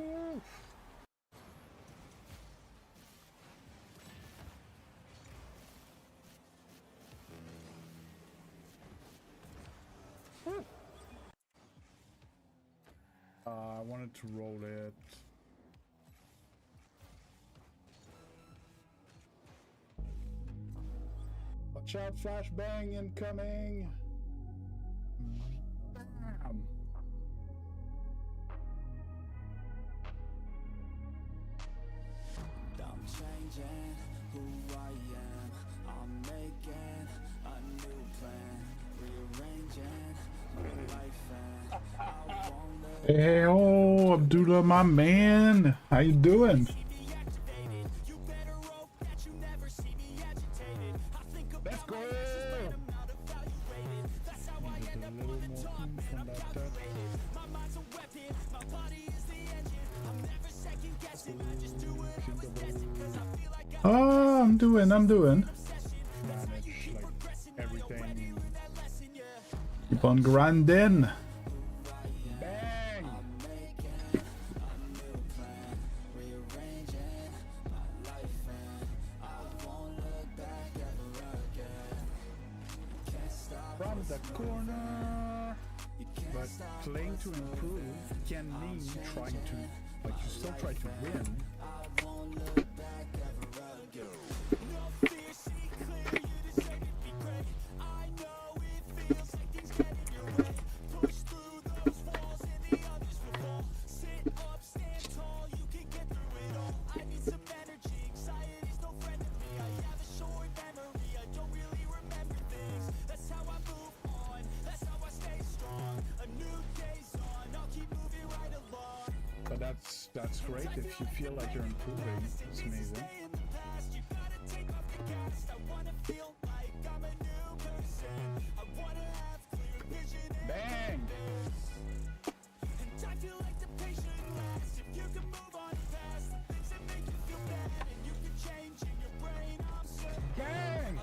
I wanted to roll it. Watch out, flashbang incoming. Bam. I'm changing who I am. I'm making a new plan, rearranging my life, and I won't look. Hey, oh, Abdullah, my man, how you doing? Let's go. Oh, I'm doing. Manage like everything. Keep on grinding. Bang. From the corner. But playing to improve can mean trying to, like, you still try to win. But that's great if you feel like you're improving. It's amazing. Bang! Bang!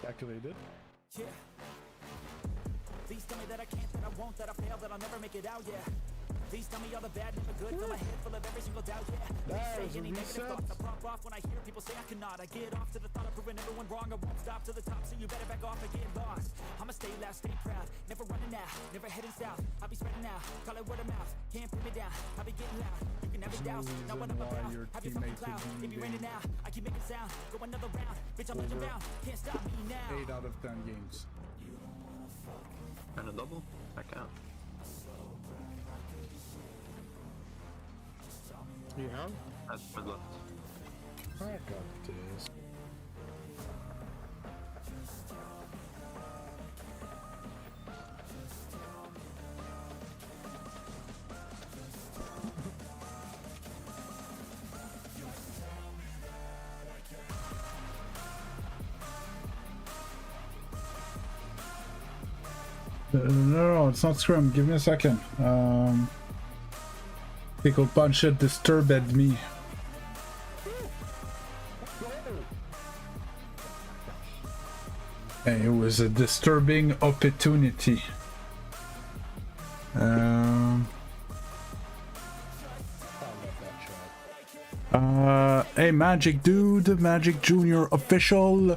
Activated. Yeah. Please tell me that I can't, that I won't, that I fail, that I'll never make it out, yeah. Please tell me all the bad, never good, fill my head full of every single doubt, yeah. Please say any negative thoughts, I pop off when I hear people say I cannot. I get off to the thought of proving everyone wrong, I won't stop to the top, so you better back off and get lost. I'ma stay loud, stay proud, never running out, never heading south. I'll be spreading out, call it word of mouth, can't put me down, I'll be getting loud. You can never doubt, not what I'm about, have your fucking cloud. It be raining now, I keep making sound, go another round, bitch I'm legend bound, can't stop me now. 8 out of 10 games. And a double? Back out. You have? That's my left. I got this. No, it's not Scrum. Give me a second. Pickle Punch had disturbed me. It was a disturbing opportunity. Hey, Magic Dude, Magic Junior official.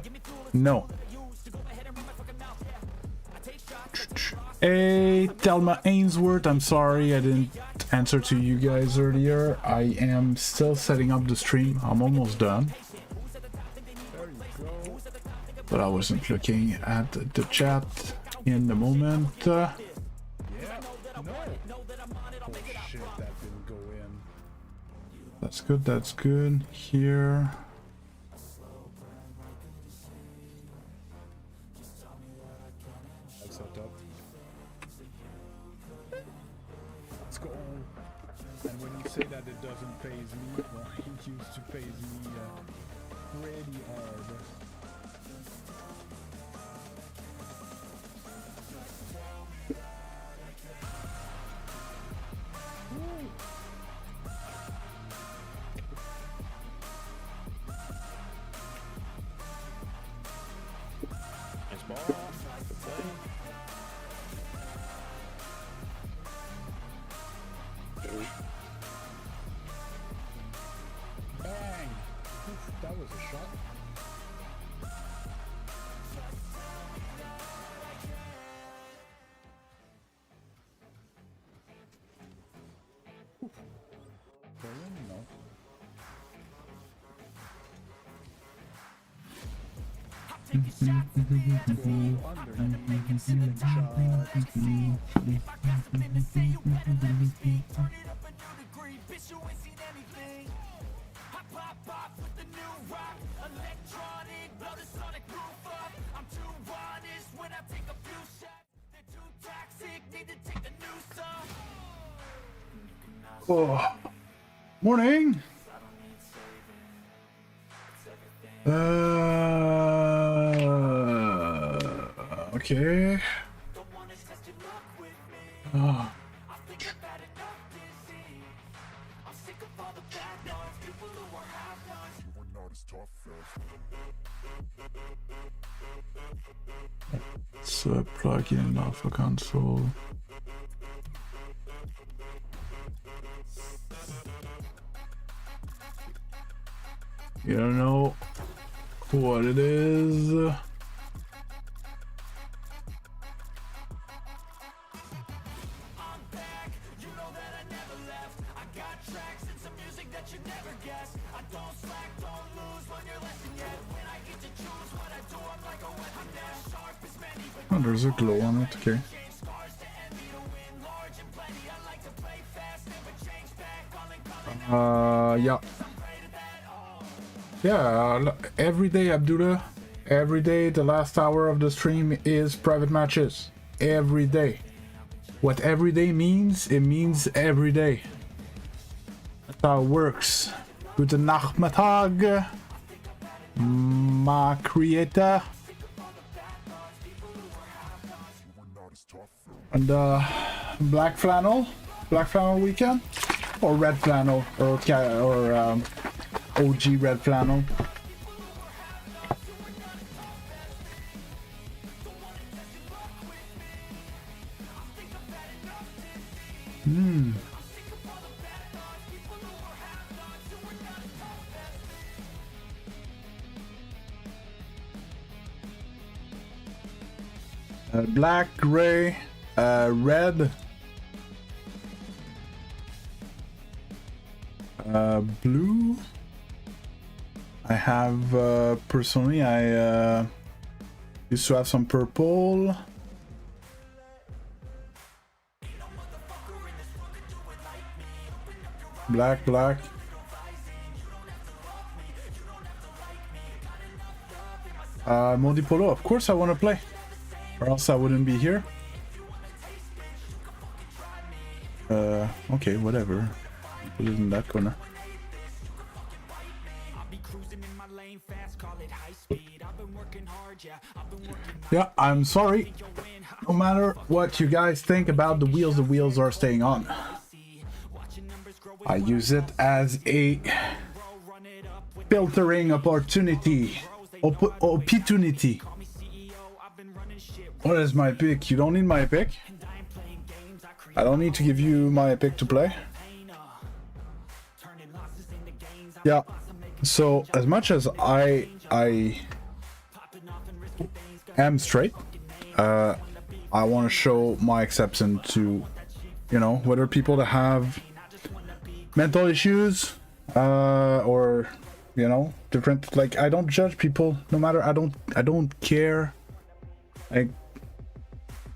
No. Hey, Thelma Ainsworth, I'm sorry I didn't answer to you guys earlier. I am still setting up the stream. I'm almost done. But I wasn't looking at the chat in the moment. Yeah. No. Oh shit, that didn't go in. That's good, that's good. Here. That's set up. let's go. And when you say that it doesn't phase me, well, it used to phase me pretty hard. Nice ball. Good play. Bang! Oof, that was a shot. Oof. Brilliant, no. Go under and silly shot. Oh, morning. Okay. Oh. Let's plug in Alpha Console. You don't know what it is. Oh, there's a glow on it, okay. Yeah. Yeah, every day, Abdullah. Every day, the last hour of the stream is private matches. Every day. What every day means, it means every day. That's how it works. Guten Nachmittag, my creator. And black flannel weekend, or red flannel, or OG red flannel. Black, gray, red, blue. I have personally, I used to have some purple. Black. Modi Polo, of course I want to play. Or else I wouldn't be here. Okay, whatever. Put it in that corner. Yeah, I'm sorry. No matter what you guys think about the wheels are staying on. I use it as a filtering opportunity. Opportunity. What is my pick? You don't need my pick. I don't need to give you my pick to play. Yeah. So as much as I am straight, I want to show my acceptance to, you know, whether people that have mental issues, or, you know, different, like, I don't judge people, no matter, I don't care, like,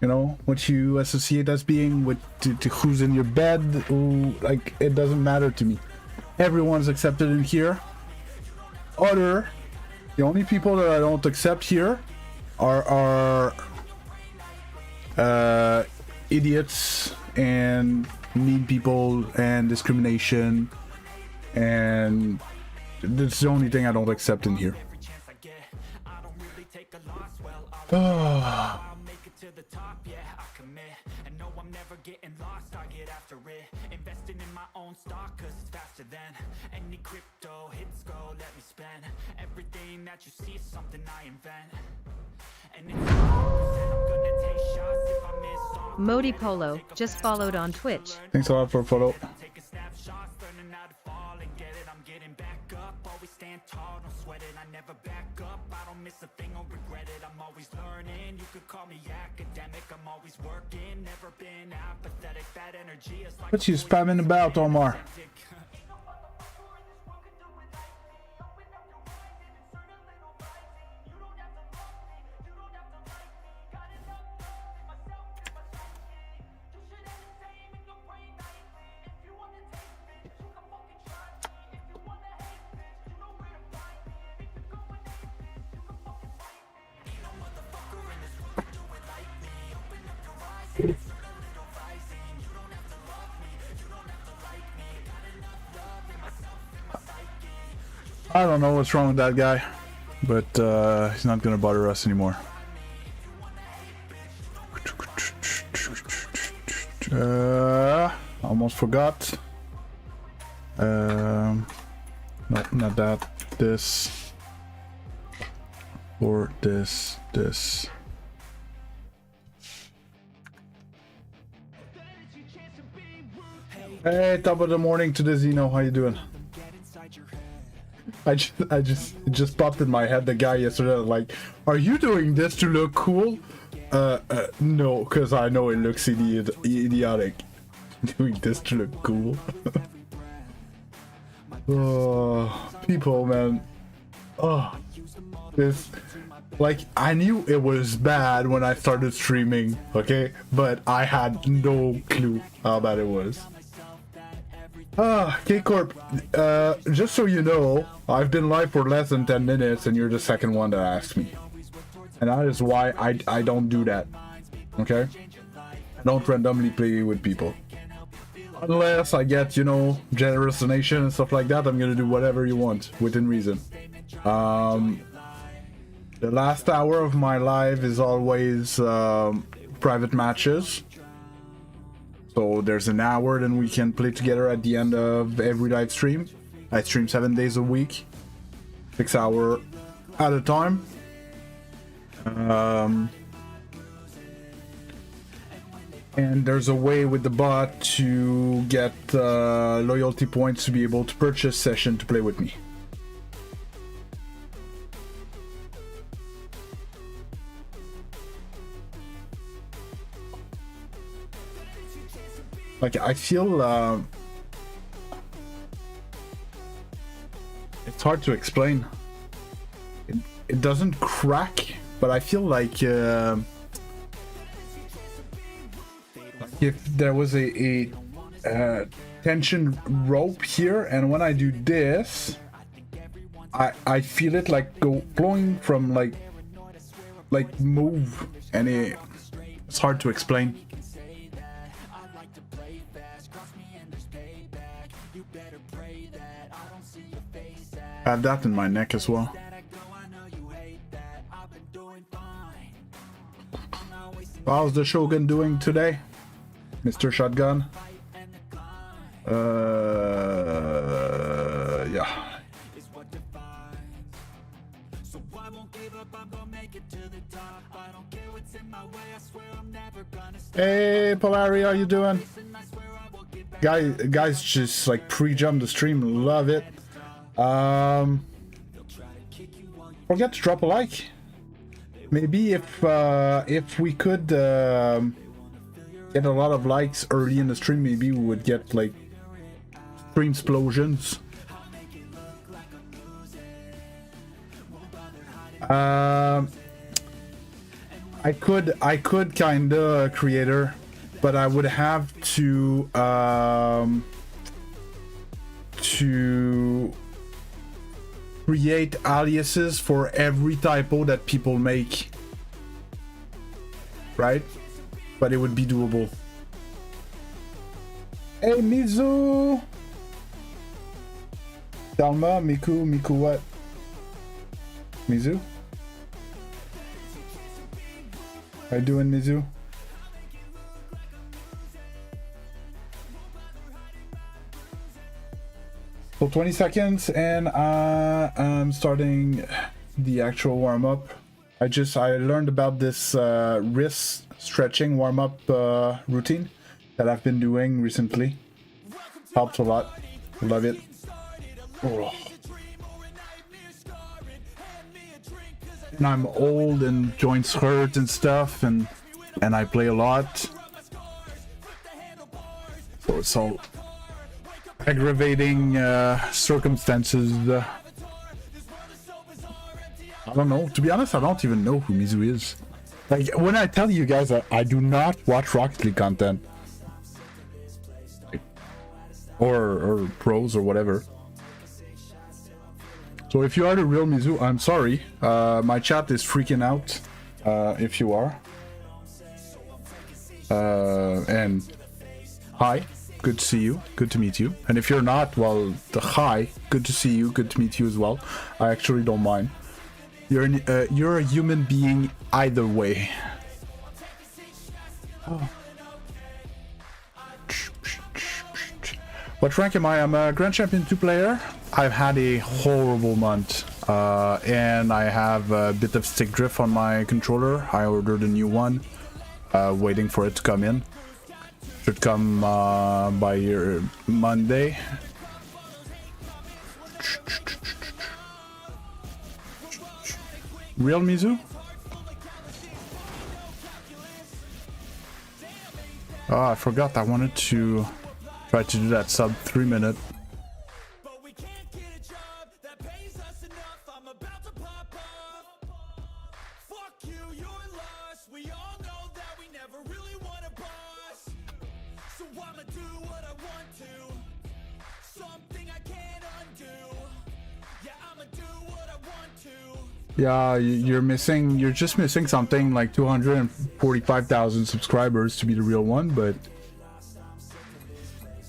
you know, what you associate as being with to who's in your bed, who, like, it doesn't matter to me. Everyone's accepted in here. The only people that I don't accept here are idiots and mean people and discrimination, and that's the only thing I don't accept in here. I'll make it to the top, yeah, I commit. And no, I'm never getting lost, I get after it. Investing in my own stock, cause it's faster than any crypto hits go, let me spend. Everything that you see is something I invent. And it's 100%, I'm gonna take shots if I miss on. Modi Polo just followed on Twitch. Thanks a lot for a follow. Taking snapshots, learning how to fall and get it. I'm getting back up, always stand tall, don't sweat it. I never back up, I don't miss a thing or regret it. I'm always learning, you could call me academic. I'm always working, never been apathetic. Bad energy is like What you spamming about, Omar? I don't know what's wrong with that guy, but he's not gonna bother us anymore. Almost forgot. No, not that. This. Or this. Hey, top of the morning to the Zeno. How you doing? It just popped in my head. The guy yesterday, like, are you doing this to look cool? No, because I know it looks idiotic. Doing this to look cool. Oh, people, man. Oh, this. Like, I knew it was bad when I started streaming, okay? But I had no clue how bad it was. K-Corp, just so you know, I've been live for less than 10 minutes and you're the second one that asked me. And that is why I don't do that, okay? I don't randomly play with people. Unless I get, you know, generous donation and stuff like that, I'm gonna do whatever you want, within reason. The last hour of my live is always private matches. So there's an hour, then we can play together at the end of every live stream. I stream 7 days a week, 6 hours at a time. And there's a way with the bot to get loyalty points to be able to purchase session to play with me. Like, I feel it's hard to explain. It doesn't crack, but I feel like if there was a tension rope here, and when I do this, I feel it like flowing from like move, and it's hard to explain. I have that in my neck as well. How's the Shogun doing today, Mr. Shotgun? Yeah. Hey, Polari, how you doing? Guys just like pre-jump the stream, love it. Forget to drop a like. Maybe if we could get a lot of likes early in the stream, maybe we would get like stream explosions. I could kinda creator, but I would have to create aliases for every typo that people make, right? But it would be doable. Hey, Mizu! Dalma, Miku what? Mizu? How you doing, Mizu? So 20 seconds and I'm starting the actual warm-up. I learned about this wrist stretching warm-up routine that I've been doing recently. Helps a lot. Love it. Oh. And I'm old and joints hurt and stuff, and I play a lot. So it's all aggravating circumstances. I don't know. To be honest, I don't even know who Mizu is. Like, when I tell you guys, I do not watch Rocket League content. Like, or pros or whatever. So if you are the real Mizu, I'm sorry. My chat is freaking out. If you are. And hi. Good to see you. Good to meet you. And if you're not, well, hi. Good to see you. Good to meet you as well. I actually don't mind. You're a human being either way. Oh. What rank am I? I'm a Grand Champion 2 player. I've had a horrible month. And I have a bit of stick drift on my controller. I ordered a new one. Waiting for it to come in. Should come by Monday. Real Mizu? Oh, I forgot I wanted to try to do that sub 3 minute. Yeah, you're just missing something like 245,000 subscribers to be the real one, but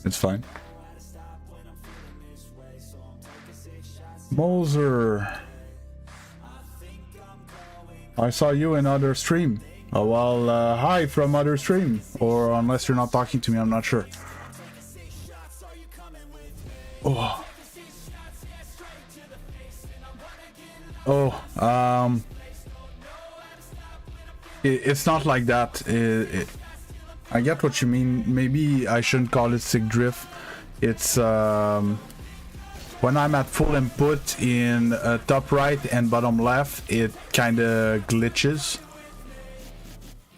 it's fine. Moser, I saw you in other stream. Oh, well, hi from other stream, or unless you're not talking to me, I'm not sure. Oh. Oh, it's not like that. I get what you mean. Maybe I shouldn't call it stick drift. It's when I'm at full input in top right and bottom left, it kind of glitches.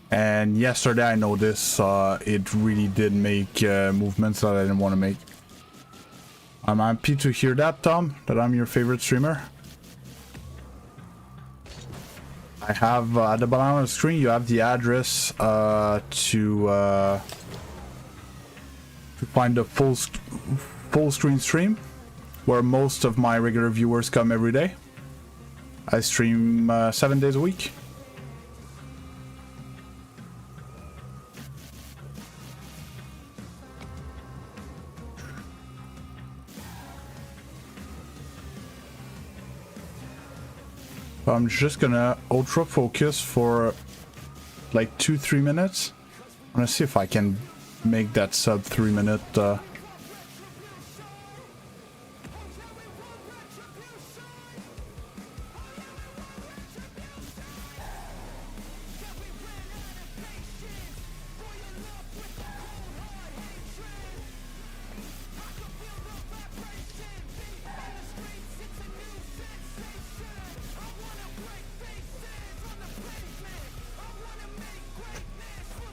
And yesterday I noticed it really did make movements that I didn't want to make. I'm happy to hear that, Tom, that I'm your favorite streamer. I have at the bottom of the screen you have the address to find the full screen stream where most of my regular viewers come every day. I stream 7 days a week. I'm just gonna ultra focus for like 2-3 minutes. I'm gonna see if I can make that sub 3 minute.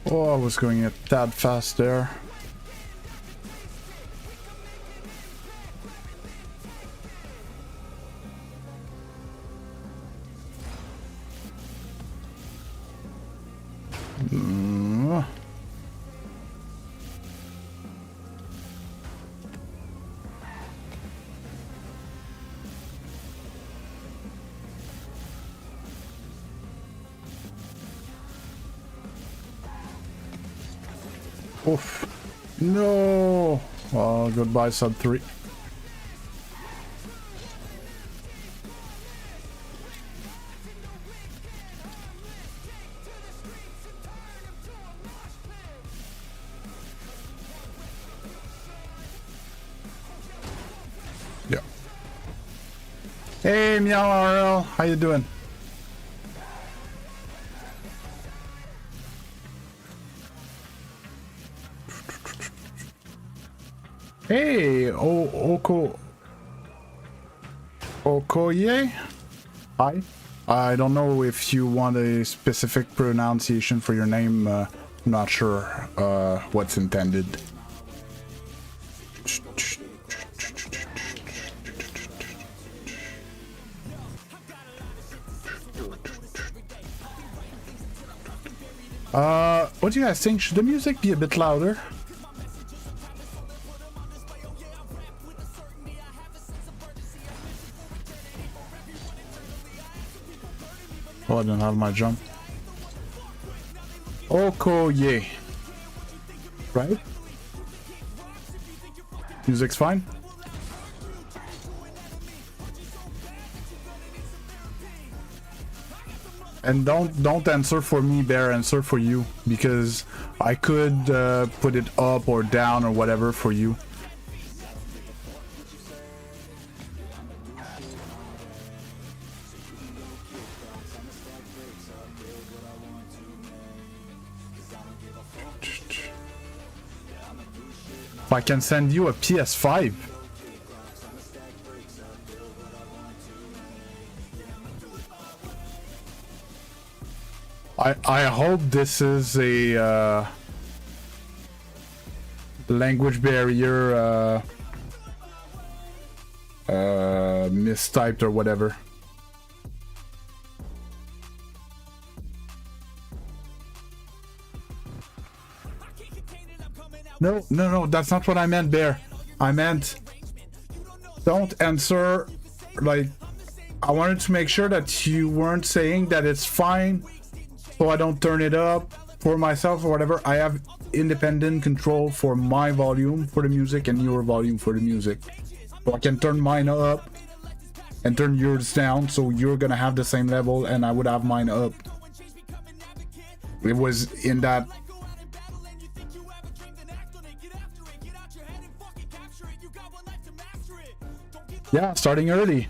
Oh, I was going a tad fast there. Oof. No. Well, goodbye, sub 3. Yeah. Hey, Meow RL, how you doing? Hey, Okoye? Hi. I don't know if you want a specific pronunciation for your name. Not sure what's intended. What do you guys think? Should the music be a bit louder? Oh, I don't have my jump. Okoye. Right? Music's fine? And don't answer for me, Bear, answer for you, because I could put it up or down or whatever for you. I can send you a PS5. I hope this is a language barrier mistyped or whatever. No, that's not what I meant, Bear. I meant don't answer, like, I wanted to make sure that you weren't saying that it's fine so I don't turn it up for myself or whatever. I have independent control for my volume for the music and your volume for the music. So I can turn mine up and turn yours down, so you're gonna have the same level and I would have mine up. It was in that. Yeah, starting early.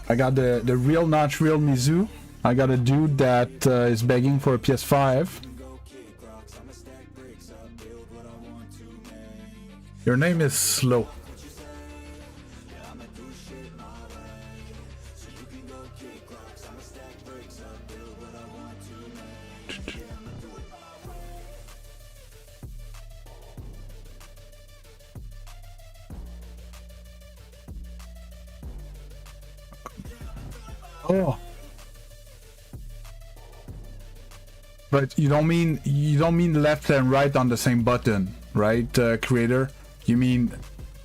I got the real not real Mizu. I got a dude that is begging for a PS5. Your name is Slow. Oh, but you don't mean left and right on the same button, right, creator? You mean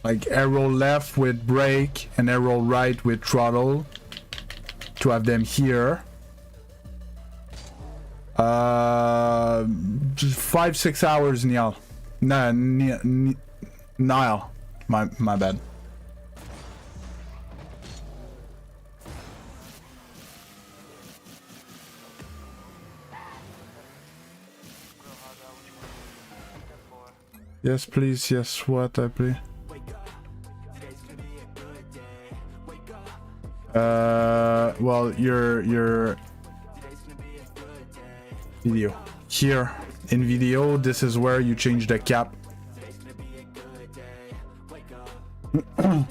like arrow left with brake and arrow right with throttle to have them here. Just 5-6 hours, Niall. Nah, Niall. My bad. Yes, please. Yes, what I play? Well, your video here in video. This is where you change the cap.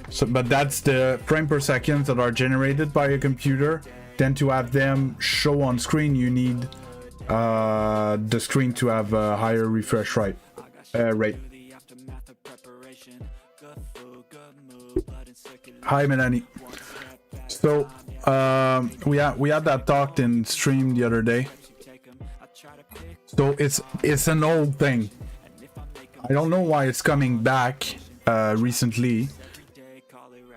So, but that's the frame per second that are generated by a computer. Then to have them show on screen, you need the screen to have a higher refresh rate. Hi, Melanie. So we had that talk in stream the other day. So it's an old thing. I don't know why it's coming back recently,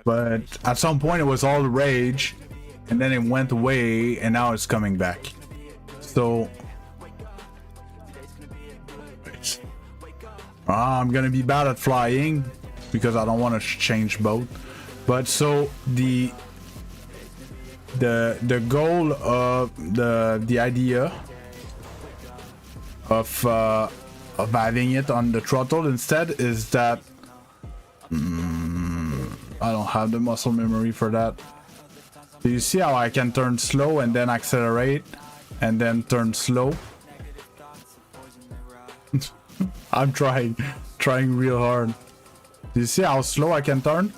but at some point it was all the rage, and then it went away, and now it's coming back. So I'm gonna be bad at flying because I don't want to change boat. But so the goal of the idea of having it on the throttle instead is that I don't have the muscle memory for that. Do you see how I can turn slow and then accelerate and then turn slow? I'm trying real hard. Do you see how slow I can turn?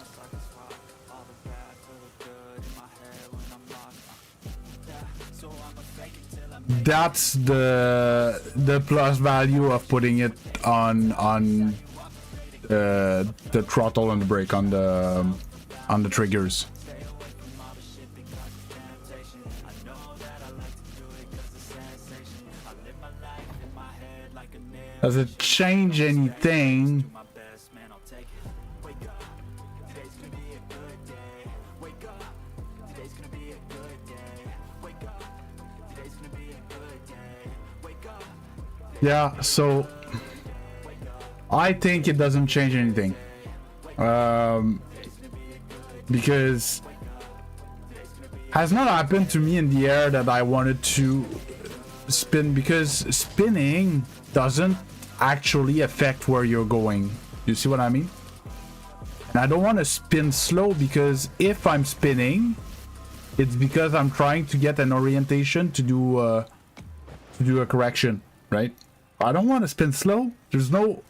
That's the plus value of putting it on the throttle and the brake on the triggers. Does it change anything? Yeah, so I think it doesn't change anything. Because has not happened to me in the air that I wanted to spin, because spinning doesn't actually affect where you're going. You see what I mean? And I don't want to spin slow, because if I'm spinning, it's because I'm trying to get an orientation to do a correction, right? I don't want to spin slow. There's no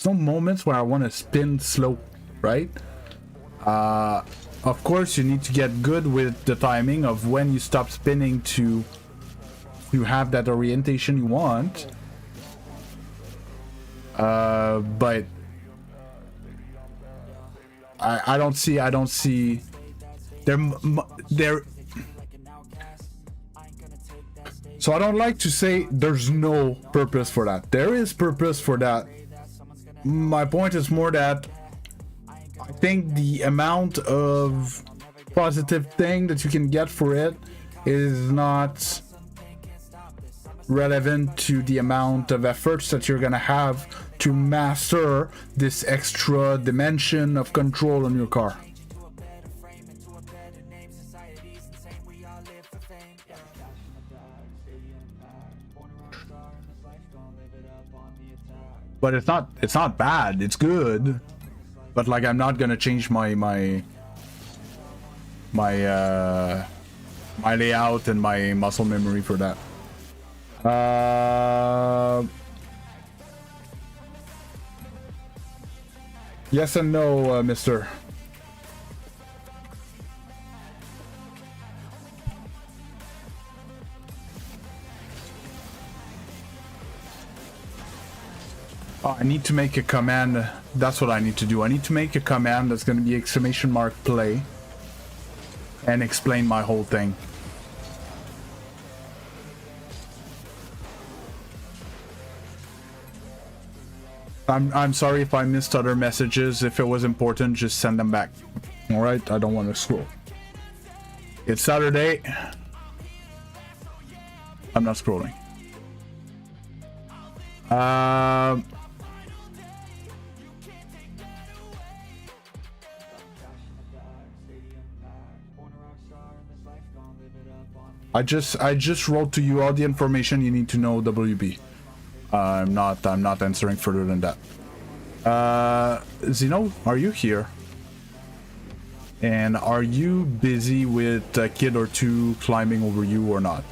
moments where I want to spin slow, right? Of course, you need to get good with the timing of when you stop spinning to have that orientation you want. But I don't see there. So I don't like to say there's no purpose for that. There is purpose for that. My point is more that I think the amount of positive thing that you can get for it is not relevant to the amount of efforts that you're gonna have to master this extra dimension of control on your car. But it's not bad, it's good. But like, I'm not gonna change my layout and my muscle memory for that. Yes and no, mister. Oh, I need to make a command. That's what I need to do. I need to make a command that's going to be exclamation mark play and explain my whole thing. I'm sorry if I missed other messages. If it was important, just send them back. All right, I don't want to scroll. It's Saturday. I'm not scrolling. I just wrote to you all the information you need to know, WB. I'm not answering further than that. Zeno, are you here? And are you busy with a kid or two climbing over you or not?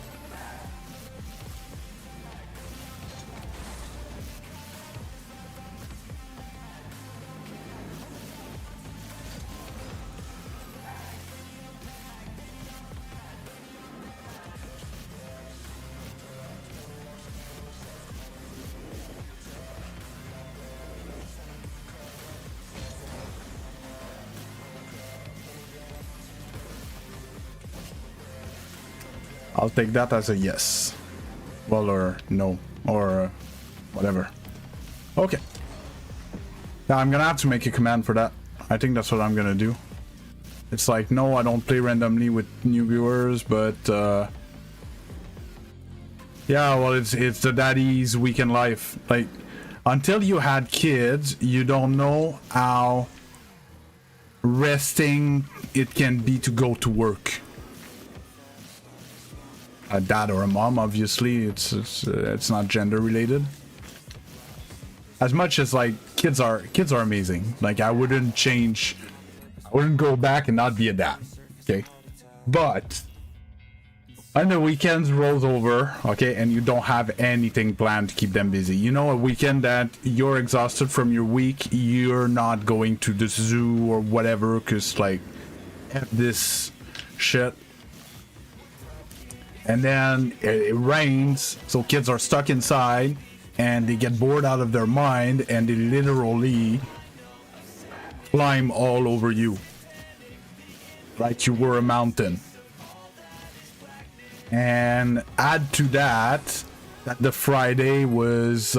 I'll take that as a yes. Well, or no, or whatever. Okay. Now I'm gonna have to make a command for that. I think that's what I'm gonna do. It's like, no, I don't play randomly with new viewers, but yeah, well, it's the daddy's weekend life. Like, until you had kids, you don't know how resting it can be to go to work. A dad or a mom, obviously, it's not gender related. As much as like kids are amazing. Like I wouldn't go back and not be a dad. Okay, but when the weekends rolls over, okay, and you don't have anything planned to keep them busy, you know, a weekend that you're exhausted from your week, you're not going to the zoo or whatever, because like this shit. And then it rains, so kids are stuck inside and they get bored out of their mind and they literally climb all over you like you were a mountain. And add to that the Friday was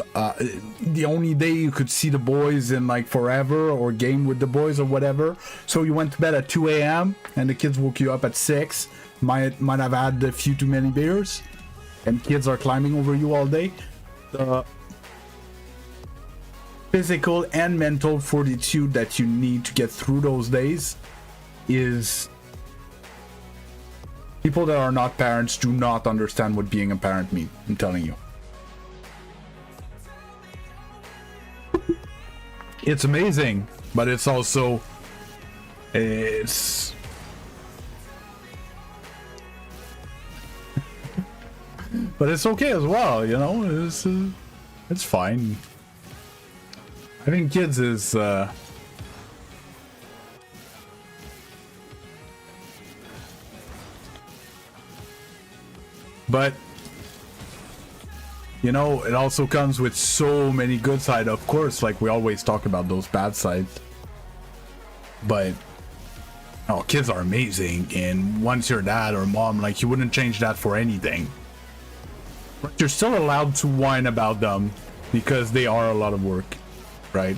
the only day you could see the boys in like forever or game with the boys or whatever. So you went to bed at 2 a.m. and the kids woke you up at 6. Might have had a few too many beers and kids are climbing over you all day. The physical and mental fortitude that you need to get through those days is... People that are not parents do not understand what being a parent means. I'm telling you. It's amazing, but it's also... It's... But it's okay as well, you know? It's fine. Having kids is... But, you know, it also comes with so many good sides. Of course, like we always talk about those bad sides. But, oh, kids are amazing. And once you're dad or mom, like you wouldn't change that for anything. But you're still allowed to whine about them because they are a lot of work, right?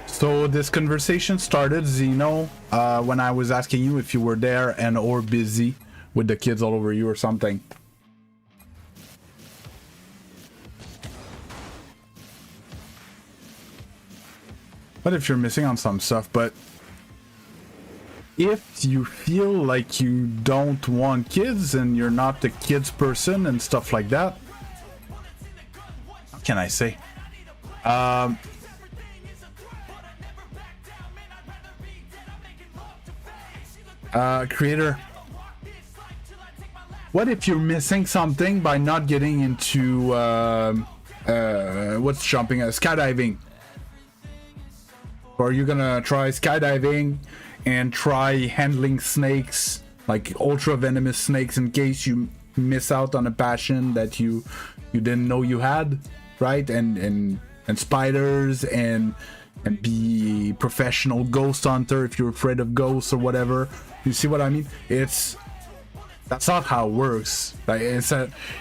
So this conversation started, Zeno, when I was asking you if you were there and or busy with the kids all over you or something. But if you're missing on some stuff, but if you feel like you don't want kids and you're not the kids person and stuff like that, what can I say? Creator, what if you're missing something by not getting into what's jumping, skydiving? Or are you gonna try skydiving and try handling snakes, like ultra venomous snakes, in case you miss out on a passion that you didn't know you had, right? And spiders and be professional ghost hunter if you're afraid of ghosts or whatever. You see what I mean? That's not how it works. Like it's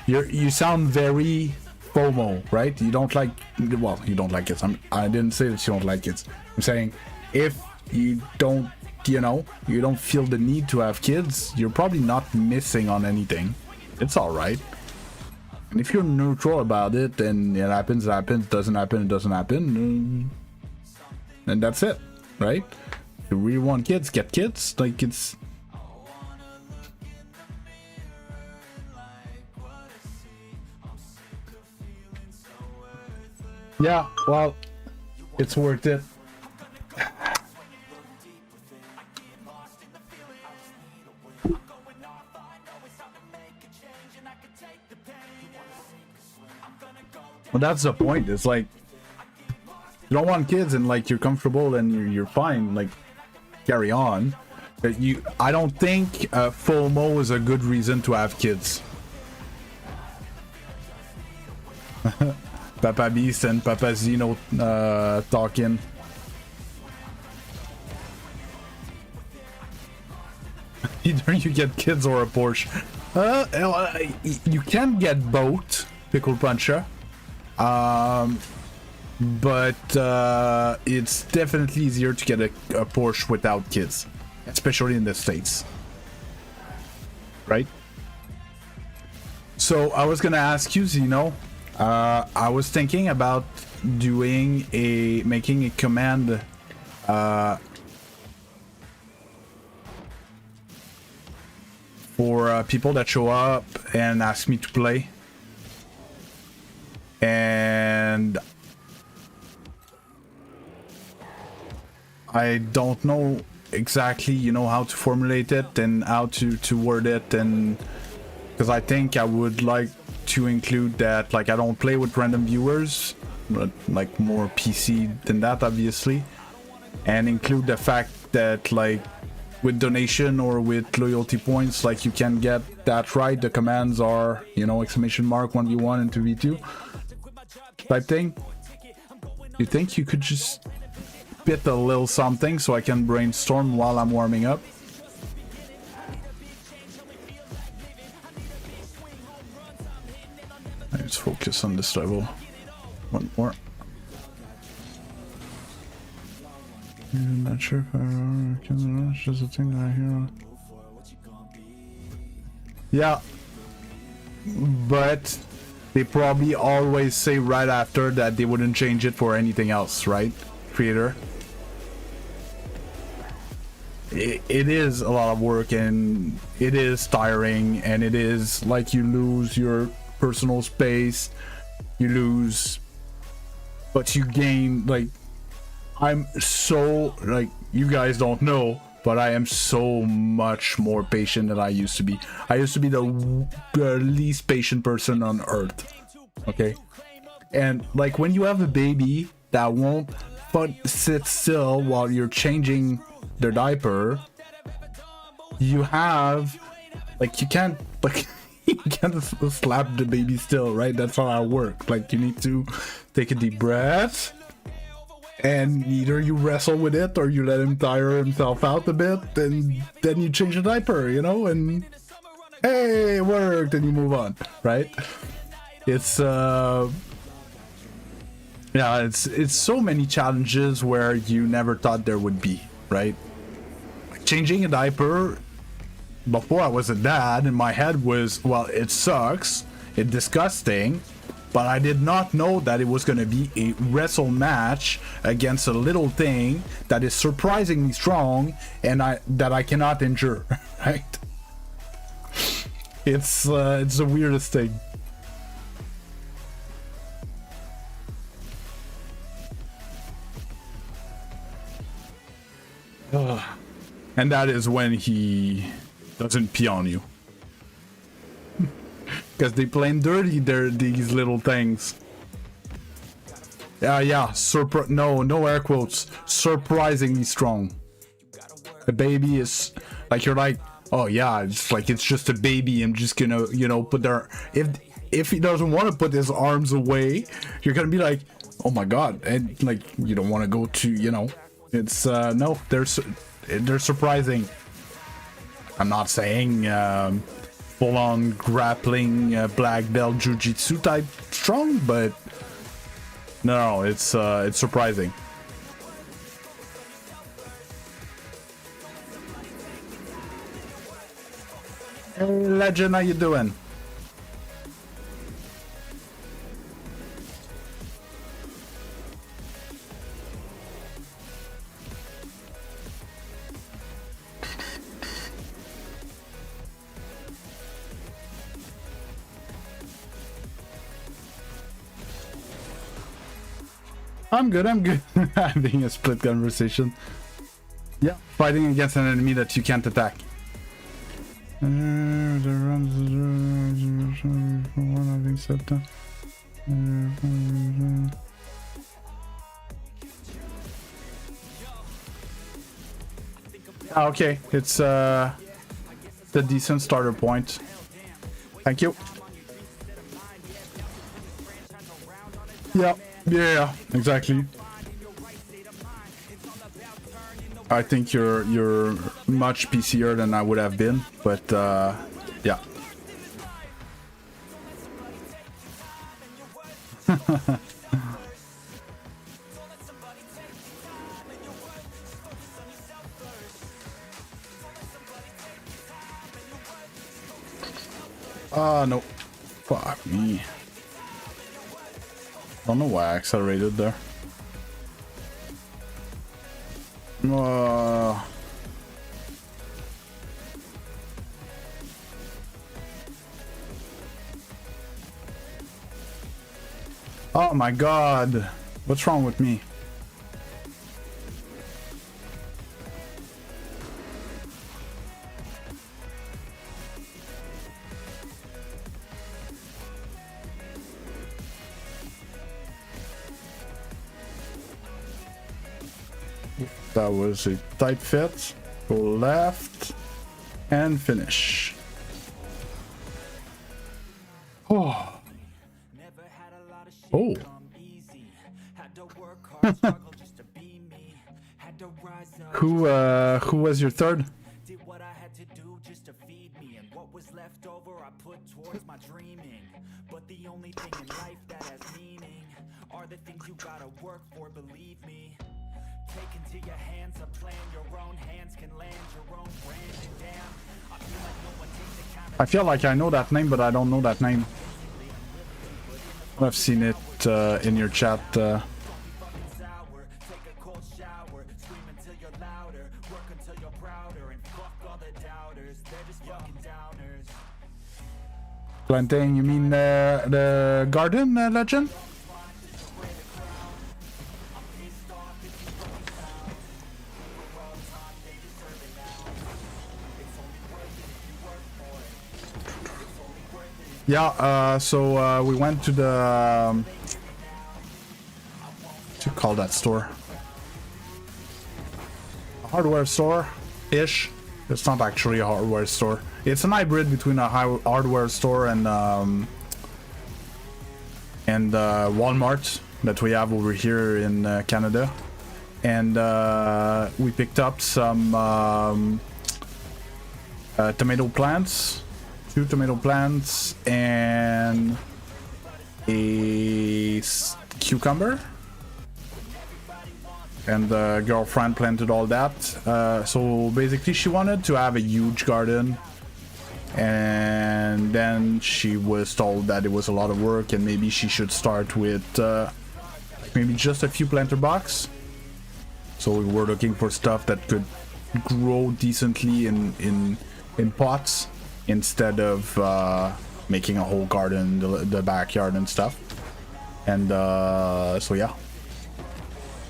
you sound very FOMO, right? You don't like, well, you don't like kids. I didn't say that you don't like kids. I'm saying if you don't, you know, you don't feel the need to have kids, you're probably not missing on anything. It's all right. And if you're neutral about it, and it happens, doesn't happen, it doesn't happen, and that's it, right? If you really want kids, get kids. Like it's... Yeah, well, it's worth it. Well, that's the point. It's like you don't want kids and like you're comfortable and you're fine. Like carry on. But I don't think FOMO is a good reason to have kids. Papa Beast and Papa Zeno talking. Either you get kids or a Porsche. You can get both, Pickle Puncher. but it's definitely easier to get a Porsche without kids, especially in the States, right? So I was gonna ask you, Zeno, I was thinking about making a command for people that show up and ask me to play. And I don't know exactly, you know, how to formulate it and how to word it, and because I think I would like to include that, like, I don't play with random viewers, but like more PC than that, obviously, and include the fact that, like, with donation or with loyalty points, like, you can get that right. The commands are, you know, exclamation mark 1v1 and 2v2 type thing. You think you could just bit a little something so I can brainstorm while I'm warming up? Let's focus on this level. One more. I'm not sure if I can. It's just a thing that I hear. Yeah, but they probably always say right after that they wouldn't change it for anything else, right, creator? It is a lot of work, and it is tiring, and it is like you lose your personal space, you lose, but you gain. Like, I'm so, like, you guys don't know, but I am so much more patient than I used to be. I used to be the least patient person on earth, okay? And like, when you have a baby that won't sit still while you're changing their diaper, you have, like, you can't, like, you can't slap the baby still, right? That's how I work. Like, you need to take a deep breath, and either you wrestle with it or you let him tire himself out a bit, and then you change the diaper, you know, and hey, it worked, and you move on, right? It's yeah, it's so many challenges where you never thought there would be, right? Like, changing a diaper, before I was a dad, in my head was, well, it sucks, it's disgusting, but I did not know that it was going to be a wrestle match against a little thing that is surprisingly strong and that I cannot endure, right? It's the weirdest thing. And that is when he doesn't pee on you. Because they plain dirty, these little things. Yeah, no air quotes. Surprisingly strong. The baby is, like, you're like, oh yeah, it's like, it's just a baby. I'm just gonna, you know, put their, if he doesn't want to put his arms away, you're gonna be like, oh my god, and like, you don't want to go to, you know, it's no, they're surprising. I'm not saying full-on grappling black belt jiu-jitsu type strong, but no, it's surprising. Hey, Legend, how you doing? I'm good. Having a split conversation. Yeah, fighting against an enemy that you can't attack. Okay, it's the decent starter point. Thank you. Yeah, exactly. I think you're much PC'er than I would have been, but yeah. No. Fuck me. Don't know why I accelerated there. Oh my god. What's wrong with me? That was a tight fit. Go left and finish. Oh. Oh. Who was your third? Did what I had to do just to feed me, and what was left over I put towards my dreaming. But the only thing in life that has meaning are the things you gotta work for, believe me. Take into your hands a plan, your own hands can land your own brand, and damn, I feel like no one takes account. I feel like I know that name, but I don't know that name. I've seen it in your chat. Plantain, you mean the garden legend? Yeah, so we went to the what you call that store? A hardware store-ish. It's not actually a hardware store. It's an hybrid between a hardware store and Walmart that we have over here in Canada. And we picked up some tomato plants, 2 tomato plants, and a cucumber. And the girlfriend planted all that. So basically she wanted to have a huge garden. And then she was told that it was a lot of work and maybe she should start with maybe just a few planter box. So we were looking for stuff that could grow decently in pots instead of making a whole garden, the backyard and stuff. And so yeah.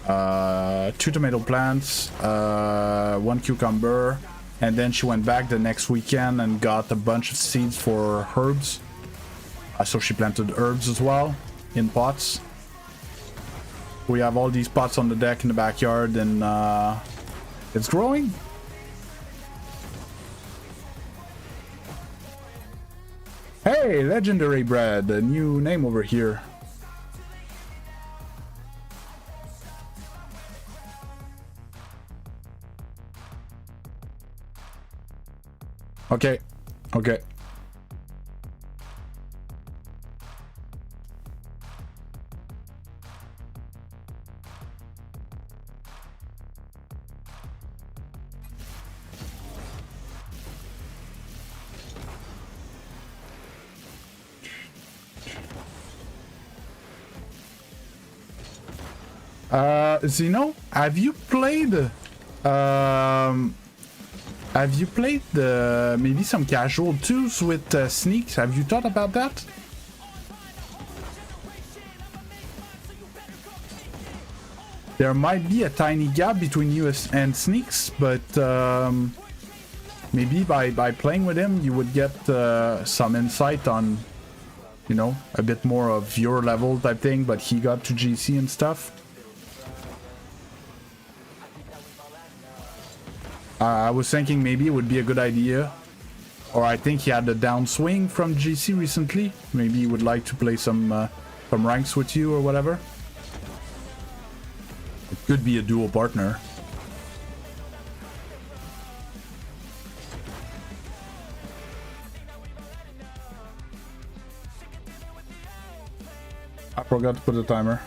2 tomato plants, 1 cucumber, and then she went back the next weekend and got a bunch of seeds for herbs. So she planted herbs as well in pots. We have all these pots on the deck in the backyard, and it's growing. Hey, Legendary Bread, a new name over here. Okay, okay. Zeno, have you played maybe some casual tools with sneaks? Have you thought about that? There might be a tiny gap between you and sneaks, but maybe by playing with him you would get some insight on, you know, a bit more of your level type thing, but he got to GC and stuff. I was thinking maybe it would be a good idea, or I think he had a downswing from GC recently. Maybe he would like to play some ranks with you or whatever. It could be a dual partner. I forgot to put the timer.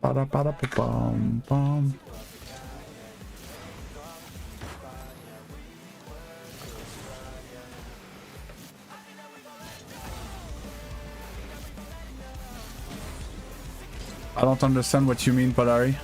Ba-da-ba-da-ba-bum-bum. I don't understand what you mean, Polari.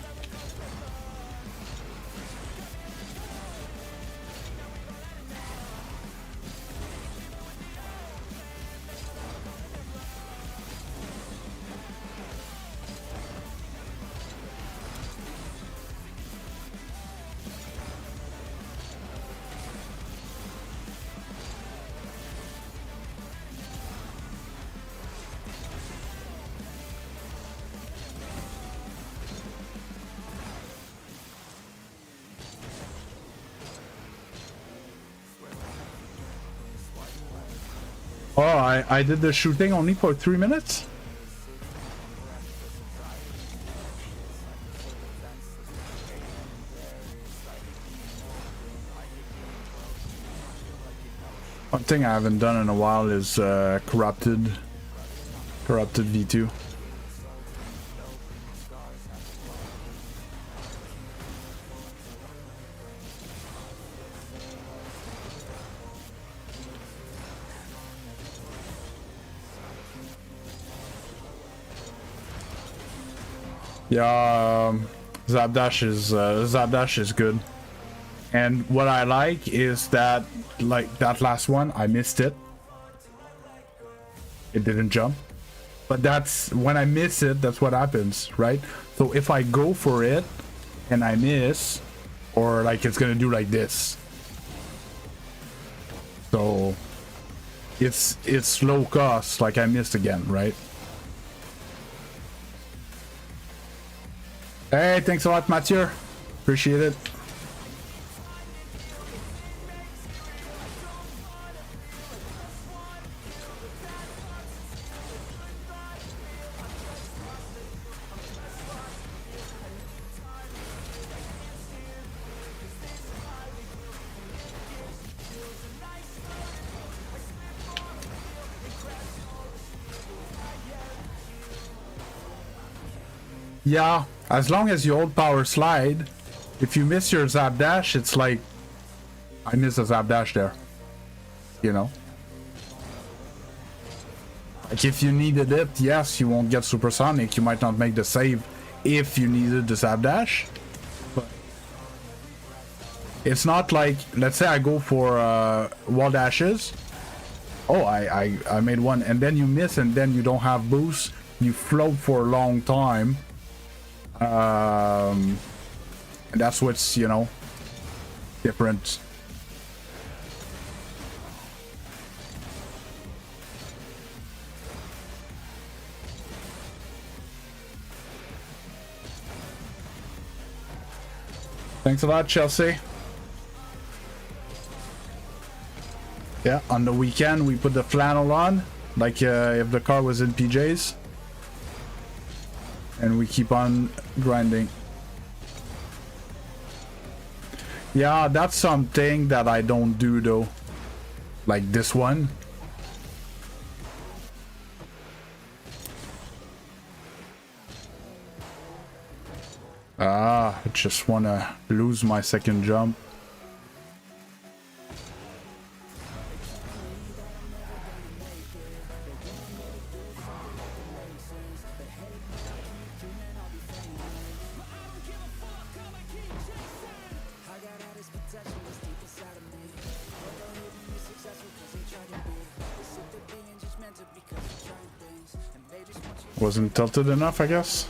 Oh, I did the shooting only for 3 minutes? One thing I haven't done in a while is corrupted V2. Yeah, Zapdash is good. And what I like is that, like that last one, I missed it. It didn't jump. But that's, when I miss it, that's what happens, right? So if I go for it and I miss, or like it's gonna do like this. So it's low cost, like I missed again, right? Hey, thanks a lot, Mathieu. Appreciate it. Yeah, as long as you hold power slide, if you miss your zap dash, it's like, I missed a zap dash there, you know? Like if you needed it, yes, you won't get supersonic, you might not make the save if you needed the zap dash. But it's not like, let's say I go for wall dashes. Oh, I made one, and then you miss, and then you don't have boost, you float for a long time. And that's what's, you know, different. Thanks a lot, Chelsea. Yeah, on the weekend we put the flannel on, like if the car was in PJs. And we keep on grinding. Yeah, that's something that I don't do though. Like this one. Ah, I just wanna lose my second jump. Wasn't tilted enough, I guess.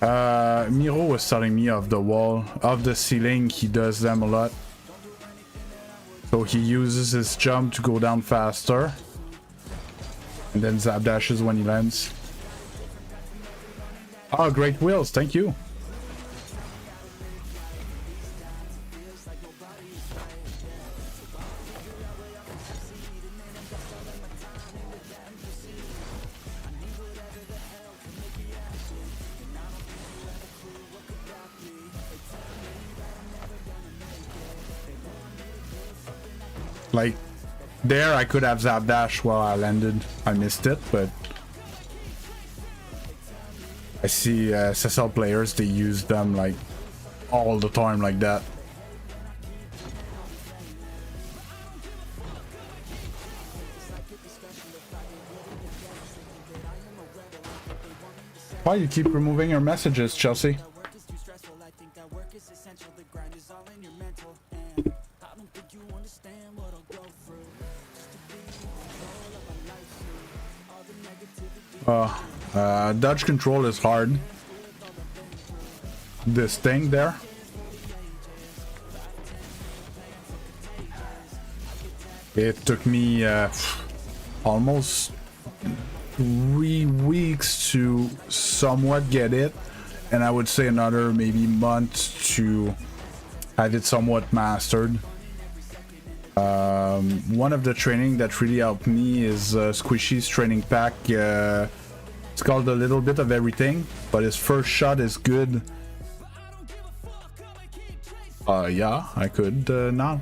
Miro was telling me of the wall, of the ceiling, he does them a lot. So he uses his jump to go down faster. And then zap dashes when he lands. Oh, great wheels, thank you. Like, there I could have zap dash while I landed. I missed it, but I see SSL players, they use them like all the time like that. Why you keep removing your messages, Chelsea? Dodge control is hard. This thing there. It took me almost 3 weeks to somewhat get it, and I would say another maybe month to have it somewhat mastered. One of the training that really helped me is Squishy's training pack. It's called A Little Bit of Everything, but his first shot is good. Yeah, I could now.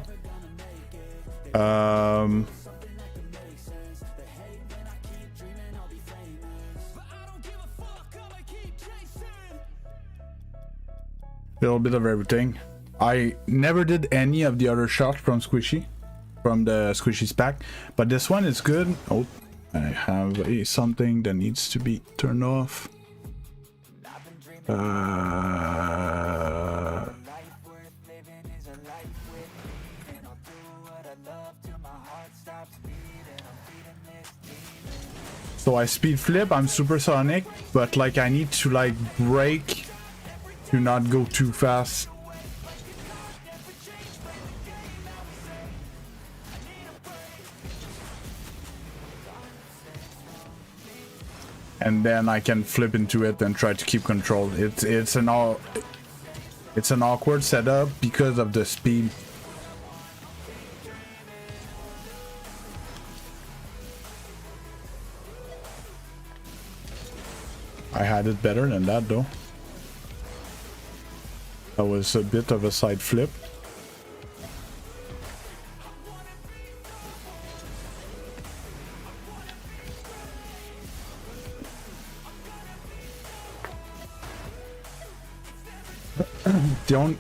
Little bit of everything. I never did any of the other shots from Squishy, from the Squishy's pack, but this one is good. Oh, I have something that needs to be turned off. So I speed flip, I'm supersonic, but like I need to like brake to not go too fast. And then I can flip into it and try to keep control. It's an awkward setup because of the speed. I had it better than that though. That was a bit of a side flip.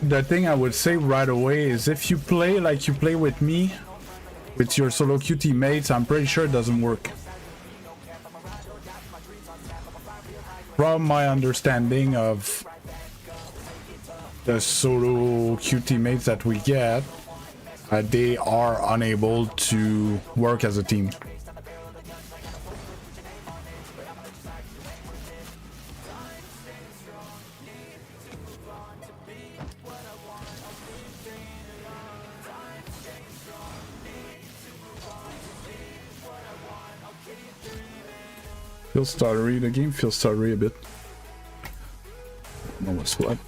The thing I would say right away is if you play like you play with me, with your solo queue teammates, I'm pretty sure it doesn't work. From my understanding of the solo queue teammates that we get, they are unable to work as a team. Feels stuttery, the game feels stuttery a bit. I don't know what's what.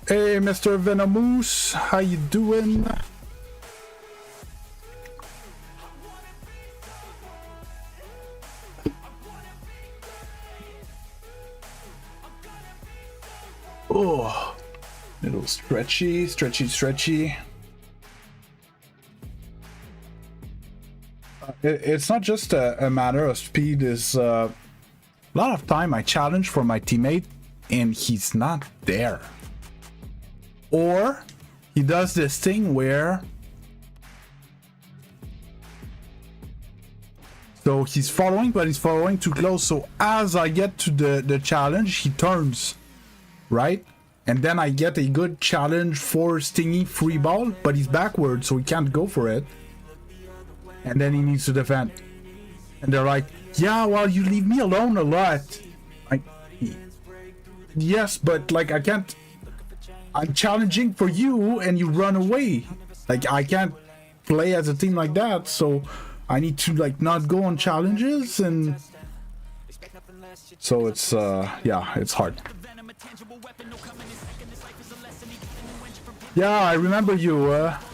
Hey, Mr. Venomous, how you doing? Oh, little stretchy, stretchy, stretchy. It's not just a matter of speed. Is a lot of time I challenge for my teammate and he's not there, or he does this thing where so he's following, but he's following too close. So as I get to the challenge, he turns right, and then I get a good challenge for Stingy free ball, but he's backward, so he can't go for it. And then he needs to defend. And they're like, yeah, well, you leave me alone a lot. Yes, but like I can't. I'm challenging for you and you run away. Like I can't play as a team like that. So I need to like not go on challenges, and so it's yeah, it's hard. Yeah, I remember you,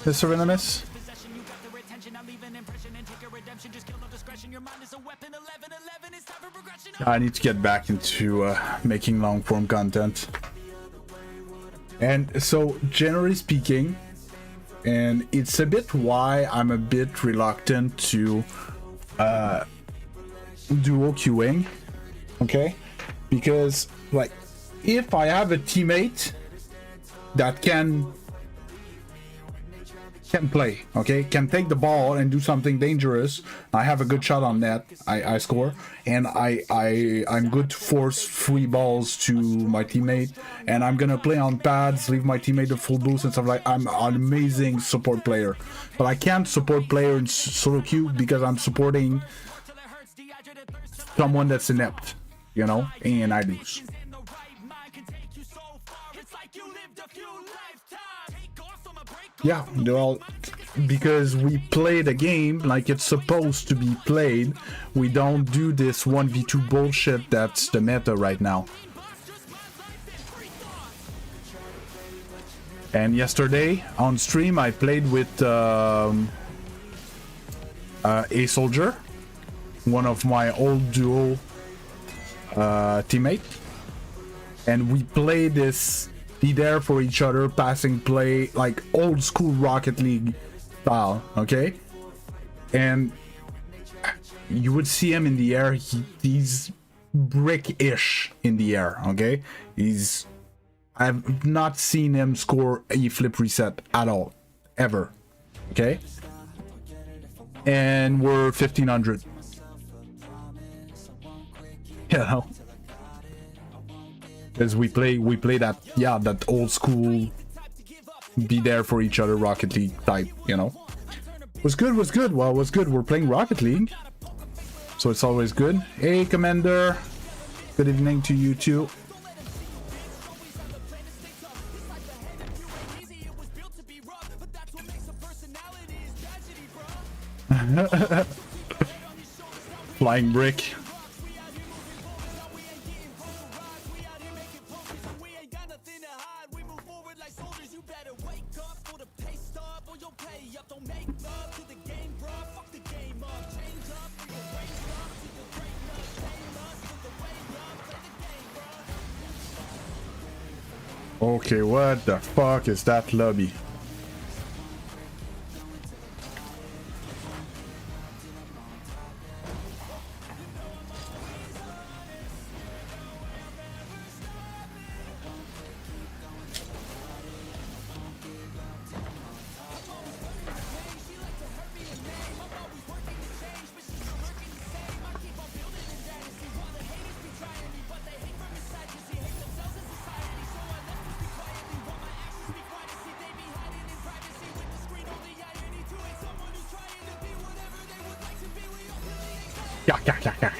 Mr. Venomous. I need to get back into making long form content. And so generally speaking, and it's a bit why I'm a bit reluctant to duo queuing, okay? Because like if I have a teammate that can play, okay, can take the ball and do something dangerous, I have a good shot on net, I score, and I'm good to force free balls to my teammate, and I'm gonna play on pads, leave my teammate the full boost and stuff. Like, I'm an amazing support player, but I can't support player in solo queue because I'm supporting someone that's inept, you know, and I lose. Yeah, well, because we play the game like it's supposed to be played. We don't do this 1v2 bullshit that's the meta right now. And yesterday on stream I played with a soldier, one of my old duo teammate, and we play this be there for each other passing play, like old school Rocket League style, okay? And you would see him in the air, he's brick-ish in the air, okay? I've not seen him score a flip reset at all, ever, okay? And we're 1500. You know? Because we play that, yeah, that old school be there for each other Rocket League type, you know. Was good. Well, was good. We're playing Rocket League, so it's always good. Hey, Commander. Good evening to you too. Flying brick. Okay, what the fuck is that lobby?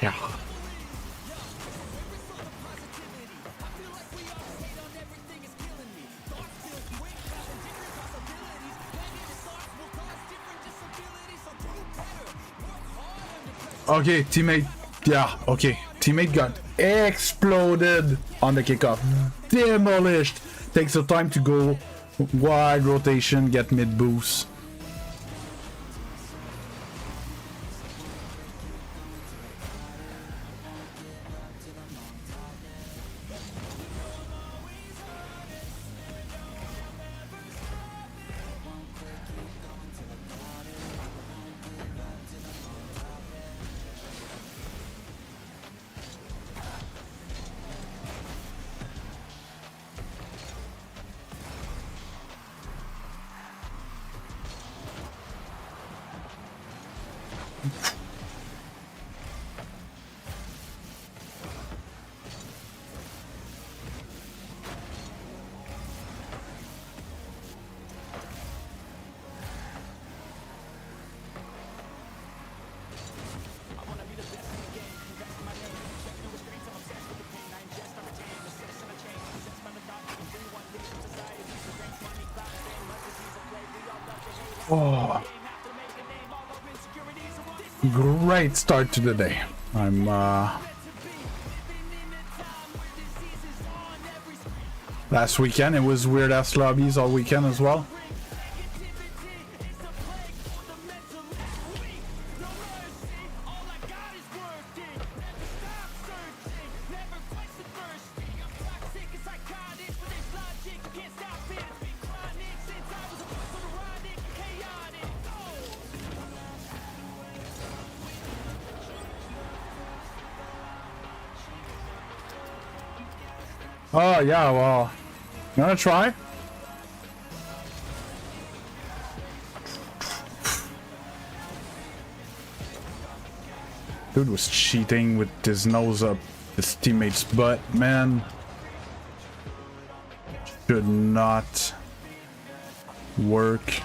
Yeah. Okay, teammate. Yeah, okay. Teammate got exploded on the kickoff. Demolished. Takes some time to go wide rotation, get mid boost. Oh, great start to the day. I'm last weekend it was weird ass lobbies all weekend as well. Oh, yeah, well, you wanna try? Dude was cheating with his nose up his teammate's butt, man. Should not work.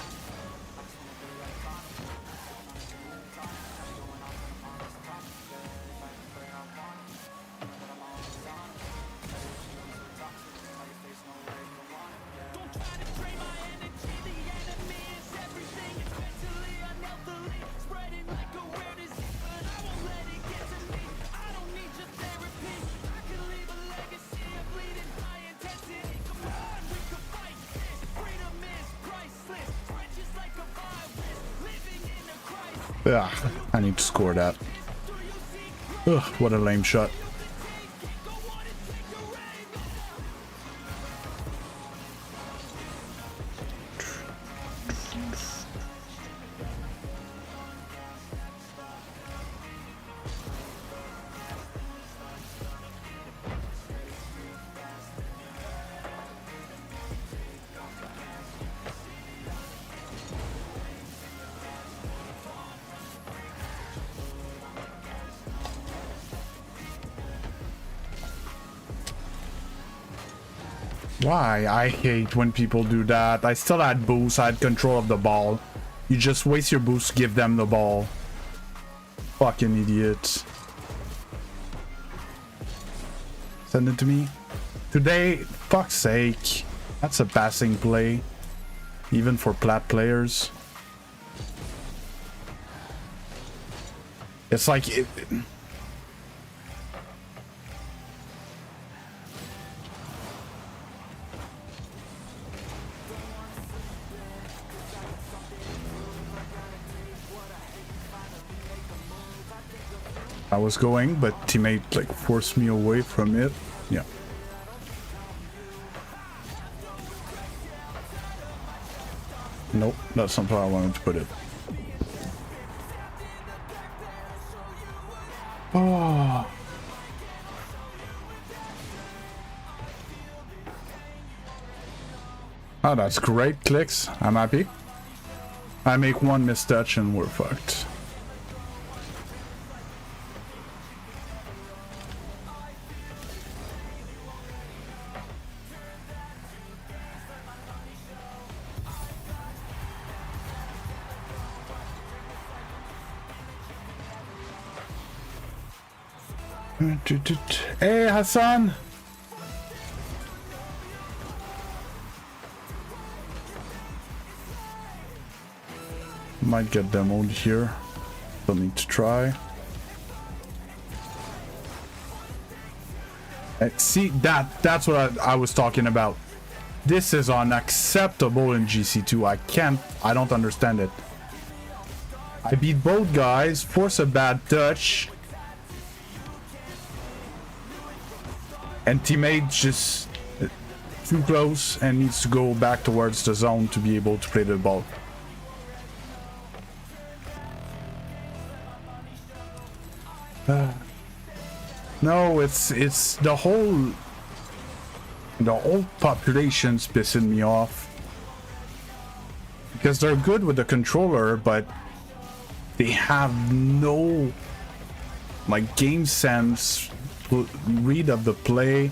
Yeah, I need to score that. Ugh, what a lame shot. Why? I hate when people do that. I still had boost, I had control of the ball. You just waste your boost, give them the ball. Fucking idiots. Send it to me. Today, fuck's sake. That's a passing play. Even for plat players. It's like... I was going, but teammate like forced me away from it. Yeah. Nope, that's not how I wanted to put it. Oh. Oh, that's great clicks. I'm happy. I make one mistouch and we're fucked. Hey, Hassan! Might get demoed here. Don't need to try. See, that's what I was talking about. This is unacceptable in GC2. I don't understand it. I beat both guys, force a bad touch. And teammate just too close and needs to go back towards the zone to be able to play the ball. No, it's the whole population's pissing me off. Because they're good with the controller, but they have no like game sense, read of the play.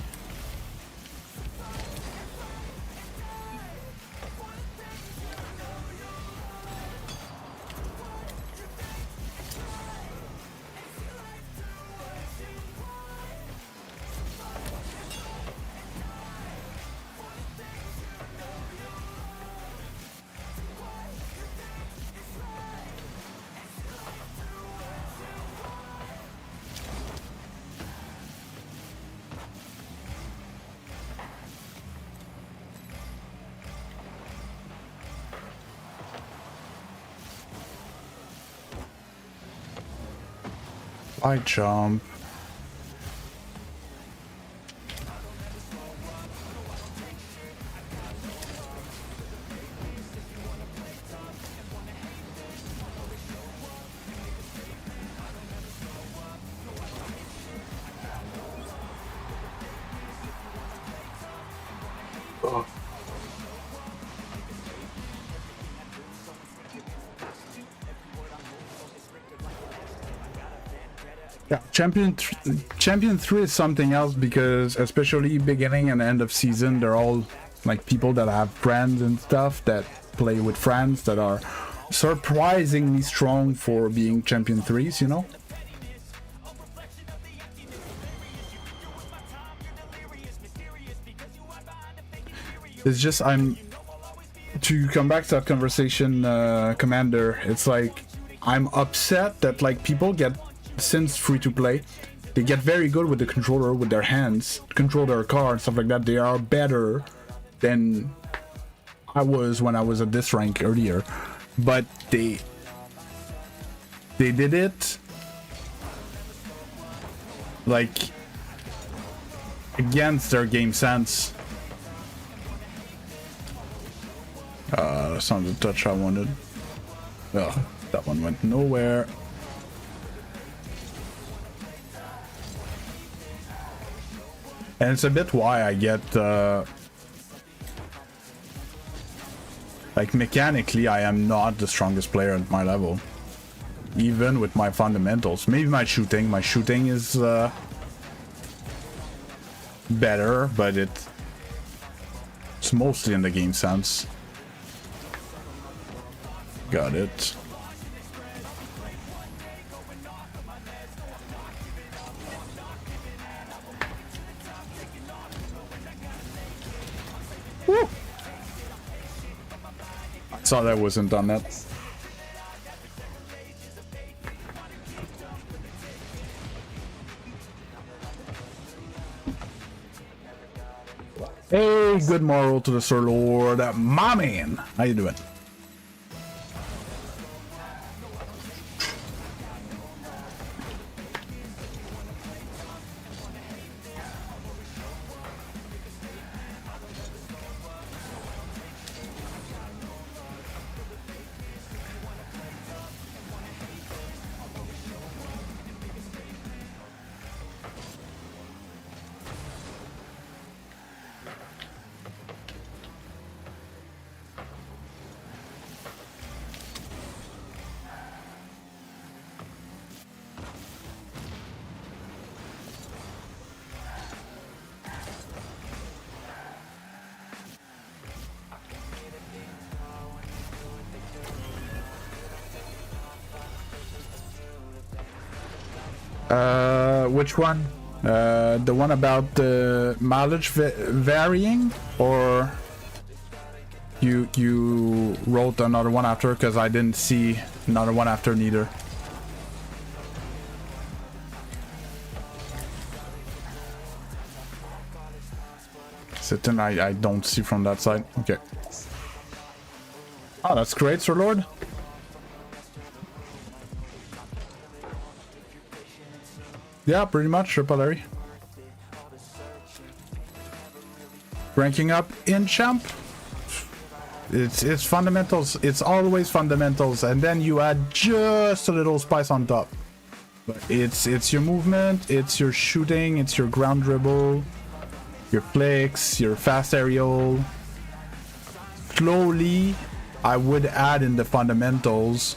I jump. Yeah, Champion 3 is something else because especially beginning and end of season, they're all like people that have friends and stuff that play with friends that are surprisingly strong for being Champion 3s, you know? It's just to come back to that conversation, Commander, it's like I'm upset that like people get, since free to play, they get very good with the controller with their hands, control their car and stuff like that. They are better than I was when I was at this rank earlier, but they did it like against their game sense. That's not the touch I wanted. Ugh, that one went nowhere. And it's a bit why I get like mechanically I am not the strongest player at my level, even with my fundamentals. Maybe my shooting is better, but it's mostly in the game sense. Got it. Woo! I saw that wasn't done that. Hey, good morrow to the Sir Lord, my man. How you doing? Which one? The one about the mileage varying, or you wrote another one after? Because I didn't see another one after neither. Sitting, I don't see from that side. Okay. Oh, that's great, Sir Lord. Yeah, pretty much, Triple Larry. Ranking up in champ. It's fundamentals. It's always fundamentals, and then you add just a little spice on top. But it's your movement, it's your shooting, it's your ground dribble, your flicks, your fast aerial. Slowly, I would add in the fundamentals,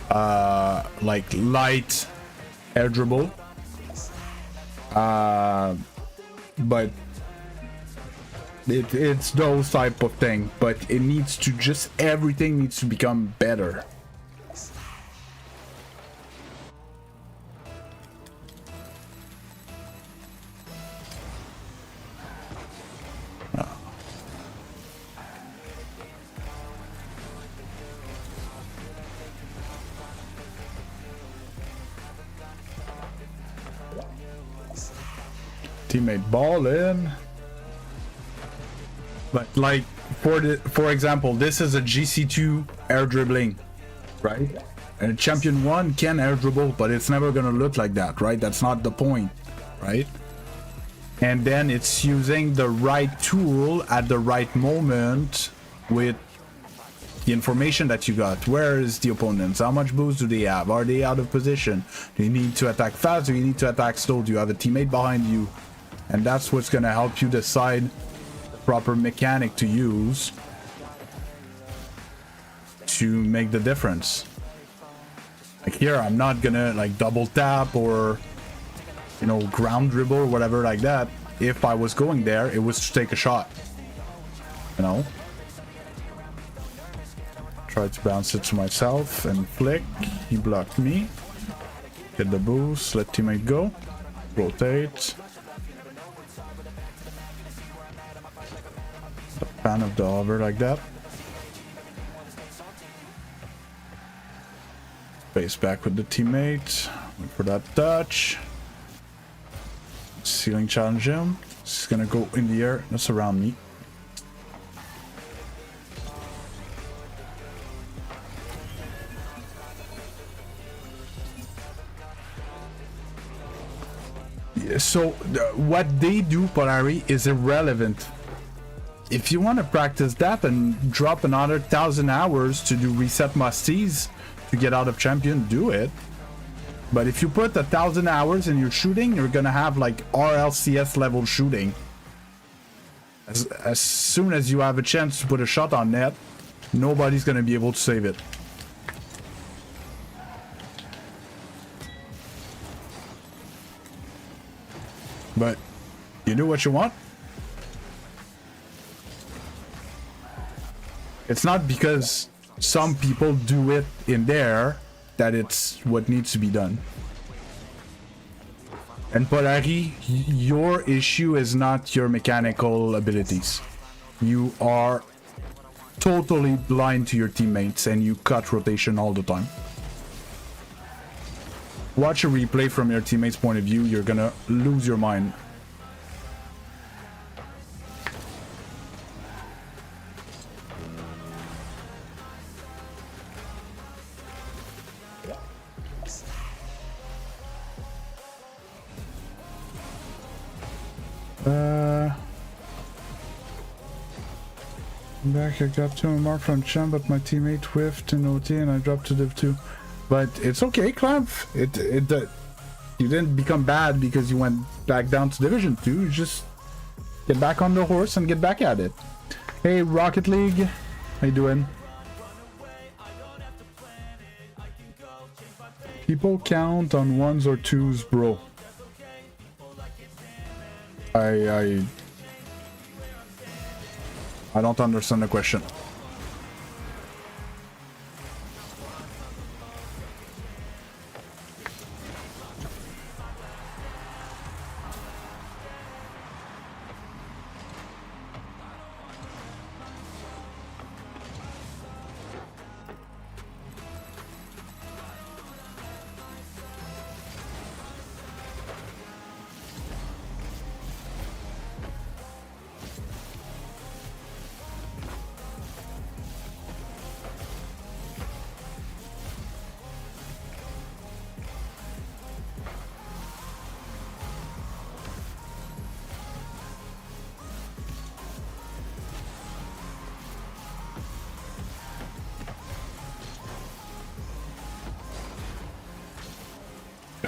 like light air dribble. But it's those type of thing, but it needs to just, everything needs to become better. Teammate ball in. But like for example, this is a GC2 air dribbling, right? And Champion 1 can air dribble, but it's never gonna look like that, right? That's not the point, right? And then it's using the right tool at the right moment with the information that you got. Where is the opponents? How much boost do they have? Are they out of position? Do you need to attack fast? Do you need to attack slow? Do you have a teammate behind you? And that's what's gonna help you decide the proper mechanic to use to make the difference. Like here, I'm not gonna like double tap or you know, ground dribble or whatever like that. If I was going there, it was to take a shot. You know? Try to bounce it to myself and flick. He blocked me. Get the boost. Let teammate go. Rotate. A fan of the hover like that. Space back with the teammate. Wait for that touch. Ceiling challenge him. He's gonna go in the air. That's around me. So what they do, Polari, is irrelevant. If you want to practice that and drop another 1,000 hours to do reset musties to get out of champion, do it. But if you put 1,000 hours in your shooting, you're gonna have like RLCS level shooting. As soon as you have a chance to put a shot on net, nobody's gonna be able to save it. But you do what you want. It's not because some people do it in there that it's what needs to be done. And Polari, your issue is not your mechanical abilities. You are totally blind to your teammates and you cut rotation all the time. Watch a replay from your teammates' point of view, you're gonna lose your mind. Back, I got 2 mark from champ, but my teammate whiffed in OT and I dropped to div 2. But it's okay, Clamp. You didn't become bad because you went back down to Division 2. You just get back on the horse and get back at it. Hey, Rocket League. How you doing? People count on 1s or 2s, bro. I don't understand the question.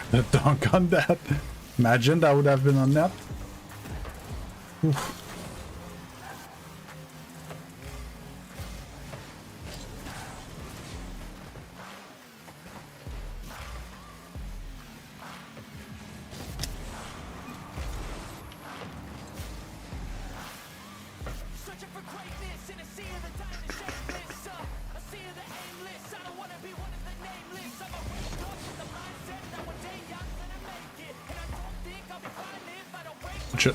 The dunk on that. Imagine that would have been on net. Oof. Shit.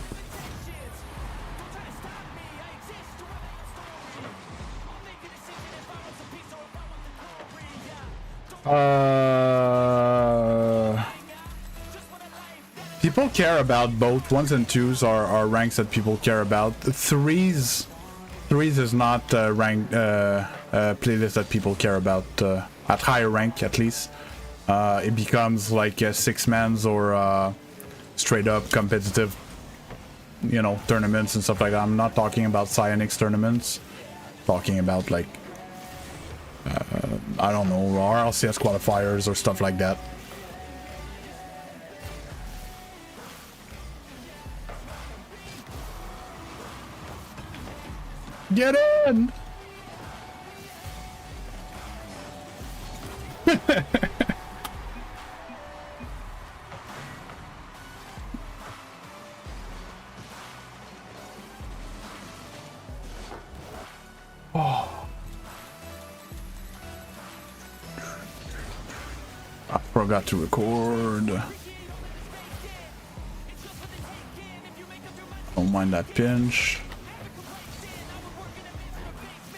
People care about both. 1s and 2s are ranks that people care about. 3s is not rank playlist that people care about at higher rank at least. It becomes like 6-mans or straight up competitive, you know, tournaments and stuff like that. I'm not talking about Psyonix tournaments. Talking about like I don't know, RLCS qualifiers or stuff like that. Get in! I forgot to record. Don't mind that pinch.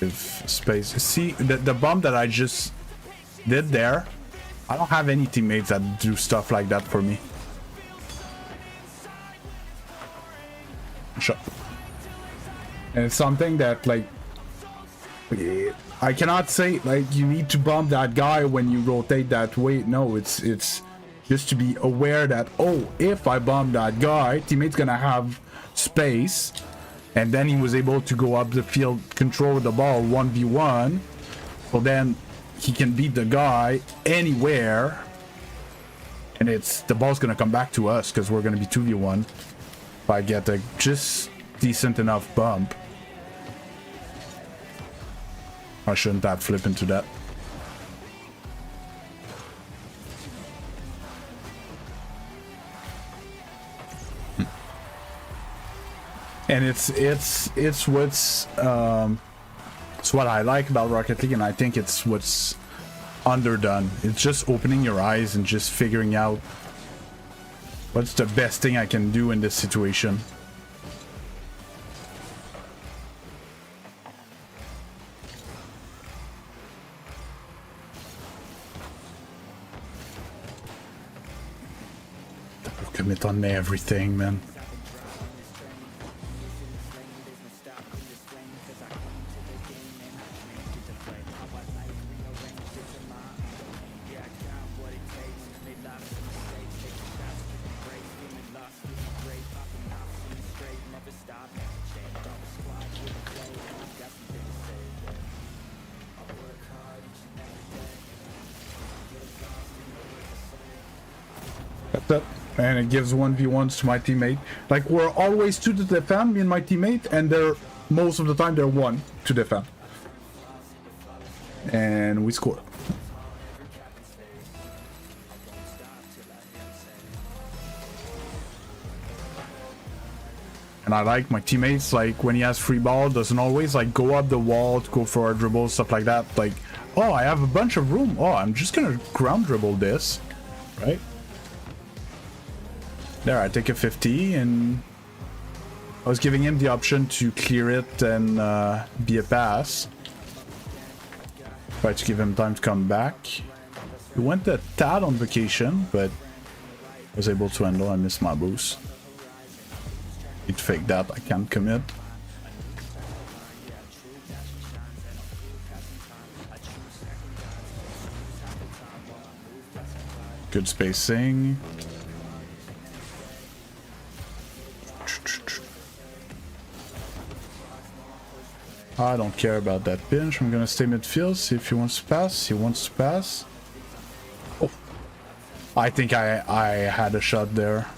If space. See, the bomb that I just did there, I don't have any teammates that do stuff like that for me. Shut. And it's something that, like, I cannot say, like, you need to bomb that guy when you rotate that way. No, it's just to be aware that, oh, if I bomb that guy, teammate's gonna have space. And then he was able to go up the field, control the ball 1v1. So then he can beat the guy anywhere. And the ball's gonna come back to us because we're gonna be 2v1. If I get a just decent enough bump. I shouldn't have flipped into that. And it's what's it's what I like about Rocket League, and I think it's what's underdone. It's just opening your eyes and just figuring out what's the best thing I can do in this situation. Commit on everything, man. That's it. And it gives 1v1s to my teammate. Like, we're always 2 to defend, me and my teammate, and they're most of the time they're 1 to defend. And we score. And I like my teammates, like, when he has free ball, doesn't always, like, go up the wall to go for a dribble, stuff like that. Like, oh, I have a bunch of room. Oh, I'm just gonna ground dribble this, right? There, I take a 50, and I was giving him the option to clear it and be a pass. Try to give him time to come back. He went a tad on vacation, but was able to handle. I missed my boost. Need to fake that, I can't commit. Good spacing. I don't care about that pinch. I'm gonna stay midfield, see if he wants to pass. He wants to pass. Oh. I think I had a shot there.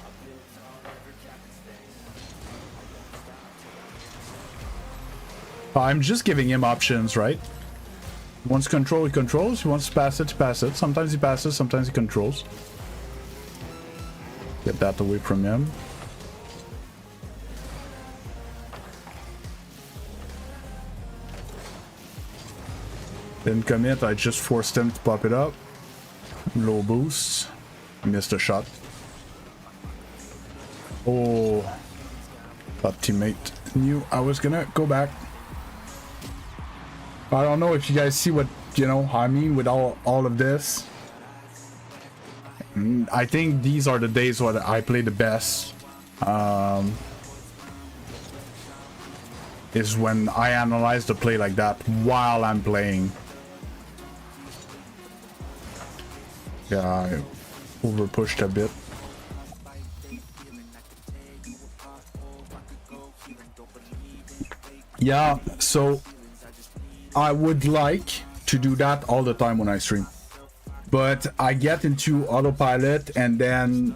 I'm just giving him options, right? He wants control, he controls. He wants to pass it, pass it. Sometimes he passes, sometimes he controls. Get that away from him. Didn't commit, I just forced him to pop it up. Low boost. Missed a shot. Oh. That teammate knew I was gonna go back. I don't know if you guys see what, you know, I mean with all of this. I think these are the days where I play the best. Is when I analyze the play like that while I'm playing. Yeah, I over pushed a bit. Yeah, so I would like to do that all the time when I stream, but I get into autopilot and then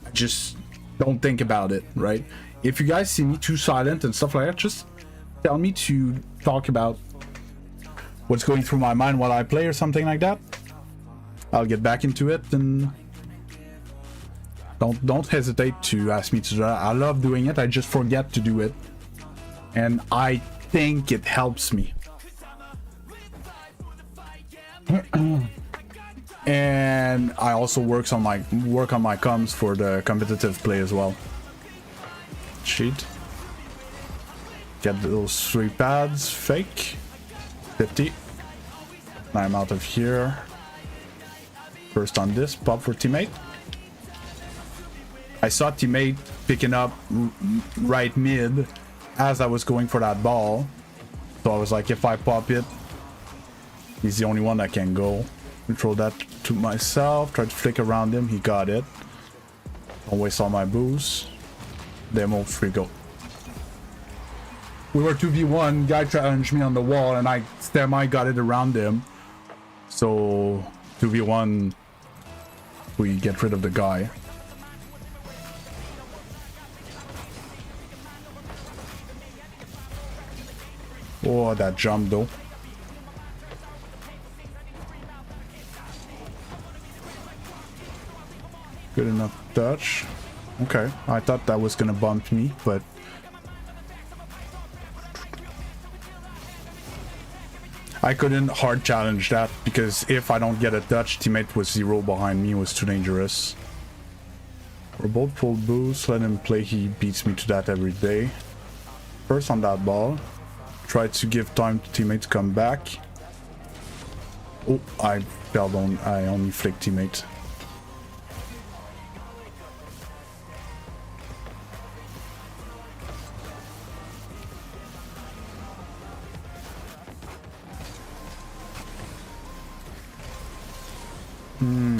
I just don't think about it, right? If you guys see me too silent and stuff like that, just tell me to talk about what's going through my mind while I play or something like that. I'll get back into it, and don't hesitate to ask me to do that. I love doing it, I just forget to do it, and I think it helps me. And I also work on my comms for the competitive play as well. Cheat. Get those 3 pads. Fake. 50. Now I'm out of here. First on this. Pop for teammate. I saw teammate picking up right mid as I was going for that ball. So I was like, if I pop it, he's the only one that can go. Control that to myself. Try to flick around him. He got it. Don't waste all my boost. Demo, free go. We were 2v1. Guy challenged me on the wall and I got it around him. So 2v1, we get rid of the guy. Oh, that jump though. Good enough touch. Okay, I thought that was gonna bump me, but I couldn't hard challenge that because if I don't get a touch, teammate was 0 behind me, was too dangerous. We're both full boost, let him play, he beats me to that every day. First on that ball. Try to give time to teammate to come back. Oh, I fell down. I only flicked teammate.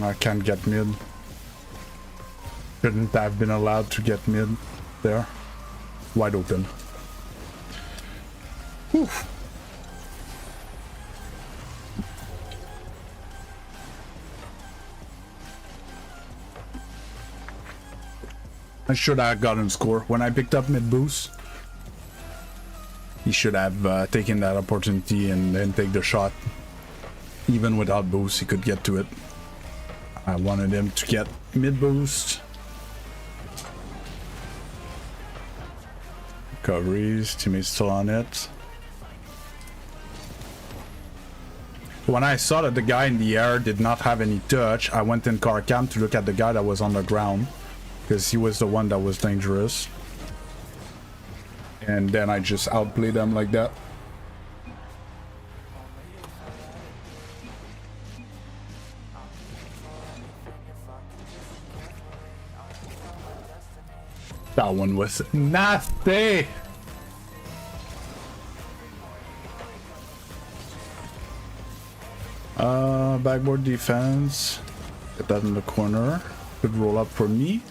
I can't get mid. Shouldn't have been allowed to get mid there. Wide open. Whew. I should have gotten score. When I picked up mid boost, he should have taken that opportunity and then take the shot. Even without boost, he could get to it. I wanted him to get mid boost. Recoveries, teammate's still on it. When I saw that the guy in the air did not have any touch, I went in car cam to look at the guy that was on the ground because he was the one that was dangerous. And then I just outplayed them like that. That one was nasty. Backboard defense. Get that in the corner. Good roll up for me.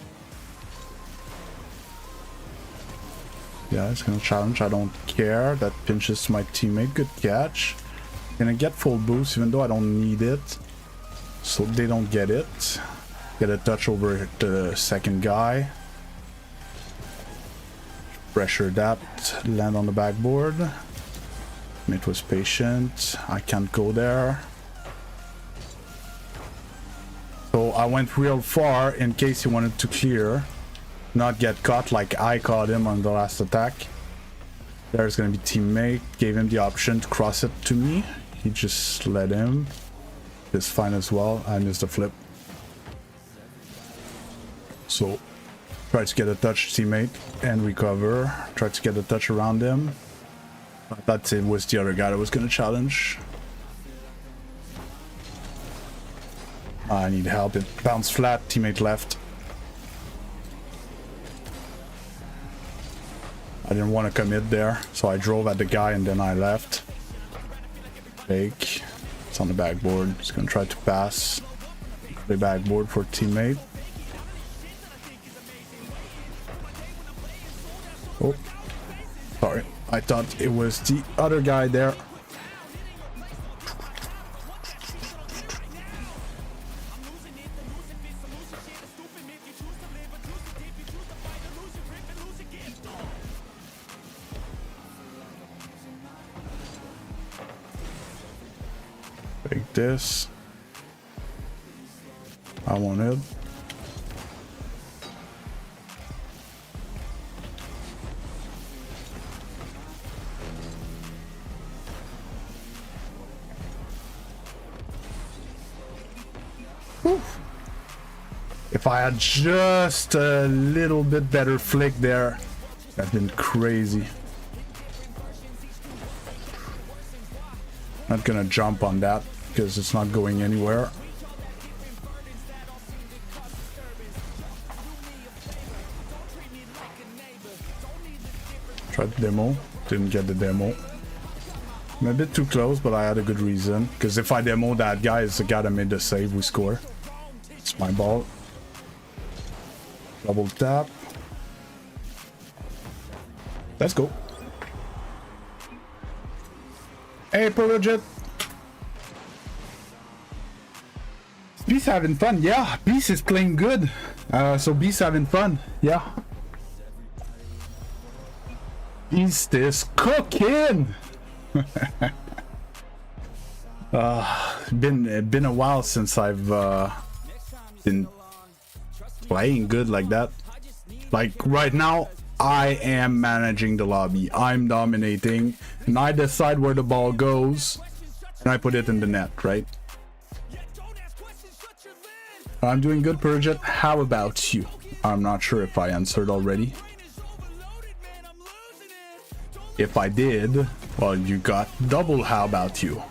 Yeah, it's gonna challenge. I don't care. That pinches my teammate. Good catch. Gonna get full boost even though I don't need it. So they don't get it. Get a touch over the second guy. Pressure that. Land on the backboard. It was patient. I can't go there. So I went real far in case he wanted to clear. Not get caught like I caught him on the last attack. There's gonna be teammate. Gave him the option to cross it to me. He just let him. It's fine as well. I missed the flip. So try to get a touch teammate and recover. Try to get a touch around him. I thought it was the other guy that was gonna challenge. I need help. It bounced flat. Teammate left. I didn't want to commit there, so I drove at the guy and then I left. Fake. It's on the backboard. He's gonna try to pass. Play backboard for teammate. Oh, sorry. I thought it was the other guy there. Take this. I want it. Whew. If I had just a little bit better flick there, that'd been crazy. Not gonna jump on that because it's not going anywhere. Tried the demo, didn't get the demo. I'm a bit too close, but I had a good reason. Because if I demo that guy, it's the guy that made the save, we score. It's my ball. Double tap. Let's go. Hey, Project. Beast having fun. Yeah, Beast is playing good. So Beast having fun. Yeah. Beast is cooking. Been a while since I've been playing good like that. Like right now, I am managing the lobby. I'm dominating, and I decide where the ball goes, and I put it in the net, right? I'm doing good, Purget. How about you? I'm not sure if I answered already. If I did, well, you got double how about you.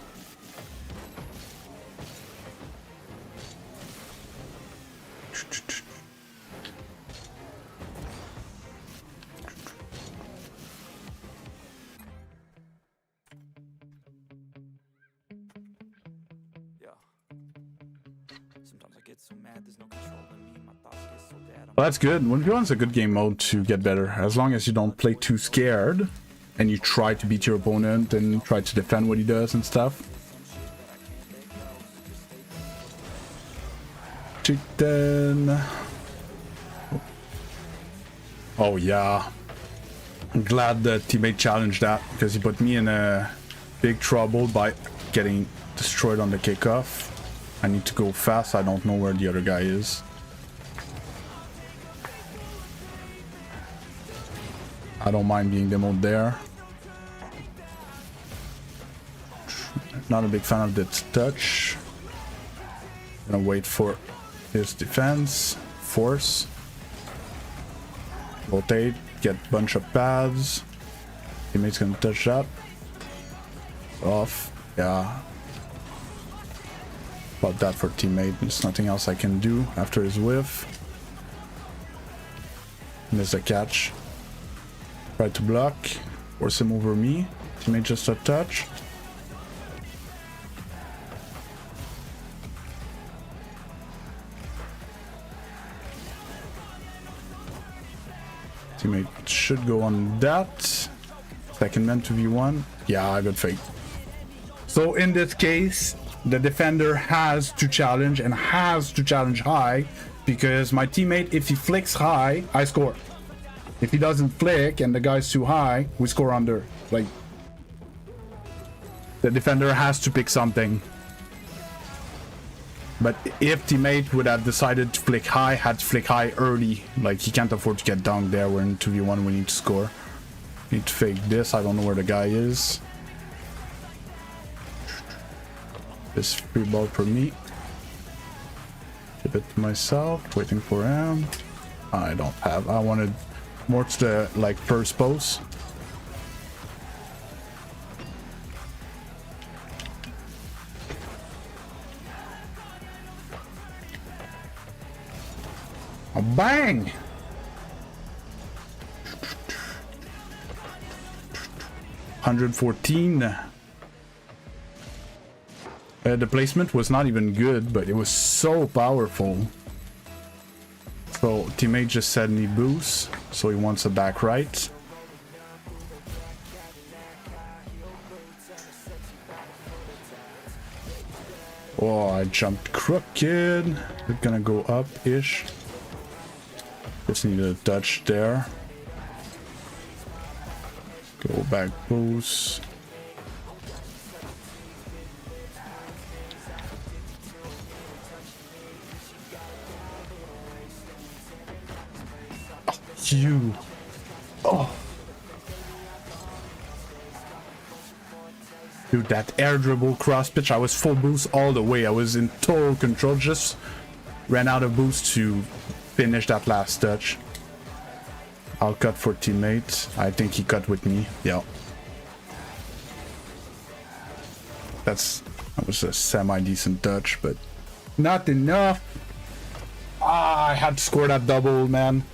Well, that's good. 1v1's a good game mode to get better, as long as you don't play too scared and you try to beat your opponent and try to defend what he does and stuff. Chicken. Oh yeah. I'm glad the teammate challenged that, because he put me in a big trouble by getting destroyed on the kickoff. I need to go fast. I don't know where the other guy is. I don't mind being demoed there. Not a big fan of the touch. Gonna wait for his defense. Force. Rotate. Get bunch of pads. Teammate's gonna touch that. Off. Yeah. About that for teammate. There's nothing else I can do after his whiff. Miss a catch. Try to block. Force him over me. Teammate just a touch. Teammate should go on that. Second man 2v1. Yeah, good fake. So in this case, the defender has to challenge and has to challenge high, because my teammate, if he flicks high, I score. If he doesn't flick and the guy's too high, we score under. Like, the defender has to pick something. But if teammate would have decided to flick high, had to flick high early, like he can't afford to get dunked there. We're in 2v1, we need to score. Need to fake this. I don't know where the guy is. This free ball for me. Give it to myself. Waiting for him. I don't have. I wanted more to the like first post. Oh, bang! $114. The placement was not even good, but it was so powerful. So teammate just said me boost, so he wants a back right. Oh, I jumped crooked. It's gonna go up-ish. Just need a touch there. Go back boost. You. Oh. Dude, that air dribble cross pitch, I was full boost all the way. I was in total control, just ran out of boost to finish that last touch. I'll cut for teammate. I think he cut with me. Yeah. That was a semi-decent touch, but not enough. Ah, I had to score that double, man.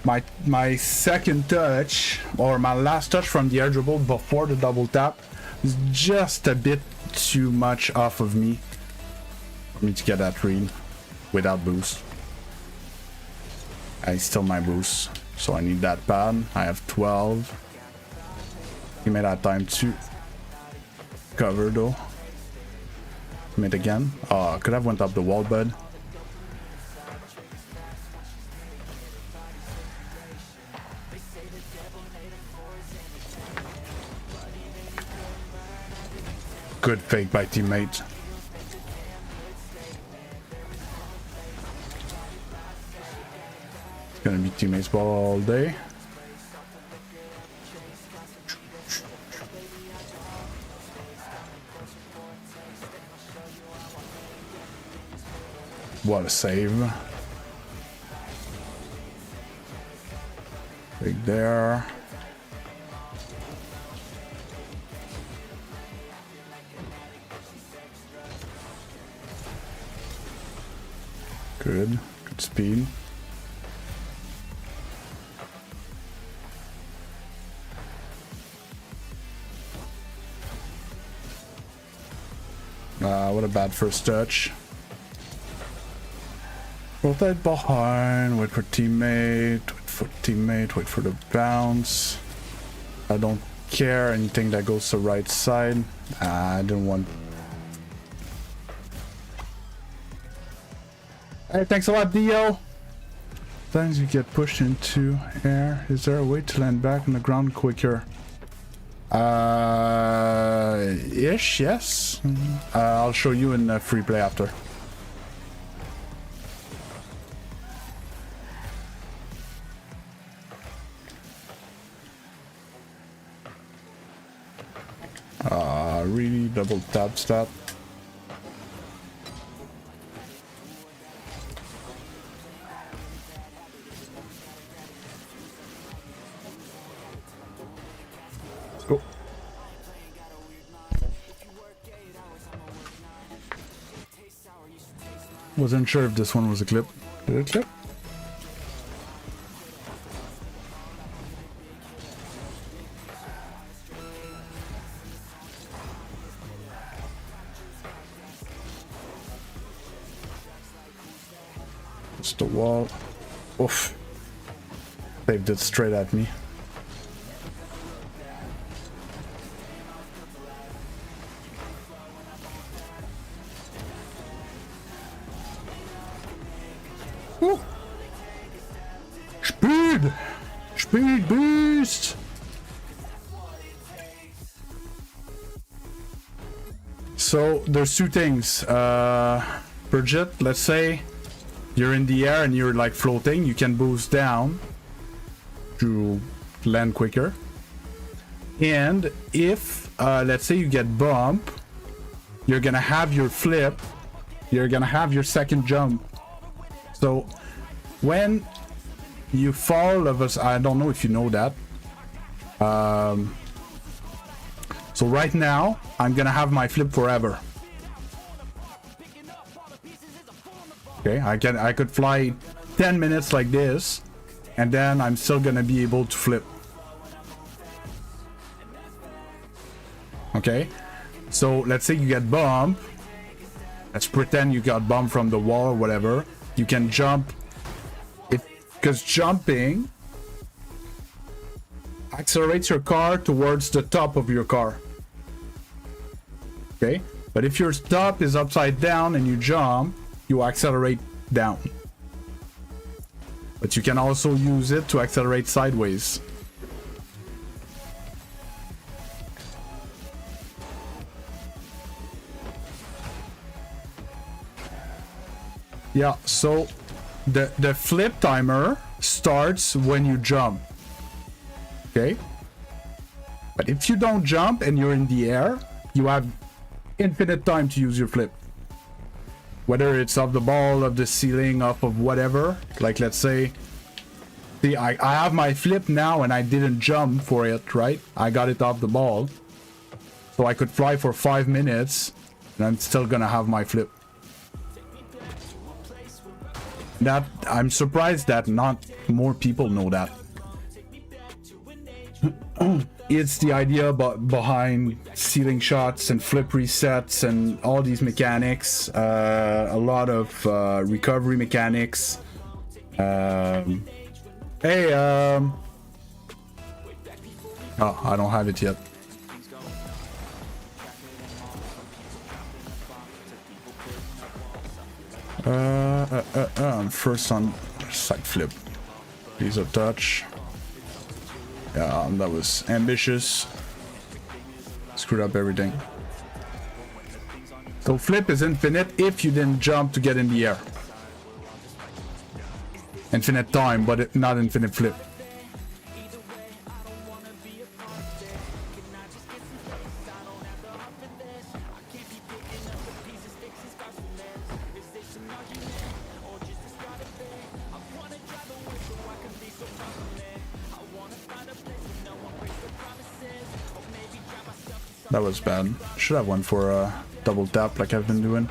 My second touch, or my last touch from the air dribble before the double tap, is just a bit too much off of me for me to get that read without boost. I still my boost, so I need that pad. I have 12. He made that time to cover though. Mid again. Oh, could have went up the wall, bud. Good fake by teammate. Gonna be teammates ball all day. What a save. Right there. Good speed. What a bad first touch. Rotate behind, wait for teammate, wait for the bounce. I don't care anything that goes to right side. I didn't want. Hey, thanks a lot, Dio. Sometimes you get pushed into air. Is there a way to land back on the ground quicker? Ish, yes. I'll show you in free play after. Really double tap stat. Let's go. Wasn't sure if this one was a clip. Did it clip? It's the wall. Oof. Saved it straight at me. Woo. Speed! Speed boost! So there's two things. Bridget, let's say you're in the air and you're like floating, you can boost down to land quicker. And if let's say you get bump, you're gonna have your flip, you're gonna have your second jump. So when you fall of us, I don't know if you know that. So right now I'm gonna have my flip forever. Okay, I could fly 10 minutes like this, and then I'm still gonna be able to flip. Okay, so let's say you get bump. Let's pretend you got bump from the wall or whatever. You can jump, because jumping accelerates your car towards the top of your car. Okay, but if your top is upside down and you jump, you accelerate down. But you can also use it to accelerate sideways. Yeah, so the flip timer starts when you jump. Okay? But if you don't jump and you're in the air, you have infinite time to use your flip. Whether it's off the ball, of the ceiling, off of whatever. Like, let's say, see, I have my flip now and I didn't jump for it, right? I got it off the ball. So I could fly for 5 minutes and I'm still gonna have my flip. That, I'm surprised that not more people know that. It's the idea behind ceiling shots and flip resets and all these mechanics. A lot of recovery mechanics. Hey, oh, I don't have it yet. First on side flip. Piece of touch. Yeah, that was ambitious. Screwed up everything. So flip is infinite if you didn't jump to get in the air. Infinite time, but not infinite flip. That was bad. Should have one for a double tap like I've been doing.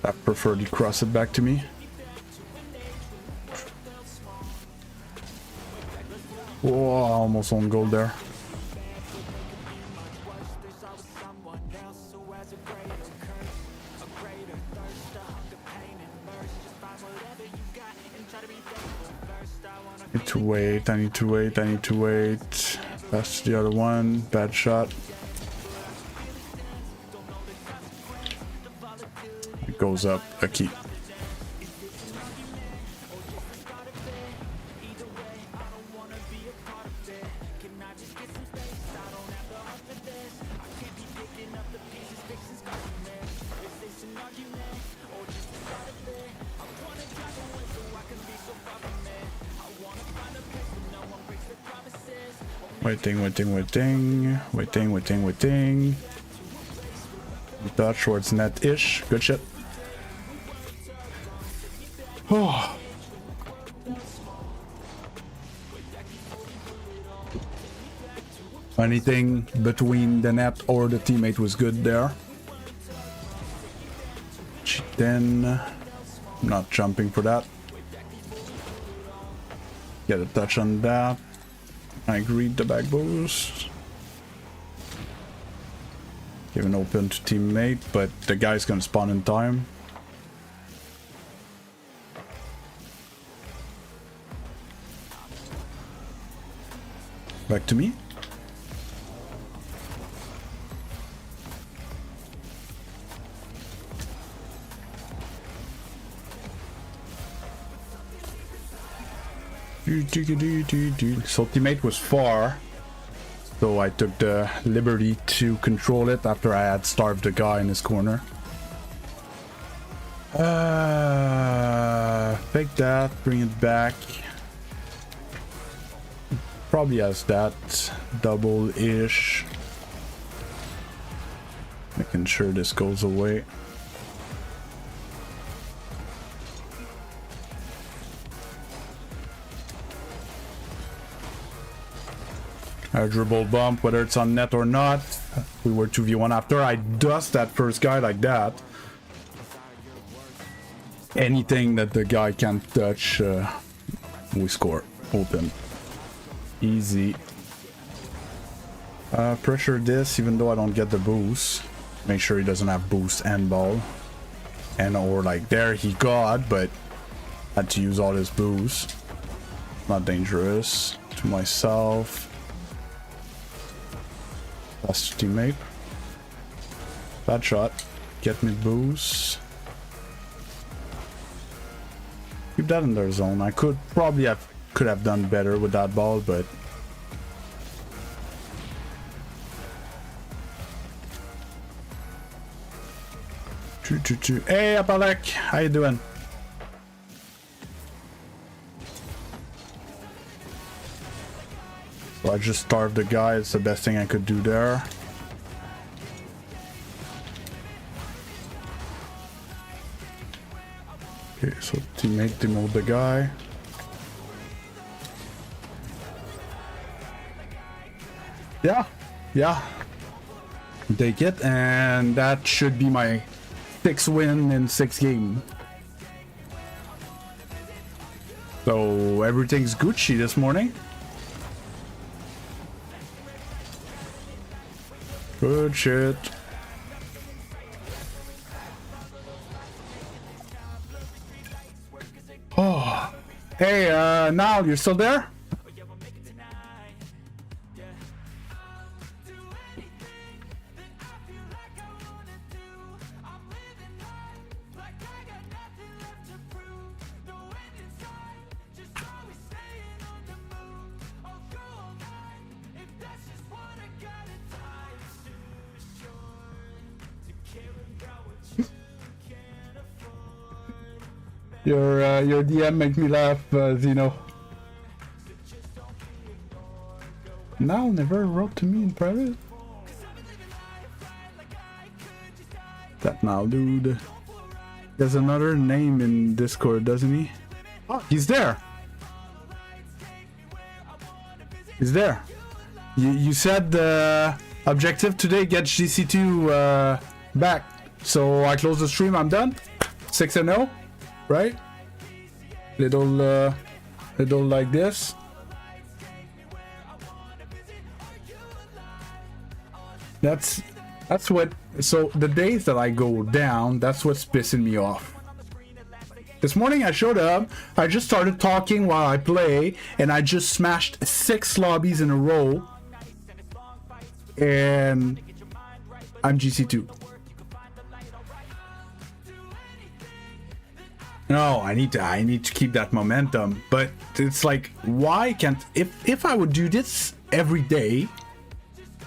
I prefer to cross it back to me. Whoa, almost on goal there. I need to wait. That's the other one. Bad shot. It goes up. Lucky. Waiting. Dodge towards net-ish. Good shit. Oh. Anything between the net or the teammate was good there. Then, not jumping for that. Get a touch on that. I agreed the back boost. Given open to teammate, but the guy's gonna spawn in time. Back to me. So teammate was far, so I took the liberty to control it after I had starved the guy in his corner. Fake that, bring it back. Probably has that double-ish. Making sure this goes away. A dribble bump, whether it's on net or not. We were 2v1 after I dust that first guy like that. Anything that the guy can't touch, we score. Open. Easy. Pressure this, even though I don't get the boost. Make sure he doesn't have boost and ball. And or like there he got, but had to use all his boost. Not dangerous. To myself. Last teammate. Bad shot. Get me boost. Keep that in their zone. I could have done better with that ball, but Hey, Apalek, how you doing? So I just starved the guy. It's the best thing I could do there. Okay, so teammate demote the guy. Yeah. Take it, and that should be my 6th win in 6 games. So everything's Gucci this morning. Good shit. Oh, hey, Niall, you're still there? Your DM make me laugh, Zeno. Niall never wrote to me in private. That Niall dude. There's another name in Discord, doesn't he? Oh, he's there. He's there. You said the objective today, get GC2 back. So I close the stream, I'm done. 6-0, right? Little like this. That's what. So the days that I go down, that's what's pissing me off. This morning I showed up, I just started talking while I play, and I just smashed 6 lobbies in a row, and I'm GC2. No, I need to keep that momentum, but it's like, why can't, if I would do this every day,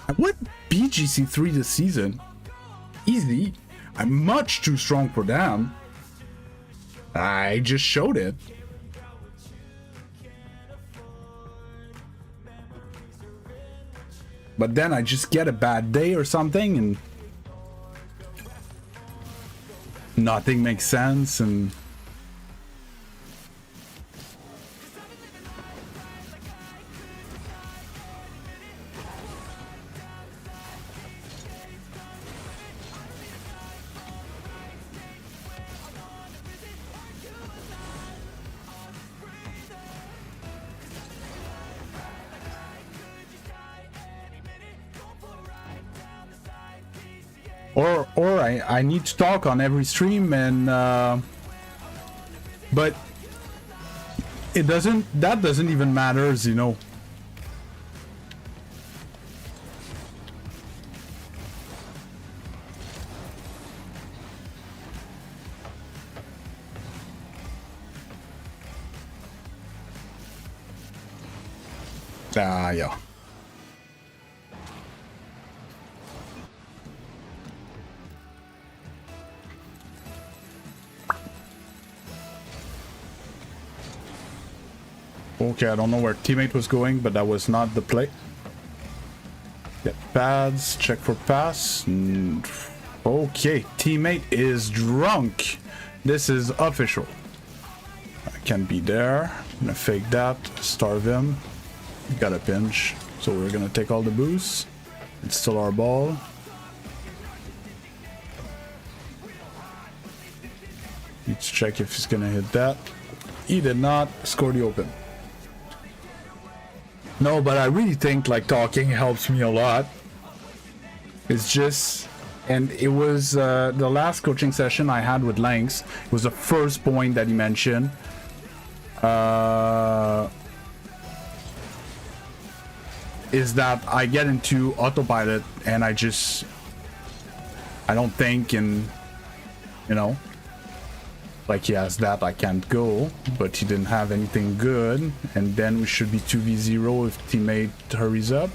I would be GC3 this season. Easy. I'm much too strong for them. I just showed it. But then I just get a bad day or something and nothing makes sense and or I need to talk on every stream and but that doesn't even matter, you know. Yeah. Okay, I don't know where teammate was going, but that was not the play. Get pads, check for pass. Okay, teammate is drunk. This is official. I can be there. I'm gonna fake that, starve him. Got a pinch, so we're gonna take all the boosts. It's still our ball. Need to check if he's gonna hit that. He did not. Score the open. No, but I really think like talking helps me a lot. It's just, and it was the last coaching session I had with Lanks. It was the first point that he mentioned. Is that I get into autopilot and I don't think, and you know, like he has that I can't go, but he didn't have anything good, and then we should be 2v0 if teammate hurries up.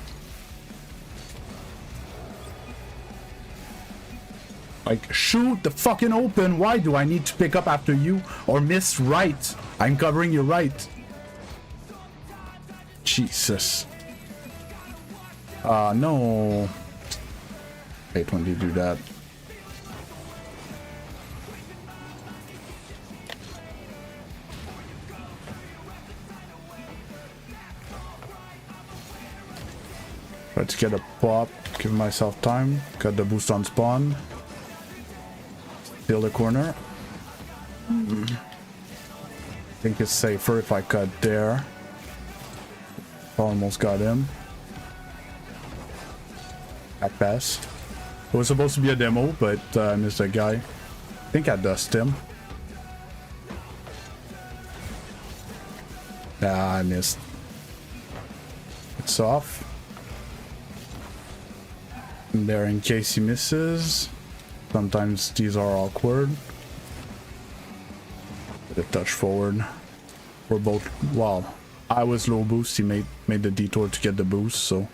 Like, shoot the fucking open. Why do I need to pick up after you or miss right? I'm covering you right. Jesus. No. Hate when you do that. Try to get a pop, give myself time, got the boost on spawn. Steal the corner. Think it's safer if I cut there. Almost got him. Back pass. It was supposed to be a demo, but I missed that guy. I think I dust him. Ah, I missed. It's off. And there in case he misses. Sometimes these are awkward. The touch forward. We're both, well, I was low boost, he made the detour to get the boost, so.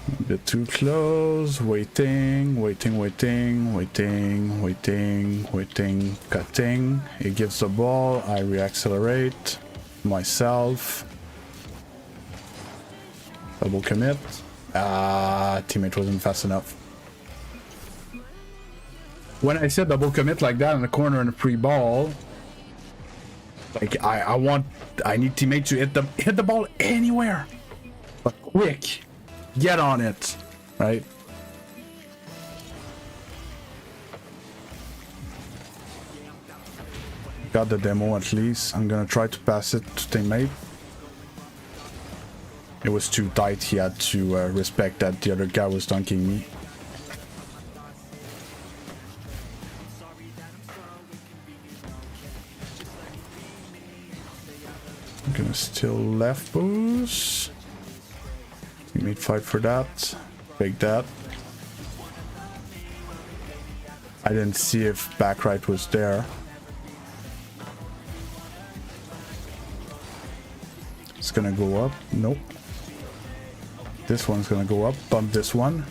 A bit too close, waiting, cutting. He gives the ball, I reaccelerate myself. Double commit. Ah, teammate wasn't fast enough. When I said double commit like that in the corner and a free ball, like I need teammate to hit the ball anywhere, but quick, get on it, right? Got the demo at least. I'm gonna try to pass it to teammate. It was too tight. He had to respect that the other guy was dunking me. I'm gonna still left boost. Teammate fight for that. Take that. I didn't see if back right was there. It's gonna go up. Nope. This one's gonna go up. Bump this one.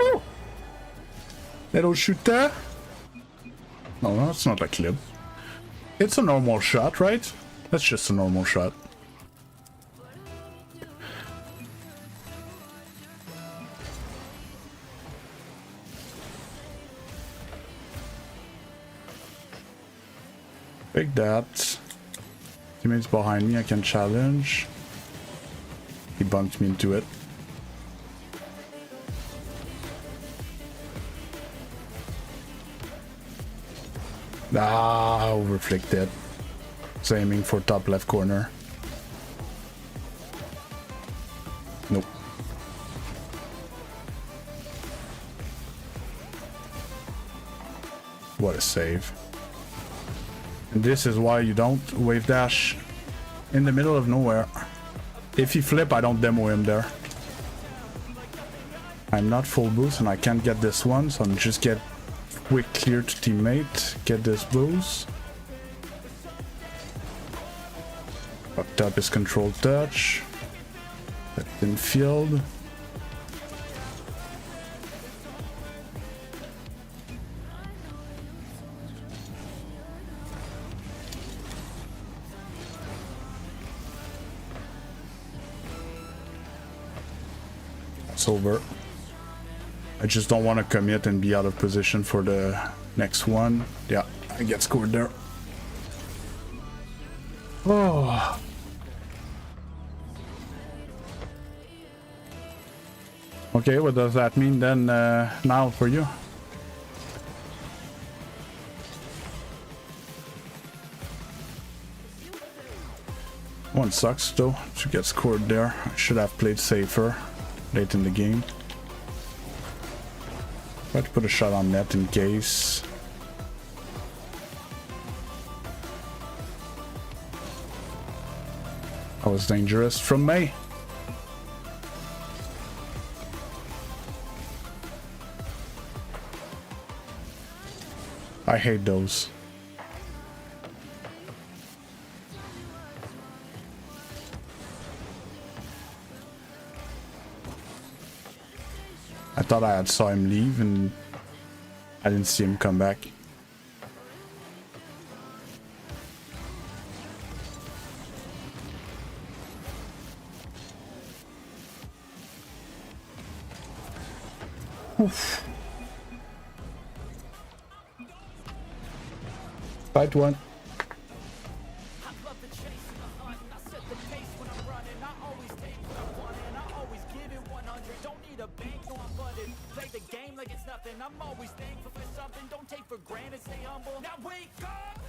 Ooh. Little shooter. No, that's not a clip. It's a normal shot, right? That's just a normal shot. Take that. Teammates behind me, I can challenge. He bumped me into it. Ah, overflicked. So aiming for top left corner. Nope. What a save. And this is why you don't wave dash in the middle of nowhere. If you flip, I don't demo him there. I'm not full boost and I can't get this one, so I'm just get quick clear to teammate, get this boost. Fucked up his control touch. That's in field. It's over. I just don't want to commit and be out of position for the next one. Yeah, I get scored there. Oh. Okay, what does that mean then now for you? One sucks though, to get scored there. I should have played safer late in the game. Try to put a shot on net in case. That was dangerous from me. I hate those. I thought I had saw him leave and I didn't see him come back. Oof. Fight one. I'm always thankful for something, don't take for granted, stay humble. Now wake up!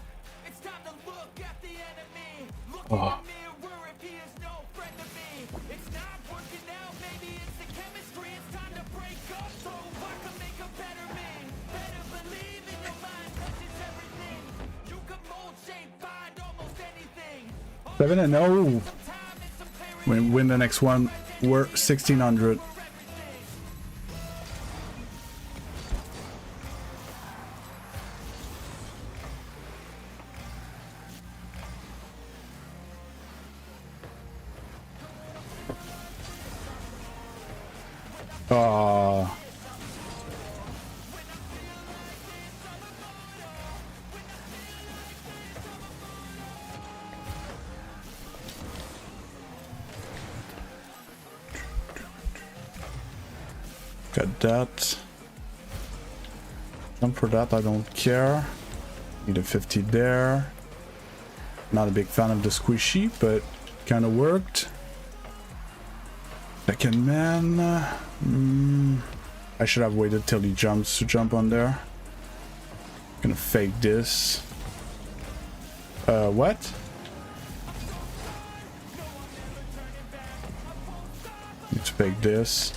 It's time to look at the enemy. Look in the mirror if he is no friend to me. It's not working out, maybe it's the chemistry. It's time to break up so I can make a better me. Better believe in your mind, touches everything. You can mold, shape, find almost anything. 7-0. Win the next one. We're 1600. Got that. Jump for that, I don't care. Need a 50 there. Not a big fan of the squishy, but kind of worked. Second man. I should have waited till he jumps to jump on there. Gonna fake this. What? Need to fake this.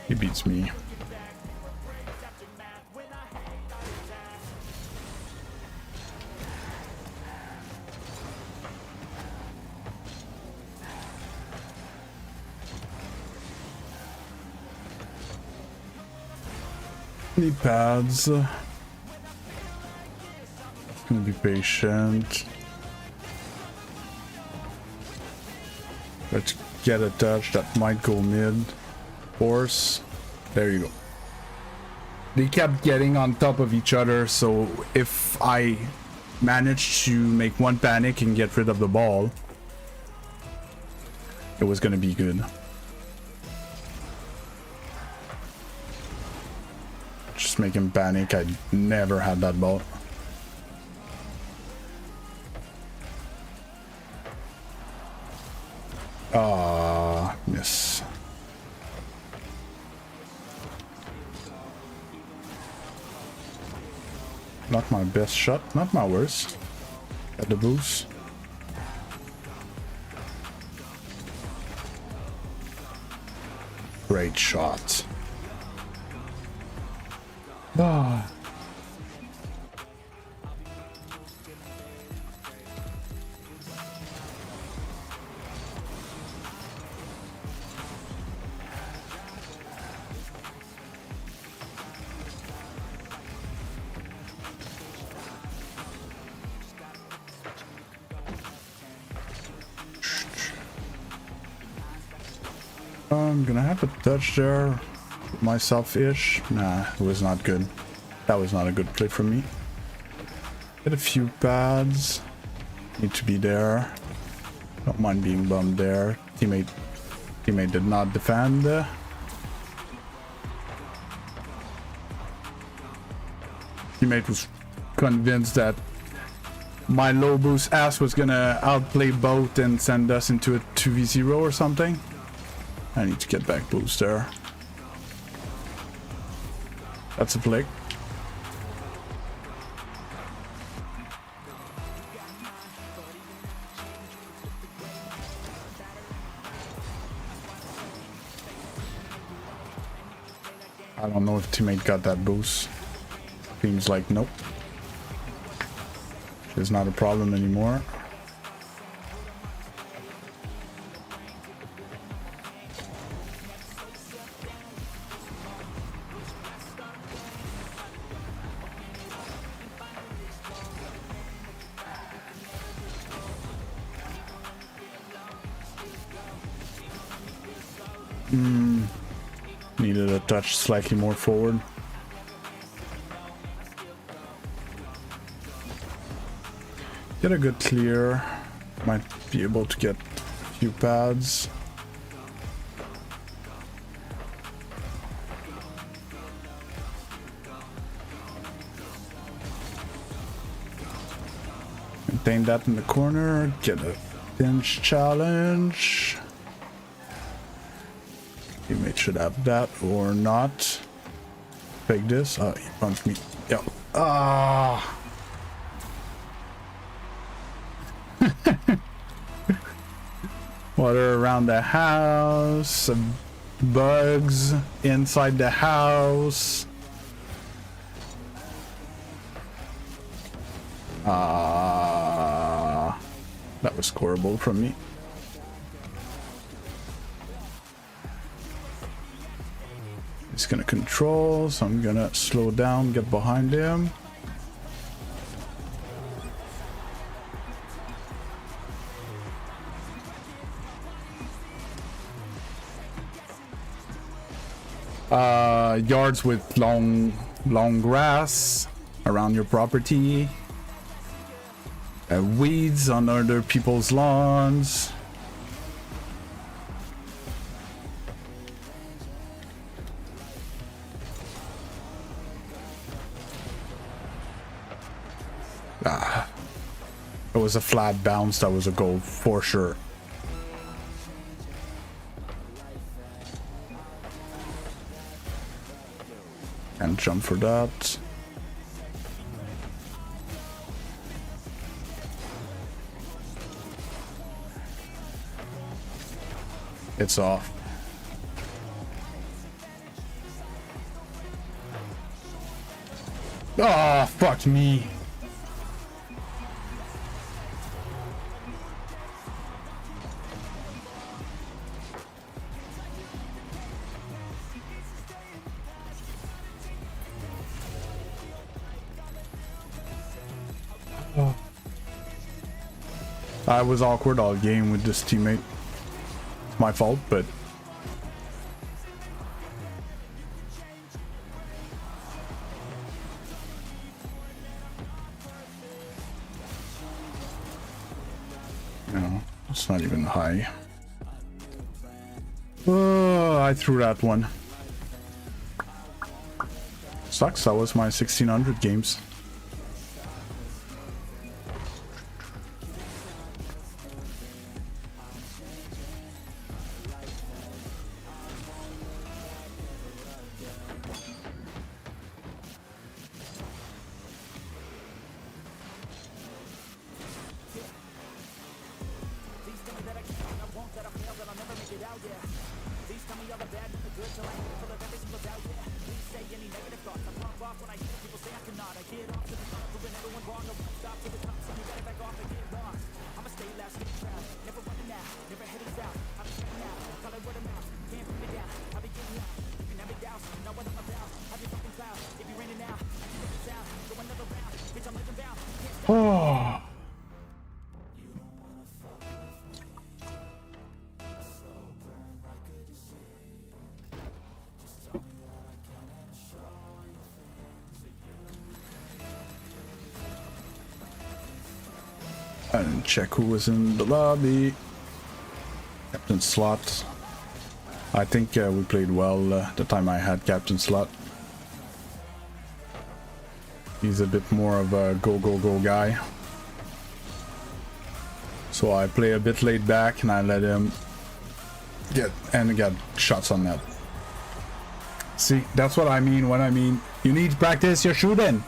He beats me. Need pads. Gonna be patient. Let's get a touch that might go mid. Force. There you go. They kept getting on top of each other, so if I managed to make one panic and get rid of the ball, it was gonna be good. Just make him panic. I never had that ball. Miss. Not my best shot, not my worst. Got the boost. Great shot. Ah. I'm gonna have a touch there myself-ish. Nah, it was not good. That was not a good play from me. Get a few pads. Need to be there. Don't mind being bummed there. Teammate did not defend. Teammate was convinced that my low boost ass was gonna outplay both and send us into a 2v0 or something. I need to get back boost there. That's a flick. I don't know if teammate got that boost. Seems like nope. It's not a problem anymore. Needed a touch slightly more forward. Get a good clear. Might be able to get a few pads. Maintain that in the corner. Get a pinch challenge. Teammate should have that or not. Take this. Oh, he punched me. Yep. Ah. Water around the house. Some bugs inside the house. Ah. That was scoreable from me. He's gonna control, so I'm gonna slow down, get behind him. Yards with long grass around your property. Weeds on other people's lawns. It was a flat bounce. That was a goal for sure. And jump for that. It's off. Oh, fuck me. I was awkward all game with this teammate. It's my fault, but no, it's not even high. Oh, I threw that one. Sucks, that was my 1600 games. Oh. I didn't check who was in the lobby. Captain Slot. I think we played well the time I had Captain Slot. He's a bit more of a go guy. So I play a bit laid back and I let him get shots on net. See, that's what I mean when I mean you need to practice your shooting.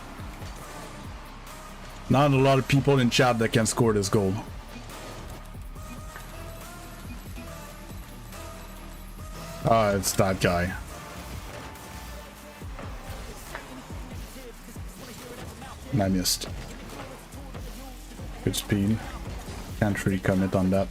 Not a lot of people in chat that can score this goal. Ah, it's that guy. And I missed. Good speed. Can't really commit on that.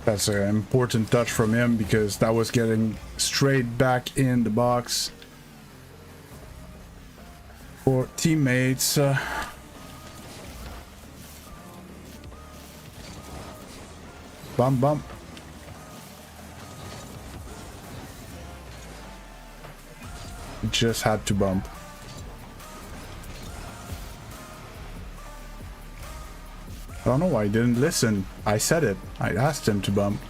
That's an important touch from him because that was getting straight back in the box for teammates. Bump, bump. Just had to bump. I don't know why he didn't listen. I said it. I asked him to bump.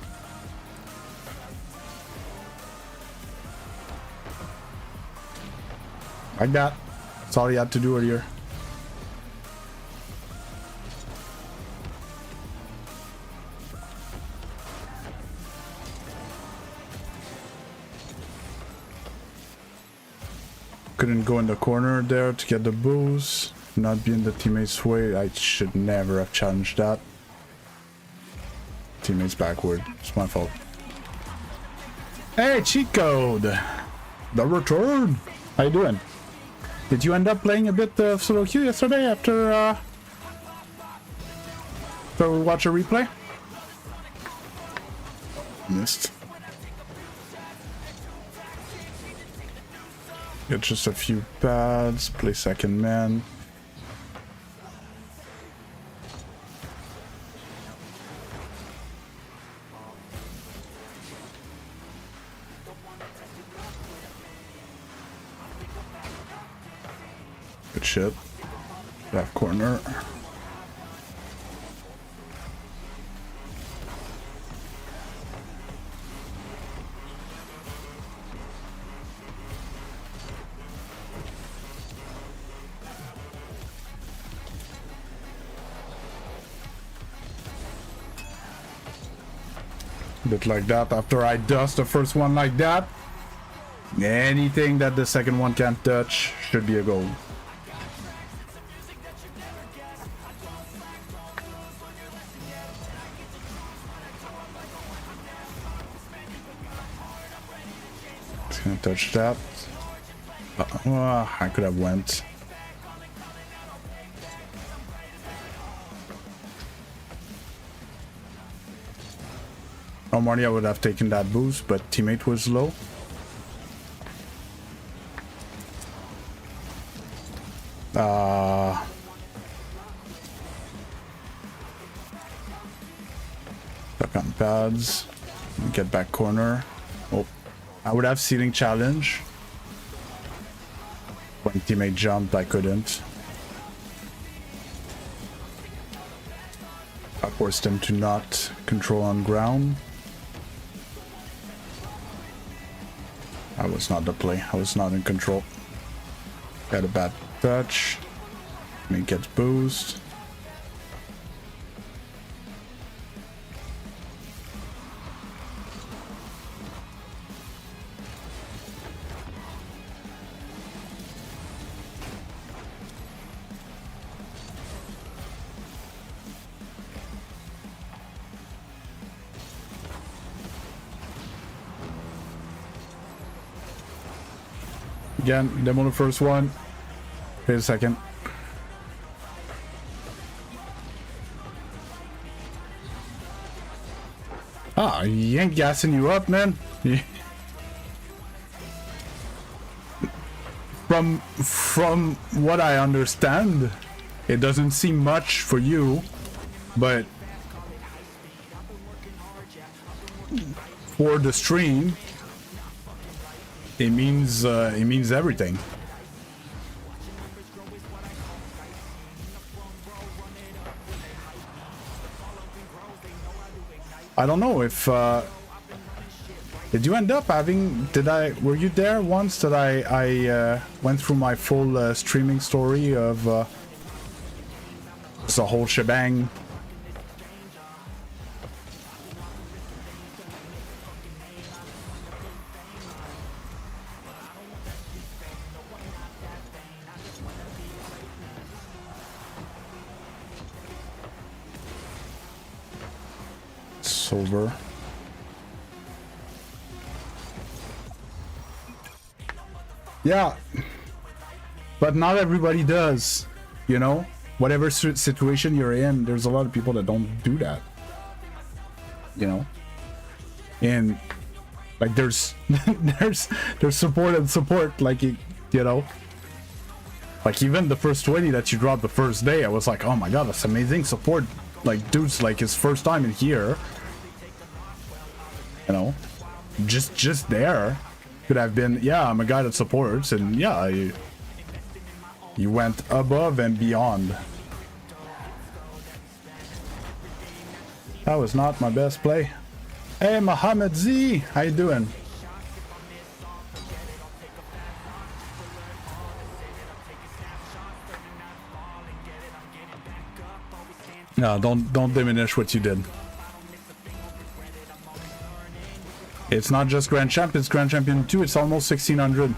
Like that. That's all he had to do earlier. Couldn't go in the corner there to get the boost. Not be in the teammate's way. I should never have challenged that. Teammates backward. It's my fault. Hey, cheat code! The return! How you doing? Did you end up playing a bit of solo queue yesterday after we watch a replay? Missed. Get just a few pads, play second man. Good shit. Left corner. Bit like that. After I dust the first one like that, anything that the second one can't touch should be a goal. It's gonna touch that. I could have went. Normally I would have taken that boost, but teammate was low. Stuck on pads. Get back corner. Oh, I would have ceiling challenge. When teammate jumped, I couldn't. I forced him to not control on ground. I was not the play. I was not in control. Got a bad touch. And he gets boost. Again, demo the first one. Wait a second. Ah, he ain't gassing you up, man. From what I understand, it doesn't seem much for you, but for the stream, it means everything. I don't know if did you end up having, were you there once that I went through my full streaming story of the whole shebang? this over. Yeah, but not everybody does, you know? Whatever situation you're in, there's a lot of people that don't do that, you know? And like there's there's support and support, like, you know? Like even the first 20 that you dropped the first day, I was like, oh my god, that's amazing support. Like dude's like his first time in here, you know? Just there could have been, yeah, I'm a guy that supports, and yeah, you went above and beyond. That was not my best play. Hey, Mohammed Z, how you doing? No, don't diminish what you did. It's not just Grand Champ, it's Grand Champion 2, it's almost 1600.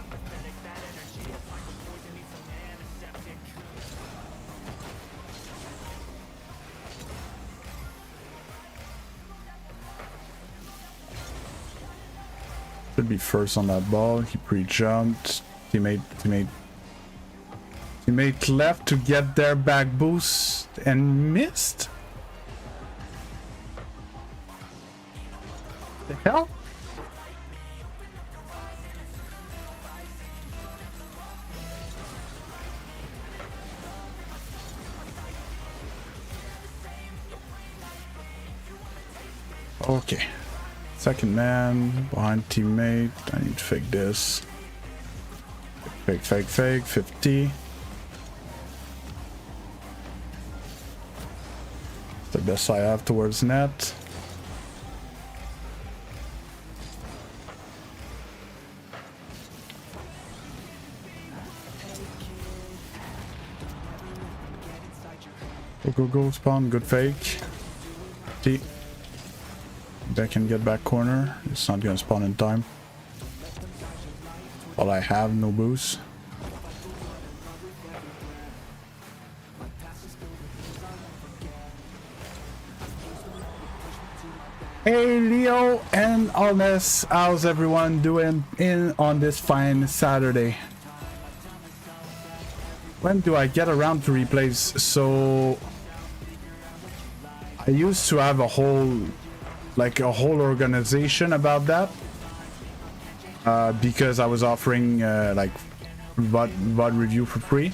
Should be first on that ball. He pre-jumped. Teammate left to get their back boost and missed. The hell? Okay. Second man, behind teammate. I need to fake this. Fake, 50. The best I have towards net. Go, spawn, good fake. T. I can get back corner. It's not gonna spawn in time. But I have no boost. Hey Leo and Alness, how's everyone doing on this fine Saturday? When do I get around to replays? So I used to have a whole organization about that, because I was offering like VOD review for free,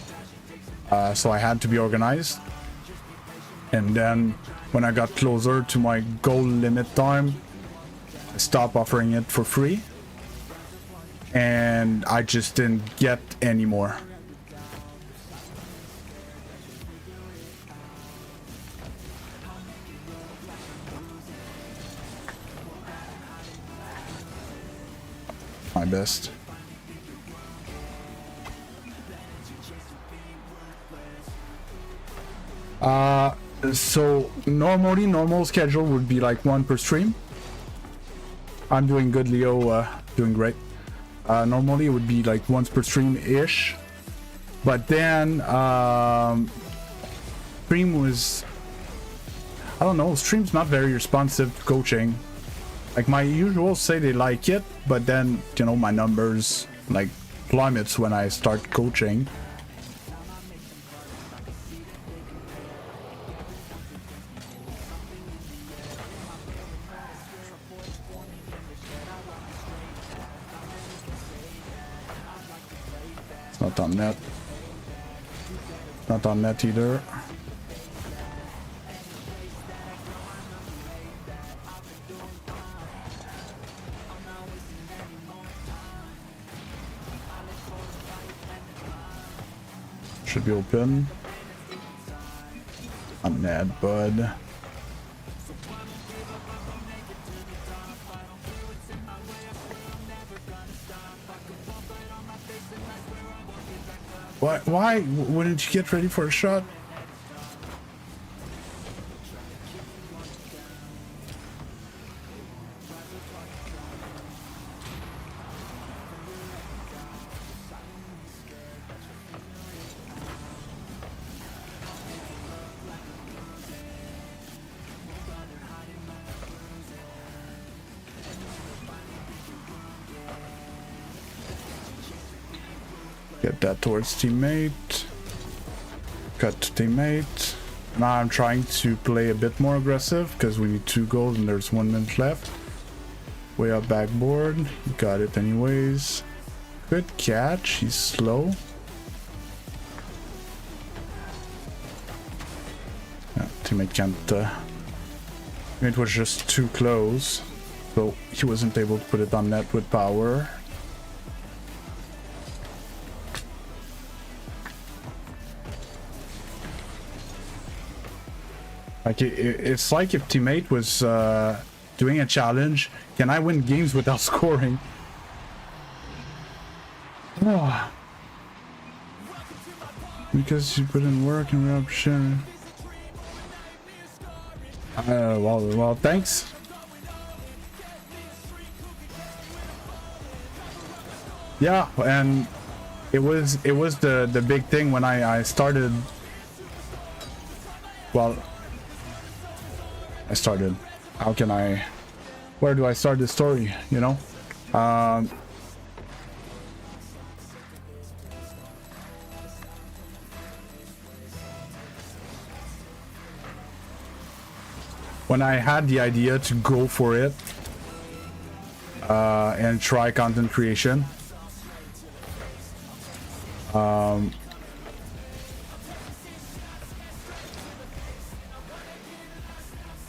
so I had to be organized. And then when I got closer to my goal limit time, I stopped offering it for free, and I just didn't get any more. My best. So normally normal schedule would be like 1 per stream. I'm doing good, Leo, doing great. Normally it would be like once per stream ish, but then stream was, I don't know, stream's not very responsive to coaching. Like my usual say they like it, but then, you know, my numbers like plummets when I start coaching. It's not on net. Not on net either. Should be open. I'm mad, bud. Why wouldn't you get ready for a shot? Get that towards teammate. Cut to teammate. Now I'm trying to play a bit more aggressive because we need 2 goals and there's 1 minute left. Way up backboard. You got it anyways. Good catch. He's slow. Yeah, teammate can't. It was just too close, so he wasn't able to put it on net with power. Like it's like if teammate was doing a challenge, can I win games without scoring? Oh. Because you put in work and we're up sharing. Well, thanks. Yeah, and it was the big thing when I started. Well, I started. How can I? Where do I start the story? You know. When I had the idea to go for it and try content creation,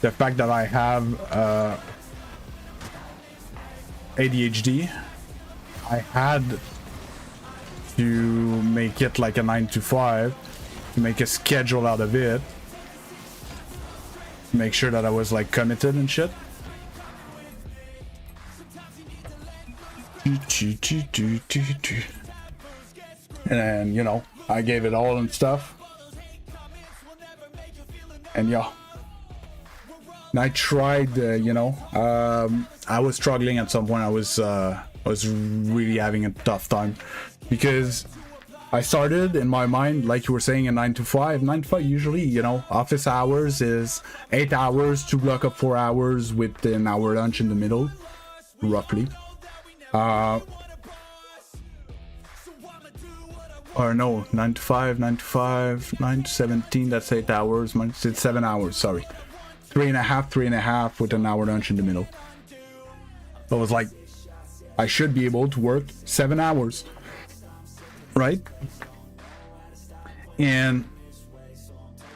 the fact that I have ADHD, I had to make it like a 9 to 5, to make a schedule out of it. Make sure that I was like committed and shit. And you know, I gave it all and stuff. And yeah, and I tried. You know, I was struggling at some point. I was really having a tough time because I started in my mind, like you were saying, a 9 to 5. 9 to 5 usually, you know, office hours is 8 hours to block up 4 hours with an hour lunch in the middle, roughly. Or no, 9 to 5, 9 to 5, 9 to 17, that's 8 hours. It's 7 hours, sorry. 3.5 with an hour lunch in the middle. So it was like, I should be able to work 7 hours. Right? And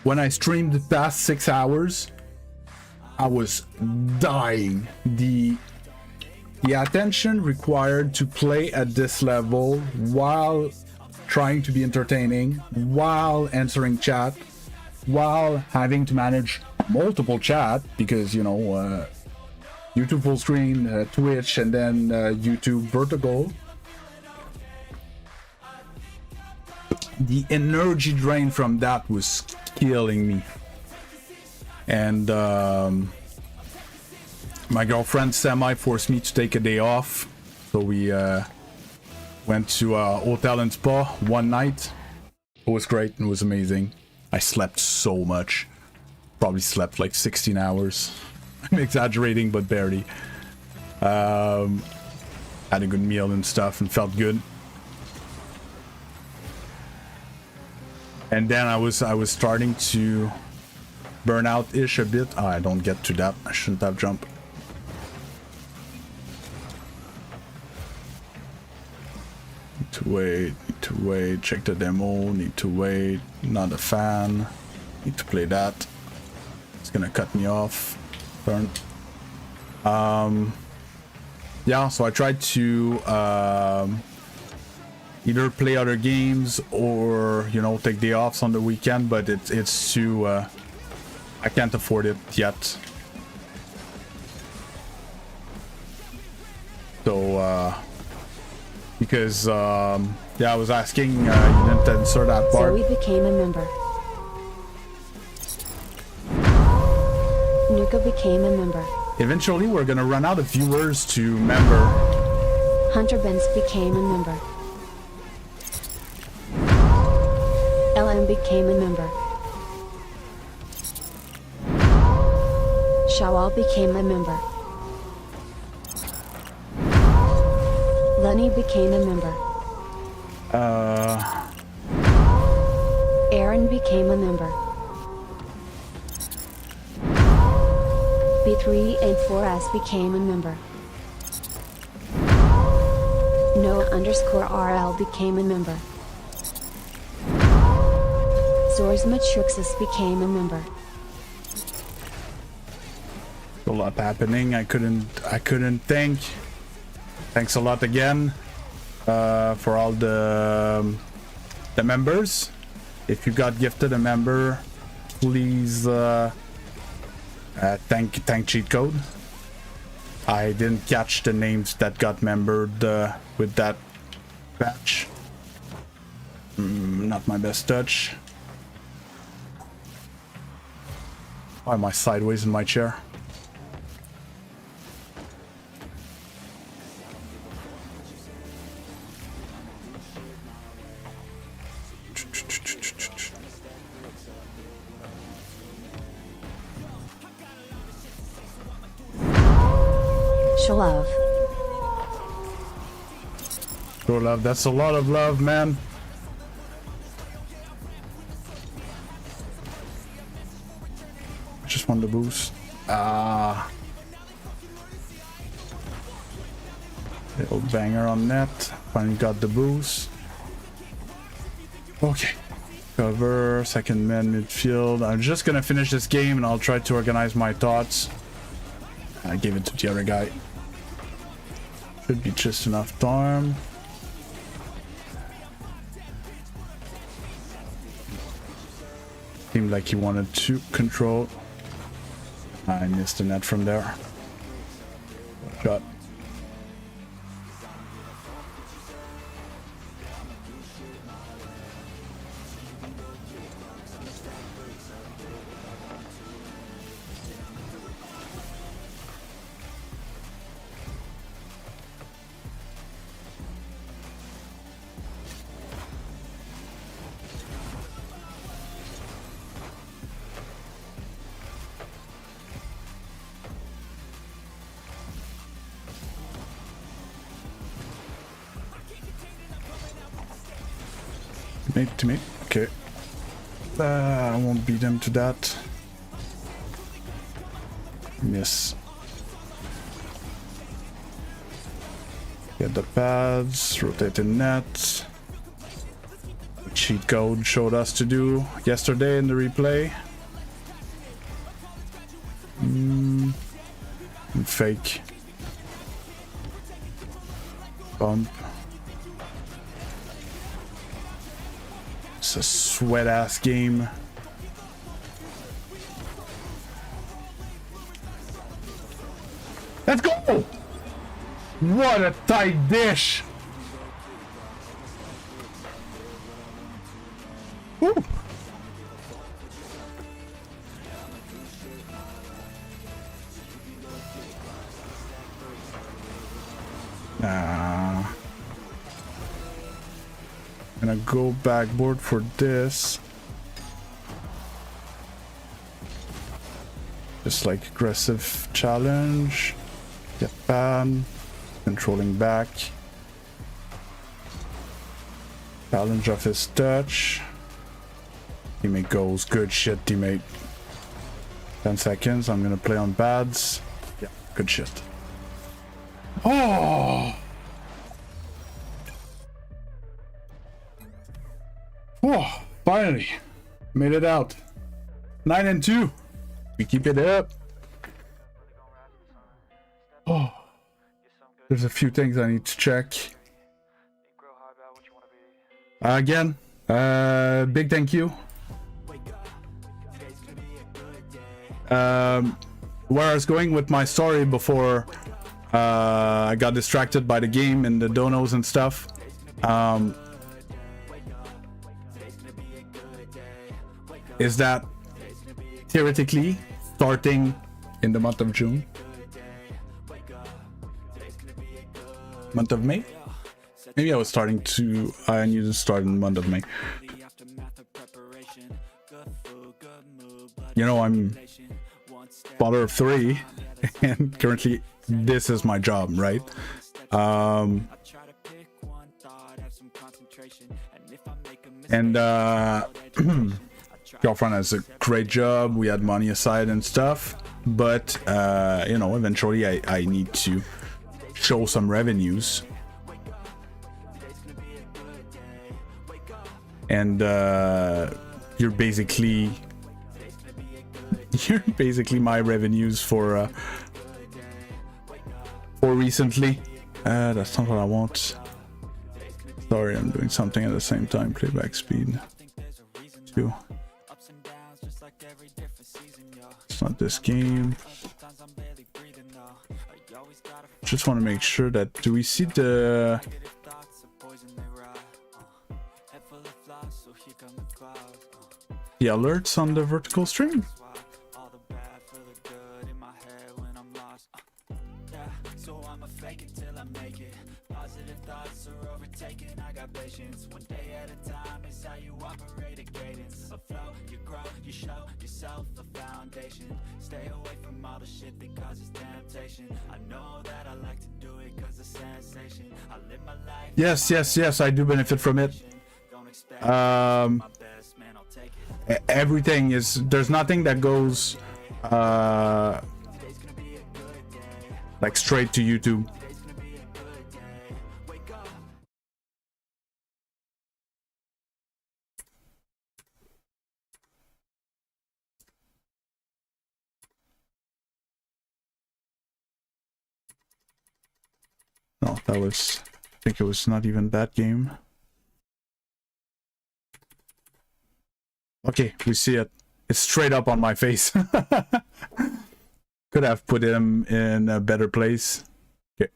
when I streamed past 6 hours, I was dying. The attention required to play at this level while trying to be entertaining, while answering chat, while having to manage multiple chat, because you know, YouTube full screen, Twitch, and then YouTube vertical. The energy drain from that was killing me. And my girlfriend Semi forced me to take a day off, so we went to a hotel and spa one night. It was great. It was amazing. I slept so much, probably slept like 16 hours. I'm exaggerating, but barely. Had a good meal and stuff and felt good. And then I was starting to burn out-ish a bit. Oh, I don't get to that. I shouldn't have jumped. Need to wait, check the demo, need to wait, not a fan, need to play that. It's gonna cut me off. Turn. Yeah, so I tried to either play other games or, you know, take day offs on the weekend, but it's too I can't afford it yet. So because yeah, I was asking you didn't answer that part. So we became a member. Nuka became a member. Eventually we're gonna run out of viewers to member. Hunter Benz became a member. LM became a member. Shawal became a member. Lenny became a member. Aaron became a member. B3 and 4S became a member. Noah_RL became a member. Zorsmatrixis became a member. A lot happening. I couldn't think. Thanks a lot again for all the members. If you got gifted a member, please thank cheat code. I didn't catch the names that got membered with that batch. Not my best touch. Why am I sideways in my chair? Shalov. Sure, love. That's a lot of love, man. Just want the boost. Little banger on net. Finally got the boost. Okay. Cover, second man midfield. I'm just gonna finish this game and I'll try to organize my thoughts. I gave it to the other guy. Should be just enough time. Seemed like he wanted to control. I missed the net from there. Shot. To me. Okay. I won't beat him to that. Miss. Get the pads, rotate the net. Cheat code showed us to do yesterday in the replay. And fake. Bump. It's a sweat ass game. Let's go! What a tight dish! Woo! Gonna go backboard for this. Just like aggressive challenge. Get banned. Controlling back. Challenge of his touch. Teammate goes. Good shit, teammate. 10 seconds. I'm gonna play on bads. Yeah, good shit. Oh! Oh, finally made it out. 9-2. We keep it up. Oh, there's a few things I need to check. Again, big thank you. Where I was going with my story before I got distracted by the game and the donos and stuff. Is that theoretically starting in the month of June, month of May? Maybe I was starting to, I need to start in the month of May. You know, I'm father of 3 and currently this is my job, right? And girlfriend has a great job. We had money aside and stuff, but you know, eventually I need to show some revenues. And you're basically my revenues for recently. That's not what I want. Sorry, I'm doing something at the same time. Playback speed 2. It's not this game. Just want to make sure that, do we see the alerts on the vertical stream? Stay away from all the shit that causes temptation. I know that I like to do it cause of sensation. I live my life. Yes, I do benefit from it. Everything is, there's nothing that goes like straight to YouTube. No, that was, I think it was not even that game. Okay, we see it. It's straight up on my face. Could have put him in a better place. Okay,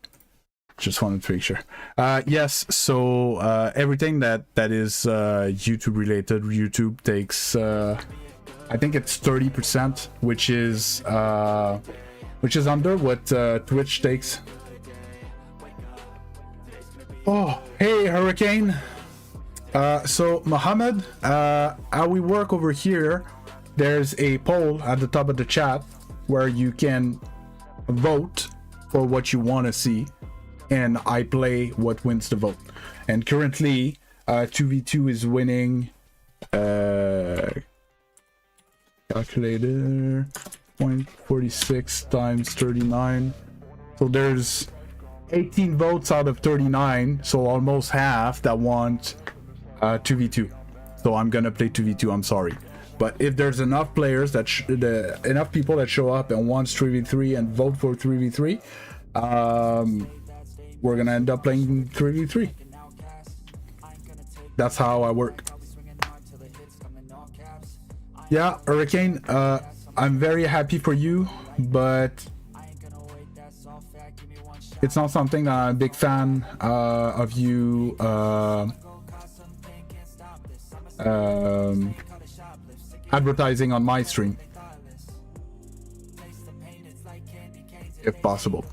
just wanted to make sure. Yes, so everything that is YouTube related, YouTube takes, I think it's 30%, which is under what Twitch takes. Oh, hey, Hurricane. So, Mohammed, how we work over here, there's a poll at the top of the chat where you can vote for what you want to see, and I play what wins the vote. And currently, 2v2 is winning, calculator, 0.46 times 39. So there's 18 votes out of 39, so almost half that want 2v2. So I'm gonna play 2v2, I'm sorry. But if there's enough players that enough people that show up and wants 3v3 and vote for 3v3, we're gonna end up playing 3v3. That's how I work. Yeah, Hurricane, I'm very happy for you, but it's not something that I'm a big fan of you advertising on my stream, if possible.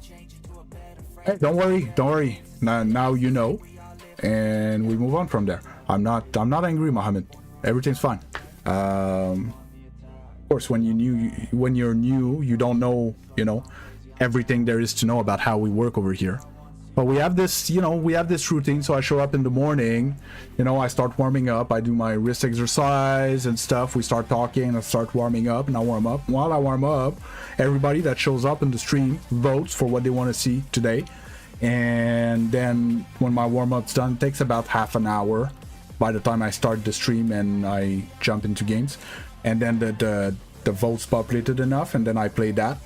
Hey, don't worry. Now you know, and we move on from there. I'm not angry, Mohammed. Everything's fine. Of course, when you're new, you don't know, everything there is to know about how we work over here. But we have this, routine. So I show up in the morning, I start warming up. I do my wrist exercise and stuff. We start talking, I start warming up, and I warm up. While I warm up, everybody that shows up in the stream votes for what they want to see today. And then when my warm-up's done, it takes about half an hour by the time I start the stream and I jump into games. And then the votes populated enough, and then I play that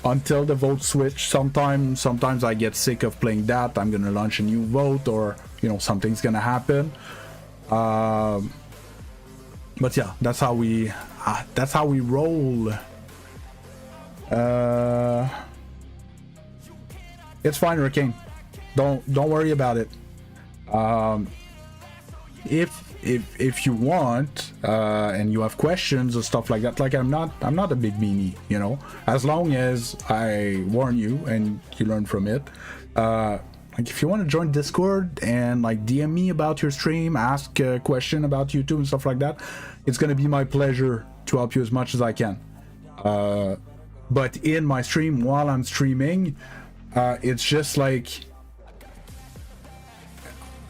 until the votes switch. Sometimes I get sick of playing that. I'm gonna launch a new vote, or something's gonna happen. But yeah, that's how we roll. It's fine, Hurricane. Don't worry about it. If you want and you have questions or stuff like that, like I'm not a big meanie, as long as I warn you and you learn from it. Like if you want to join Discord and like DM me about your stream, ask a question about YouTube and stuff like that, it's gonna be my pleasure to help you as much as I can. But in my stream, while I'm streaming, it's just like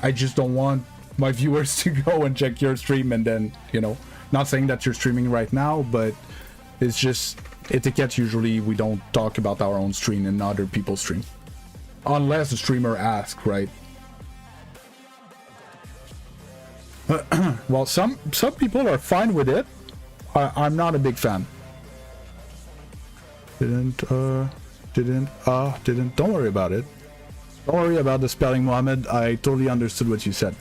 I just don't want my viewers to go and check your stream, and then, you know, not saying that you're streaming right now, but it's just etiquette. Usually we don't talk about our own stream and other people's stream. Unless the streamer asks, right? Well, some people are fine with it. I'm not a big fan. Didn't. Don't worry about it. Don't worry about the spelling, Mohammed. I totally understood what you said.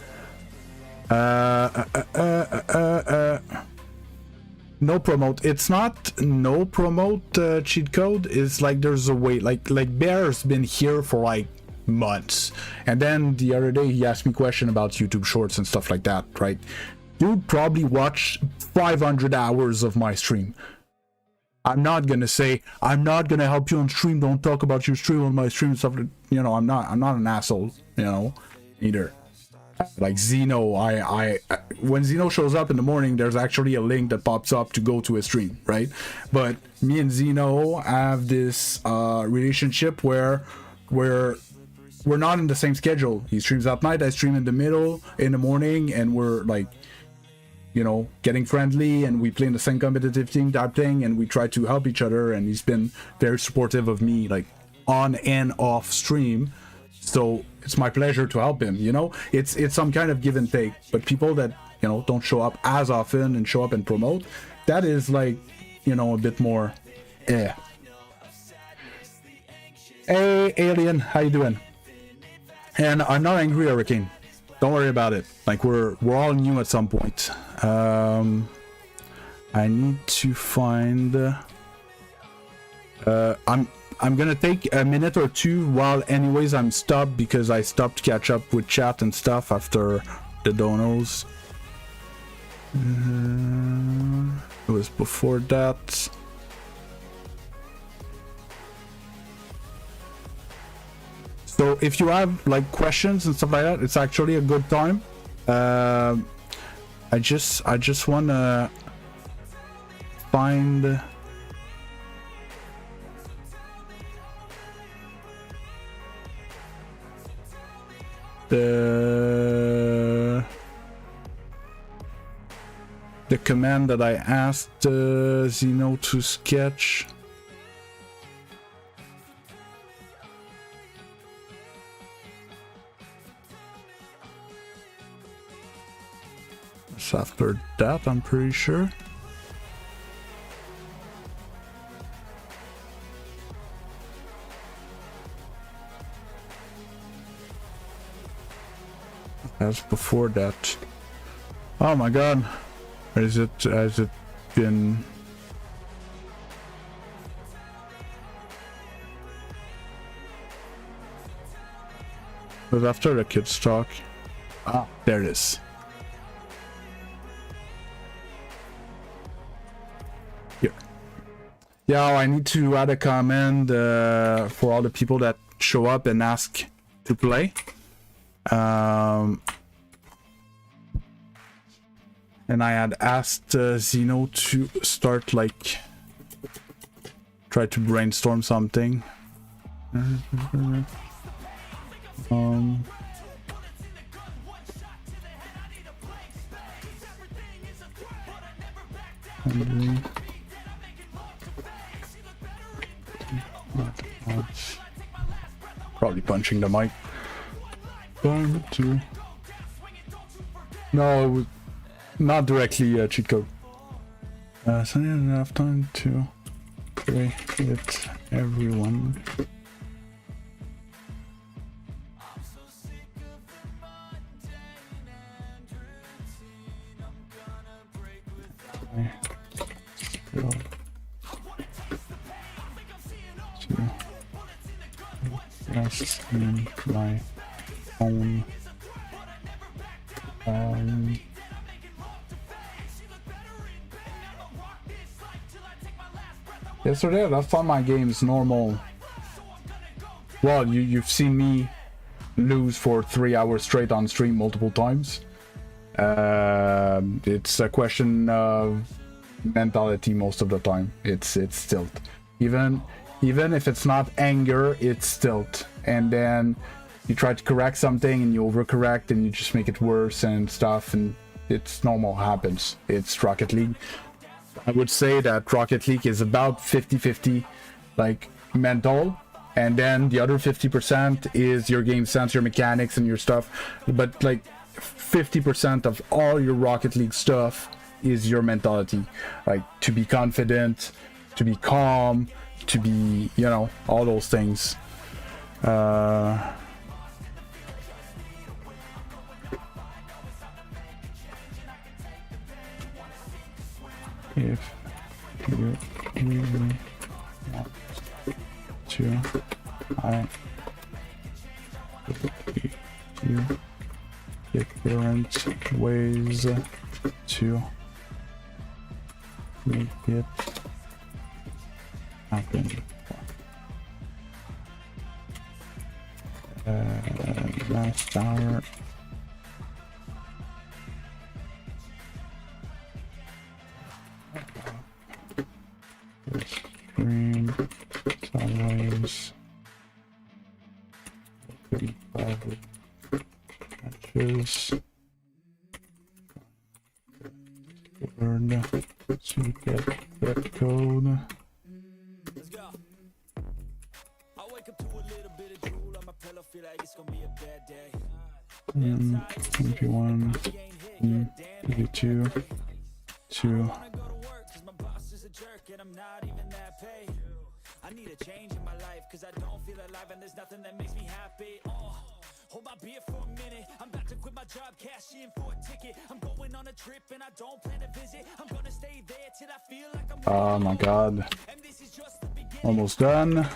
No promote. It's not no promote cheat code. It's like there's a way. Like Bear's been here for like months, and then the other day he asked me a question about YouTube Shorts and stuff like that. Right? You'd probably watch 500 hours of my stream. I'm not gonna say I'm not gonna help you on stream. Don't talk about your stream on my stream and stuff. You know, I'm not an asshole. You know, either. Like Zeno, I when Zeno shows up in the morning, there's actually a link that pops up to go to his stream, right? But me and Zeno have this relationship where we're not in the same schedule. He streams at night, I stream in the morning, and we're like, you know, getting friendly, and we play in the same competitive team type thing, and we try to help each other, and he's been very supportive of me, like on and off stream. So it's my pleasure to help him, you know. It's some kind of give and take. But people that, you know, don't show up as often and show up and promote, that is like, you know, a bit more Hey Alien, how you doing? And I'm not angry, Hurricane. Don't worry about it. Like we're all new at some point. I need to find I'm gonna take a minute or two while anyways I'm stopped, because I stopped to catch up with chat and stuff after the donos. It was before that. So if you have like questions and stuff like that, it's actually a good time. I just wanna find the command that I asked Zeno to sketch. It's after that, I'm pretty sure. As before that. Oh my god. Has it been... It was after the kids talk. Ah, there it is. Here. Yeah, I need to add a comment for all the people that show up and ask to play. And I had asked Zeno to start, like, try to brainstorm something. Probably punching the mic. 1, 2. No, it was not directly cheat code. So I didn't have time to play with everyone. Just in my own yesterday I found my games normal. Well, you've seen me lose for 3 hours straight on stream multiple times. It's a question of mentality most of the time. It's tilt. Even if it's not anger, it's tilt. And then you try to correct something and you overcorrect and you just make it worse and stuff, and it's normal, happens. It's Rocket League. I would say that Rocket League is about 50-50 like mental, and then the other 50% is your game sense, your mechanics and your stuff. But like 50% of all your Rocket League stuff is your mentality, like to be confident, to be calm, to be, you know, all those things. If you really want to, I you different ways to make it happen. Last hour. Stream sideways. Matches. Learn to get code. Let's go. I wake up to a little bit of drool on my pillow, feel like it's gonna be a bad day. MP1, MP2, 2. I need a change in my life, cause I don't feel alive and there's nothing that makes me happy. Hold my beer for a minute, I'm about to quit my job, cash in for a ticket. I'm going on a trip and I don't plan to visit. I'm gonna stay there till I feel like I'm oh my god. Almost done.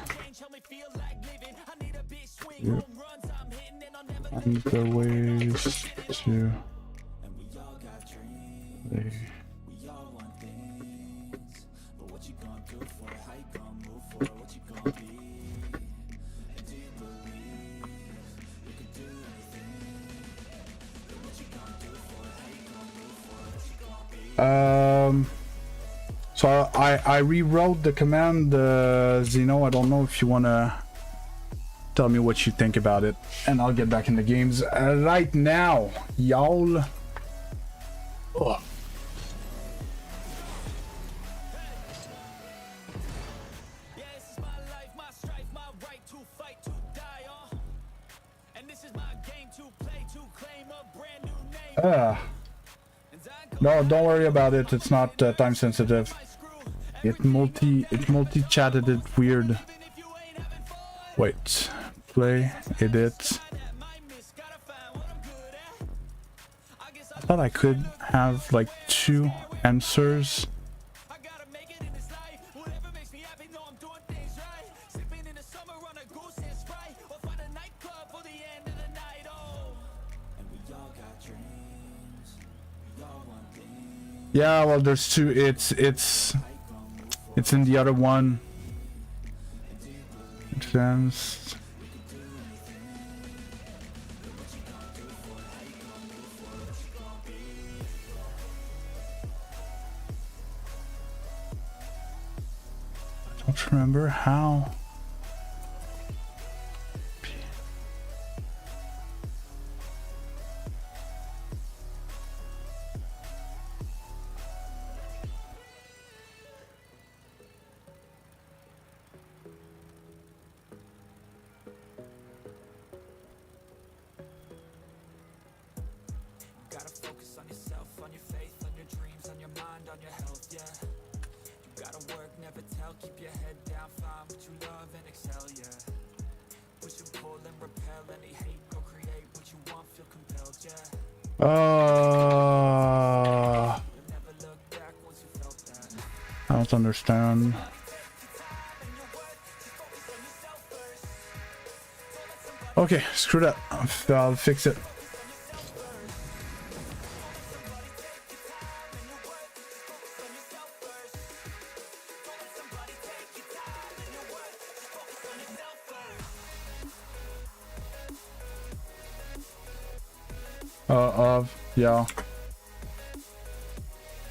Yep. And the ways to play. So I rewrote the command, Zeno. I don't know if you wanna tell me what you think about it, and I'll get back in the games right now, y'all. Ugh. No, don't worry about it. It's not time sensitive. It multi-chatted it weird. Wait, play, edit. I thought I could have like 2 answers. Yeah, well, there's 2. It's in the other one. Advanced. I don't remember how. I don't understand. Okay, screw that. I'll fix it. Yeah.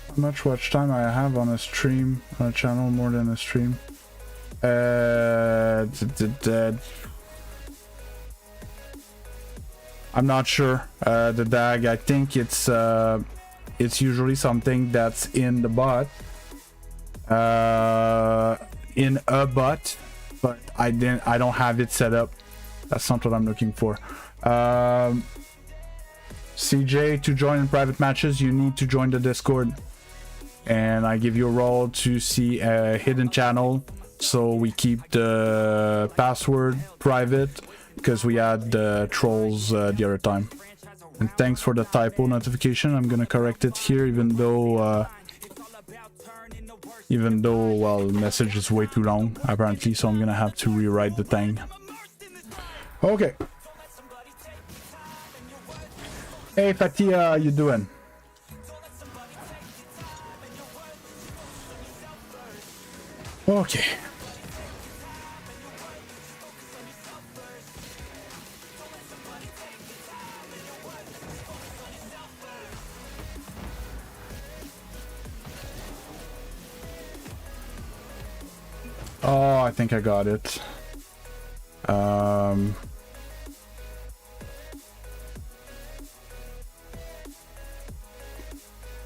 How much watch time I have on a stream, on a channel, more than a stream? I'm not sure. The DAG, I think it's usually something that's in the bot, in a bot, but I don't have it set up. That's not what I'm looking for. CJ, to join in private matches, you need to join the Discord, and I give you a role to see a hidden channel, so we keep the password private, because we had trolls the other time. And thanks for the typo notification. I'm gonna correct it here, even though well, the message is way too long apparently, so I'm gonna have to rewrite the thing. Okay. Hey Fatia, how you doing? Okay. Oh, I think I got it.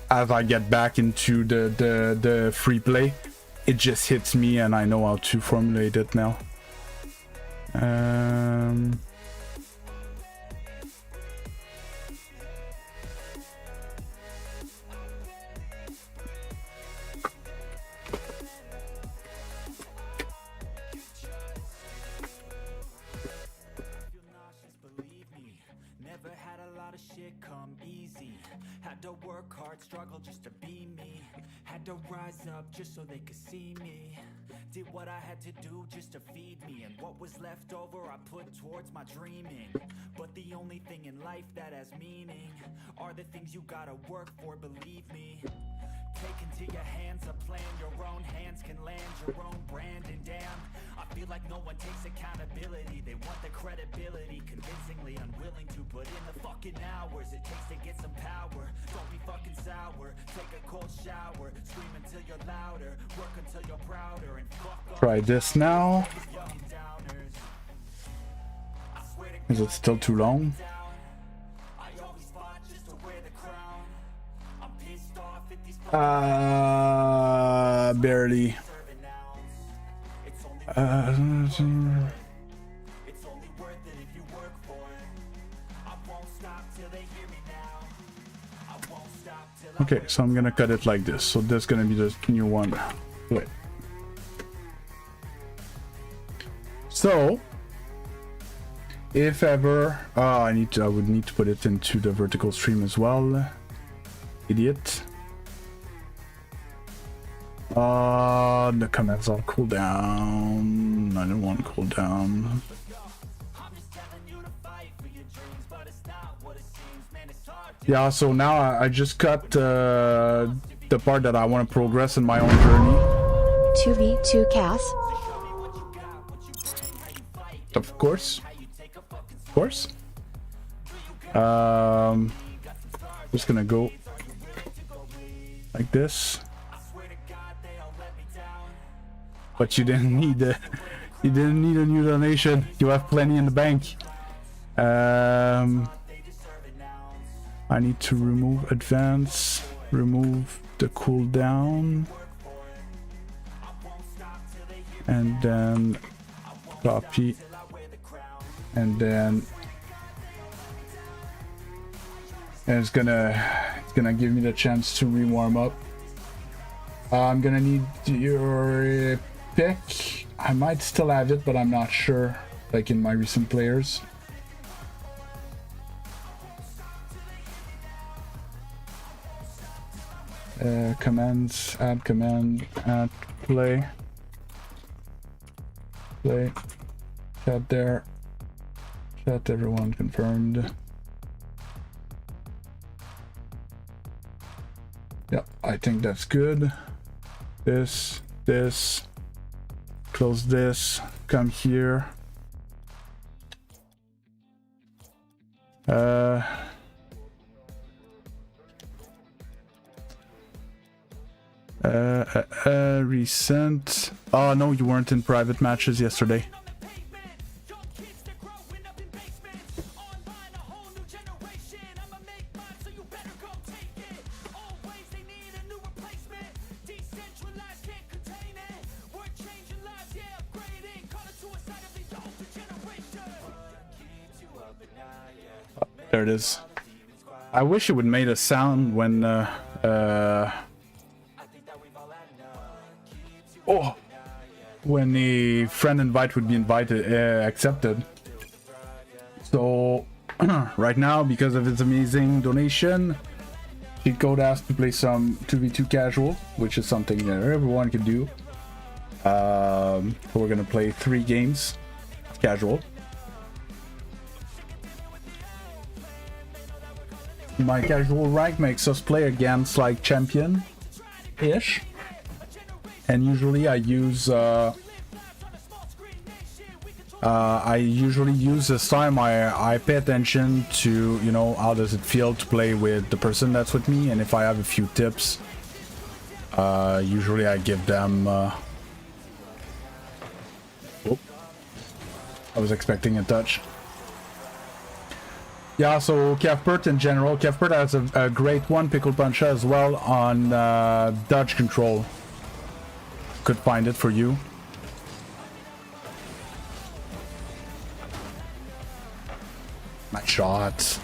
As I get back into the free play, it just hits me and I know how to formulate it now. Just so they could see me. Did what I had to do just to feed me, and what was left over I put towards my dreaming. But the only thing in life that has meaning are the things you gotta work for, believe me. Take into your hands a plan, your own hands can land your own brand, and damn, I feel like no one takes accountability. They want the credibility, convincingly unwilling to put in the fucking hours it takes to get some power. Don't be fucking sour, take a cold shower, scream until you're louder, work until you're prouder, and fuck off. Try this now. Is it still too long? Barely. Okay, so I'm gonna cut it like this. So that's gonna be the new one. Wait. So, if ever, I would need to put it into the vertical stream as well. Idiot. The comments all cool down. I don't want to cool down. Yeah, so now I just cut the part that I want to progress in my own journey. 2v2 Cass. Of course. Of course. Just gonna go like this. But you didn't need a new donation. You have plenty in the bank. I need to remove advance, remove the cooldown, and then copy, and then it's gonna give me the chance to re-warm up. I'm gonna need your pick. I might still have it, but I'm not sure, like in my recent players. Commands, add command, add play, chat there, chat everyone confirmed. Yep, I think that's good. This, close this, come here. Recent. Oh no, you weren't in private matches yesterday. There it is. I wish it would made a sound when when the friend invite would be accepted. So right now, because of its amazing donation, cheat code asked to play some 2v2 casual, which is something that everyone can do. So we're gonna play 3 games casual. My casual rank makes us play against like champion-ish, and usually I use this time I pay attention to, you know, how does it feel to play with the person that's with me, and if I have a few tips, usually I give them. Oh, I was expecting a touch. Yeah, so Kevpert in general, Kevpert has a great one, Pickle Puncher as well on dodge control. Could find it for you. My shot.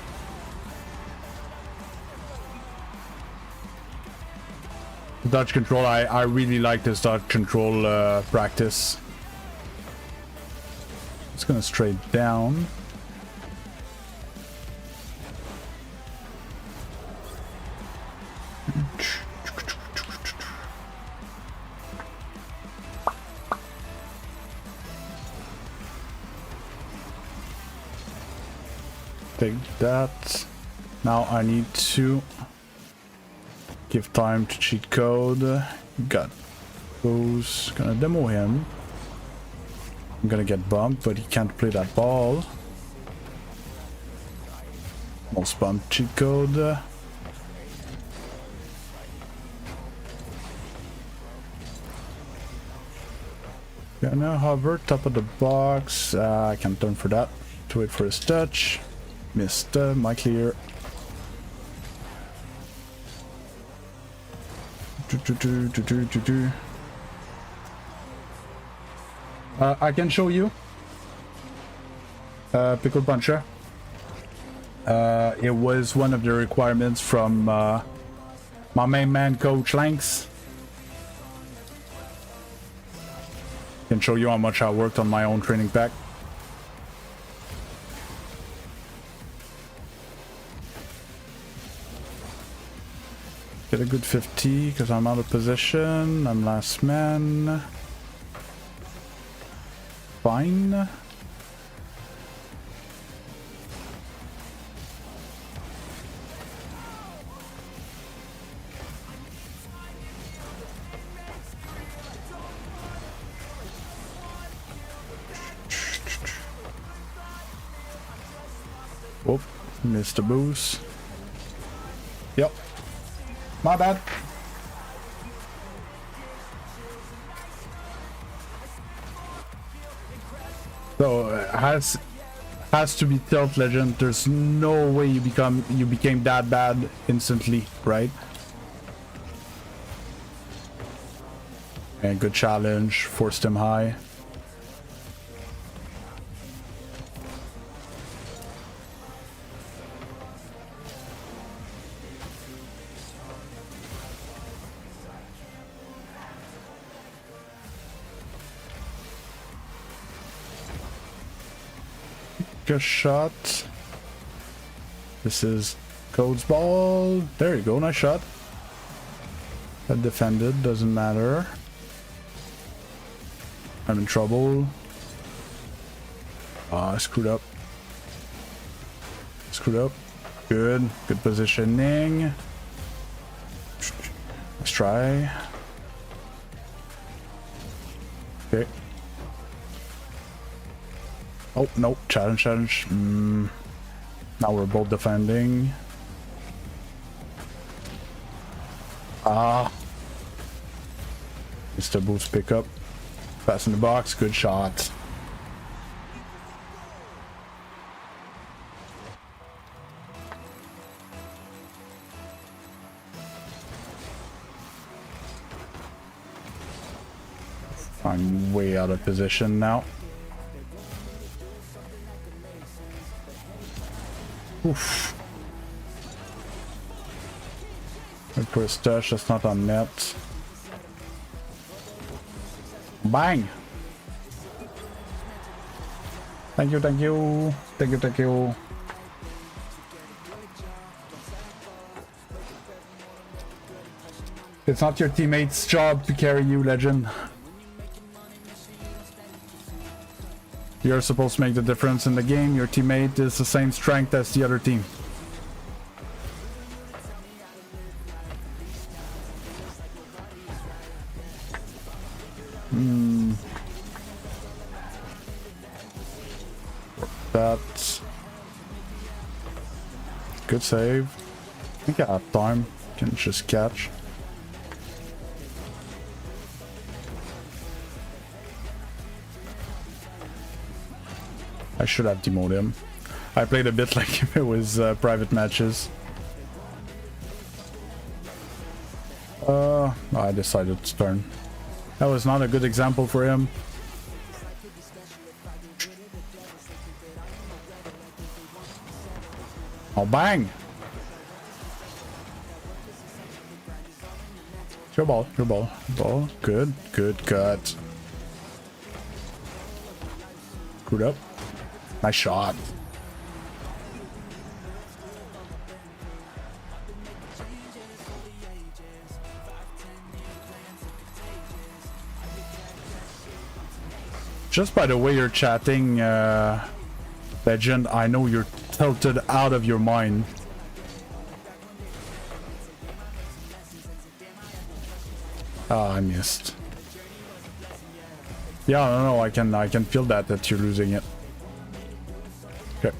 Dodge control, I really like this dodge control practice. It's gonna straight down. Take that. Now I need to give time to cheat code. Got those. Gonna demo him. I'm gonna get bumped, but he can't play that ball. Most bump cheat code. Gonna hover top of the box. I can't turn for that. To wait for his touch. Missed my clear. I can show you. Pickle Puncher. It was one of the requirements from my main man, Coach Lanks. Can show you how much I worked on my own training pack. Get a good 50 because I'm out of position. I'm last man. Fine. Whoop, missed a boost. Yep. My bad. So has to be Tilt Legend. There's no way you became that bad instantly, right? And good challenge, forced him high. Shot. This is Code's ball. There you go, nice shot. That defended, doesn't matter. I'm in trouble. I screwed up. Screwed up. Good positioning. Let's try. Okay. Oh, no. Challenge. Now we're both defending. Mr. Boots pick up. Pass in the box. Good shot. I'm way out of position now. Oof. Look for a stash that's not on net. Bang! Thank you, thank you. Thank you, thank you. It's not your teammate's job to carry you, Legend. You're supposed to make the difference in the game. Your teammate is the same strength as the other team. That's good save. I think I have time. Can just catch. I should have demoted him. I played a bit like if it was private matches. I decided to turn. That was not a good example for him. Oh, bang! Your ball, your ball, ball. Good, good cut. Screwed up. Nice shot. Just by the way you're chatting, Legend, I know you're tilted out of your mind. Ah, I missed. Yeah, no, I can feel that you're losing it. Okay.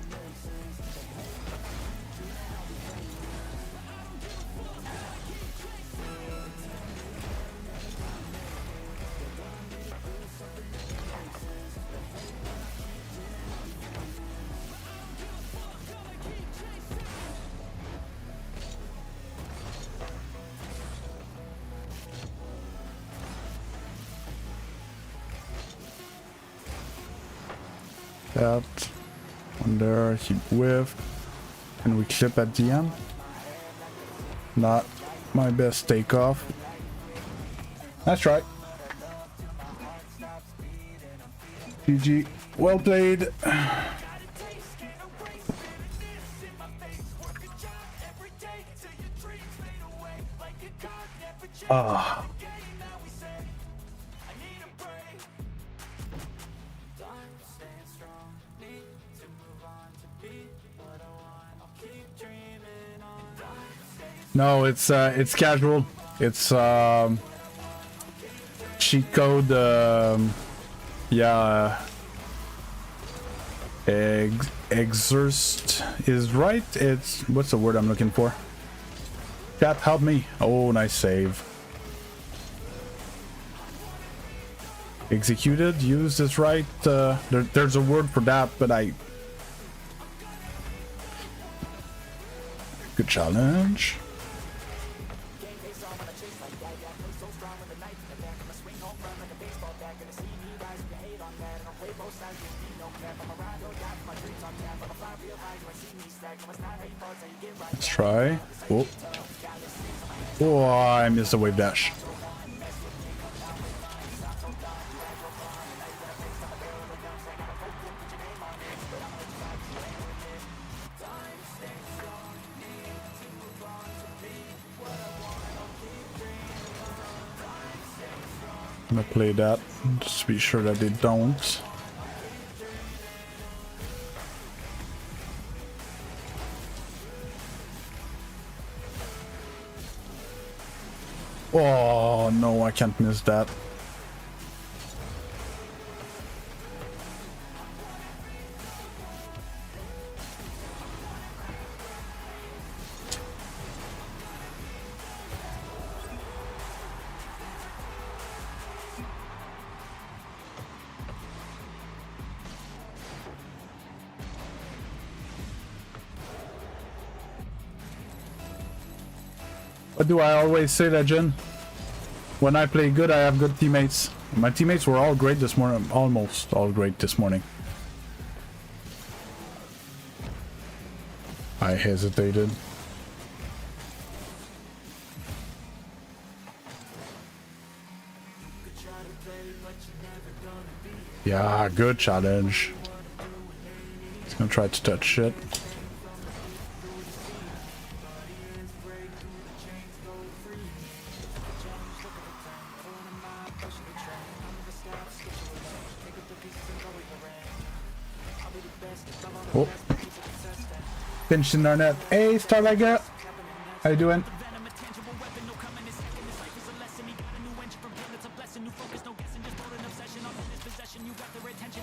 That one there, he whiffed, and we clip at the end. Not my best takeoff. That's right. GG, well played. Ah. No, it's casual. It's cheat code. Yeah, exhaust is right. It's what's the word I'm looking for? Chat, help me. Oh, nice save. Executed. Used is right. There's a word for that, but I. Good challenge. Let's try. Oh. Oh, I missed a wave dash. I'm gonna play that just to be sure that they don't. Oh no, I can't miss that. What do I always say, Legend? When I play good, I have good teammates. My teammates were all great this morning, almost all great this morning. I hesitated. Yeah, good challenge. He's gonna try to touch shit. Oh. Pinch in our net. Hey, Starlight, how you doing?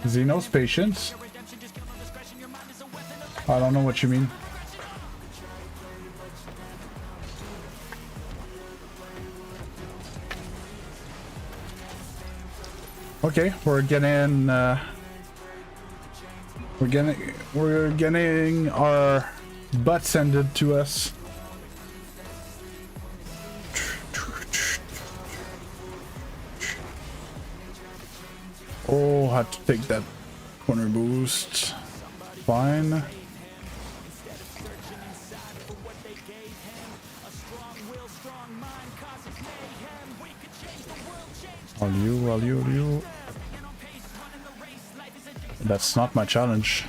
Xeno's patience. I don't know what you mean. Okay, we're getting our butts ended to us. Oh, had to take that corner boost. Fine. All you. That's not my challenge.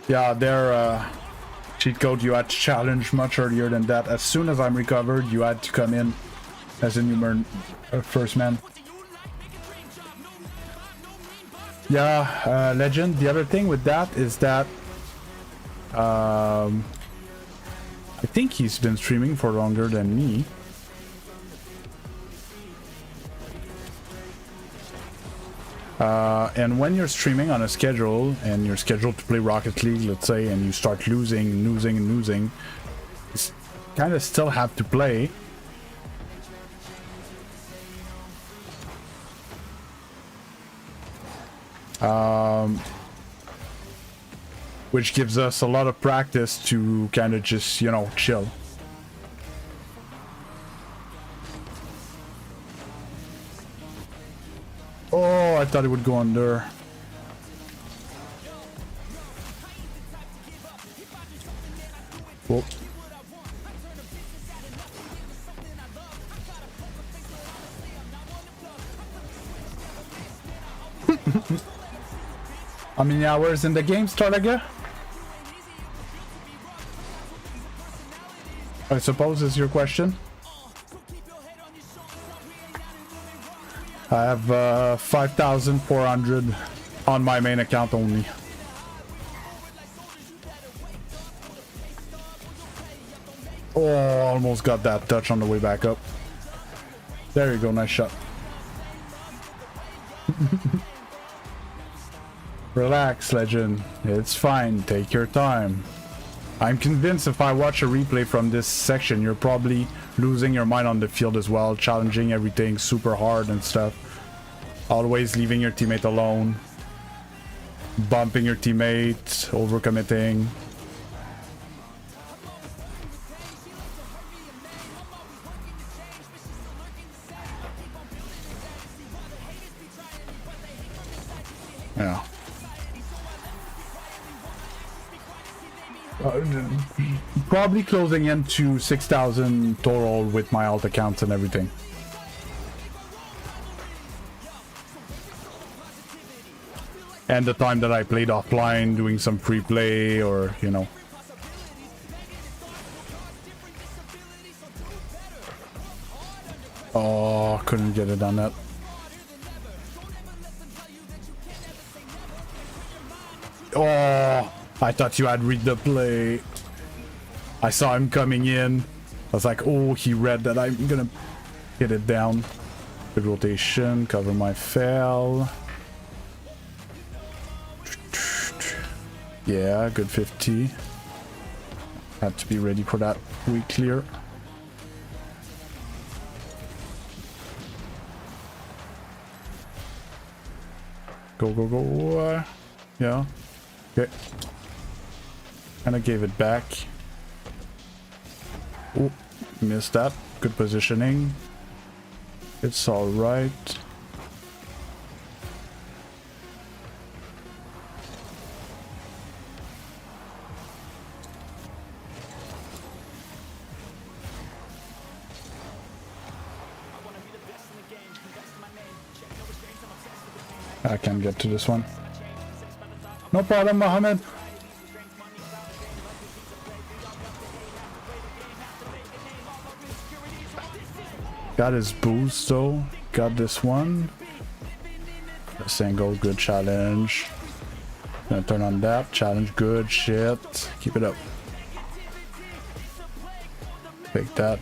Yeah, their cheat code, you had to challenge much earlier than that. As soon as I'm recovered, you had to come in as a new first man. Yeah, Legend. The other thing with that is that I think he's been streaming for longer than me. And when you're streaming on a schedule and you're scheduled to play Rocket League, let's say, and you start losing, you kind of still have to play. Which gives us a lot of practice to kind of just, you know, chill. Oh, I thought it would go under. Whoa. How many hours in the game, Starlight? I suppose is your question. I have 5,400 on my main account only. Oh, almost got that touch on the way back up. There you go, nice shot. Relax, Legend. It's fine, take your time. I'm convinced if I watch a replay from this section, you're probably losing your mind on the field as well, challenging everything super hard and stuff. Always leaving your teammate alone. Bumping your teammate, overcommitting. Yeah. Probably closing into 6,000 total with my alt accounts and everything. And the time that I played offline doing some free play or, you know. Oh, couldn't get it on that. Oh, I thought you had read the play. I saw him coming in. I was like, oh, he read that. I'm gonna get it down. Good rotation, cover my fail. Yeah, good 50. Had to be ready for that weak clear. Go, go, go. Yeah. Okay. Kinda gave it back. Oh, missed that. Good positioning. It's alright. I can get to this one. No problem, Mohammed. Got his boost though. Got this one. This angle, good challenge. Gonna turn on that. Challenge, good shit. Keep it up. Take that.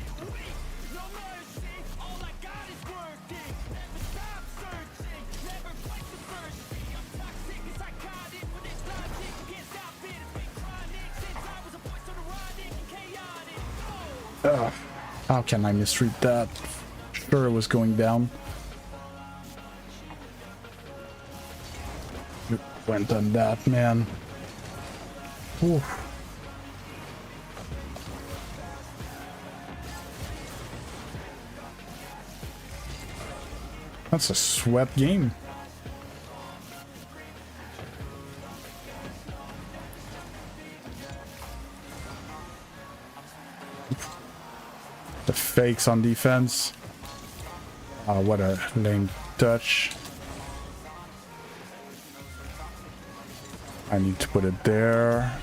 Ugh. How can I misread that? Sure, it was going down. You went on that, man. Oof. That's a sweat game. The fakes on defense. Oh, what a lame touch. I need to put it there.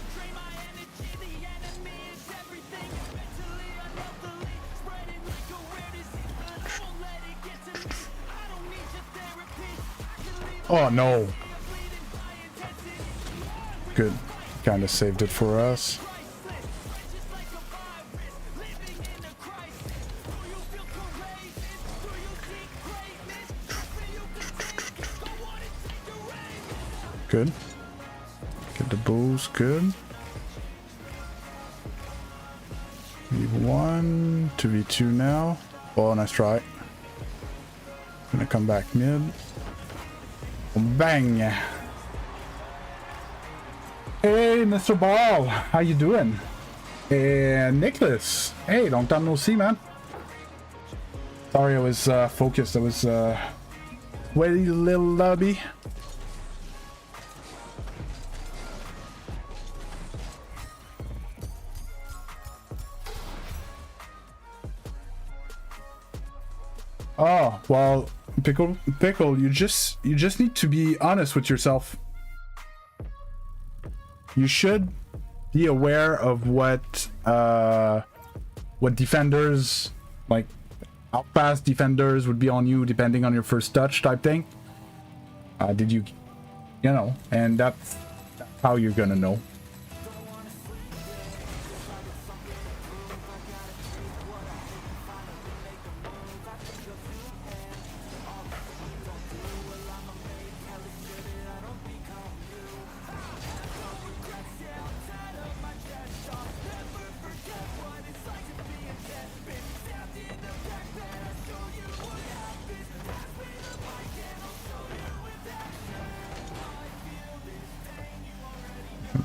Oh no. Good. Kind of saved it for us. Good. Get the boost. Good. V1, 2v2 now. Oh, nice try. Gonna come back mid. Bang! Hey, Mr. Ball, how you doing? And Nicholas, hey, long time no see, man. Sorry, I was focused. I was waiting a little lobby. Oh, well, Pickle, you just need to be honest with yourself. You should be aware of what defenders, like how fast defenders would be on you depending on your first touch type thing. Did you know, and that's how you're gonna know.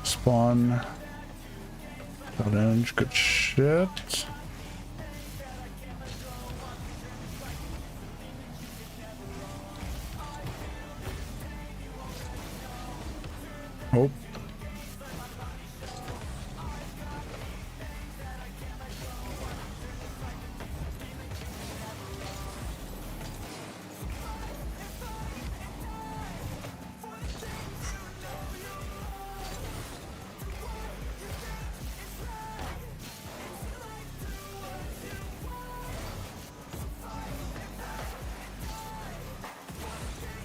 Spawn. Challenge, good shit. Oh.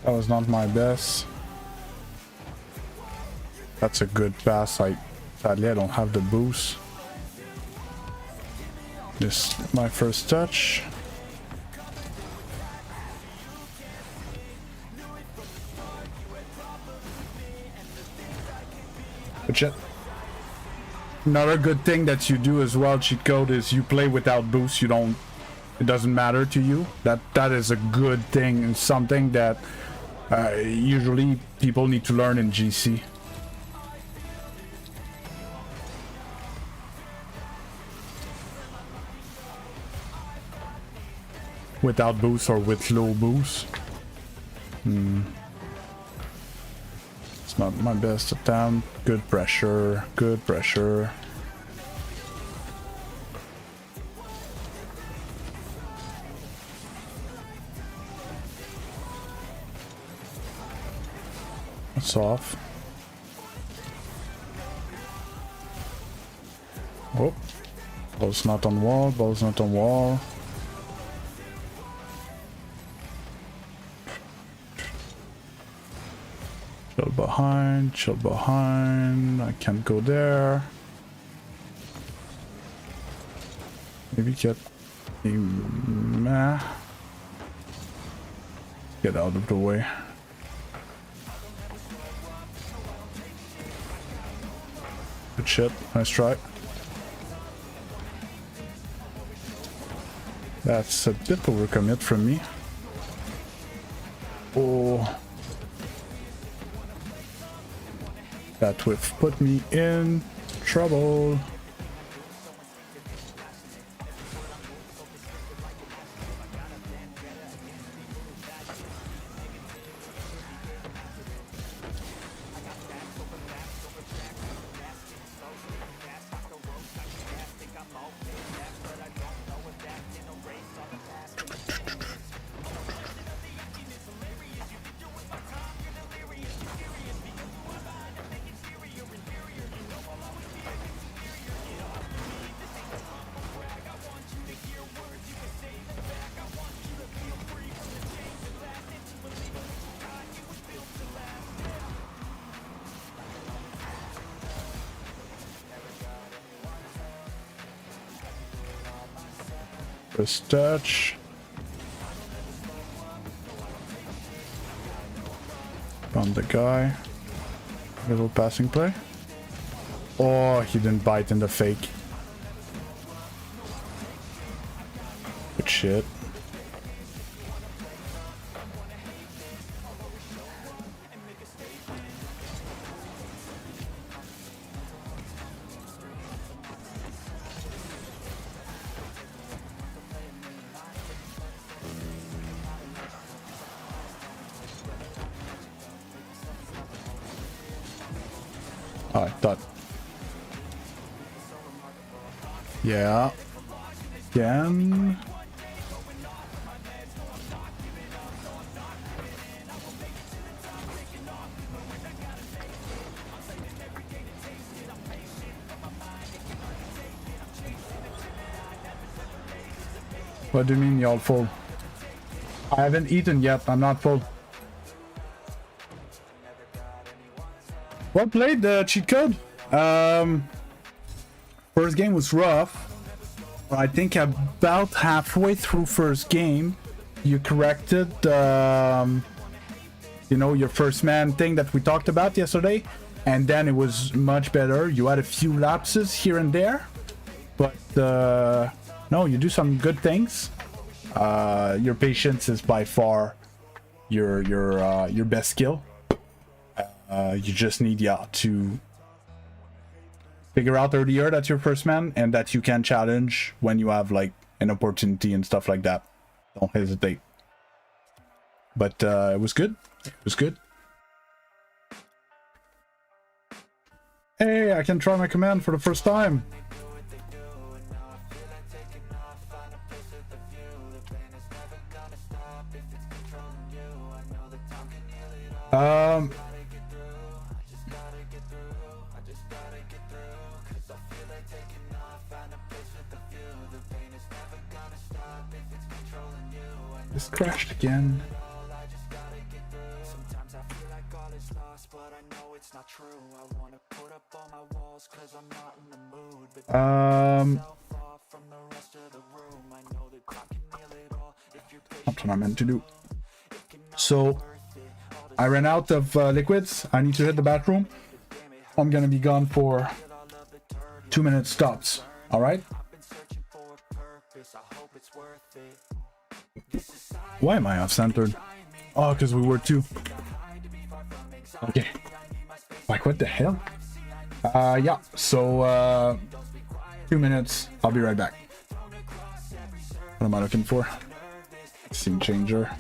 That was not my best. That's a good pass. Sadly, I don't have the boost. This is my first touch. But another good thing that you do as well, cheat code, is you play without boost. You don't. It doesn't matter to you. That is a good thing and something that usually people need to learn in GC. Without boost or with low boost. It's not my best attempt. Good pressure. Good pressure. It's off. Oh. Ball's not on wall. Ball's not on wall. Chill behind. Chill behind. I can't go there. Maybe get a meh. Get out of the way. Good shit. Nice try. That's a bit overcommit from me. Oh. That would put me in trouble. First touch. Found the guy. Little passing play. Oh, he didn't bite in the fake. Good shit. I thought. Yeah. Again. What do you mean y'all full? I haven't eaten yet. I'm not full. Well played, the cheat code. First game was rough. I think about halfway through first game, you corrected, you know, your first man thing that we talked about yesterday, and then it was much better. You had a few lapses here and there, but no, you do some good things. Your patience is by far your best skill. You just need, yeah, to figure out earlier that you're first man and that you can challenge when you have like an opportunity and stuff like that. Don't hesitate. But it was good. It was good. Hey, I can try my command for the first time. This crashed again. That's what I meant to do. So I ran out of liquids. I need to hit the bathroom. I'm gonna be gone for 2 minutes stops. All right. Why am I off-centered? Oh, because we were two. Okay. Like, what the hell? Yeah. So, 2 minutes. I'll be right back. What am I looking for? Scene changer.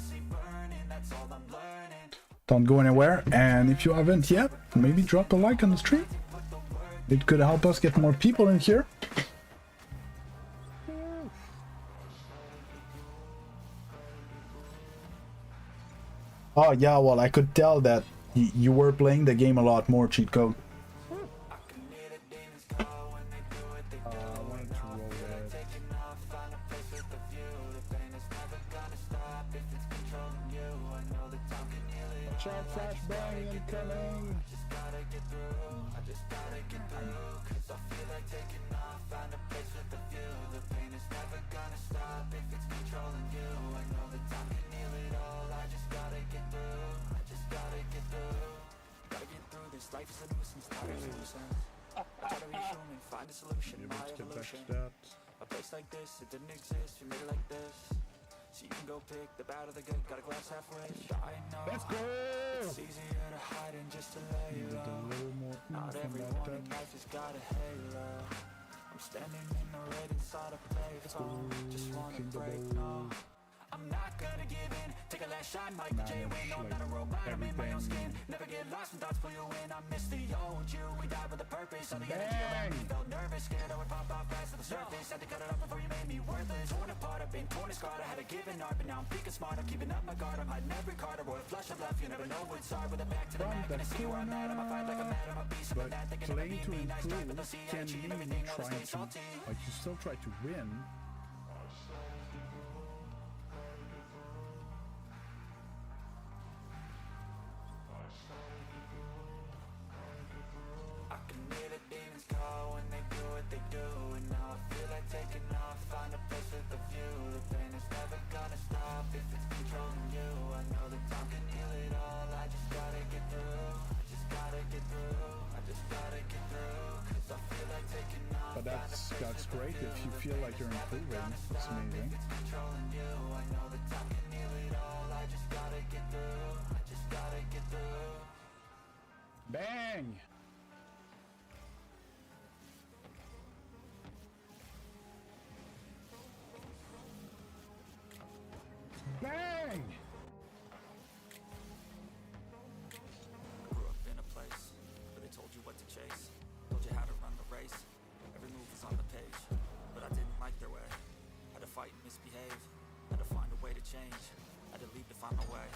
Don't go anywhere. And if you haven't yet, maybe drop a like on the stream. It could help us get more people in here. Oh yeah, well, I could tell that you were playing the game a lot more, cheat code. I wanted to roll it. Chat flashbang incoming. Life is a nuisance, not a solution. I try to be human, find a solution, You my need to get back evolution. to that. A place like this, it didn't exist, we made it like this. So you can go pick the bad or the good, got a glass halfway. I know Let's go! it's easier to hide than just to lay Needed a low. little more Not from everyone that in life has got a halo. I'm standing in the red inside a playphone. Just wanna break, no. I'm not gonna give in. Take a last shot, Michael J. Win. No, I'm not a robot, I'm in my own skin. Never get lost when thoughts pull you in. I miss the old you. We died with a purpose. All the energy around me felt nervous. Scared I would pop off fast to the surface. Had to cut it off before you made me worthless. Torn apart, I've been torn and scarred. I had to give an art, but now I'm thinking smart. I'm keeping up my guard. I'm hiding every card. A royal flush of left. You never know what's hard. With a back to the mat, gonna see where I'm at. I'ma fight like I'm mad. I'm a beast. I'm a mad. They can never Playing beat to me. Nice guy, but improve they'll see I can cheat mean everything. Know trying stay to, salty. like, you still try to win. I can hear the demons call when they do what they do. And now I feel like taking off, find a place with a view. The pain is never gonna stop if it's controlling you. I know that time can heal it all. I just gotta get through. I just gotta get through. I just gotta get through. Cause I feel like taking off. But that's great if you feel like you're improving. It's amazing. Controlling you. I know that time can heal it all. I just gotta get through. I just gotta get through. Bang! Bang! Grew up in a place where they told you what to chase, told you how to run the race. Every move was on the page, but I didn't like their way. Had to fight and misbehave, had to find a way to change, had to leave to find my way.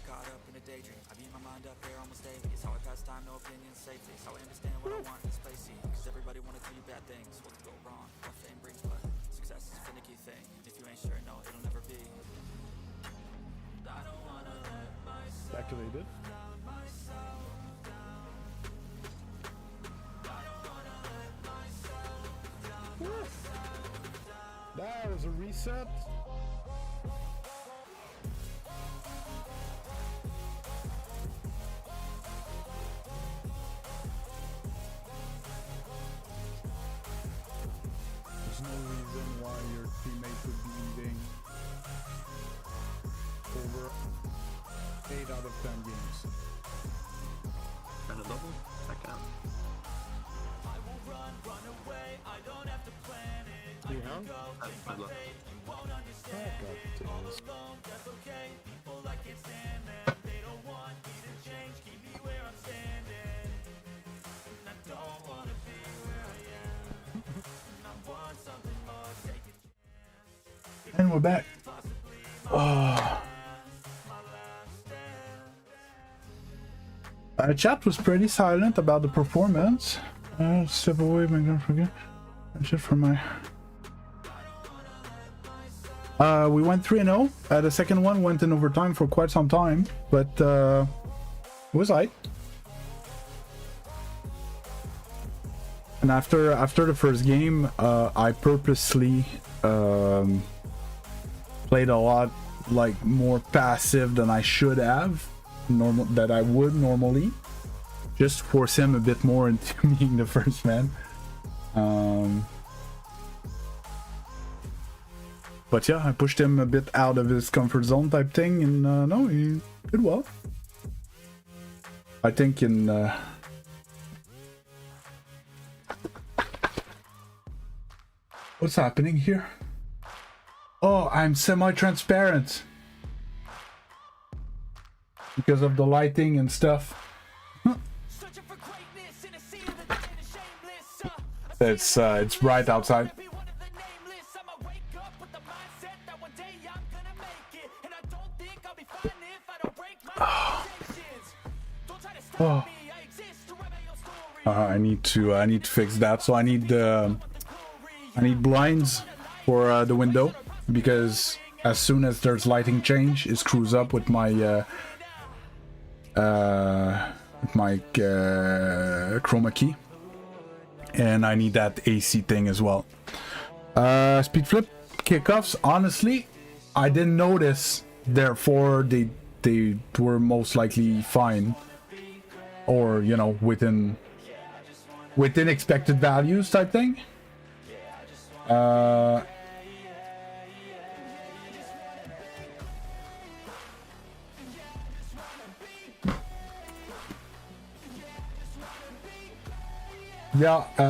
Caught up in a daydream, I beat my mind up there almost daily. It's how I pass time, no opinions safely. It's how I understand what I want in space. Cause everybody wanna tell you bad things, what could go wrong, what fame brings, but success is a finicky thing. If you ain't sure, no, it'll never be. I don't wanna let myself Activated. That was a reset. There's no reason why your teammate would be leading over 8 out of 10 games. And a double? That counts. You know? I love And we're back. Oh. Chat was pretty silent about the performance. Step away, my God, forget. Shit for my. We went 3-0. The second one went in overtime for quite some time, but it was aight. And after the first game, I purposely played a lot like more passive than I should have, that I would normally, just force him a bit more into being the first man. But yeah, I pushed him a bit out of his comfort zone type thing, and no, he did well. I think in what's happening here? Oh, I'm semi-transparent because of the lighting and stuff. It's bright outside. Oh. I need to fix that. So I need blinds for the window, because as soon as there's lighting change, it screws up with my chroma key, and I need that AC thing as well. Speed flip kickoffs, honestly, I didn't notice, therefore they were most likely fine, or you know, within expected values type thing.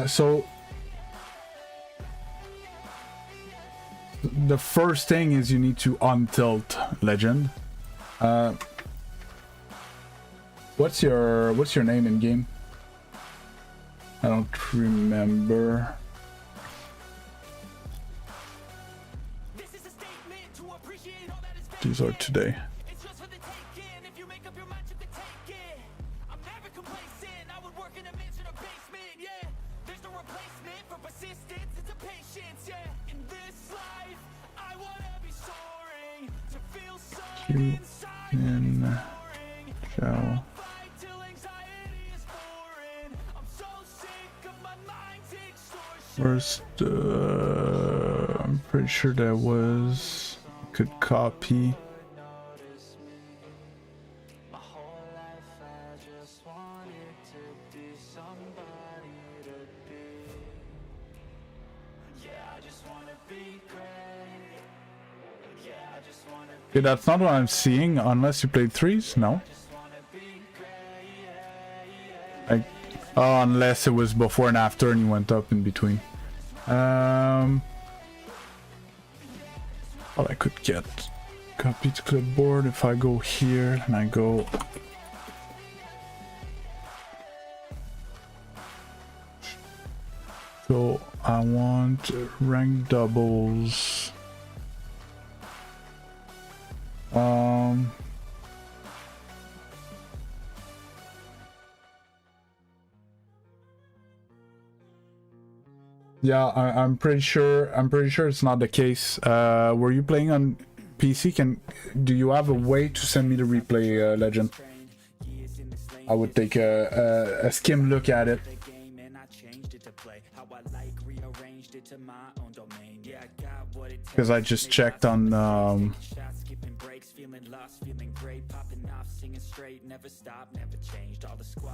So the first thing is you need to untilt Legend. What's your name in game? I don't remember. These are today. Q in shell. First, I'm pretty sure that was could copy. Okay, that's not what I'm seeing, unless you played threes. No. Unless it was before and after and you went up in between. Well, I could get copy to clipboard if I go here and I go. So I want rank doubles. Yeah, I'm pretty sure it's not the case. Were you playing on PC? Do you have a way to send me the replay, Legend? I would take a skim look at it. Because I just checked on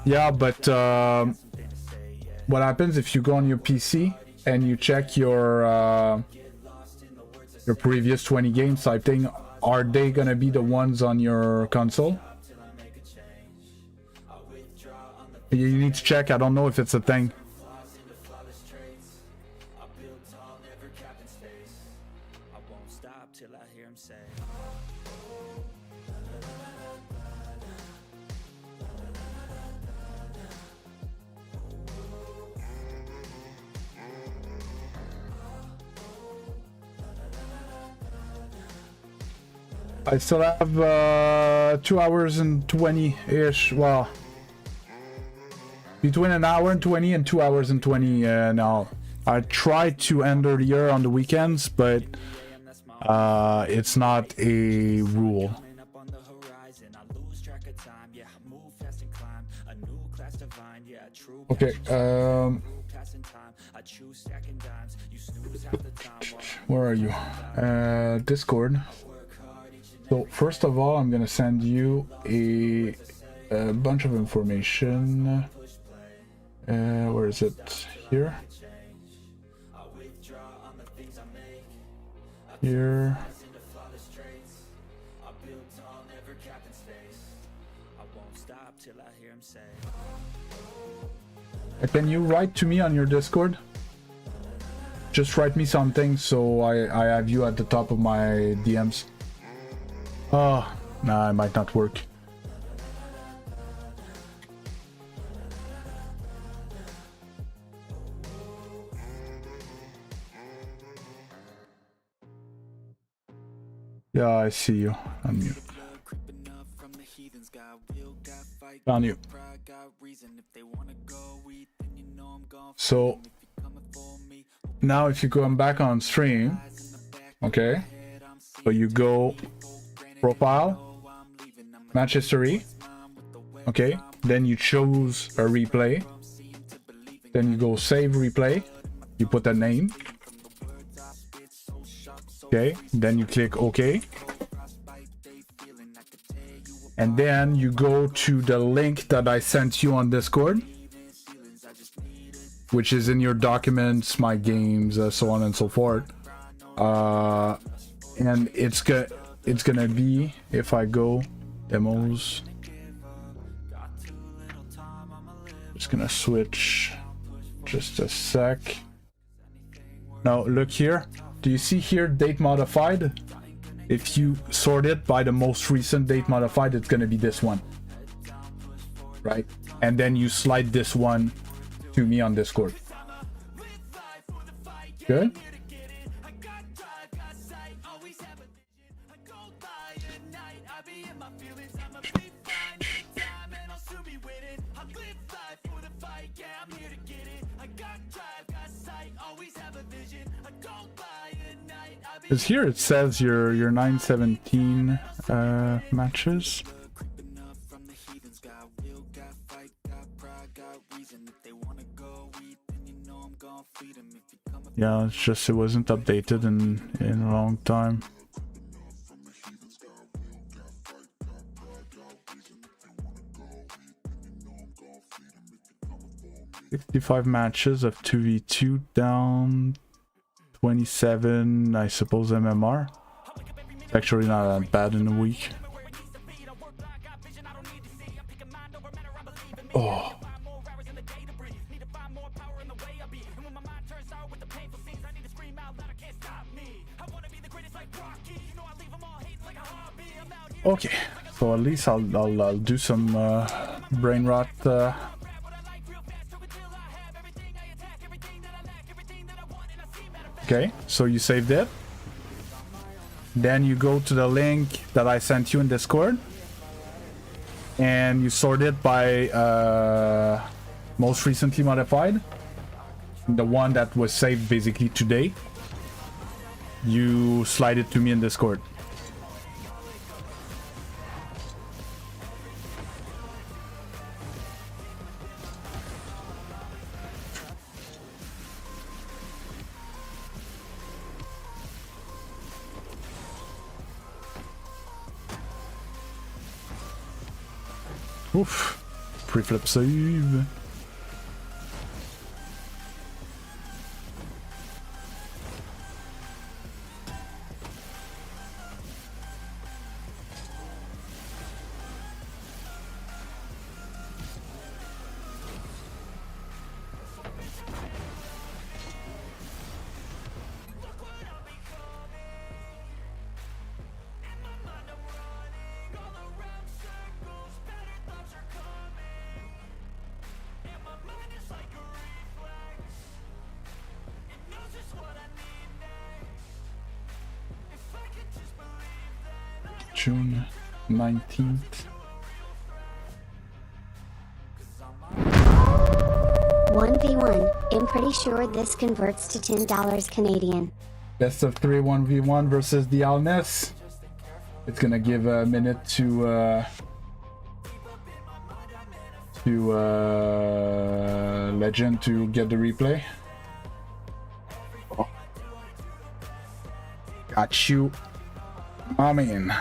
yeah, but what happens if you go on your PC and you check your previous 20 games type thing, are they gonna be the ones on your console? You need to check. I don't know if it's a thing. I still have 2 hours and 20-ish. Well, between an hour and 20 and 2 hours and 20 now. I try to end earlier on the weekends, but it's not a rule. Okay, where are you? Discord. So first of all, I'm gonna send you a bunch of information. Where is it? Here. Here. Can you write to me on your Discord? Just write me something so I have you at the top of my DMs. Oh, nah, it might not work. Yeah, I see you. Unmute. Found you. So now if you go back on stream, okay, so you go profile, match history, okay, then you choose a replay, then you go save replay, you put a name, okay, then you click OK, and then you go to the link that I sent you on Discord, which is in your documents, my games, so on and so forth. And it's gonna be, if I go demos, just gonna switch just a sec. Now look here, do you see here date modified? If you sort it by the most recent date modified, it's gonna be this one, right? And then you slide this one to me on Discord. Good. Because here it says your 917 matches. Yeah, it's just it wasn't updated in a long time. "65 matches of 2v2 down, 27, I suppose, MMR. It's actually not that bad in a week." Oh. Okay, so at least I'll do some brain rot. Okay, so you saved it. Then you go to the link that I sent you in Discord, and you sort it by most recently modified, the one that was saved basically today. You slide it to me in Discord. Oof, pre-flip save. June 19th. 1v1. I'm pretty sure this converts to $10 Canadian. Best of 3 1v1 versus the Alness. It's gonna give a minute to Legend to get the replay. Oh. Got you. I mean,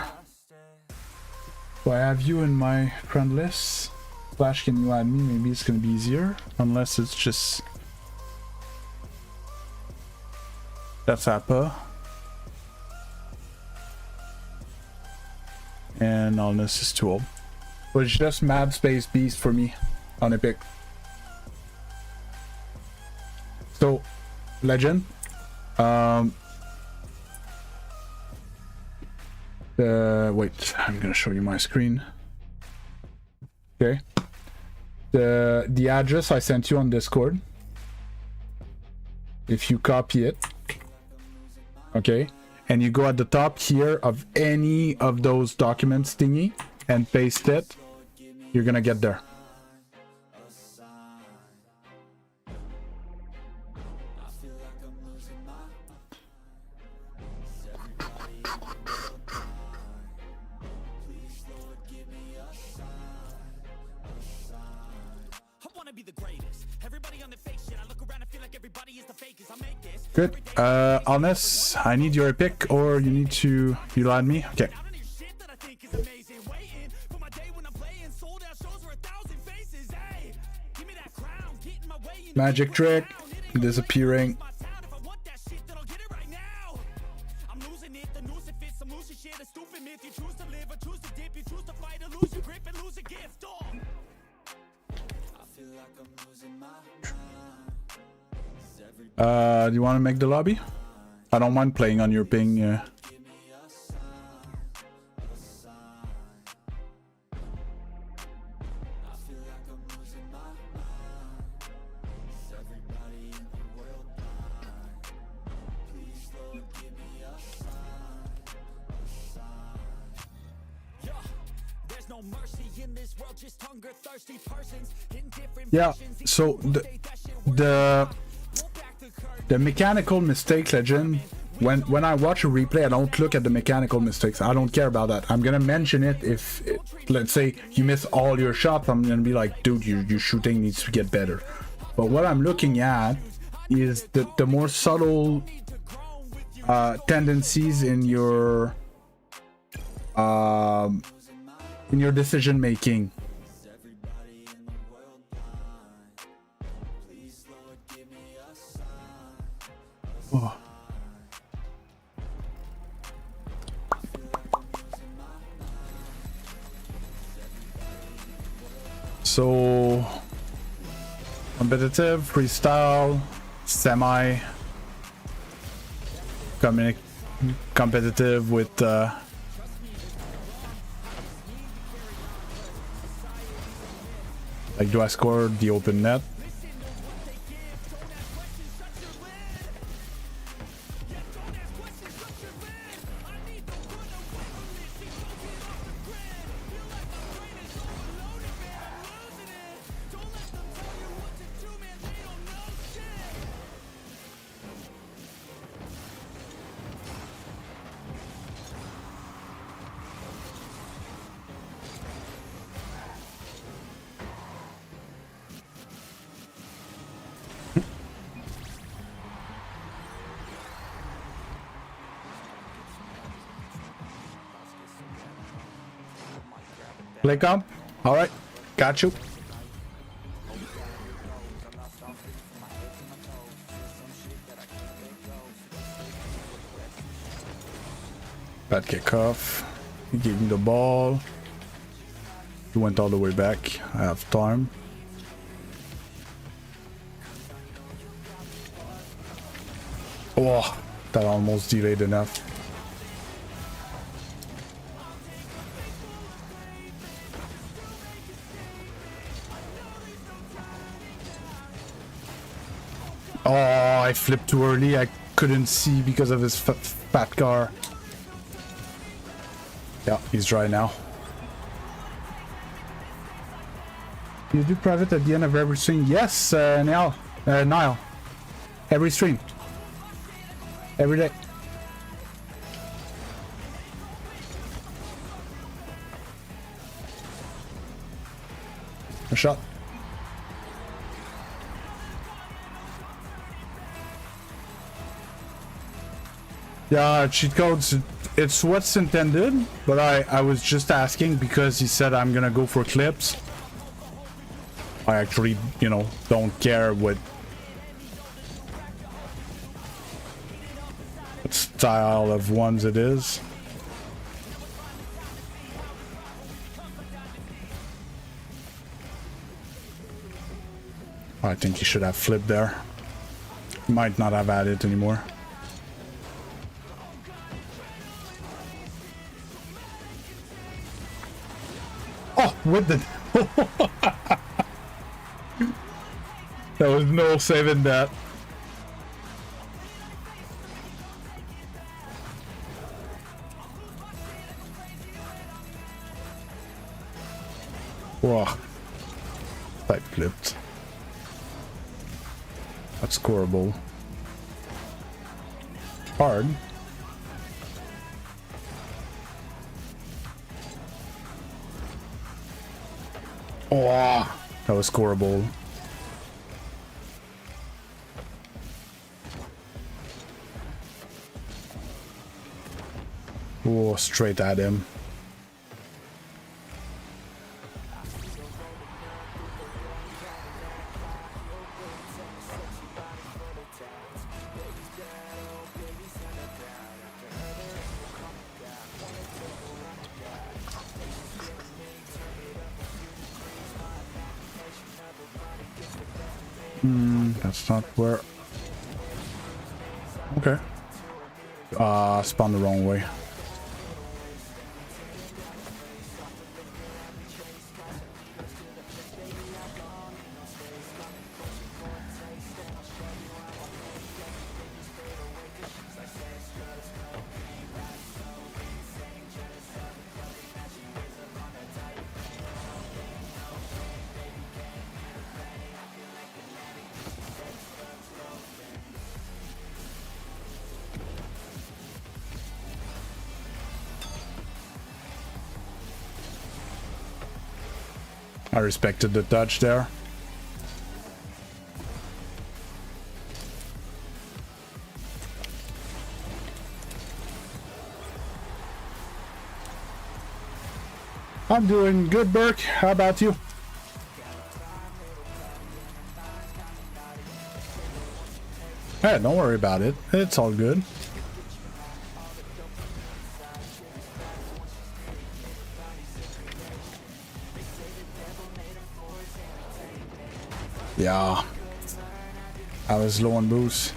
so I have you in my friend list. Flash, can you add me? Maybe it's gonna be easier, unless it's just that's Appa. And Alness is too old. But it's just Mad Space Beast for me on Epic. So, Legend. Wait, I'm gonna show you my screen. Okay. The address I sent you on Discord. If you copy it, okay, and you go at the top here of any of those documents thingy, and paste it, you're gonna get there. Good. Honest, I need your pick, or you need to add me. Okay. Magic trick, disappearing. Do you want to make the lobby? I don't mind playing on your ping. Yeah, so the mechanical mistake legend, when I watch a replay, I don't look at the mechanical mistakes. I don't care about that. I'm gonna mention it if let's say you miss all your shots. I'm gonna be like, dude, your shooting needs to get better. But what I'm looking at is the more subtle tendencies in your decision making. Oh. So competitive, freestyle, semi, competitive with like, do I score the open net? Click up. All right, got you. Bad kickoff. He gave me the ball. He went all the way back. I have time. Oh, that almost delayed enough. Oh, I flipped too early. I couldn't see because of his fat car. Yeah, he's dry now. You do private at the end of every stream? Yes, Niall. Every stream. Every day. A shot. Yeah, cheat codes, it's what's intended, but I was just asking because he said I'm gonna go for clips. I actually, you know, don't care what style of ones it is. I think he should have flipped there. He might not have had it anymore. Oh, with the... There was no saving that. Whoa. Side flipped. That's scoreable. Hard. Oh, that was scoreable. Oh, straight at him. That's not where... Okay. Spun the wrong way. I respected the touch there. I'm doing good, Burke. How about you? Hey, don't worry about it. It's all good. Yeah, I was low on boost.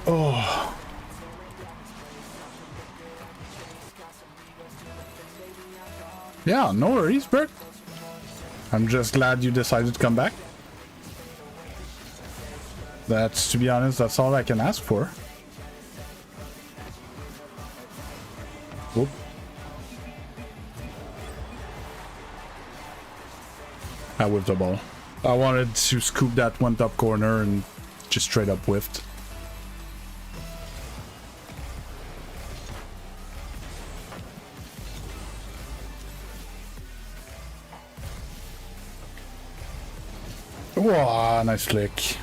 Oh. Yeah, no worries, Bert. I'm just glad you decided to come back. That's, to be honest, that's all I can ask for. Whoop. I whiffed the ball. I wanted to scoop that one top corner and just straight up whiffed. Wow, nice flick.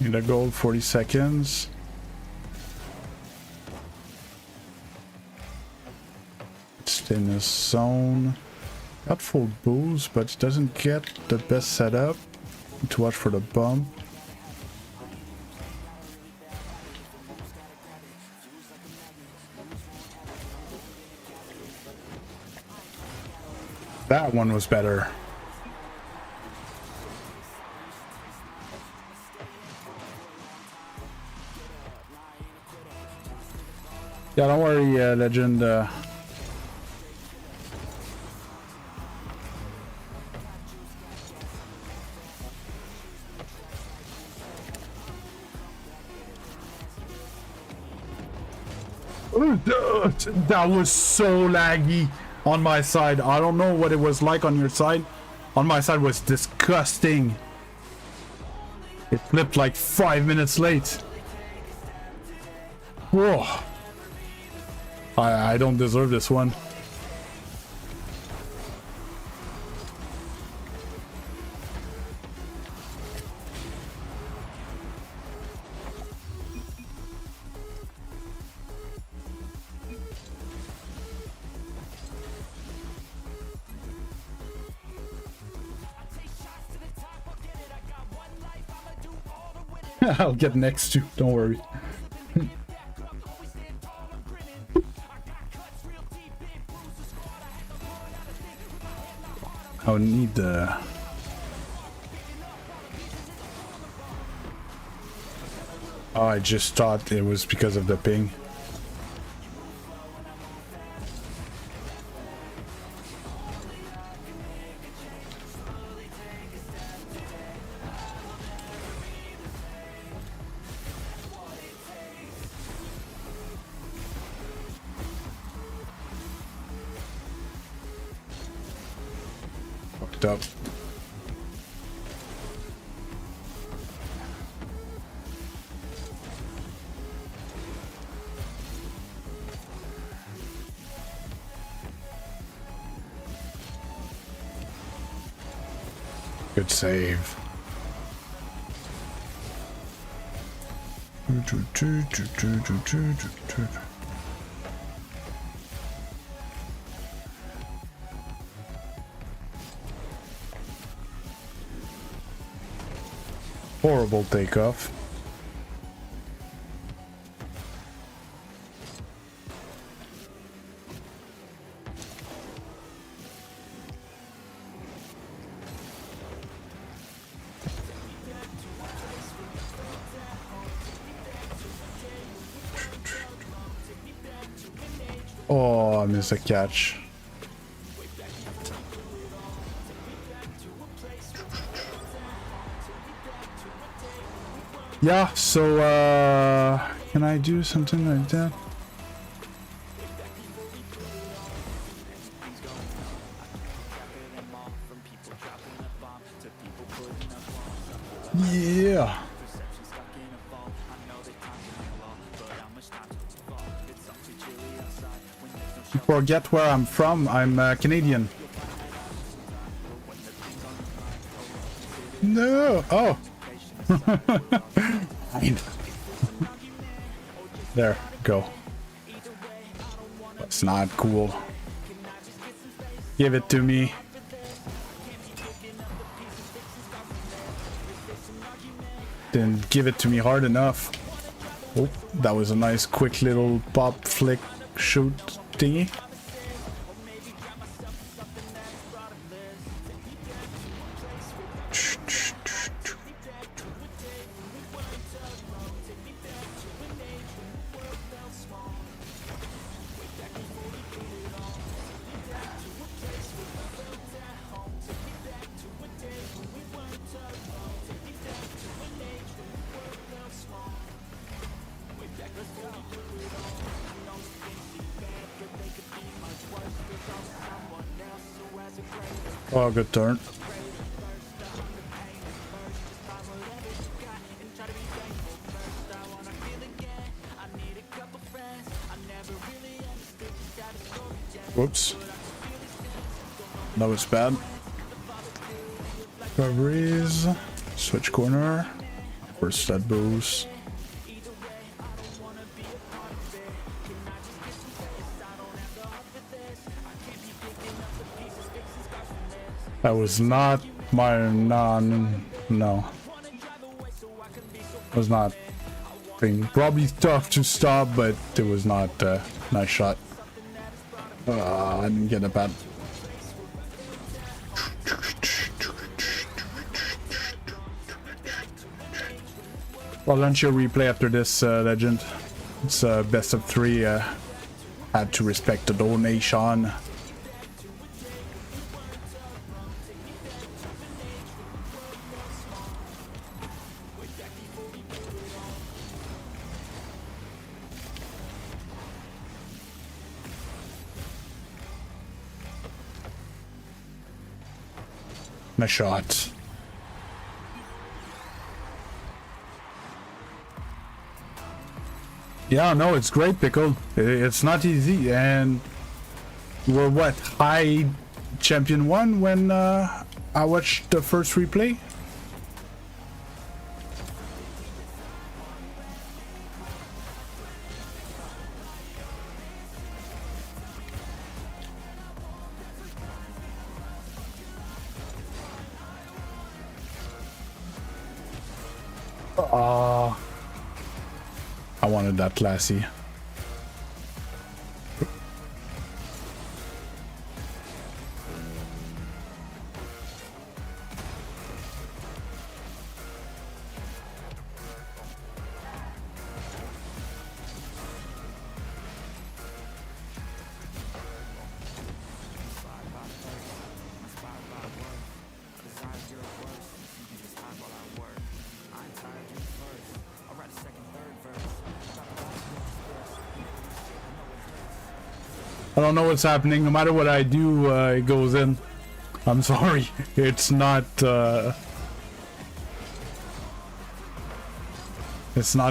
Need a gold, 40 seconds. Stay in this zone. Got full boost, but doesn't get the best setup. Need to watch for the bump. That one was better. Yeah, don't worry, Legend. That was so laggy on my side. I don't know what it was like on your side. On my side was disgusting. It flipped like 5 minutes late. Whoa. I don't deserve this one. I'll get next to, don't worry. I would need the... Oh, I just thought it was because of the ping. Fucked up. Good save. Horrible takeoff. Oh, I missed a catch. Yeah, so can I do something like that? Yeah. Forget where I'm from. I'm Canadian. No. Oh. There, go. That's not cool. Give it to me. Didn't give it to me hard enough. Oh, that was a nice quick little pop flick shoot thingy. Oh, good turn. Whoops. That was bad. Recoveries. Switch corner. First that boost. That was not my no. Was not thing. Probably tough to stop, but it was not a nice shot. I didn't get it bad. I'll launch your replay after this, Legend. It's best of 3. Had to respect the donation. Nice shot. Yeah, no, it's great, Pickle. It's not easy, and we're what, high champion 1 when I watched the first replay? I wanted that classy. I don't know what's happening. No matter what I do, it goes in. I'm sorry. It's not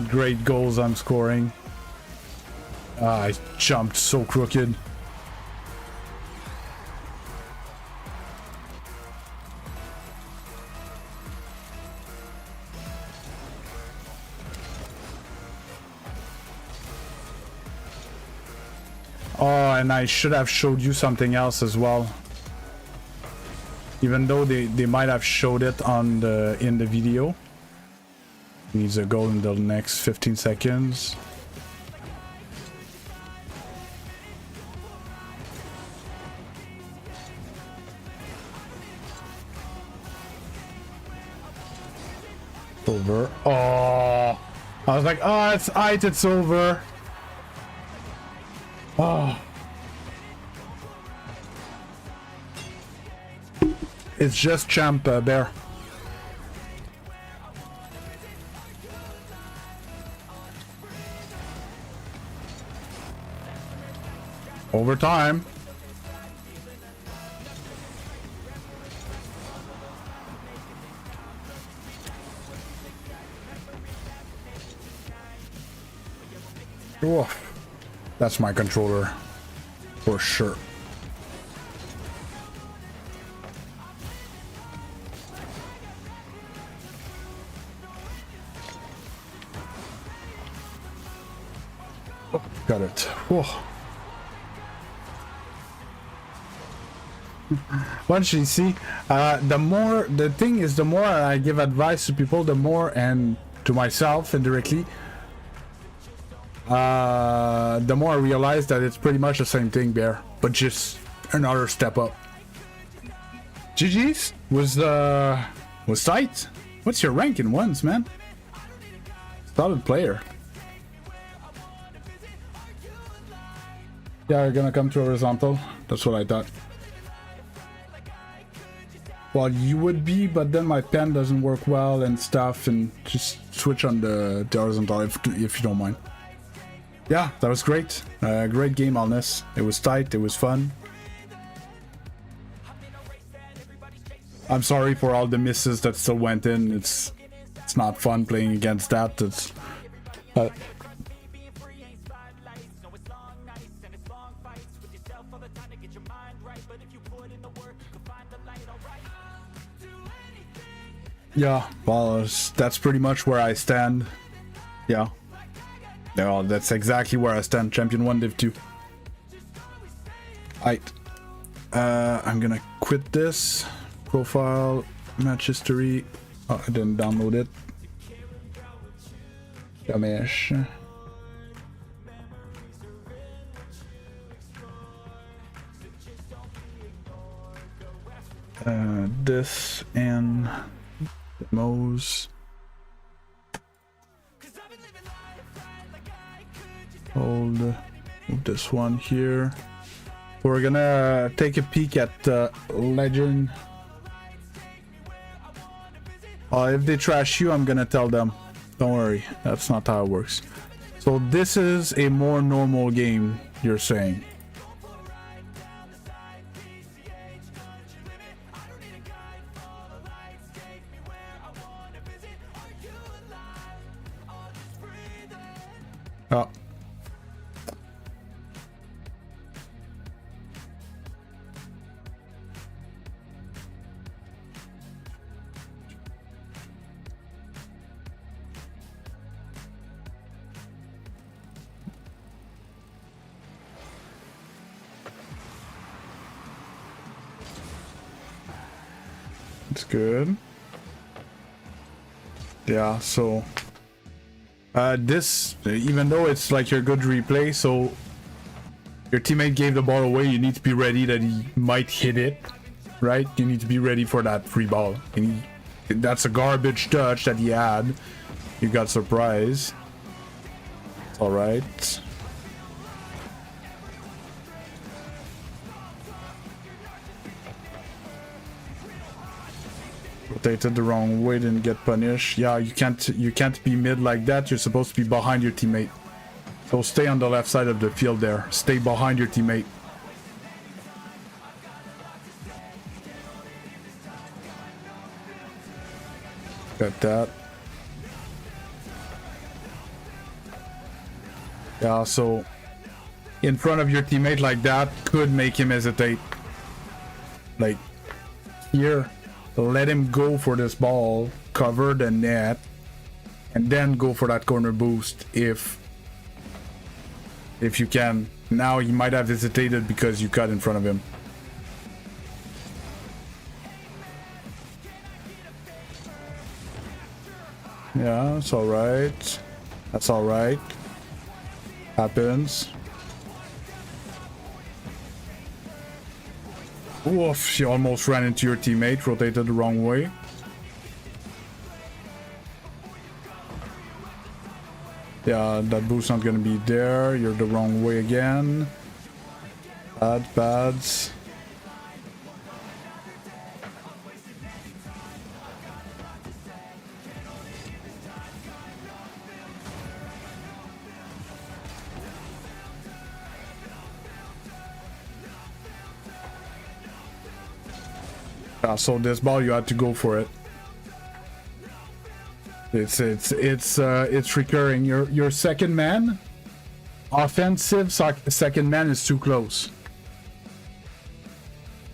great goals I'm scoring. I jumped so crooked. Oh, and I should have showed you something else as well. Even though they might have showed it on in the video. Needs a goal in the next 15 seconds. Over. Oh, I was like, oh, it's over. Oh. It's just champ bear. Overtime. Oh, that's my controller for sure. Oh, got it. Whoa. Once you see, the thing is, the more I give advice to people, the more, and to myself indirectly, the more I realize that it's pretty much the same thing, Bear, but just another step up. GG's was tight. What's your rank in ones, man? Solid player. Yeah, you're gonna come to horizontal. That's what I thought. Well, you would be, but then my pen doesn't work well and stuff, and just switch on the horizontal if you don't mind. Yeah, that was great. Great game on this. It was tight. It was fun. I'm sorry for all the misses that still went in. It's not fun playing against that. It's yeah, well, that's pretty much where I stand. Yeah. No, that's exactly where I stand. Champion 1, Div 2. Alright. I'm gonna quit this. Profile, match history. Oh, I didn't download it. Dommage. This and demos. Hold this one here. We're gonna take a peek at Legend. If they trash you, I'm gonna tell them. Don't worry, that's not how it works. So this is a more normal game, you're saying? Oh. It's good. Yeah, so this, even though it's like your good replay, so your teammate gave the ball away, you need to be ready that he might hit it, right? You need to be ready for that free ball. And that's a garbage touch that he had. You got surprised. All right. Rotated the wrong way, didn't get punished. Yeah, you can't be mid like that. You're supposed to be behind your teammate. So stay on the left side of the field there. Stay behind your teammate. Got that. Yeah, so in front of your teammate like that could make him hesitate. Like here, let him go for this ball, cover the net, and then go for that corner boost if you can. Now he might have hesitated because you cut in front of him. Yeah, that's alright. That's alright. Happens. Oof, she almost ran into your teammate, rotated the wrong way. Yeah, that boost's not gonna be there. You're the wrong way again. Pads. So this ball, you had to go for it. It's recurring. Your second man, offensive second man is too close.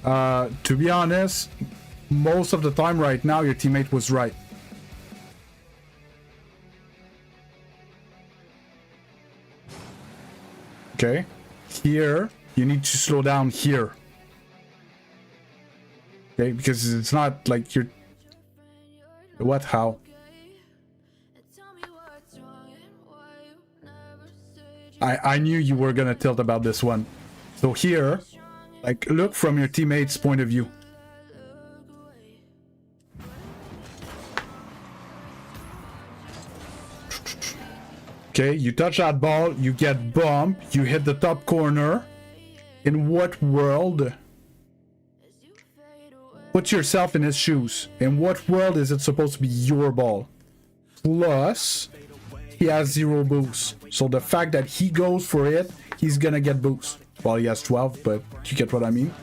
To be honest, most of the time right now, your teammate was right. Okay, here you need to slow down here. Okay, because it's not like you're... What? How? I knew you were gonna tilt about this one. So here, like, look from your teammate's point of view. Okay, you touch that ball, you get bumped, you hit the top corner. In what world? Put yourself in his shoes. In what world is it supposed to be your ball? Plus, he has 0 boost. So the fact that he goes for it, he's gonna get boost. Well, he has 12, but you get what I mean?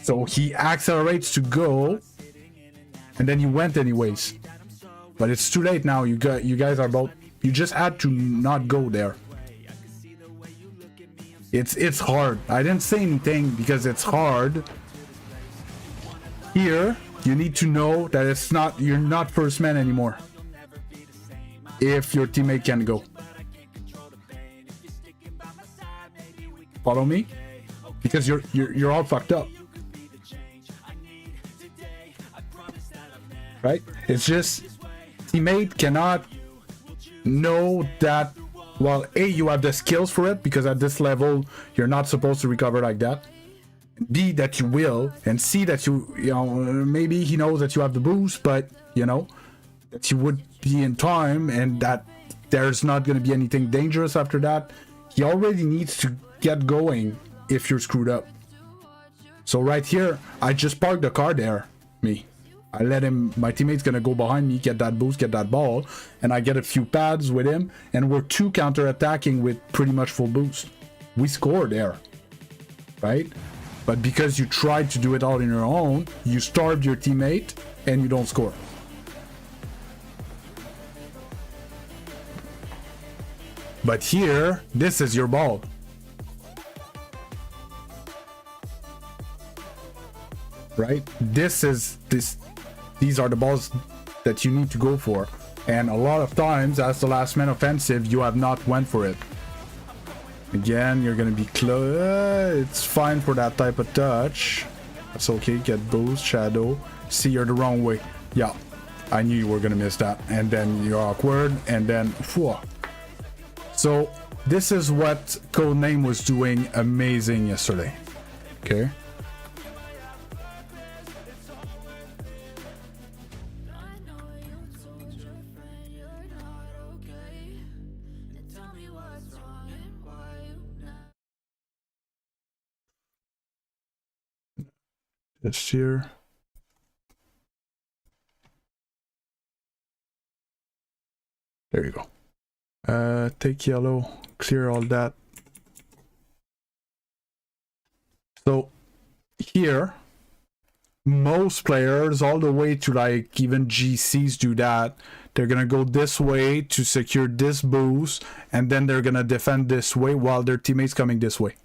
So he accelerates to go, and then he went anyways. But it's too late now. You guys are both... You just had to not go there. It's hard. I didn't say anything because it's hard. Here, you need to know that it's not... You're not first man anymore. If your teammate can go. Follow me? Because you're all fucked up. Right? It's just teammate cannot know that, well, A, you have the skills for it, because at this level you're not supposed to recover like that. B, that you will, and C, that you know, maybe he knows that you have the boost, but you know that you would be in time and that there's not going to be anything dangerous after that. He already needs to get going if you're screwed up. So right here, I just parked the car there. I let him, my teammate's gonna go behind me, get that boost, get that ball, and I get a few pads with him, and we're 2 counter-attacking with pretty much full boost. We score there, right? But because you tried to do it all on your own, you starved your teammate, and you don't score. But here, this is your ball. Right? These are the balls that you need to go for. And a lot of times, as the last man offensive, you have not went for it. Again, you're gonna be close. It's fine for that type of touch. That's okay. Get boost, shadow. See, you're the wrong way. Yeah, I knew you were gonna miss that. And then you're awkward, and then phew. So this is what Codename was doing amazing yesterday. Okay. This here. There you go. Take yellow, clear all that. So here, most players, all the way to like even GCs do that. They're gonna go this way to secure this boost, and then they're gonna defend this way while their teammates coming this way.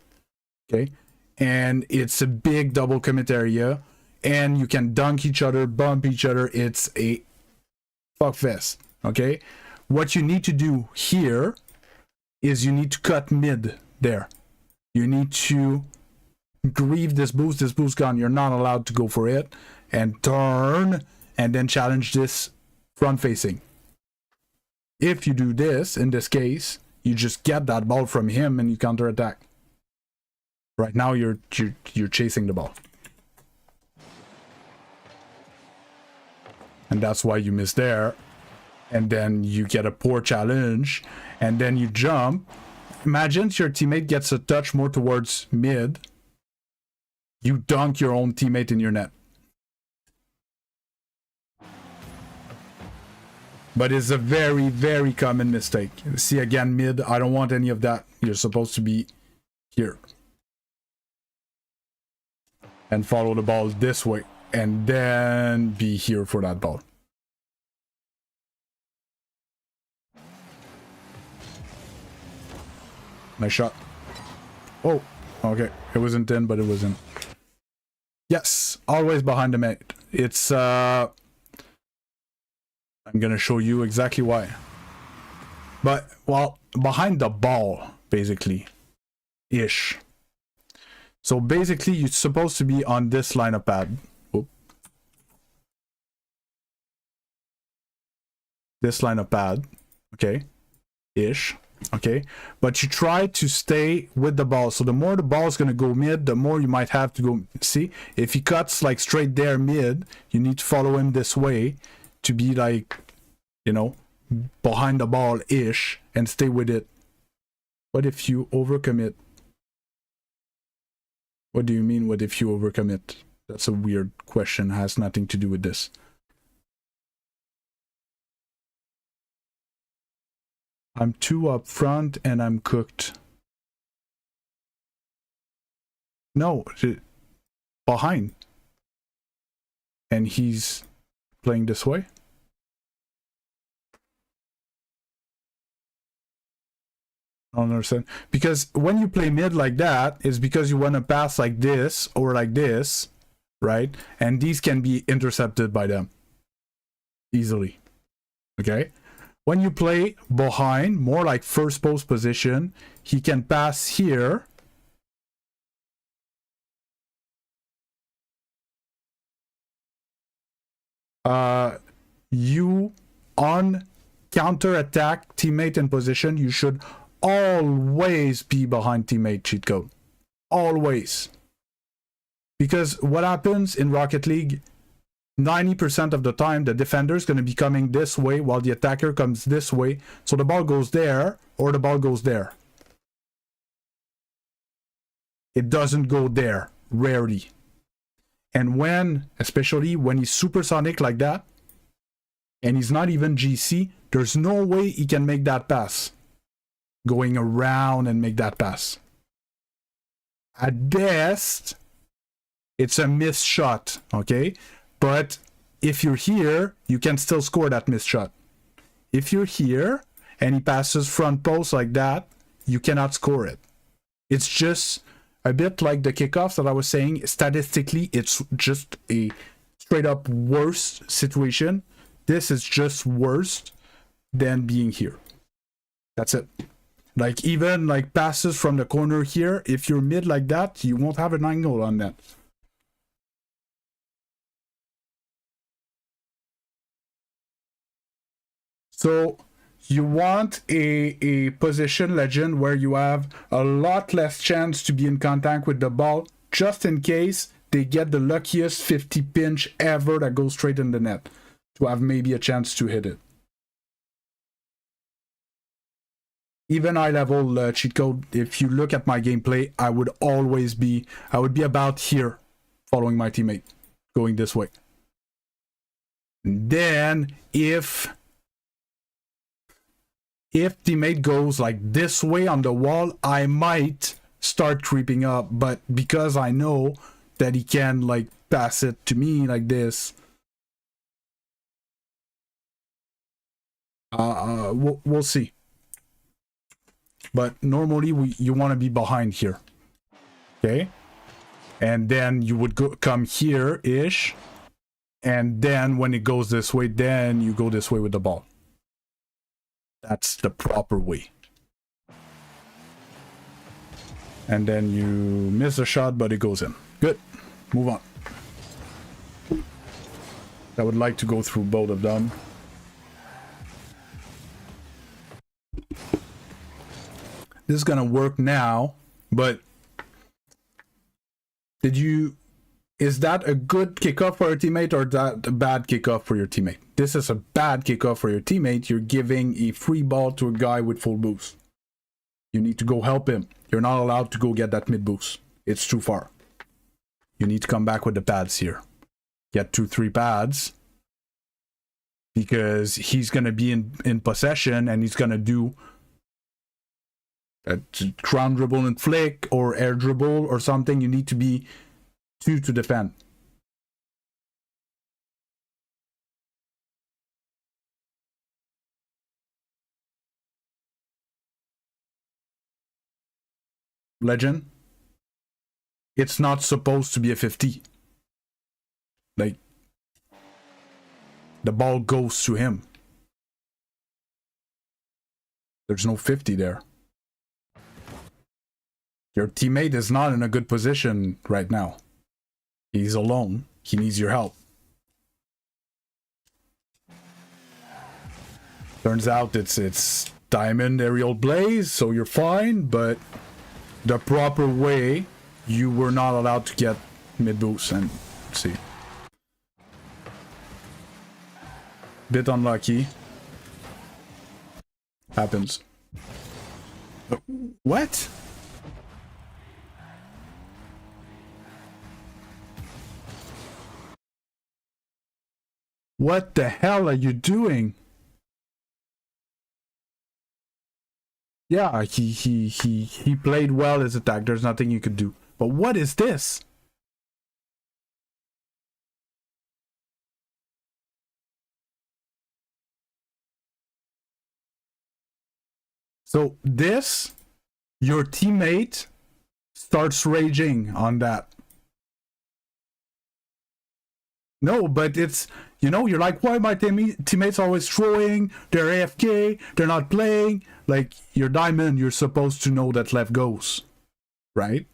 Okay, and it's a big double commit area, and you can dunk each other, bump each other. It's a fuck fest. Okay, what you need to do here is you need to cut mid there. You need to grieve this boost gone. You're not allowed to go for it and turn and then challenge this front facing. If you do this, in this case, you just get that ball from him and you counter attack. Right now you're chasing the ball. And that's why you miss there. And then you get a poor challenge and then you jump. Imagine your teammate gets a touch more towards mid. You dunk your own teammate in your net. But it's a very, very common mistake. See again, mid, I don't want any of that. You're supposed to be here. And follow the ball this way. And then be here for that ball. Nice shot. Oh, okay. It wasn't in, but it was in. Yes, always behind the mate. It's I'm gonna show you exactly why. But well, behind the ball, basically, ish. So basically, you're supposed to be on this line of pad. Oop. This line of pad, okay, ish. Okay, but you try to stay with the ball. So the more the ball is going to go mid, the more you might have to go. See, if he cuts like straight there mid, you need to follow him this way to be like, you know, behind the ball ish and stay with it. What if you overcommit? What do you mean? What if you overcommit? That's a weird question. It has nothing to do with this. I'm too up front and I'm cooked. No, behind. And he's playing this way. I don't understand. Because when you play mid like that, it's because you want to pass like this or like this, right? And these can be intercepted by them easily. Okay? When you play behind, more like first post position, he can pass here. You on counter attack teammate in position, you should always be behind teammate cheat code. Always. Because what happens in Rocket League, 90% of the time, the defender is going to be coming this way while the attacker comes this way. So the ball goes there or the ball goes there. It doesn't go there, rarely. And when, especially when he's supersonic like that, and he's not even GC, there's no way he can make that pass. Going around and make that pass. At best, it's a missed shot, okay? But if you're here, you can still score that missed shot. If you're here and he passes front post like that, you cannot score it. It's just a bit like the kickoffs that I was saying. Statistically, it's just a straight up worse situation. This is just worse than being here. That's it. Like even like passes from the corner here, if you're mid like that, you won't have an angle on that. So you want a position legend where you have a lot less chance to be in contact with the ball, just in case they get the luckiest 50 pinch ever that goes straight in the net, to have maybe a chance to hit it. Even high level cheat code, if you look at my gameplay, I would be about here, following my teammate, going this way. Then if teammate goes like this way on the wall, I might start creeping up, but because I know that he can like pass it to me like this. We'll see. But normally you want to be behind here. Okay? And then you would come here-ish. And then when it goes this way, then you go this way with the ball. That's the proper way. And then you miss a shot, but it goes in. Good. Move on. I would like to go through both of them. This is gonna work now, but is that a good kickoff for your teammate or that a bad kickoff for your teammate? This is a bad kickoff for your teammate. You're giving a free ball to a guy with full boost. You need to go help him. You're not allowed to go get that mid boost. It's too far. You need to come back with the pads here. Get 2-3 pads. Because he's going to be in possession and he's going to do a ground dribble and flick or air dribble or something. You need to be 2 to defend. Legend. It's not supposed to be a 50. Like, the ball goes to him. There's no 50 there. Your teammate is not in a good position right now. He's alone. He needs your help. Turns out it's diamond aerial blaze, so you're fine, but the proper way, you were not allowed to get mid boost. And see, bit unlucky. Happens. What? What the hell are you doing? Yeah, he played well his attack. There's nothing you could do. But what is this? So this, your teammate starts raging on that. No, but it's, you know, you're like, why my teammates always throwing? They're AFK, they're not playing. Like, you're diamond, you're supposed to know that left goes. Right?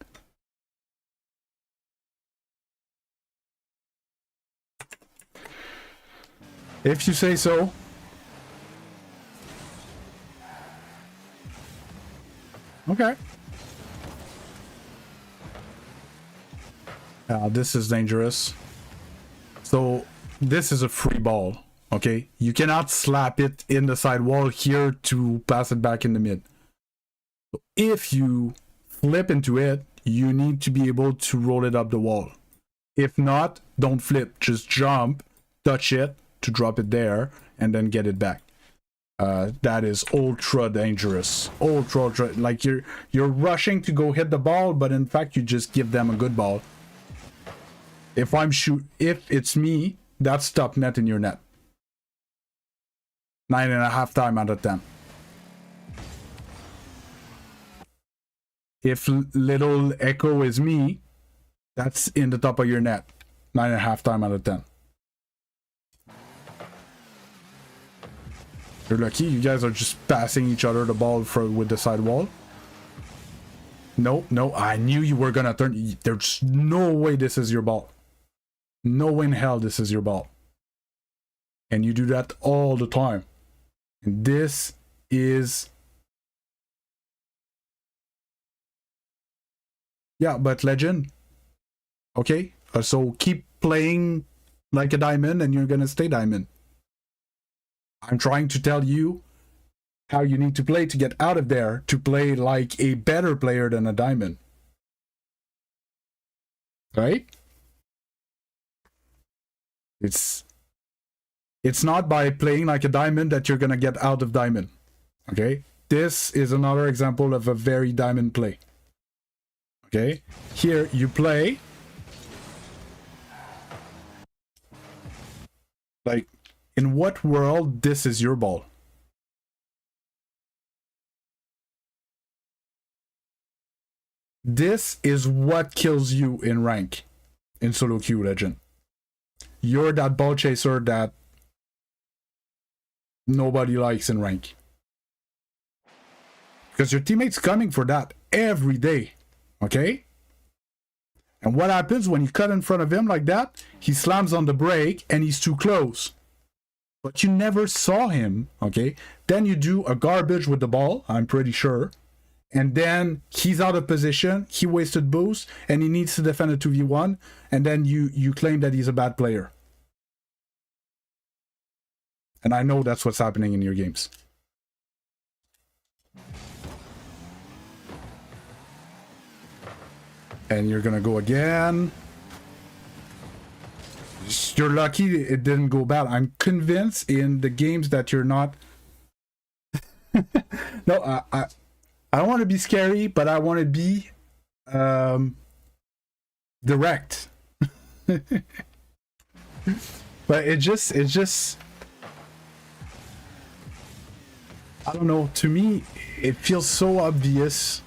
If you say so. Okay. This is dangerous. So this is a free ball, okay? You cannot slap it in the side wall here to pass it back in the mid. So if you flip into it, you need to be able to roll it up the wall. If not, don't flip. Just jump, touch it to drop it there, and then get it back. That is ultra dangerous. Ultra, like you're rushing to go hit the ball, but in fact you just give them a good ball. If it's me, that's top net in your net. 9.5 times out of 10. If little echo is me, that's in the top of your net. 9.5 times out of 10. You're lucky. You guys are just passing each other the ball with the side wall. No, I knew you were gonna turn. There's no way this is your ball. No way in hell this is your ball. And you do that all the time. And this is... Yeah, but Legend. Okay? So keep playing like a diamond and you're gonna stay diamond. I'm trying to tell you how you need to play to get out of there, to play like a better player than a diamond. Right? It's not by playing like a diamond that you're gonna get out of diamond. Okay? This is another example of a very diamond play. Okay? Here you play Like, in what world this is your ball? This is what kills you in rank in solo queue legend. You're that ball chaser that nobody likes in rank. Because your teammate's coming for that every day. Okay? And what happens when you cut in front of him like that? He slams on the brake and he's too close. But you never saw him, okay? Then you do a garbage with the ball, I'm pretty sure. And then he's out of position, he wasted boost, and he needs to defend a 2v1, and then you claim that he's a bad player. And I know that's what's happening in your games. And you're gonna go again. You're lucky it didn't go bad. I'm convinced in the games that you're not... No, I don't want to be scary, but I want to be direct. But it just I don't know, to me it feels so obvious.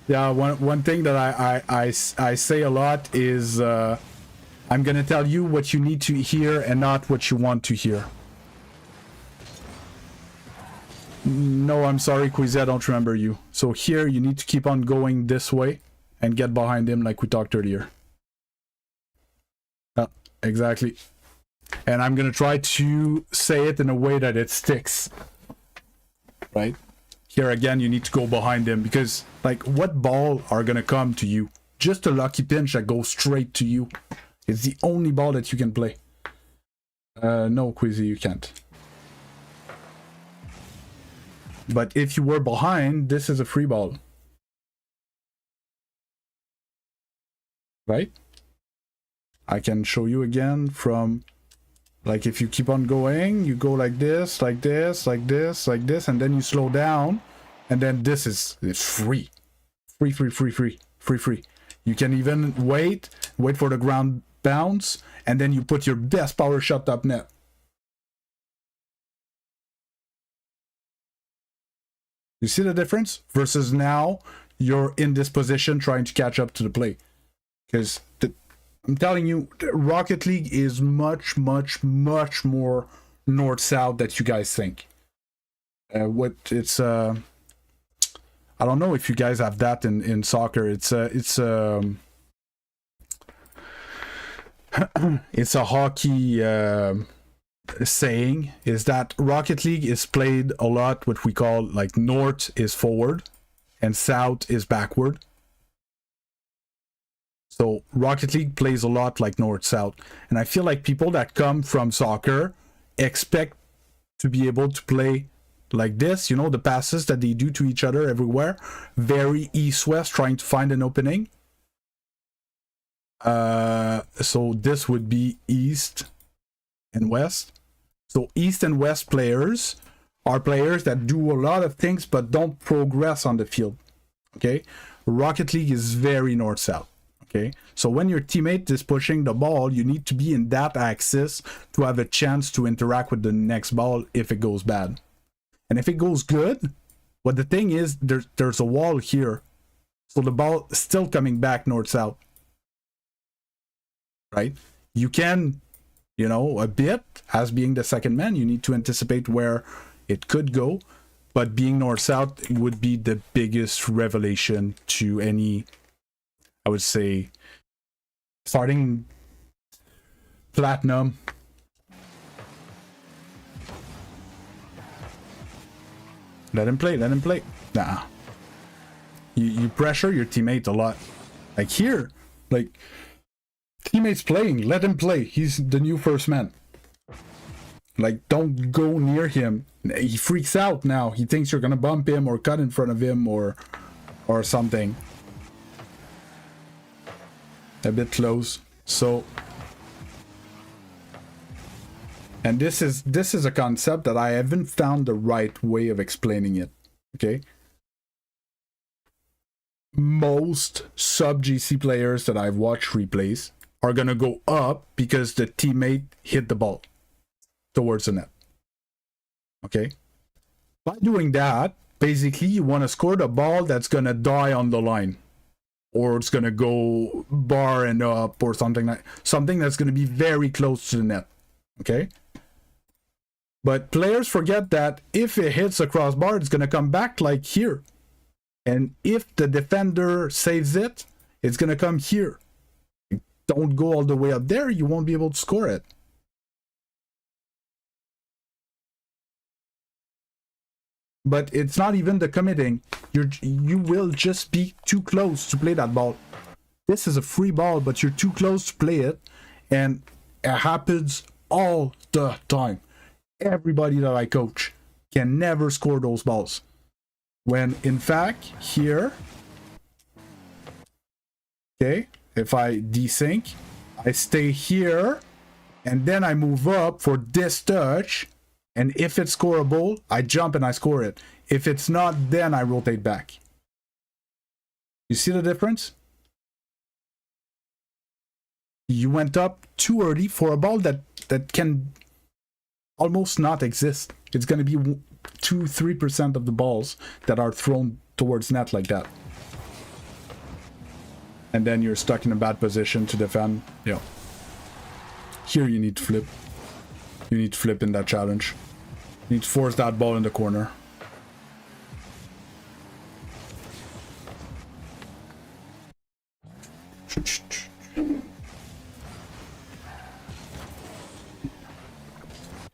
Yeah, one thing that I say a lot is I'm gonna tell you what you need to hear and not what you want to hear. No, I'm sorry, Quizzy, I don't remember you. So here you need to keep on going this way and get behind him like we talked earlier. Exactly. And I'm gonna try to say it in a way that it sticks. Right? Here again, you need to go behind him because, like, what ball are gonna come to you? Just a lucky pinch that goes straight to you. It's the only ball that you can play. No, Quizzy, you can't. But if you were behind, this is a free ball. Right? I can show you again from, like, if you keep on going, you go like this, like this, like this, like this, and then you slow down, and then this is free. Free, free, free, free, free, free. You can even wait for the ground bounce, and then you put your best power shot up net. You see the difference? Versus now, you're in this position trying to catch up to the play. Because I'm telling you, Rocket League is much, much, much more north-south than you guys think. I don't know if you guys have that in soccer. It's a hockey saying, is that Rocket League is played a lot what we call, like, north is forward and south is backward. So Rocket League plays a lot like north-south, and I feel like people that come from soccer expect to be able to play like this, you know, the passes that they do to each other everywhere, very east-west, trying to find an opening. So this would be east and west. So east and west players are players that do a lot of things but don't progress on the field. Okay, Rocket League is very north-south. Okay, so when your teammate is pushing the ball, you need to be in that axis to have a chance to interact with the next ball if it goes bad. And if it goes good, well, the thing is, there's a wall here. So the ball is still coming back north-south. Right? You can, you know, a bit, as being the second man, you need to anticipate where it could go. But being north-south would be the biggest revelation to any, I would say, starting platinum. Let him play, let him play. Nah. You pressure your teammate a lot. Like here, like, teammate's playing, let him play. He's the new first man. Like, don't go near him. He freaks out now. He thinks you're gonna bump him or cut in front of him or something. A bit close. So, and this is a concept that I haven't found the right way of explaining it. Okay? most sub GC players that I've watched replays are gonna go up because the teammate hit the ball towards the net. Okay? By doing that, basically you want to score the ball that's gonna die on the line. Or it's gonna go bar and up or something that's gonna be very close to the net. Okay? But players forget that if it hits a crossbar, it's gonna come back like here. And if the defender saves it, it's gonna come here. Don't go all the way up there, you won't be able to score it. But it's not even the committing. You will just be too close to play that ball. This is a free ball, but you're too close to play it, and it happens all the time. Everybody that I coach can never score those balls. When in fact, here, okay, if I desync, I stay here, and then I move up for this touch. And if it's scoreable, I jump and I score it. If it's not, then I rotate back. You see the difference? You went up too early for a ball that can almost not exist. It's going to be 2-3% of the balls that are thrown towards net like that. And then you're stuck in a bad position to defend. Yeah. Here you need to flip. You need to flip in that challenge. You need to force that ball in the corner.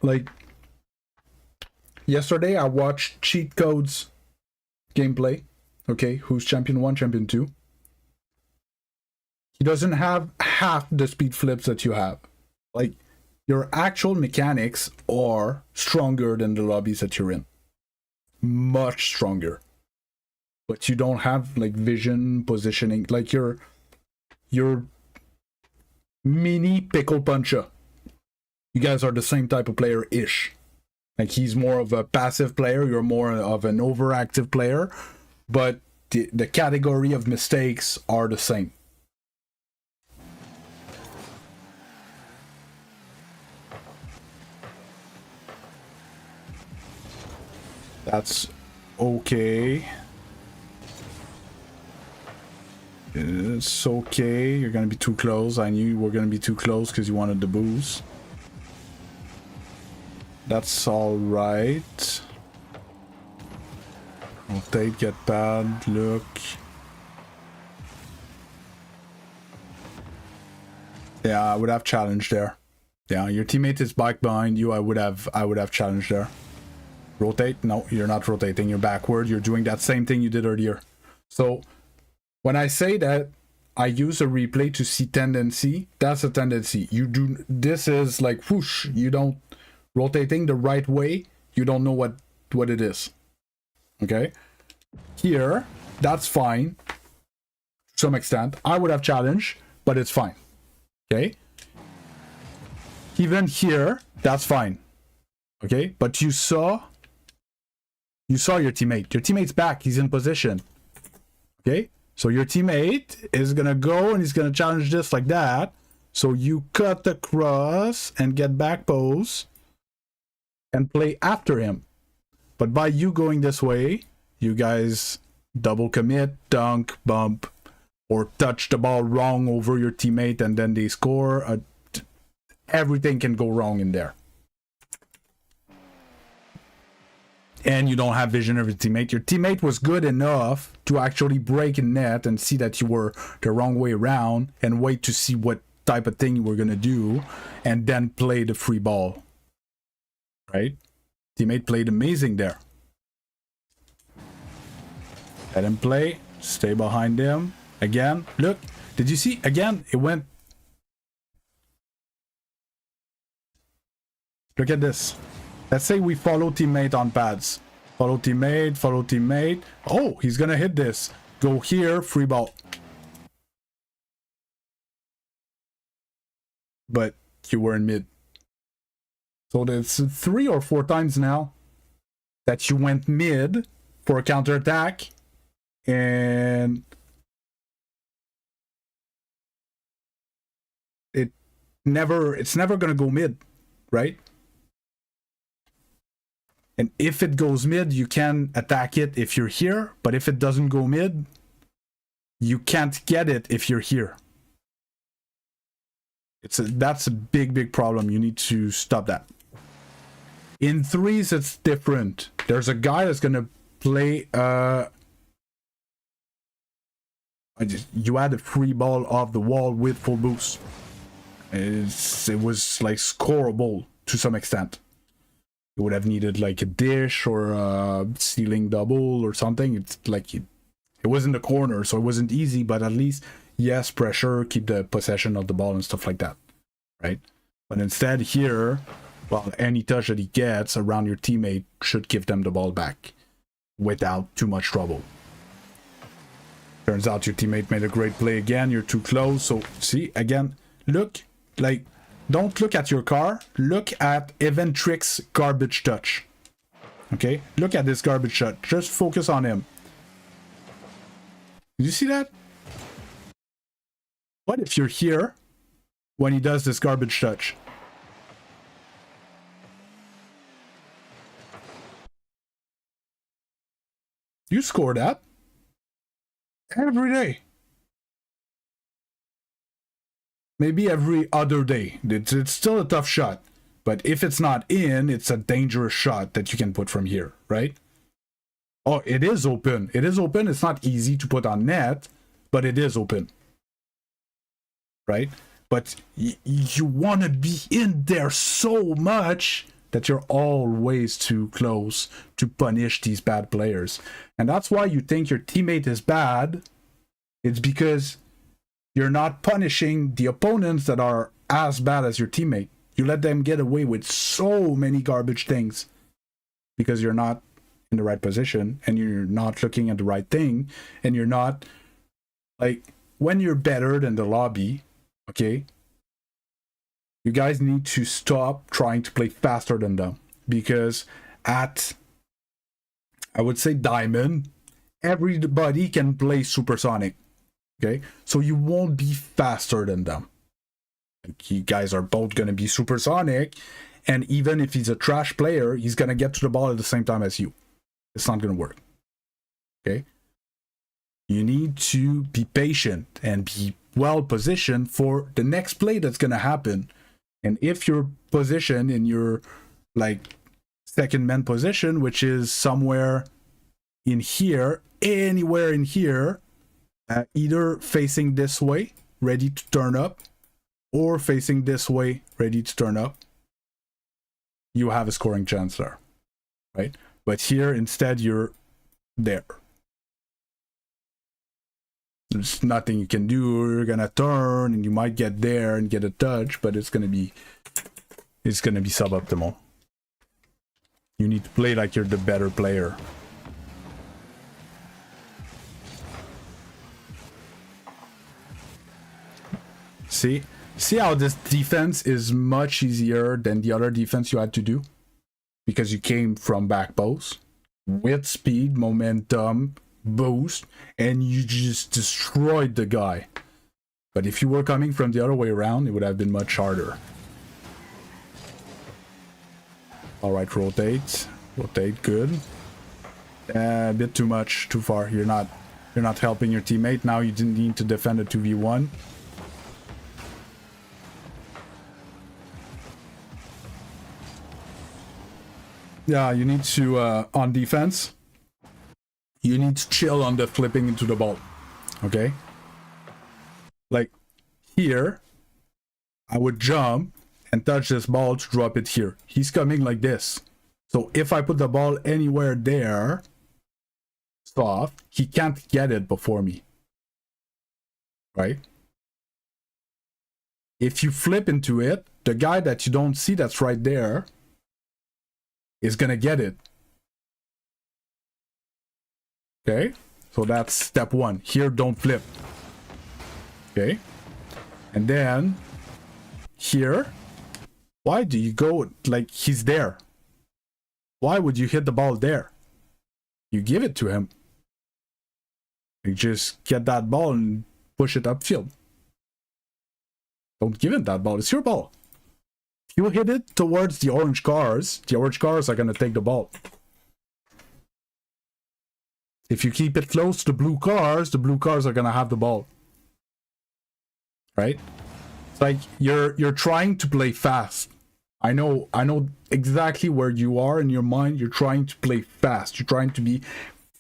Like, yesterday I watched Cheat Code's gameplay. Okay, who's champion 1, champion 2. He doesn't have half the speed flips that you have. Like, your actual mechanics are stronger than the lobbies that you're in. Much stronger. But you don't have like vision, positioning, like your mini pickle puncher. You guys are the same type of player-ish. Like he's more of a passive player, you're more of an overactive player, but the category of mistakes are the same. That's okay. It's okay. You're gonna be too close. I knew you were gonna be too close because you wanted the boost. That's alright. Rotate, get bad, look. Yeah, I would have challenged there. Yeah, your teammate is back behind you. I would have challenged there. Rotate? No, you're not rotating. You're backward. You're doing that same thing you did earlier. So when I say that I use a replay to see tendency, that's a tendency. You do, this is like whoosh. You don't rotating the right way. You don't know what it is. Okay. Here, that's fine. To some extent, I would have challenged, but it's fine. Okay. Even here, that's fine. Okay, but you saw your teammate. Your teammate's back. He's in position. Okay, so your teammate is gonna go and he's gonna challenge this like that. So you cut across and get back pose and play after him. But by you going this way, you guys double commit, dunk, bump, or touch the ball wrong over your teammate and then they score. Everything can go wrong in there. And you don't have vision of your teammate. Your teammate was good enough to actually break in net and see that you were the wrong way around and wait to see what type of thing you were going to do and then play the free ball. Right? Teammate played amazing there. Let him play. Stay behind him. Again, look. Did you see? Again, it went. Look at this. Let's say we follow teammate on pads. Follow teammate, follow teammate. Oh, he's gonna hit this. Go here, free ball. But you were in mid. So that's 3 or 4 times now that you went mid for a counterattack and it's never gonna go mid, right? And if it goes mid, you can attack it if you're here, but if it doesn't go mid, you can't get it if you're here. That's a big problem. You need to stop that. In threes, it's different. There's a guy that's gonna play. You had a free ball off the wall with full boost. It was like scoreable to some extent. You would have needed like a dish or a ceiling double or something. It's like it was in the corner, so it wasn't easy, but at least, yes, pressure, keep the possession of the ball and stuff like that, right? But instead here, well, any touch that he gets around your teammate should give them the ball back without too much trouble. Turns out your teammate made a great play again. You're too close. So see, again, look, like, don't look at your car. Look at Eventrix's garbage touch. Okay? Look at this garbage touch. Just focus on him. Did you see that? What if you're here when he does this garbage touch? You score that every day. Maybe every other day. It's still a tough shot. But if it's not in, it's a dangerous shot that you can put from here, right? Oh, it is open. It is open. It's not easy to put on net, but it is open. Right? But you want to be in there so much that you're always too close to punish these bad players. And that's why you think your teammate is bad. It's because you're not punishing the opponents that are as bad as your teammate. You let them get away with so many garbage things because you're not in the right position and you're not looking at the right thing, and you're not, like, when you're better than the lobby, okay, you guys need to stop trying to play faster than them, because at, I would say, Diamond, everybody can play Supersonic. Okay, so you won't be faster than them. Like, you guys are both going to be Supersonic, and even if he's a trash player, he's going to get to the ball at the same time as you. It's not going to work. Okay, you need to be patient and be well positioned for the next play that's going to happen. And if you're positioned in your, like, second man position, which is somewhere in here, anywhere in here, either facing this way, ready to turn up, or facing this way, ready to turn up, you have a scoring chance there, right? But here, instead, you're there. There's nothing you can do. You're gonna turn, and you might get there and get a touch, but it's gonna be suboptimal. You need to play like you're the better player. See how this defense is much easier than the other defense you had to do? Because you came from back post with speed, momentum, boost, and you just destroyed the guy. But if you were coming from the other way around, it would have been much harder. Alright, rotate. Rotate, good. A bit too much, too far. You're not helping your teammate. Now you didn't need to defend a 2v1. Yeah, you need to, on defense, you need to chill on the flipping into the ball, okay? Like, here, I would jump and touch this ball to drop it here. He's coming like this. So if I put the ball anywhere there, soft, he can't get it before me, right? If you flip into it, the guy that you don't see that's right there is gonna get it. Okay, so that's step one. Here, don't flip. Okay, and then here, why do you go like he's there? Why would you hit the ball there? You give it to him. You just get that ball and push it upfield. Don't give him that ball. It's your ball. If you hit it towards the orange cars are going to take the ball. If you keep it close to the blue cars are going to have the ball. Right? It's like you're trying to play fast. I know exactly where you are in your mind. You're trying to play fast. You're trying to be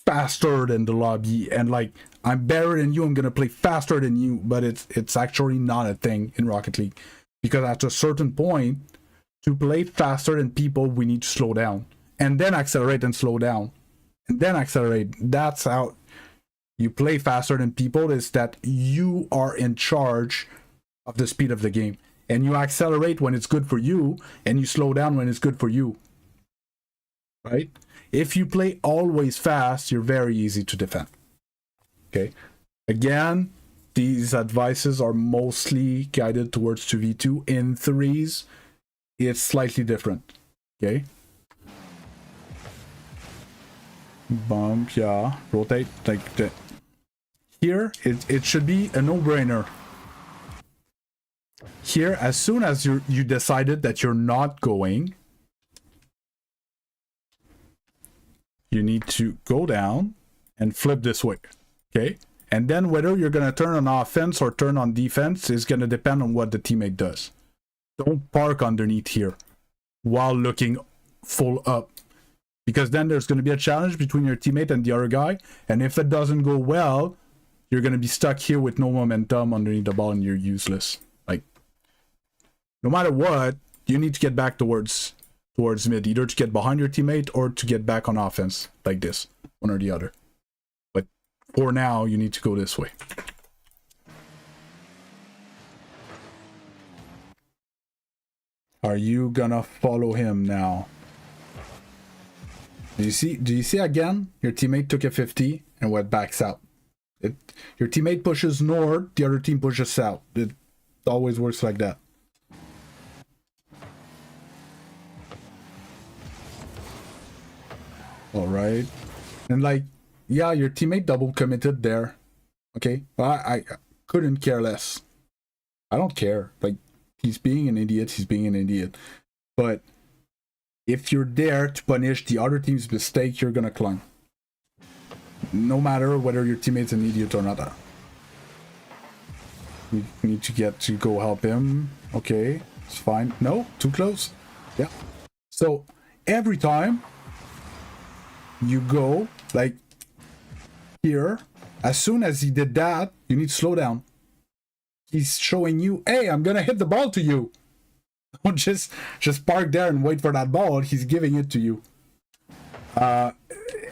faster than the lobby, and like, I'm better than you, I'm gonna play faster than you, but it's actually not a thing in Rocket League, because at a certain point, to play faster than people, we need to slow down, and then accelerate and slow down, and then accelerate. That's how you play faster than people, is that you are in charge of the speed of the game, and you accelerate when it's good for you, and you slow down when it's good for you, right? If you play always fast, you're very easy to defend. Okay. Again, these advices are mostly guided towards 2v2. In threes, it's slightly different. Okay. Bump, yeah. Rotate like that. Here, it should be a no-brainer. Here, as soon as you decided that you're not going, you need to go down and flip this way, okay? And then whether you're going to turn on offense or turn on defense is going to depend on what the teammate does. Don't park underneath here while looking full up, because then there's going to be a challenge between your teammate and the other guy, and if it doesn't go well, you're going to be stuck here with no momentum underneath the ball and you're useless. Like, no matter what, you need to get back towards mid, either to get behind your teammate or to get back on offense, like this, one or the other. But for now, you need to go this way. Are you gonna follow him now? Do you see again? Your teammate took a 50 and went back south. Your teammate pushes north, the other team pushes south. It always works like that. All right, and like, yeah, your teammate double committed there. Okay, I couldn't care less. I don't care. Like, he's being an idiot. He's being an idiot. But if you're there to punish the other team's mistake, you're gonna climb. No matter whether your teammate's an idiot or not. You need to go help him. Okay, it's fine. No, too close. Yeah. So every time you go, like here, as soon as he did that, you need to slow down. He's showing you, hey, I'm gonna hit the ball to you. Don't just park there and wait for that ball. He's giving it to you.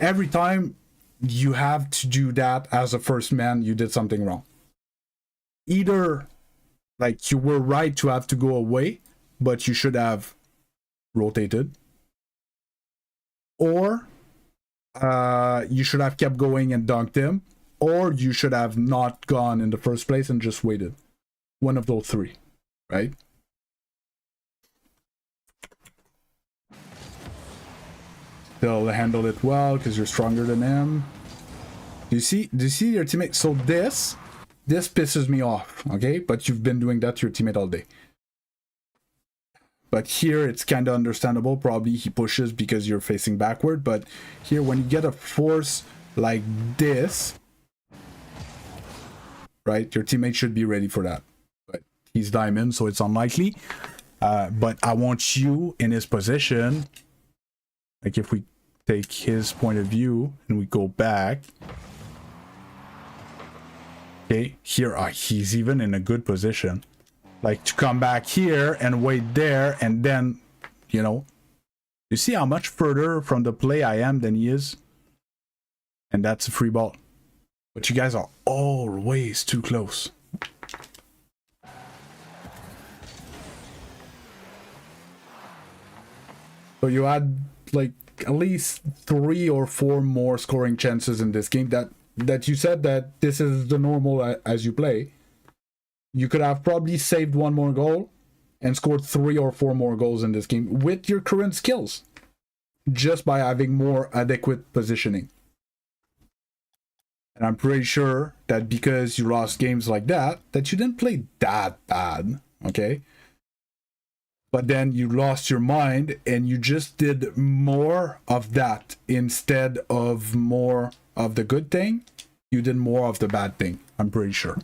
Every time you have to do that as a first man, you did something wrong. Either like you were right to have to go away, but you should have rotated, or you should have kept going and dunked him, or you should have not gone in the first place and just waited. One of those three, right? They'll handle it well because you're stronger than them. Do you see your teammate? So this pisses me off, okay? But you've been doing that to your teammate all day. But here it's kind of understandable. Probably he pushes because you're facing backward. But here, when you get a force like this, right, your teammate should be ready for that. But he's diamond, so it's unlikely. But I want you in his position. Like, if we take his point of view and we go back. Okay, here, he's even in a good position. Like, to come back here and wait there, and then, you know, you see how much further from the play I am than he is? And that's a free ball. But you guys are always too close. So you had, like, at least 3 or 4 more scoring chances in this game that you said that this is the normal as you play. You could have probably saved 1 more goal and scored 3 or 4 more goals in this game with your current skills, just by having more adequate positioning. And I'm pretty sure that because you lost games like that you didn't play that bad, okay? But then you lost your mind and you just did more of that instead of more of the good thing. You did more of the bad thing, I'm pretty sure.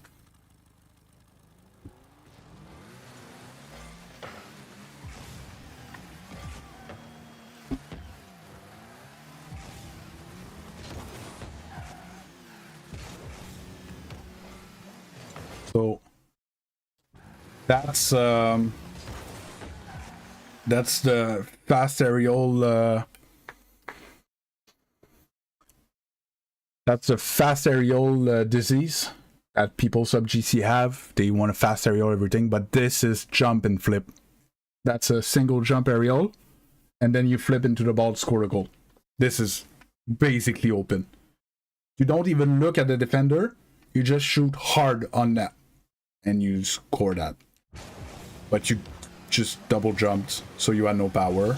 So that's the fast aerial disease that people sub GC have. They want a fast aerial everything, but this is jump and flip. That's a single jump aerial, and then you flip into the ball to score a goal. This is basically open. You don't even look at the defender, you just shoot hard on net and you score that. But you just double jumped, so you had no power.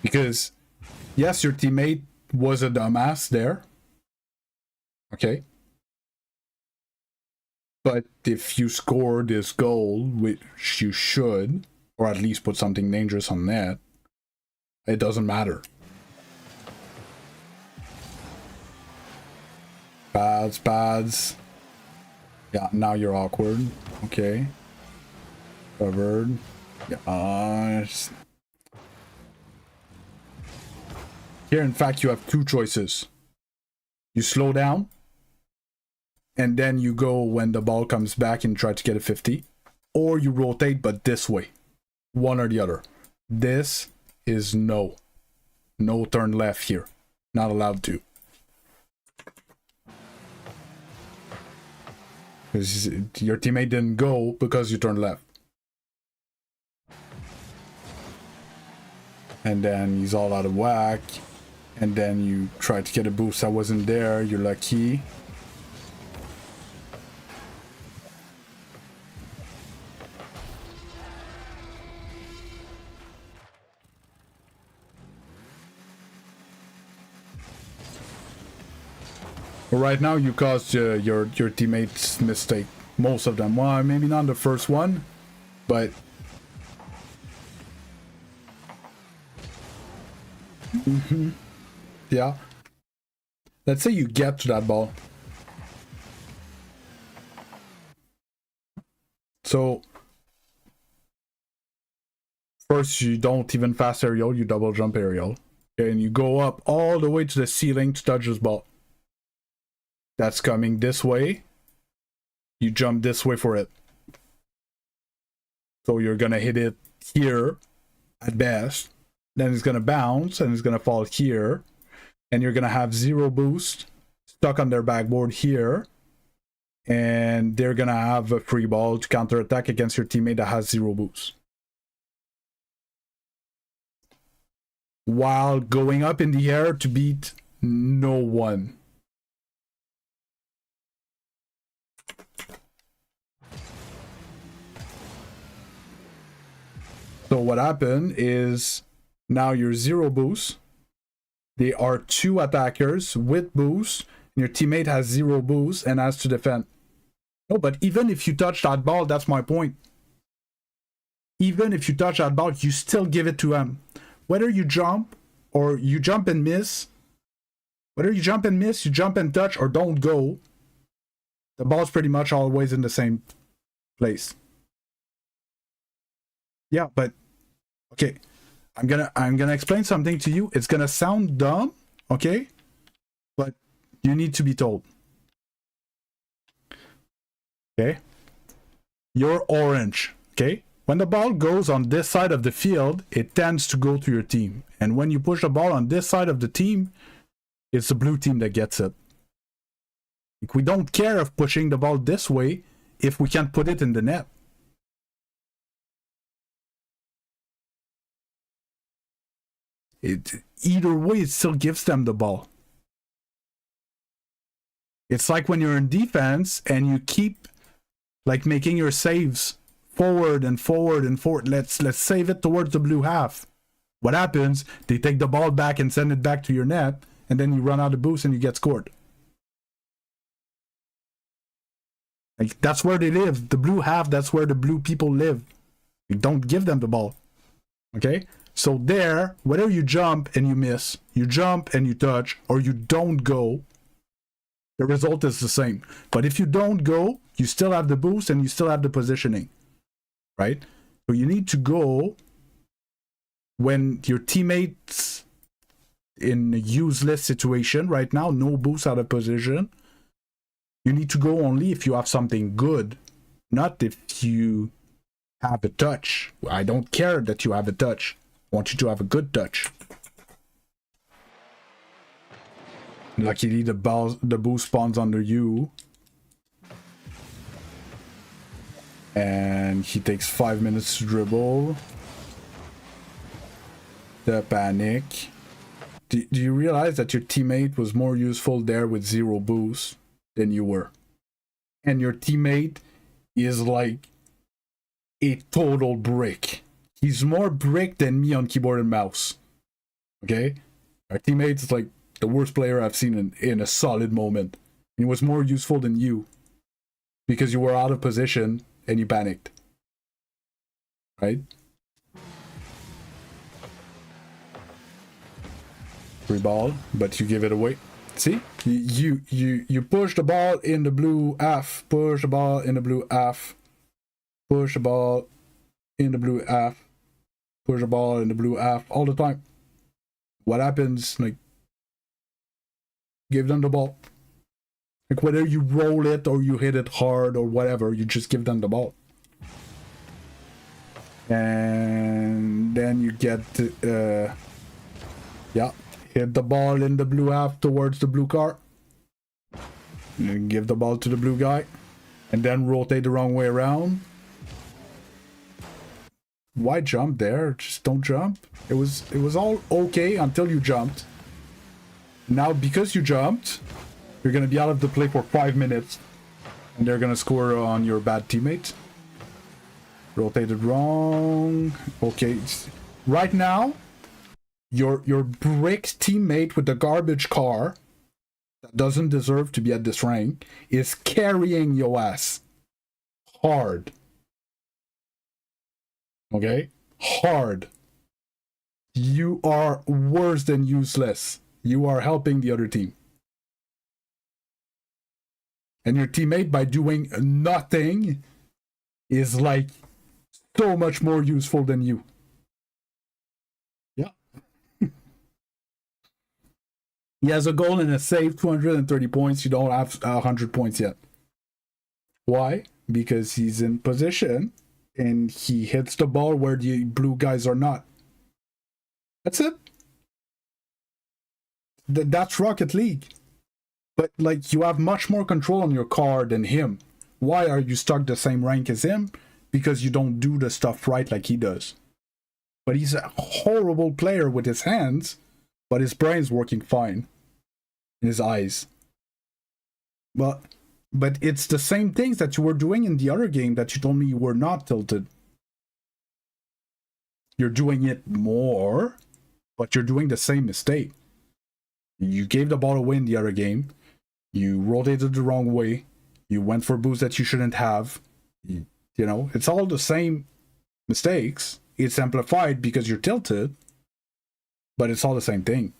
Because, yes, your teammate was a dumbass there. Okay. But if you score this goal, which you should, or at least put something dangerous on net, it doesn't matter. Pads. Yeah, now you're awkward. Okay. Covered. Yeah. Here, in fact, you have two choices. You slow down, and then you go when the ball comes back and try to get a 50. Or you rotate, but this way. One or the other. This is no. No turn left here. Not allowed to. Because your teammate didn't go because you turned left. And then he's all out of whack. And then you try to get a boost that wasn't there. You're lucky. But right now you caused your teammates mistake. Most of them. Well, maybe not the first one, but yeah. Let's say you get to that ball. So first you don't even fast aerial, you double jump aerial. Okay, and you go up all the way to the ceiling to touch this ball. That's coming this way. You jump this way for it. So you're gonna hit it here at best. Then it's gonna bounce and it's gonna fall here. And you're gonna have 0 boost stuck on their backboard here. And they're gonna have a free ball to counter attack against your teammate that has 0 boost. While going up in the air to beat no one. So what happened is now you're 0 boost. They are 2 attackers with boost. And your teammate has 0 boost and has to defend. No, but even if you touch that ball, that's my point. Even if you touch that ball, you still give it to him. Whether you jump or you jump and miss, whether you jump and miss, you jump and touch or don't go, the ball's pretty much always in the same place. Yeah, but okay, I'm gonna explain something to you. It's gonna sound dumb, okay? But you need to be told. Okay? You're orange, okay? When the ball goes on this side of the field, it tends to go to your team. And when you push the ball on this side of the team, it's the blue team that gets it. Like, we don't care of pushing the ball this way if we can't put it in the net. Either way, it still gives them the ball. It's like when you're in defense and you keep like making your saves forward and forward and forward. Let's save it towards the blue half. What happens? They take the ball back and send it back to your net, and then you run out of boost and you get scored. Like, that's where they live. The blue half, that's where the blue people live. You don't give them the ball. Okay? So there, whether you jump and you miss, you jump and you touch, or you don't go, the result is the same. But if you don't go, you still have the boost and you still have the positioning. Right? So you need to go when your teammates in a useless situation right now, no boost out of position. You need to go only if you have something good, not if you have a touch. I don't care that you have a touch. I want you to have a good touch. Luckily, the boost spawns under you. And he takes 5 minutes to dribble. The panic. Do you realize that your teammate was more useful there with 0 boost than you were? And your teammate is like a total brick. He's more brick than me on keyboard and mouse. Okay? Our teammate's like the worst player I've seen in a solid moment. He was more useful than you because you were out of position and you panicked. Right? Free ball, but you give it away. See? You push the ball in the blue half. Push the ball in the blue half. Push the ball in the blue half. Push the ball in the blue half all the time. What happens? Like, give them the ball. Like, whether you roll it or you hit it hard or whatever, you just give them the ball. And then you get yeah, hit the ball in the blue half towards the blue car. And give the ball to the blue guy. And then rotate the wrong way around. Why jump there? Just don't jump. It was all okay until you jumped. Now, because you jumped, you're gonna be out of the play for 5 minutes, and they're gonna score on your bad teammate. Rotated wrong. Okay, right now, your brick teammate with the garbage car that doesn't deserve to be at this rank is carrying your ass hard. Okay? Hard. You are worse than useless. You are helping the other team. And your teammate, by doing nothing, is like so much more useful than you. Yeah. He has a goal and a save, 230 points. You don't have 100 points yet. Why? Because he's in position and he hits the ball where the blue guys are not. That's it. That's Rocket League. But, like, you have much more control on your car than him. Why are you stuck the same rank as him? Because you don't do the stuff right like he does. But he's a horrible player with his hands, but his brain's working fine. In his eyes. But it's the same things that you were doing in the other game that you told me you were not tilted. You're doing it more, but you're doing the same mistake. You gave the ball away in the other game. You rotated the wrong way. You went for boosts that you shouldn't have. You know, it's all the same mistakes. It's amplified because you're tilted, but it's all the same thing.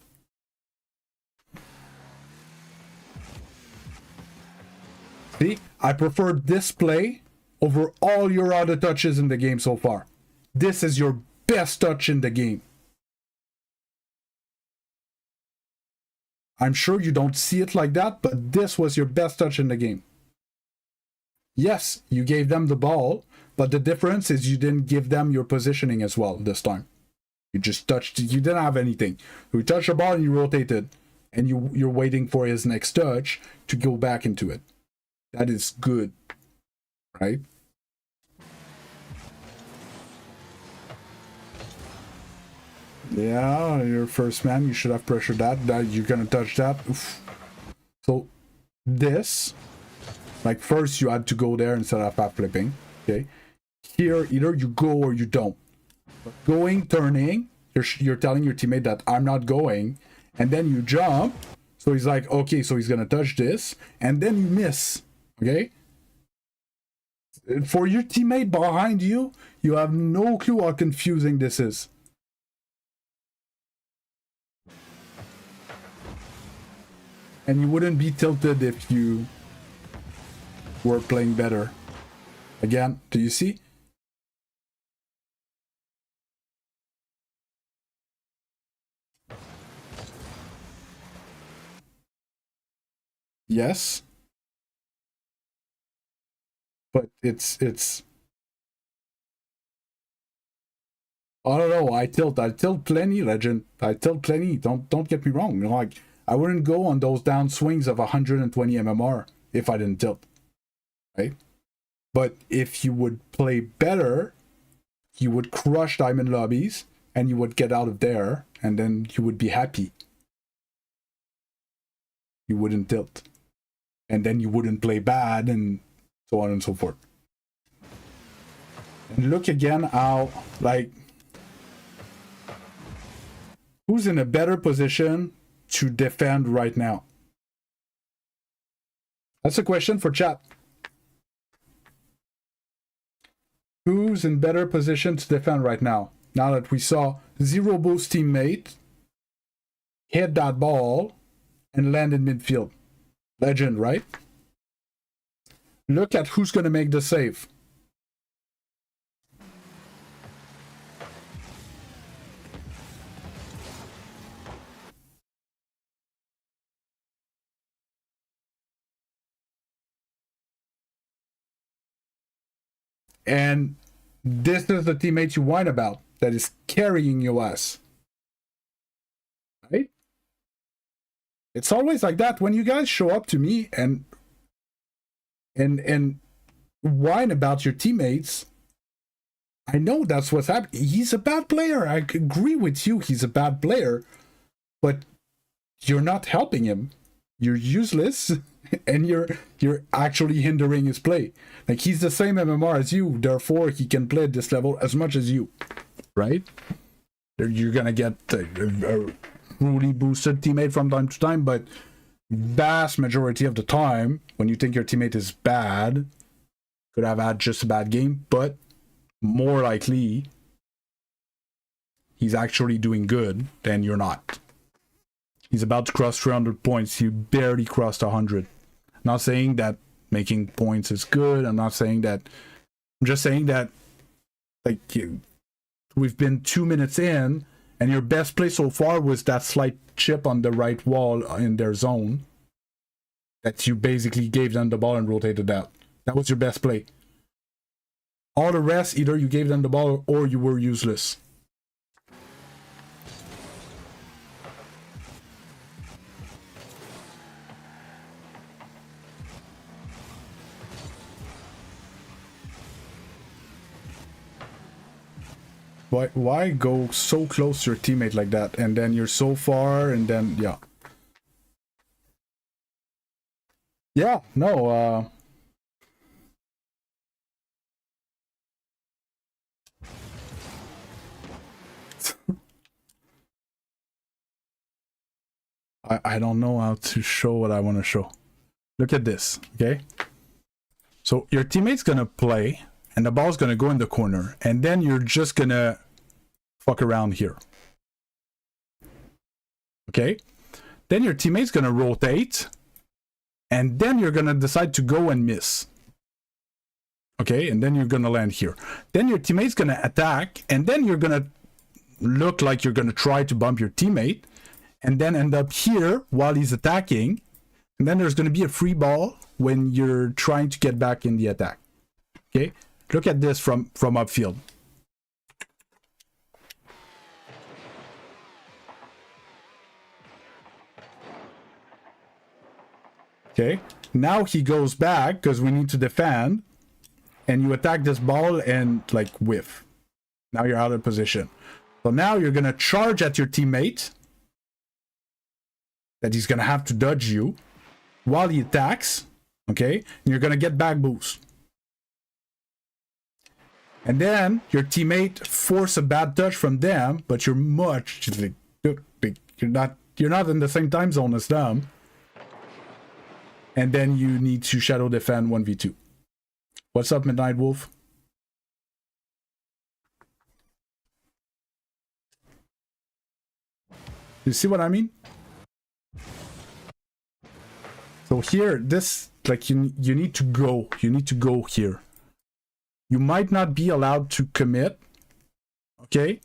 See, I prefer this play over all your other touches in the game so far. This is your best touch in the game. I'm sure you don't see it like that, but this was your best touch in the game. Yes, you gave them the ball, but the difference is you didn't give them your positioning as well this time. You just touched, you didn't have anything. You touched the ball and you rotated, and you're waiting for his next touch to go back into it. That is good, right? Yeah, you're first man. You should have pressured that. You're gonna touch that. Oof. So this, like, first you had to go there instead of half flipping. Okay. Here, either you go or you don't. But going, turning, you're telling your teammate that I'm not going, and then you jump. So he's like, okay, so he's gonna touch this, and then you miss. Okay. For your teammate behind you, you have no clue how confusing this is. And you wouldn't be tilted if you were playing better. Again, do you see? Yes. But it's I don't know, I tilt plenty, Legend. I tilt plenty. Don't get me wrong. You know, like, I wouldn't go on those down swings of 120 mmR if I didn't tilt. Right? But if you would play better, you would crush diamond lobbies and you would get out of there and then you would be happy. You wouldn't tilt. And then you wouldn't play bad and so on and so forth. And look again how, like, who's in a better position to defend right now? That's a question for chat. Who's in better position to defend right now? Now that we saw zero boost teammate hit that ball and land in midfield. Legend, right? Look at who's going to make the save. And this is the teammate you whine about that is carrying your ass. Right? It's always like that when you guys show up to me and whine about your teammates. I know that's what's happening. He's a bad player. I agree with you. He's a bad player, but you're not helping him. You're useless, and you're actually hindering his play. Like, he's the same MMR as you, therefore he can play at this level as much as you, right? You're gonna get a really boosted teammate from time to time, but vast majority of the time, when you think your teammate is bad, could have had just a bad game, but more likely he's actually doing good than you're not. He's about to cross 300 points. You barely crossed 100. Not saying that making points is good. I'm not saying that. I'm just saying that, like, we've been 2 minutes in, and your best play so far was that slight chip on the right wall in their zone that you basically gave them the ball and rotated out. That was your best play. All the rest, either you gave them the ball or you were useless. Why go so close to your teammate like that, and then you're so far, and then, yeah. Yeah, no, I don't know how to show what I want to show. Look at this, okay? So your teammate's gonna play, and the ball's gonna go in the corner, and then you're just gonna fuck around here. Okay? Then your teammate's gonna rotate, and then you're gonna decide to go and miss. Okay? And then you're gonna land here. Then your teammate's gonna attack, and then you're gonna look like you're gonna try to bump your teammate, and then end up here while he's attacking, and then there's gonna be a free ball when you're trying to get back in the attack. Okay? Look at this from upfield. Okay, now he goes back because we need to defend, and you attack this ball and, like, whiff. Now you're out of position. So now you're gonna charge at your teammate that he's gonna have to dodge you while he attacks. Okay, and you're gonna get back boost. And then your teammate force a bad touch from them, but you're much, like, you're not in the same time zone as them. And then you need to shadow defend 1v2. What's up, Midnight Wolf? You see what I mean? So here, this, like, you need to go. You need to go here. You might not be allowed to commit. Okay?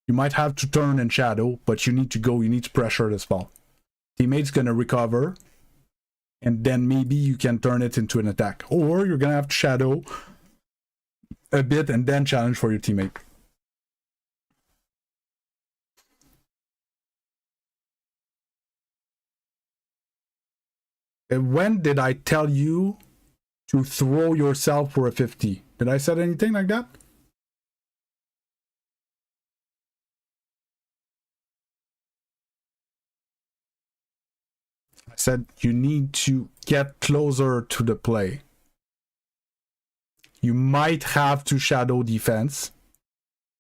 You might have to turn and shadow, but you need to go. You need to pressure this ball. Teammate's gonna recover. And then maybe you can turn it into an attack. Or you're gonna have to shadow a bit and then challenge for your teammate. And when did I tell you to throw yourself for a 50? Did I say anything like that? I said you need to get closer to the play. You might have to shadow defense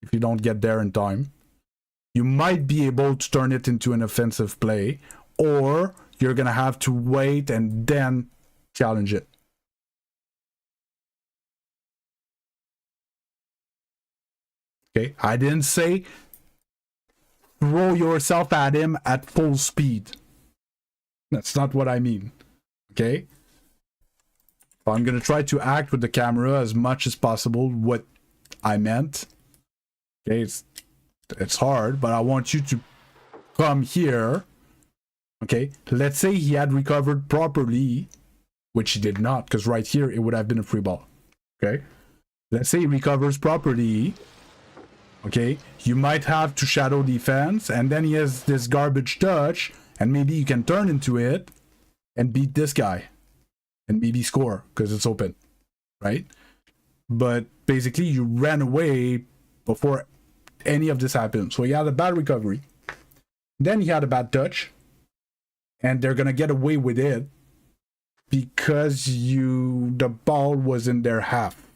if you don't get there in time. You might be able to turn it into an offensive play, or you're gonna have to wait and then challenge it. Okay, I didn't say throw yourself at him at full speed. That's not what I mean. Okay? I'm gonna try to act with the camera as much as possible what I meant. Okay, it's hard, but I want you to come here. Okay, let's say he had recovered properly, which he did not, because right here it would have been a free ball. Okay, let's say he recovers properly. Okay, you might have to shadow defense, and then he has this garbage touch, and maybe you can turn into it and beat this guy and maybe score because it's open, right? But basically you ran away before any of this happened. So he had a bad recovery, then he had a bad touch, and they're gonna get away with it because the ball was in their half,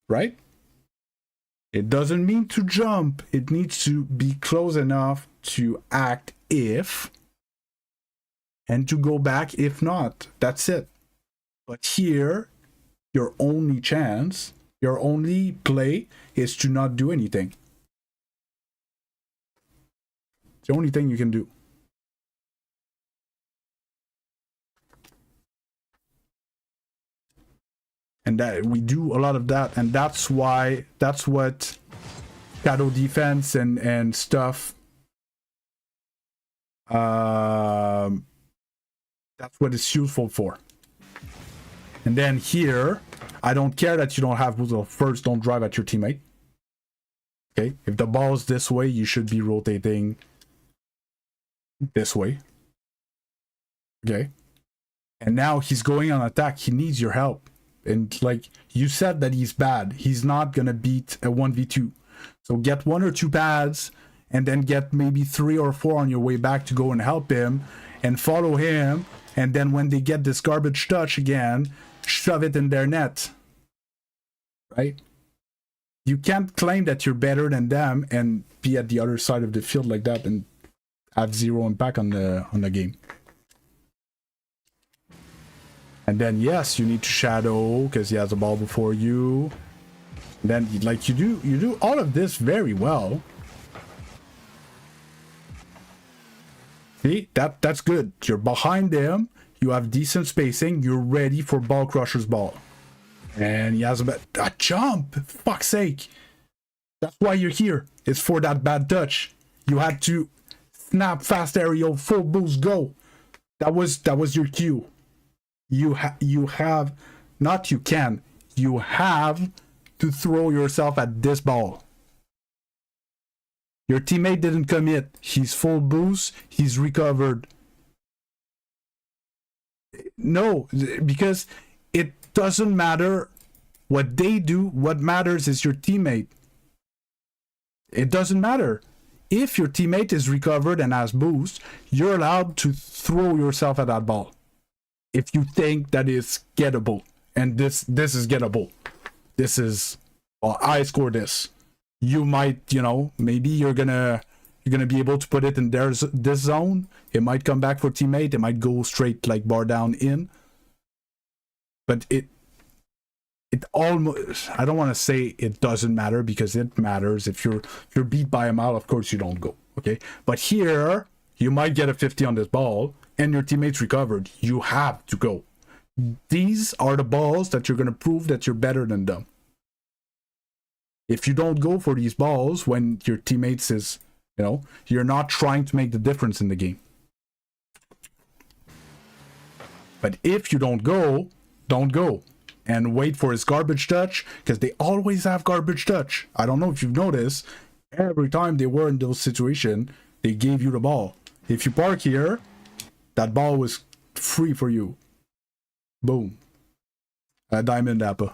right? It doesn't mean to jump. It needs to be close enough to act if, and to go back if not. That's it. But here, your only chance, your only play is to not do anything. It's the only thing you can do. And that we do a lot of that, and that's what shadow defense and stuff. That's what it's useful for. And then here, I don't care that you don't have first, don't drive at your teammate. Okay, if the ball's this way, you should be rotating this way. Okay, and now he's going on attack. He needs your help. And like you said that he's bad. He's not gonna beat a 1v2. So get 1 or 2 pads and then get maybe 3 or 4 on your way back to go and help him and follow him. And then when they get this garbage touch again, shove it in their net. Right? You can't claim that you're better than them and be at the other side of the field like that and have 0 impact on the game. And then yes, you need to shadow because he has a ball before you. And then like you do all of this very well. See, that's good. You're behind him. You have decent spacing. You're ready for ball crusher's ball. And he has a jump. For fuck's sake. That's why you're here. It's for that bad touch. You had to snap, fast aerial, full boost, go. That was your cue. You have to throw yourself at this ball. Your teammate didn't commit. He's full boost. He's recovered. No, because it doesn't matter what they do. What matters is your teammate. It doesn't matter. If your teammate is recovered and has boost, you're allowed to throw yourself at that ball. If you think that is gettable, and this is gettable, this is, well, I score this. You might, maybe you're gonna you're gonna be able to put it in this zone. It might come back for teammate. It might go straight like bar down in. But it almost, I don't want to say it doesn't matter, because it matters. If you're beat by a mile, of course you don't go. Okay, but here you might get a 50 on this ball and your teammates recovered. You have to go. These are the balls that you're gonna prove that you're better than them. If you don't go for these balls when your teammates is, you know, you're not trying to make the difference in the game. But if you don't go, and wait for his garbage touch, because they always have garbage touch. I don't know if you've noticed, every time they were in those situations, they gave you the ball. If you park here, that ball was free for you. Boom. A diamond apple.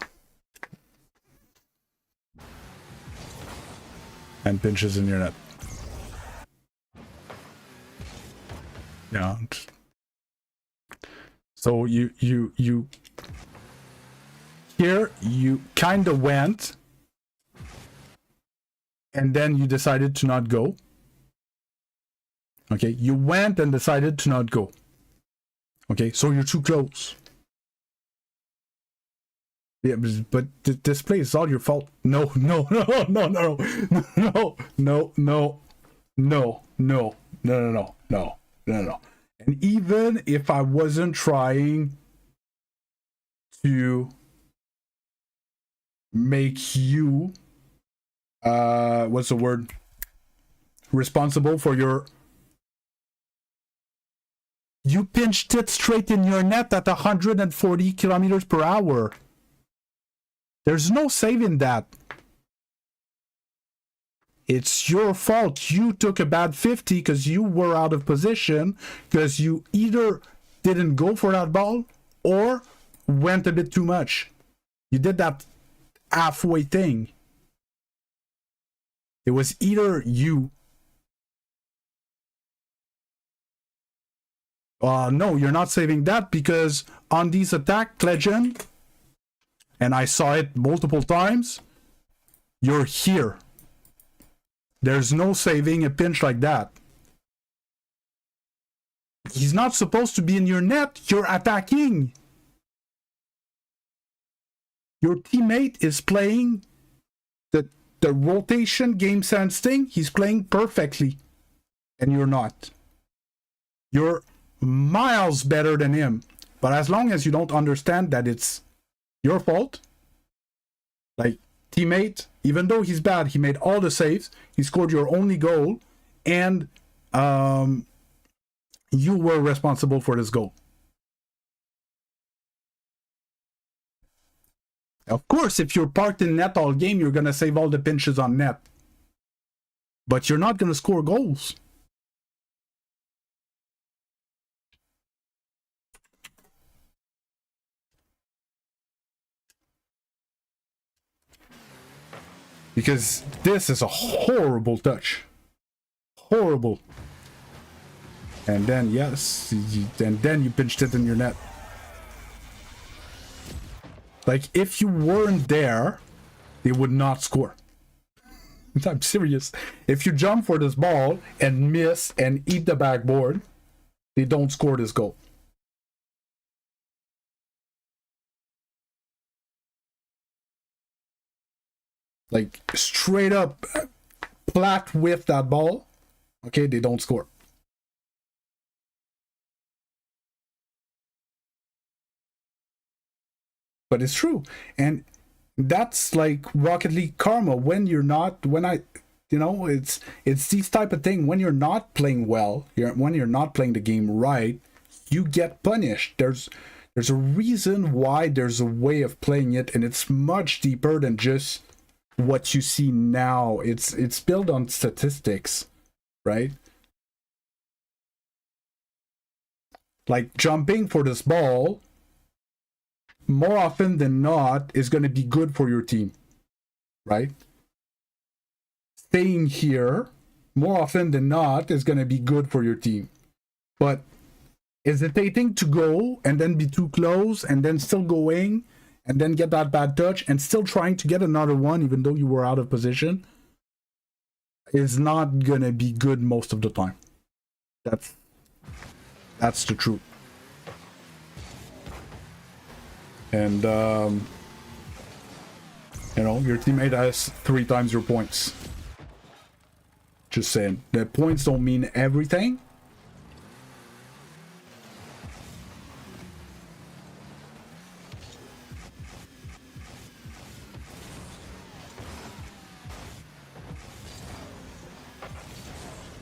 And pinches in your net. Yeah. So you here you kind of went, and then you decided to not go. Okay, you went and decided to not go. Okay, so you're too close. Yeah, but this play is all your fault. No. And even if I wasn't trying to make you, what's the word? Responsible for your... You pinched it straight in your net at 140 kilometers per hour. There's no saving that. It's your fault. You took a bad 50 because you were out of position, because you either didn't go for that ball or went a bit too much. You did that halfway thing. It was either you. No, you're not saving that, because on these attack legend, and I saw it multiple times, you're here. There's no saving a pinch like that. He's not supposed to be in your net. You're attacking. Your teammate is playing the rotation game sense thing. He's playing perfectly. And you're not. You're miles better than him. But as long as you don't understand that it's your fault, like, teammate, even though he's bad, he made all the saves, he scored your only goal, and you were responsible for this goal. Of course, if you're parked in net all game, you're gonna save all the pinches on net, but you're not gonna score goals. Because this is a horrible touch. Horrible. And then, yes, and then you pinched it in your net. Like, if you weren't there, they would not score. I'm serious. If you jump for this ball and miss and eat the backboard, they don't score this goal. Like, straight up flat with that ball, okay, they don't score. But it's true. And that's like Rocket League karma. When you're not, it's these type of thing. When you're not playing well, when you're not playing the game right, you get punished. There's a reason why there's a way of playing it, and it's much deeper than just what you see now. It's built on statistics, right? Like, jumping for this ball, more often than not, is going to be good for your team, right? Staying here, more often than not, is going to be good for your team. But hesitating to go and then be too close and then still going and then get that bad touch and still trying to get another one even though you were out of position, is not gonna be good most of the time. That's the truth. And you know, your teammate has 3 times your points. Just saying. The points don't mean everything.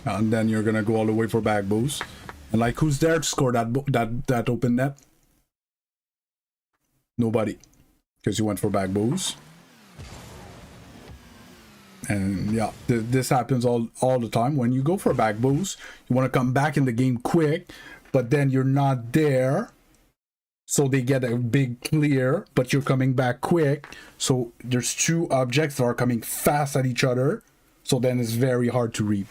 And then you're gonna go all the way for back boost. And like, who's there to score that open net? Nobody, because you went for back boost. And yeah, this happens all the time. When you go for a back boost, you want to come back in the game quick, but then you're not there, so they get a big clear, but you're coming back quick. So there's 2 objects that are coming fast at each other, so then it's very hard to read.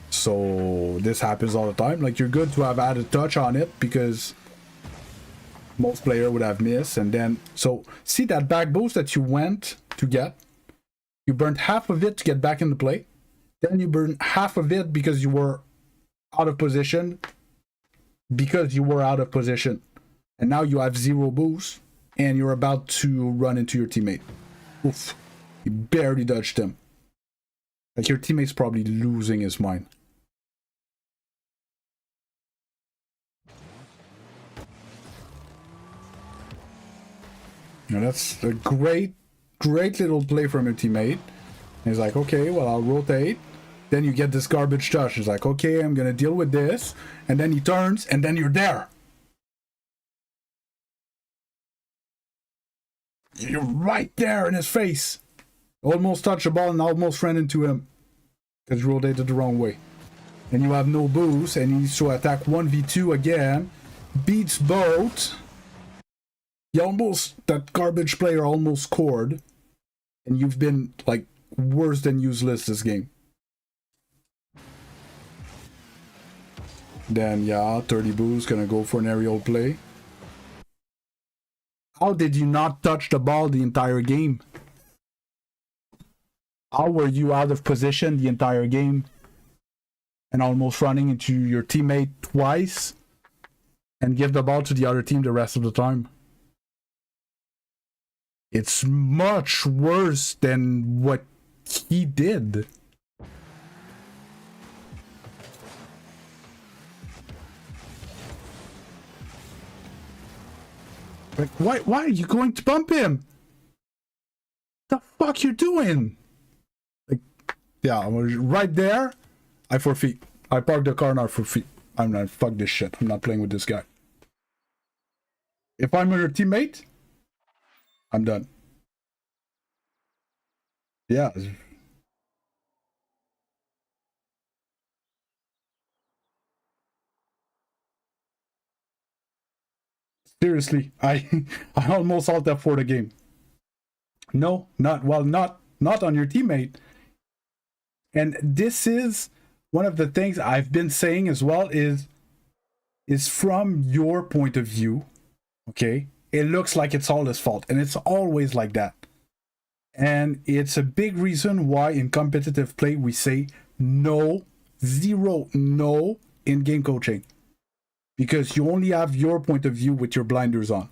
So this happens all the time. Like, you're good to have had a touch on it, because most player would have missed. And then, so see that back boost that you went to get, you burned half of it to get back into play, then you burned half of it because you were out of position, and now you have 0 boost and you're about to run into your teammate. Oof, you barely dodged him. Like, your teammate's probably losing his mind. Now that's a great little play from your teammate. And he's like, okay, well, I'll rotate. Then you get this garbage touch. He's like, okay, I'm gonna deal with this. And then he turns, and then you're there. You're right there in his face. Almost touched the ball and almost ran into him, because you rotated the wrong way. And you have no boost, and he needs to attack 1v2 again. Beats both. That garbage player almost scored, and you've been like worse than useless this game. Then yeah, 30 boost, gonna go for an aerial play. How did you not touch the ball the entire game? How were you out of position the entire game and almost running into your teammate twice and give the ball to the other team the rest of the time? It's much worse than what he did. Like, why are you going to bump him? The fuck you doing? Like, yeah, right there, I forfeit. I parked the car and I forfeit. I'm not, fuck this shit. I'm not playing with this guy. If I'm your teammate, I'm done. Yeah. Seriously, I almost alt F for the game. No, not on your teammate. And this is one of the things I've been saying as well, is from your point of view, okay? It looks like it's all his fault, and it's always like that. And it's a big reason why in competitive play we say no, 0 no in game coaching. Because you only have your point of view with your blinders on.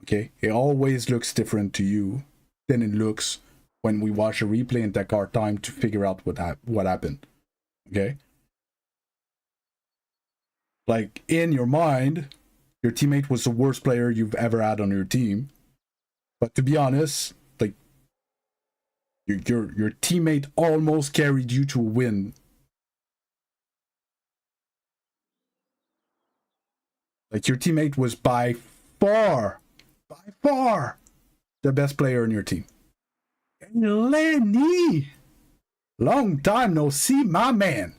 Okay? It always looks different to you than it looks when we watch a replay and take our time to figure out what happened. Okay? Like, in your mind, your teammate was the worst player you've ever had on your team. But to be honest, like, your teammate almost carried you to a win. Like, your teammate was by far the best player in your team. And Lenny, long time no see, my man.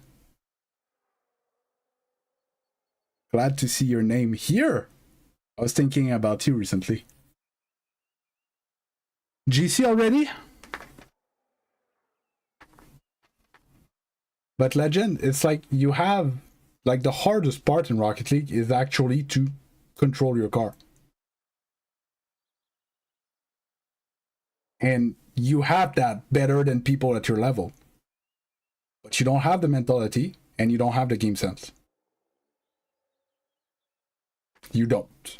Glad to see your name here. I was thinking about you recently. GC already? But Legend, it's like you have, like, the hardest part in Rocket League is actually to control your car. And you have that better than people at your level. But you don't have the mentality and you don't have the game sense. You don't.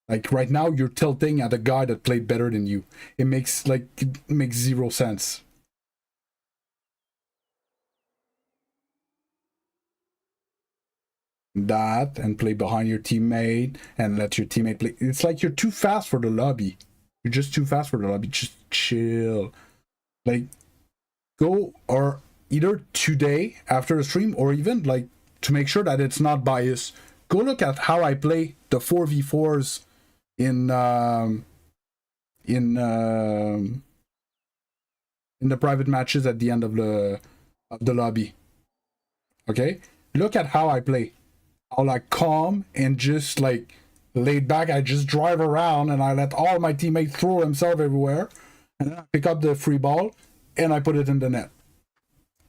Like right now you're tilting at a guy that played better than you. It makes zero sense. That and play behind your teammate and let your teammate play. It's like you're too fast for the lobby. You're just too fast for the lobby. Just chill. Like go, or either today after the stream, or even like to make sure that it's not biased, go look at how I play the 4v4s in the private matches at the end of the lobby. Okay, look at how I play. I'll like calm and just like laid back. I just drive around and I let all my teammates throw themselves everywhere, and then I pick up the free ball and I put it in the net.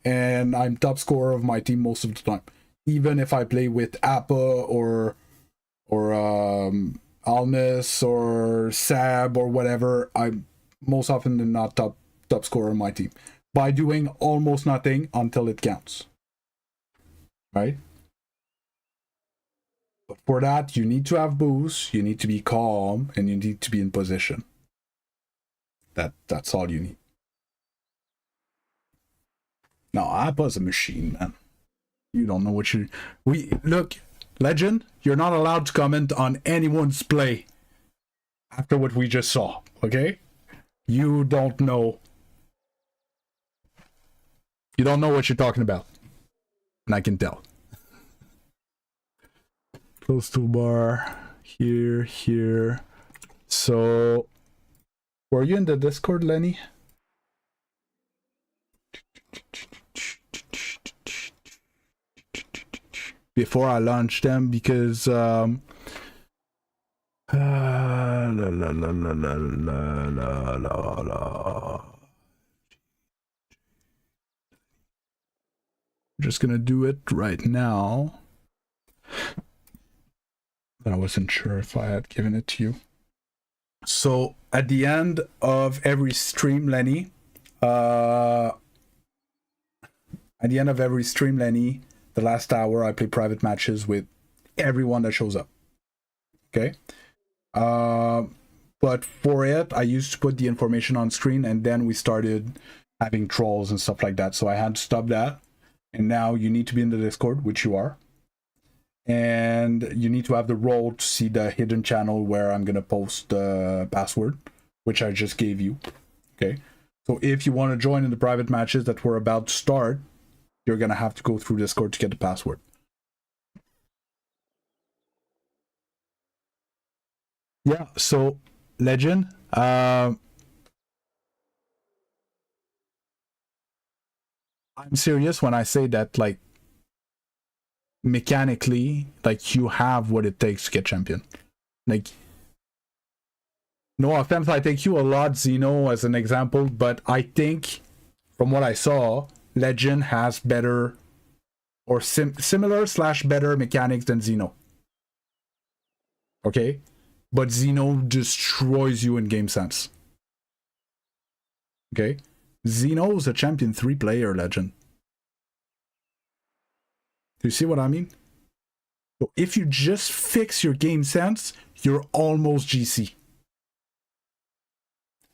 And I'm top scorer of my team most of the time. Even if I play with Appa or Almas or Sab or whatever, I'm most often than not top scorer of my team by doing almost nothing until it counts. Right? But for that, you need to have boost, you need to be calm, and you need to be in position. That's all you need. No, Appa's a machine, man. You don't know what you... Look, Legend, you're not allowed to comment on anyone's play after what we just saw, okay? You don't know. You don't know what you're talking about. And I can tell. Close to bar. Here. So, were you in the Discord, Lenny? Before I launch them, because just gonna do it right now. I wasn't sure if I had given it to you. So at the end of every stream, Lenny, the last hour I play private matches with everyone that shows up. Okay? But for it, I used to put the information on screen, and then we started having trolls and stuff like that. So I had to stop that. And now you need to be in the Discord, which you are. And you need to have the role to see the hidden channel where I'm going to post the password, which I just gave you. Okay? So if you want to join in the private matches that we're about to start, you're going to have to go through Discord to get the password. Yeah, so Legend, I'm serious when I say that, like, mechanically, like, you have what it takes to get champion. Like, no offense, I take you a lot, Zeno, as an example, but I think, from what I saw, Legend has better or similar / better mechanics than Zeno. Okay? But Zeno destroys you in game sense. Okay? Zeno's a champion 3 player, Legend. Do you see what I mean? So if you just fix your game sense, you're almost GC.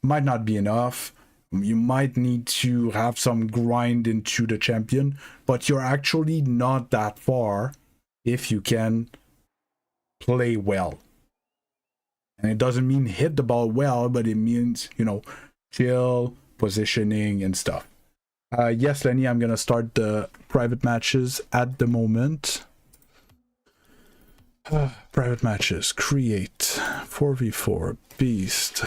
Might not be enough. You might need to have some grind into the champion, but you're actually not that far if you can play well. And it doesn't mean hit the ball well, but it means, you know, chill, positioning, and stuff. Yes, Lenny, I'm going to start the private matches at the moment. Private matches, create, 4v4, beast.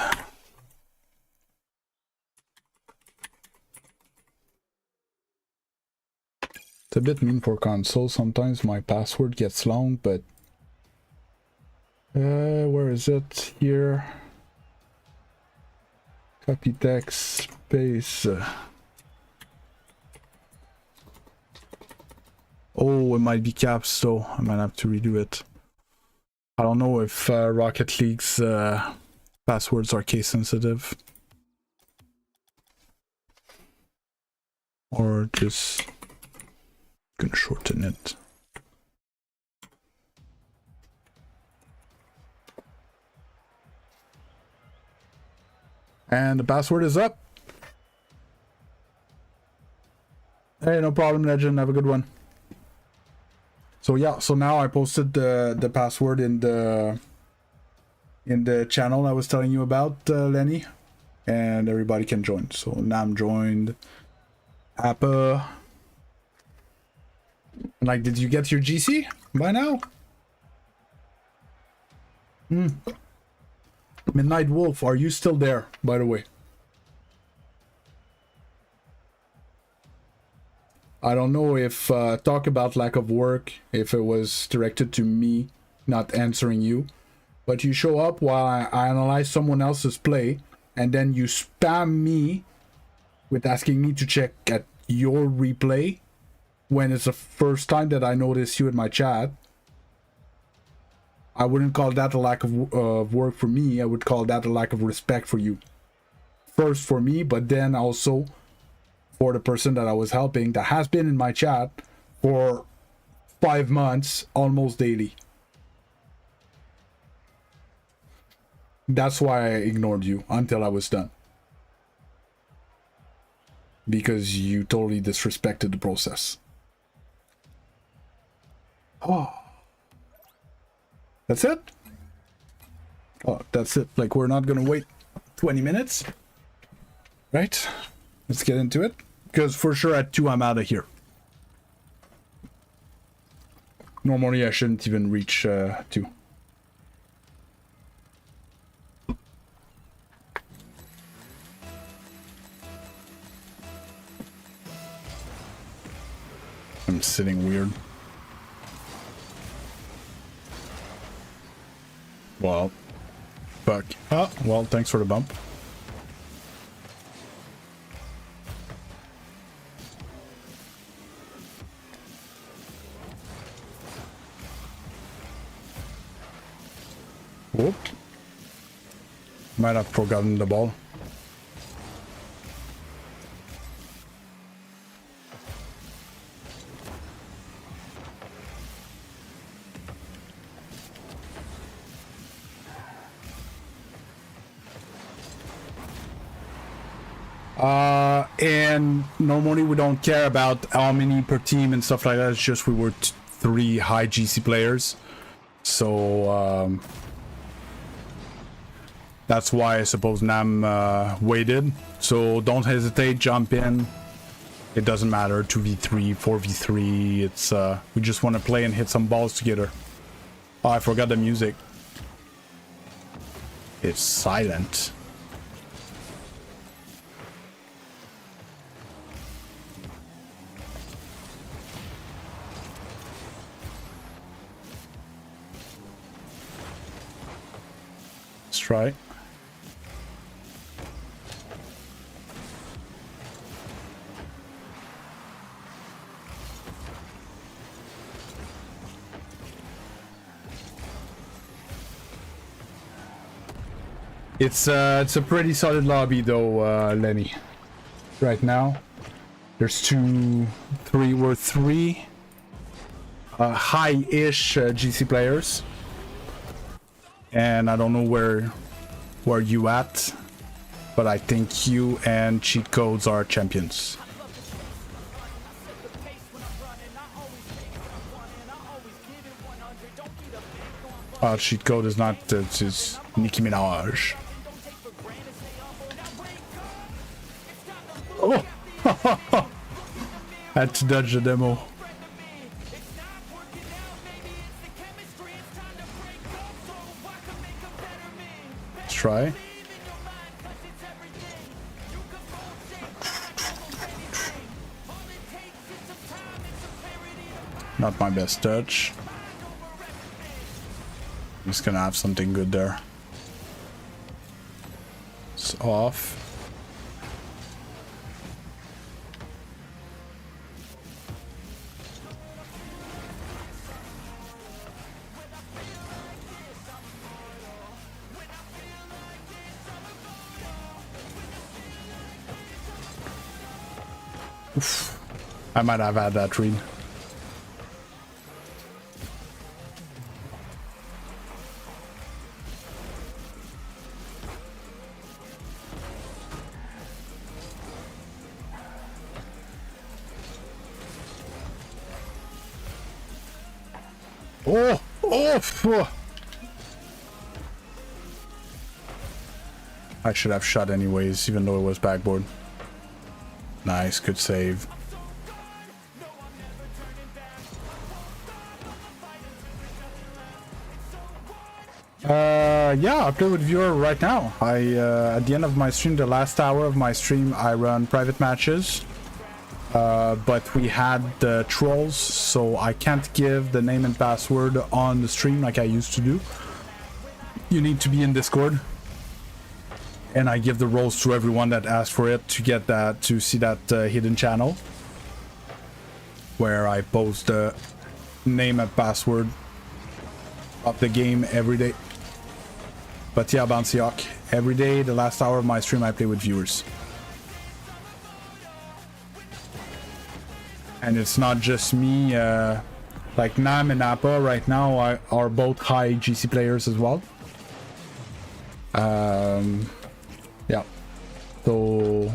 It's a bit mean for console. Sometimes my password gets long, but where is it? Here. Copy text space. Oh, it might be caps, so I might have to redo it. I don't know if Rocket League's passwords are case sensitive. Or just Gonna shorten it. And the password is up. Hey, no problem, Legend. Have a good one. So yeah, so now I posted the password in the channel I was telling you about, Lenny, and everybody can join. So Nam joined. Appa. Like, did you get your GC by now? Midnight Wolf, are you still there, by the way? I don't know if talk about lack of work, if it was directed to me not answering you, but you show up while I analyze someone else's play, and then you spam me with asking me to check at your replay when it's the first time that I notice you in my chat. I wouldn't call that a lack of work for me. I would call that a lack of respect for you. First for me, but then also for the person that I was helping that has been in my chat for 5 months, almost daily. That's why I ignored you until I was done. Because you totally disrespected the process. Oh. That's it? Oh, that's it. Like, we're not gonna wait 20 minutes. Right? Let's get into it. Because for sure at 2 I'm out of here. Normally I shouldn't even reach 2. I'm sitting weird. Well, fuck. Oh, well, thanks for the bump. Whoop. Might have forgotten the ball. And normally we don't care about how many per team and stuff like that. It's just we were 3 high GC players. So, that's why I suppose Nam waited. So don't hesitate, jump in. It doesn't matter, 2v3, 4v3. It's, we just want to play and hit some balls together. Oh, I forgot the music. It's silent. Let's try. It's a pretty solid lobby though, Lenny. Right now, there's 2, 3, we're 3 high-ish GC players. And I don't know where you at, but I think you and Cheat Codes are champions. Cheat Code is not, it's Nicki Minaj. Oh! Had to dodge the demo. Let's try. Not my best touch. I'm just gonna have something good there. It's off. Oof. I might have had that read. Oh! Oh! I should have shot anyways, even though it was backboard. Nice, good save. Yeah, I play with viewer right now. At the end of my stream, the last hour of my stream, I run private matches. But we had the trolls, so I can't give the name and password on the stream like I used to do. You need to be in Discord. And I give the roles to everyone that asked for it to get that, to see that hidden channel. Where I post the name and password of the game every day. But yeah, Bouncy Hawk, every day, the last hour of my stream, I play with viewers. And it's not just me, like Nam and Appa right now are both high GC players as well. Yeah. So,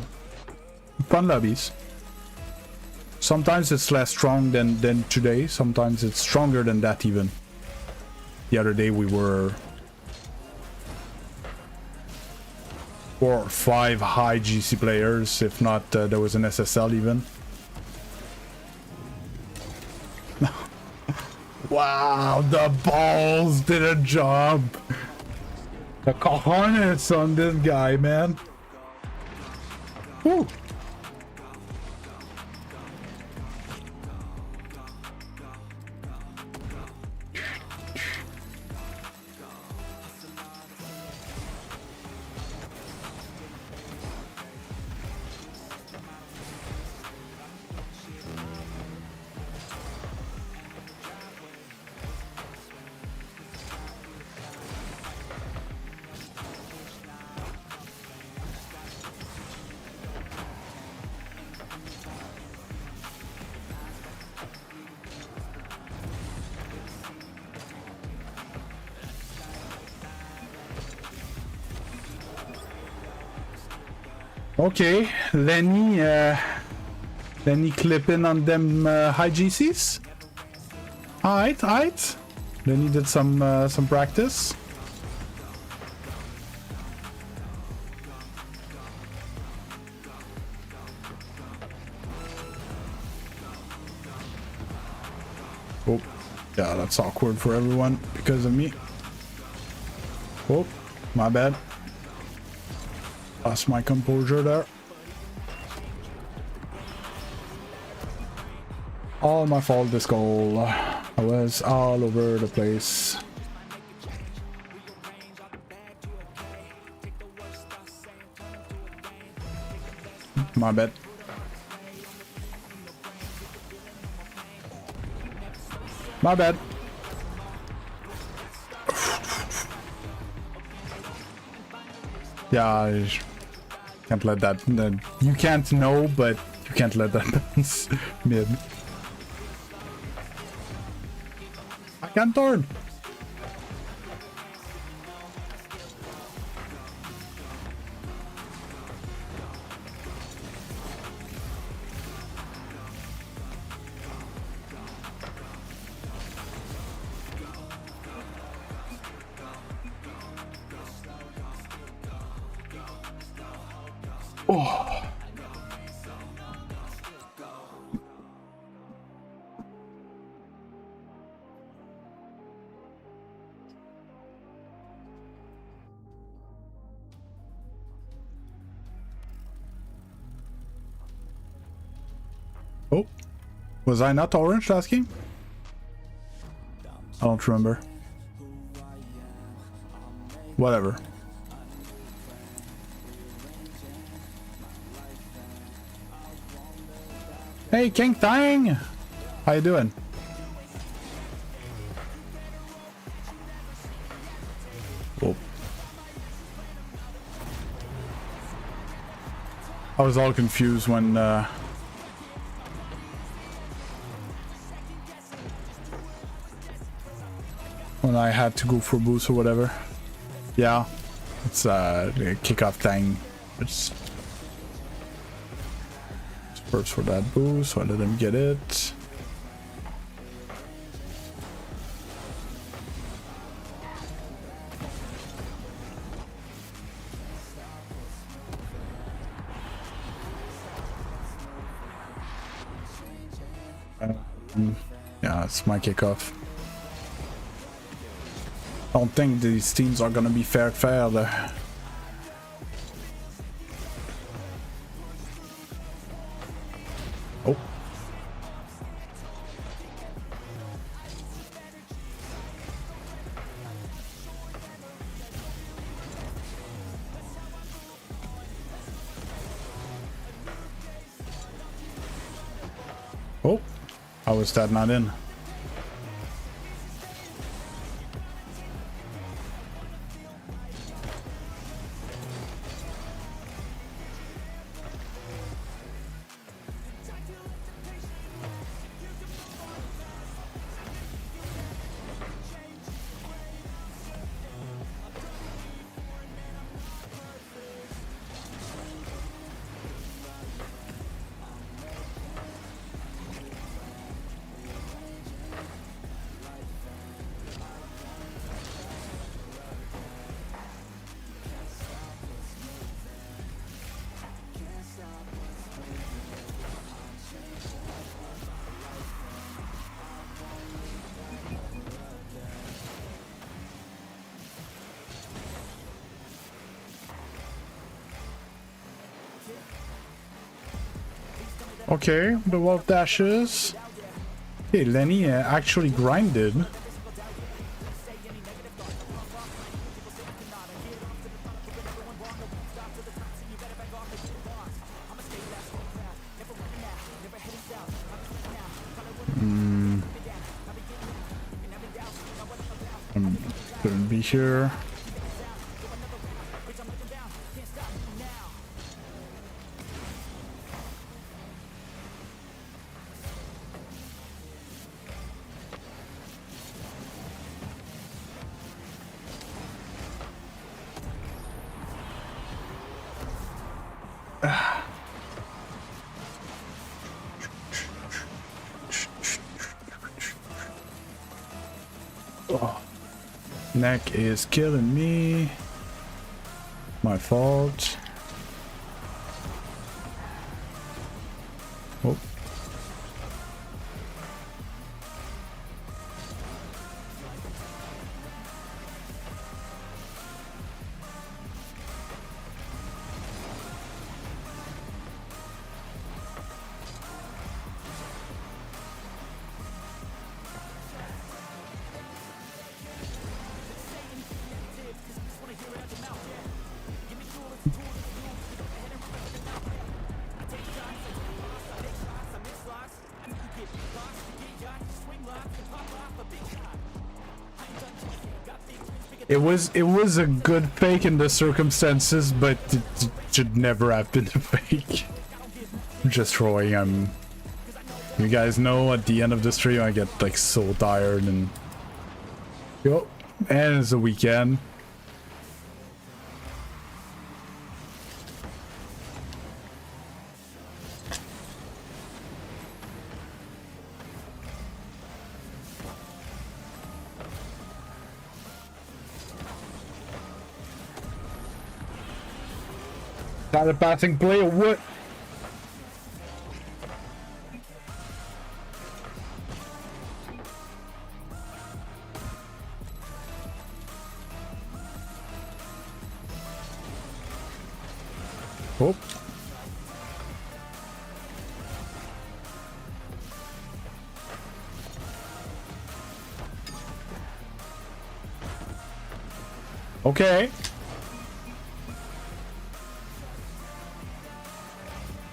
fun lobbies. Sometimes it's less strong than today, sometimes it's stronger than that even. The other day we were 4 or 5 high GC players, if not there was an SSL even. Wow, the balls did a job. The cojones on this guy, man. Woo. Okay, Lenny clipping on them high GCs. Alright. Lenny did some practice. Oh, yeah, that's awkward for everyone because of me. Oh, my bad. Lost my composure there. All my fault, this goal. I was all over the place. My bad. My bad. Yeah, I can't let that. You can't know, but you can't let that bounce mid. I can't turn. Oh. Oh, was I not orange last game? I don't remember. Whatever. Hey, King Tang! How you doing? Oh. I was all confused when I had to go for boost or whatever. Yeah, it's a kickoff thing. It's first for that boost, so I let him get it. Yeah, it's my kickoff. I don't think these teams are gonna be fair there. Oh. Oh, how was that not in? Okay, the wolf dashes. Hey, Lenny actually grinded. Couldn't be here. Oh. Neck is killing me. My fault. Oh. It was a good fake in the circumstances, but it should never have been a fake. I'm just trolling. You guys know at the end of the stream I get like so tired and yo, and it's a weekend. Not a passing play or what? Oh. Okay.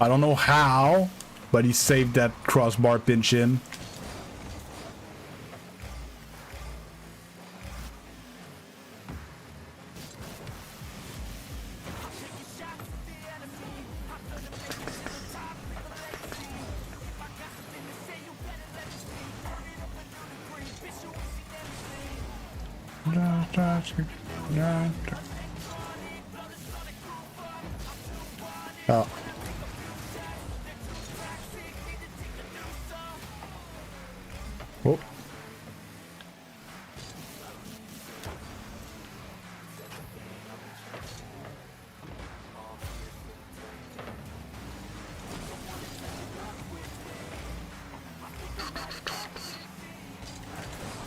I don't know how, but he saved that crossbar pinch in. Oh. Oh.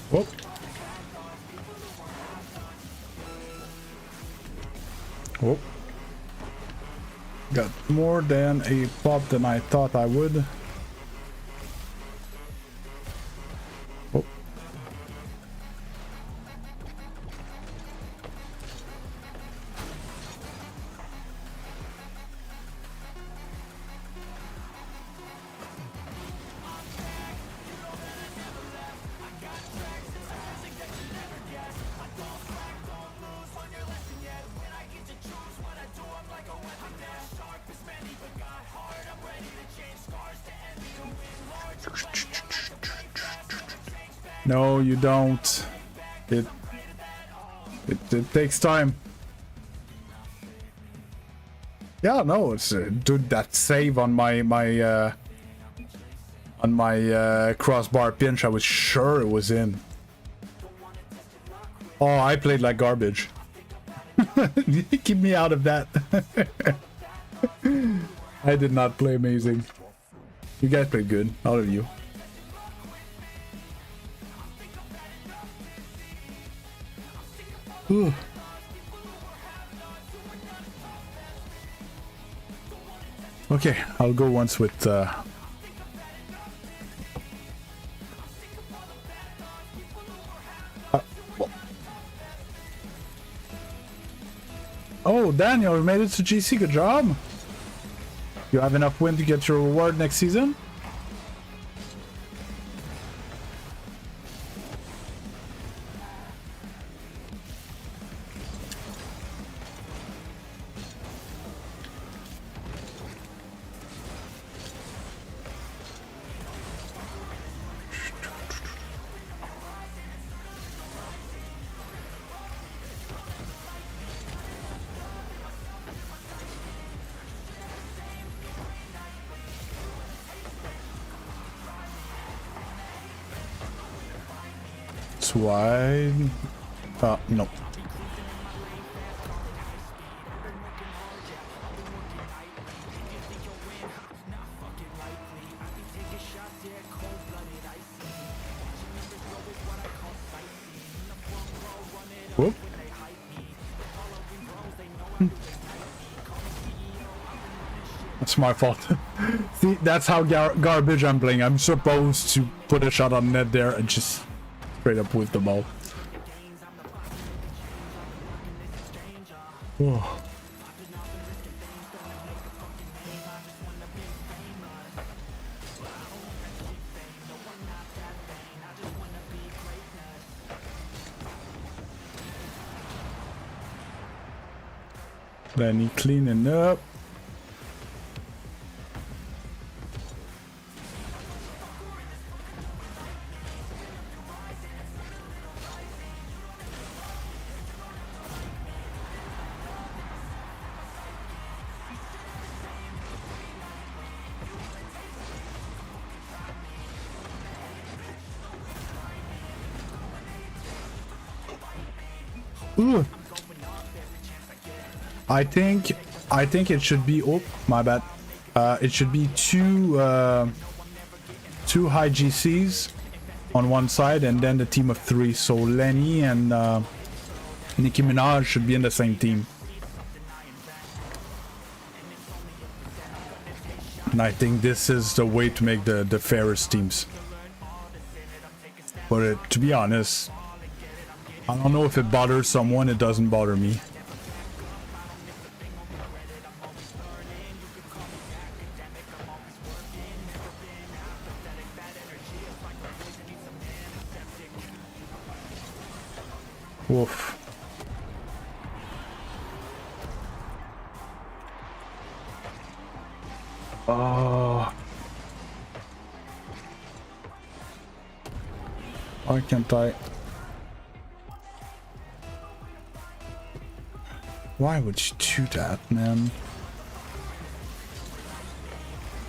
Whoop. Whoop. Got more than a pop than I thought I would. Whoop. No, you don't. It takes time. Yeah, no, it's dude, that save on my crossbar pinch, I was sure it was in. Oh, I played like garbage. Keep me out of that. I did not play amazing. You guys played good, all of you. Ooh. Okay, I'll go once with oh, Daniel, you made it to GC, good job. You have enough win to get your reward next season? Why? No. Whoop. That's my fault. See, that's how garbage I'm playing. I'm supposed to put a shot on net there and just straight up with the ball. Oh. Then he cleaning up. Ooh. I think it should be, oh my bad, it should be two high GCs on one side and then the team of 3, so Lenny and Nicki Minaj should be in the same team. And I think this is the way to make the fairest teams. But to be honest, I don't know if it bothers someone, it doesn't bother me. Woof. Oh. Why can't I? Why would you do that, man?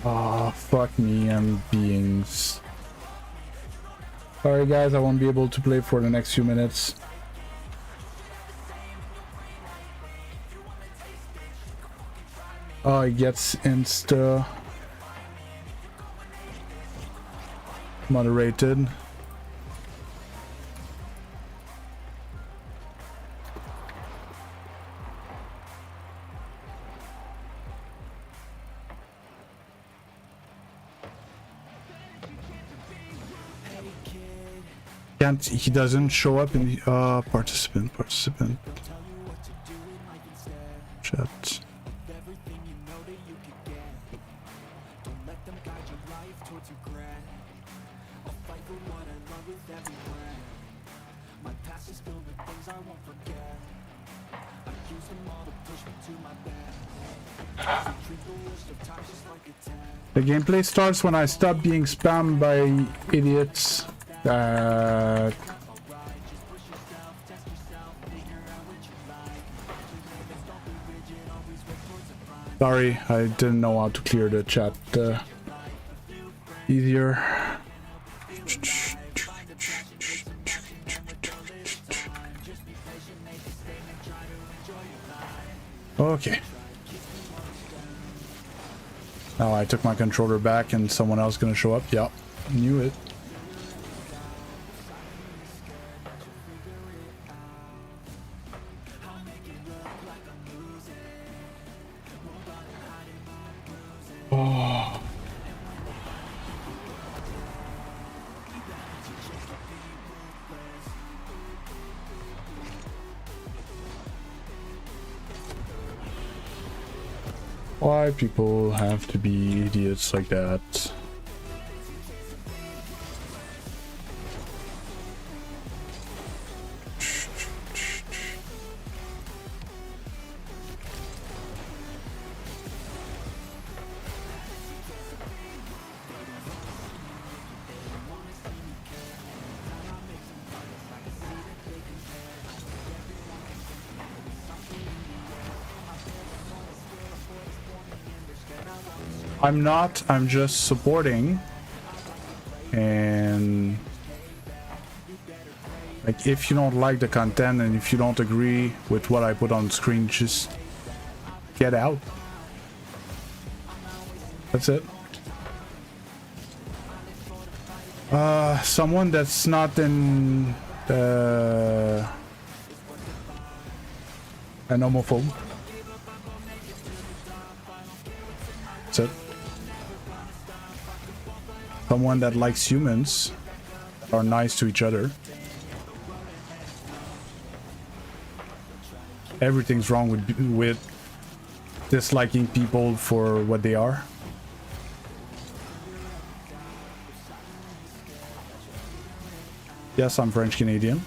Oh, fuck me, I'm being... Sorry guys, I won't be able to play for the next few minutes. Oh, he gets insta... moderated. Can't, he doesn't show up in the participant chat. The gameplay starts when I stop being spammed by idiots. Sorry, I didn't know how to clear the chat easier. Okay. Now I took my controller back and someone else gonna show up. Yep, knew it. Oh. Why people have to be idiots like that? I'm not, I'm just supporting. And like, if you don't like the content and if you don't agree with what I put on screen, just get out. That's it. Someone that's not in an homophobe. That's it. Someone that likes humans, that are nice to each other. Everything's wrong with disliking people for what they are. Yes, I'm French Canadian.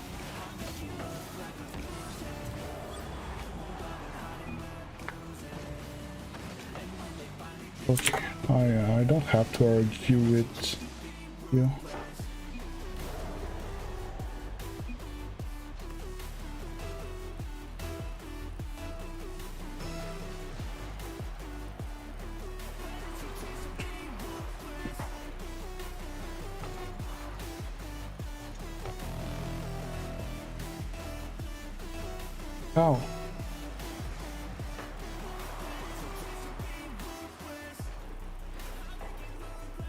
Okay, I don't have to argue with you. How?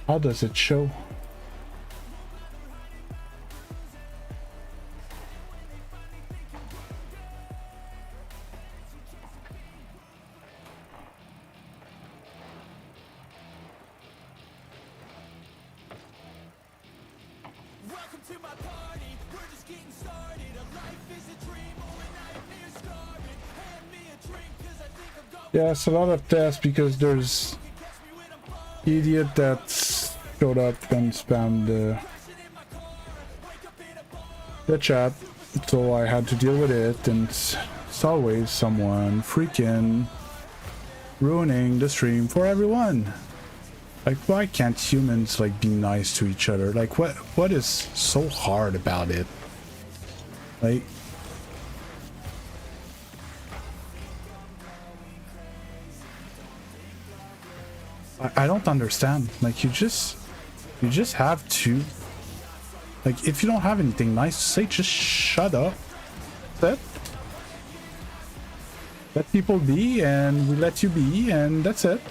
How does it show? Welcome to my party. We're just getting started. A life is a dream or a nightmare scarring. Hand me a drink 'cause I think I'm going. Yeah, it's a lot of tests because there's idiot that showed up and spammed the chat, so I had to deal with it, and it's always someone freaking ruining the stream for everyone. Like, why can't humans like be nice to each other? Like, what is so hard about it? Like, I don't understand. Like, you just have to, like, if you don't have anything nice to say, just shut up. That's it. Let people be, and we let you be, and that's it.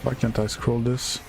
Why can't I scroll this?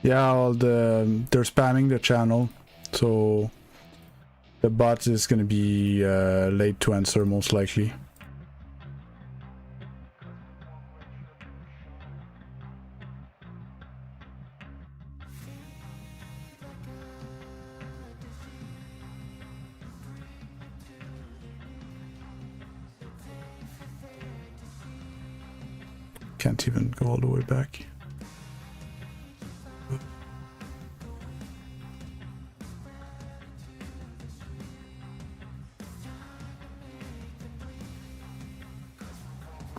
Yeah, well, they're spamming the channel, so the bot is gonna be late to answer most likely. Can't even go all the way back.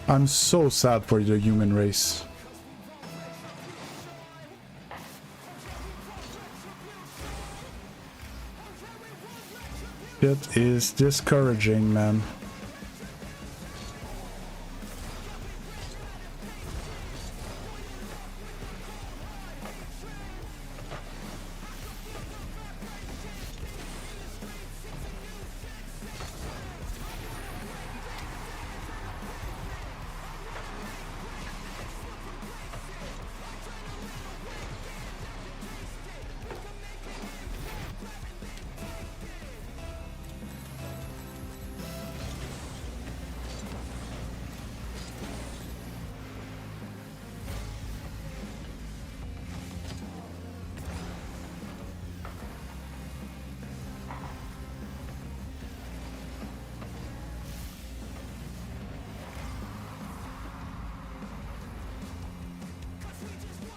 I'm so sad for the human race. It is discouraging, man.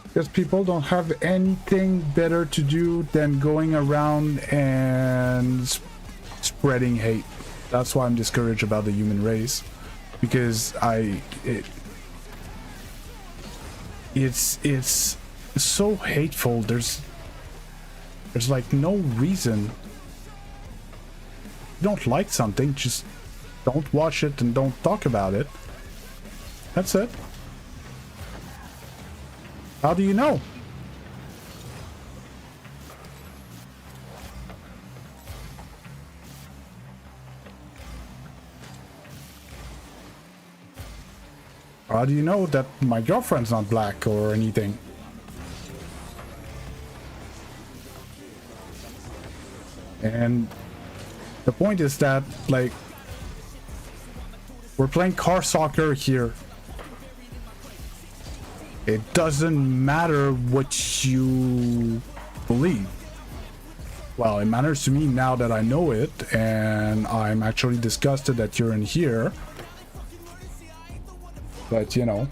Because people don't have anything better to do than going around and spreading hate. That's why I'm discouraged about the human race, because it's so hateful. There's like no reason. You don't like something, just don't watch it and don't talk about it. That's it. How do you know? How do you know that my girlfriend's not black or anything? And the point is that, like, we're playing car soccer here. It doesn't matter what you believe. Well, it matters to me now that I know it, and I'm actually disgusted that you're in here. But, you know.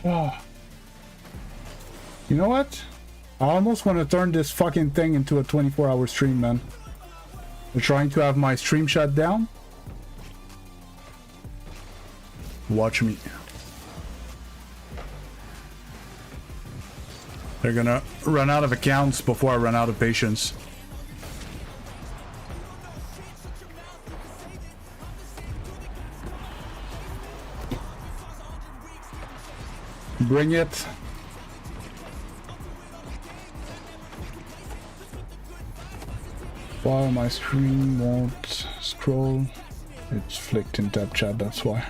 Oh. You know what? I almost want to turn this fucking thing into a 24-hour stream, man. They're trying to have my stream shut down. Watch me. They're gonna run out of accounts before I run out of patience. Bring it. While my screen won't scroll, it's flicked in tab chat, that's why.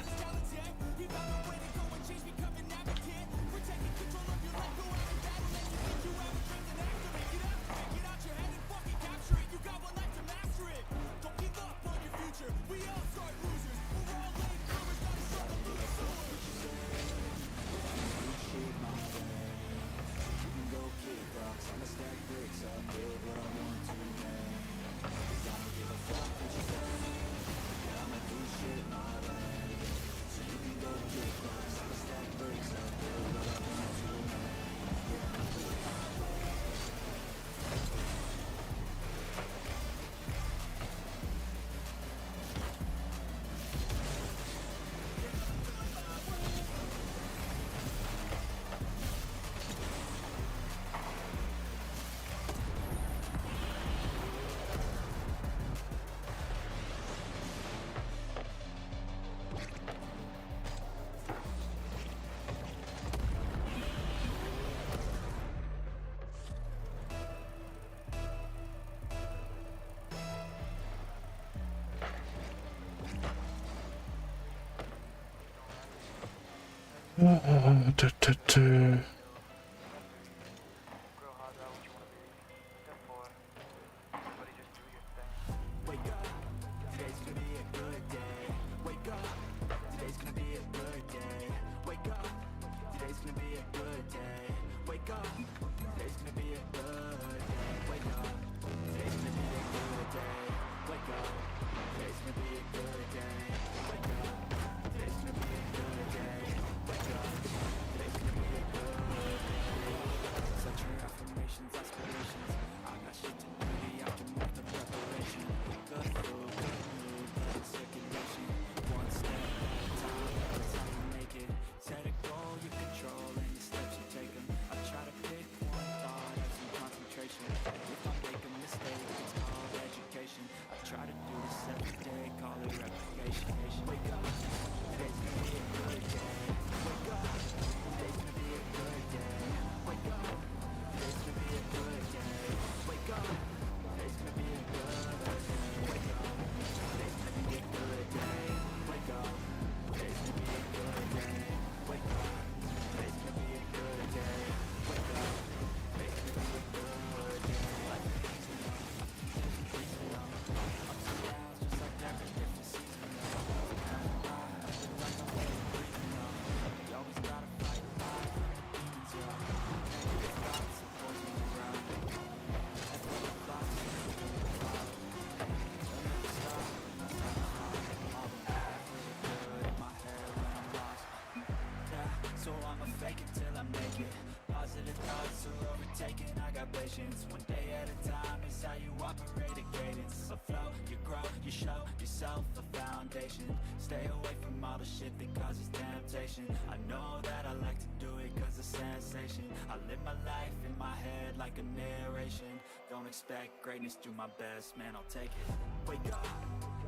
One day at a time is how you operate a cadence. A flow, you grow, you show yourself a foundation. Stay away from all the shit that causes temptation. I know that I like to do it cause it's sensation. I live my life in my head like a narration. Don't expect greatness, do my best, man, I'll take it. Wake up,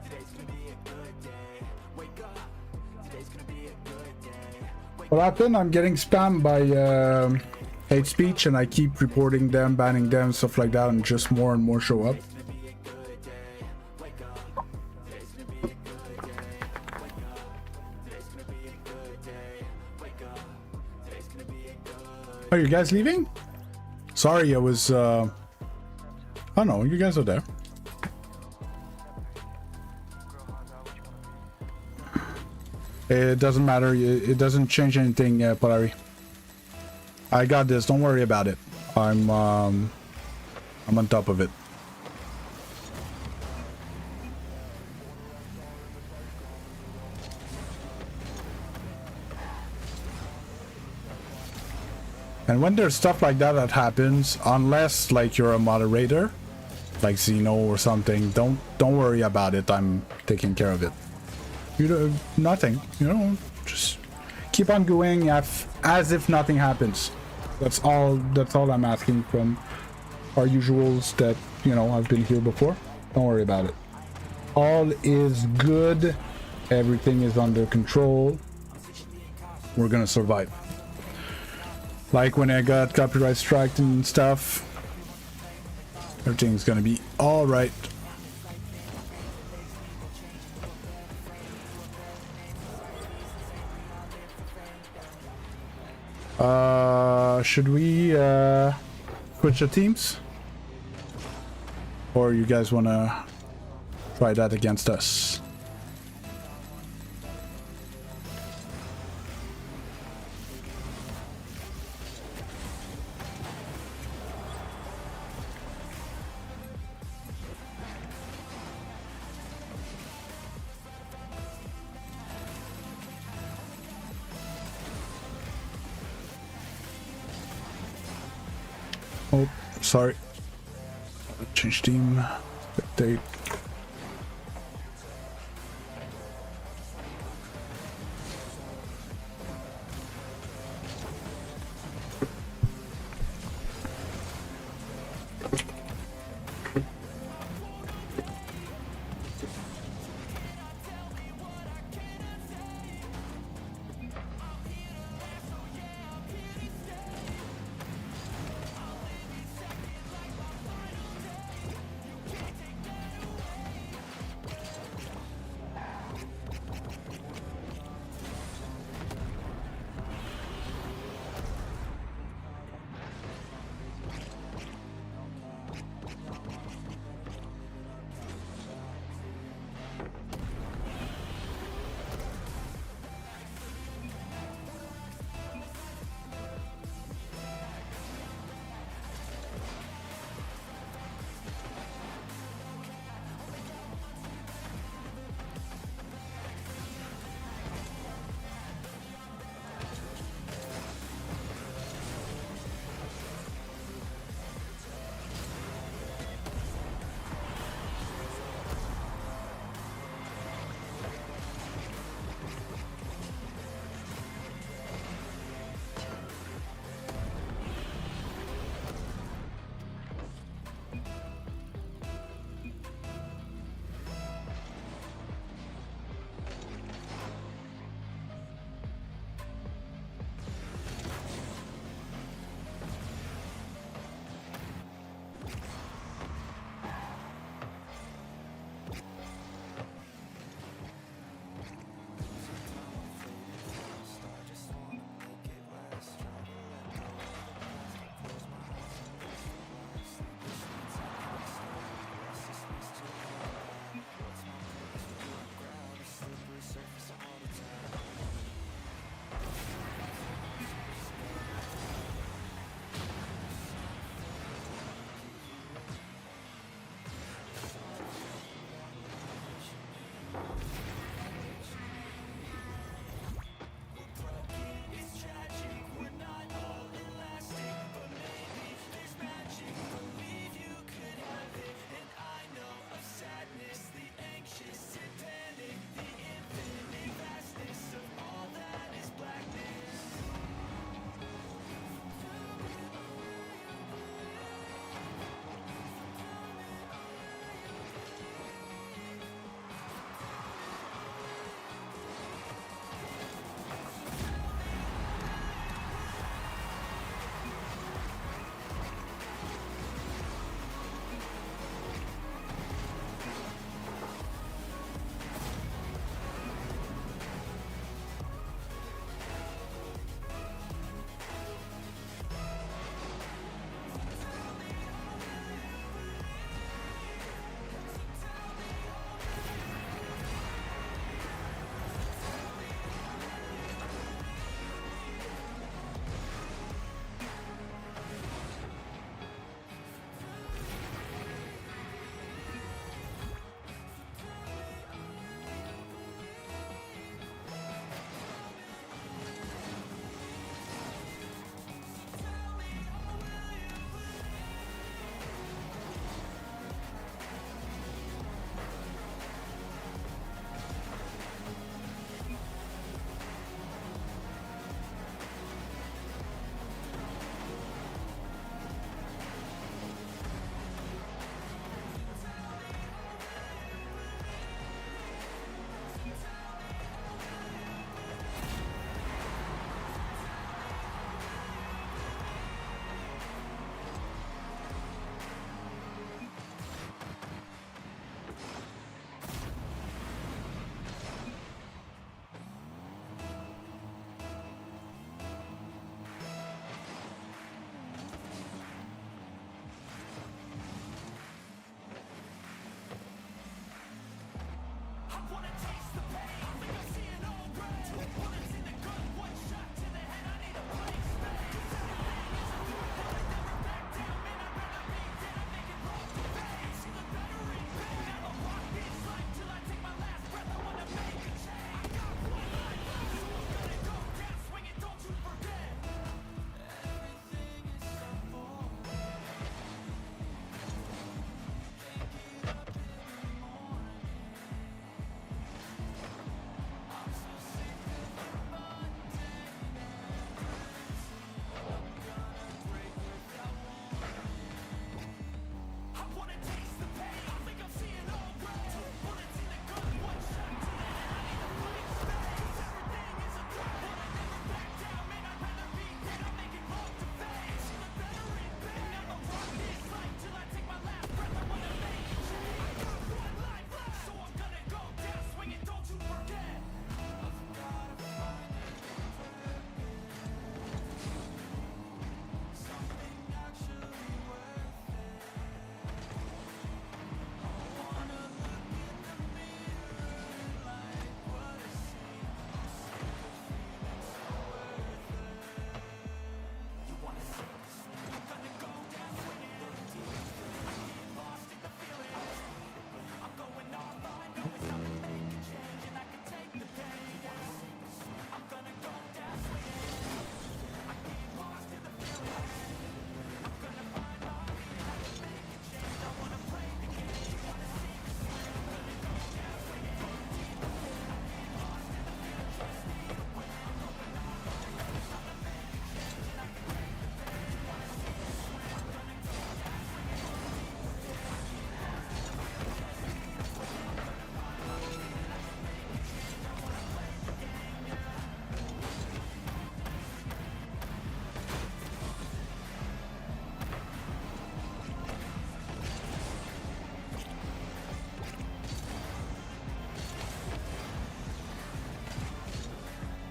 today's gonna be a good day. Wake up, today's gonna be a good day. What happened? I'm getting spammed by hate speech, and I keep reporting them, banning them, stuff like that, and just more and more show up. Are you guys leaving? Sorry, I was oh no, you guys are there. It doesn't matter, it doesn't change anything, Polari. I got this, don't worry about it. I'm on top of it. And when there's stuff like that that happens, unless like you're a moderator, like Zeno or something, don't worry about it. I'm taking care of it. You know, nothing. You know, just keep on going as if nothing happens. That's all I'm asking from our usuals that, you know, I've been here before. Don't worry about it. All is good. Everything is under control. We're gonna survive. Like when I got copyright striked and stuff. Everything's gonna be alright. Should we switch the teams? Or you guys wanna try that against us? Oh, sorry. Change team. Update.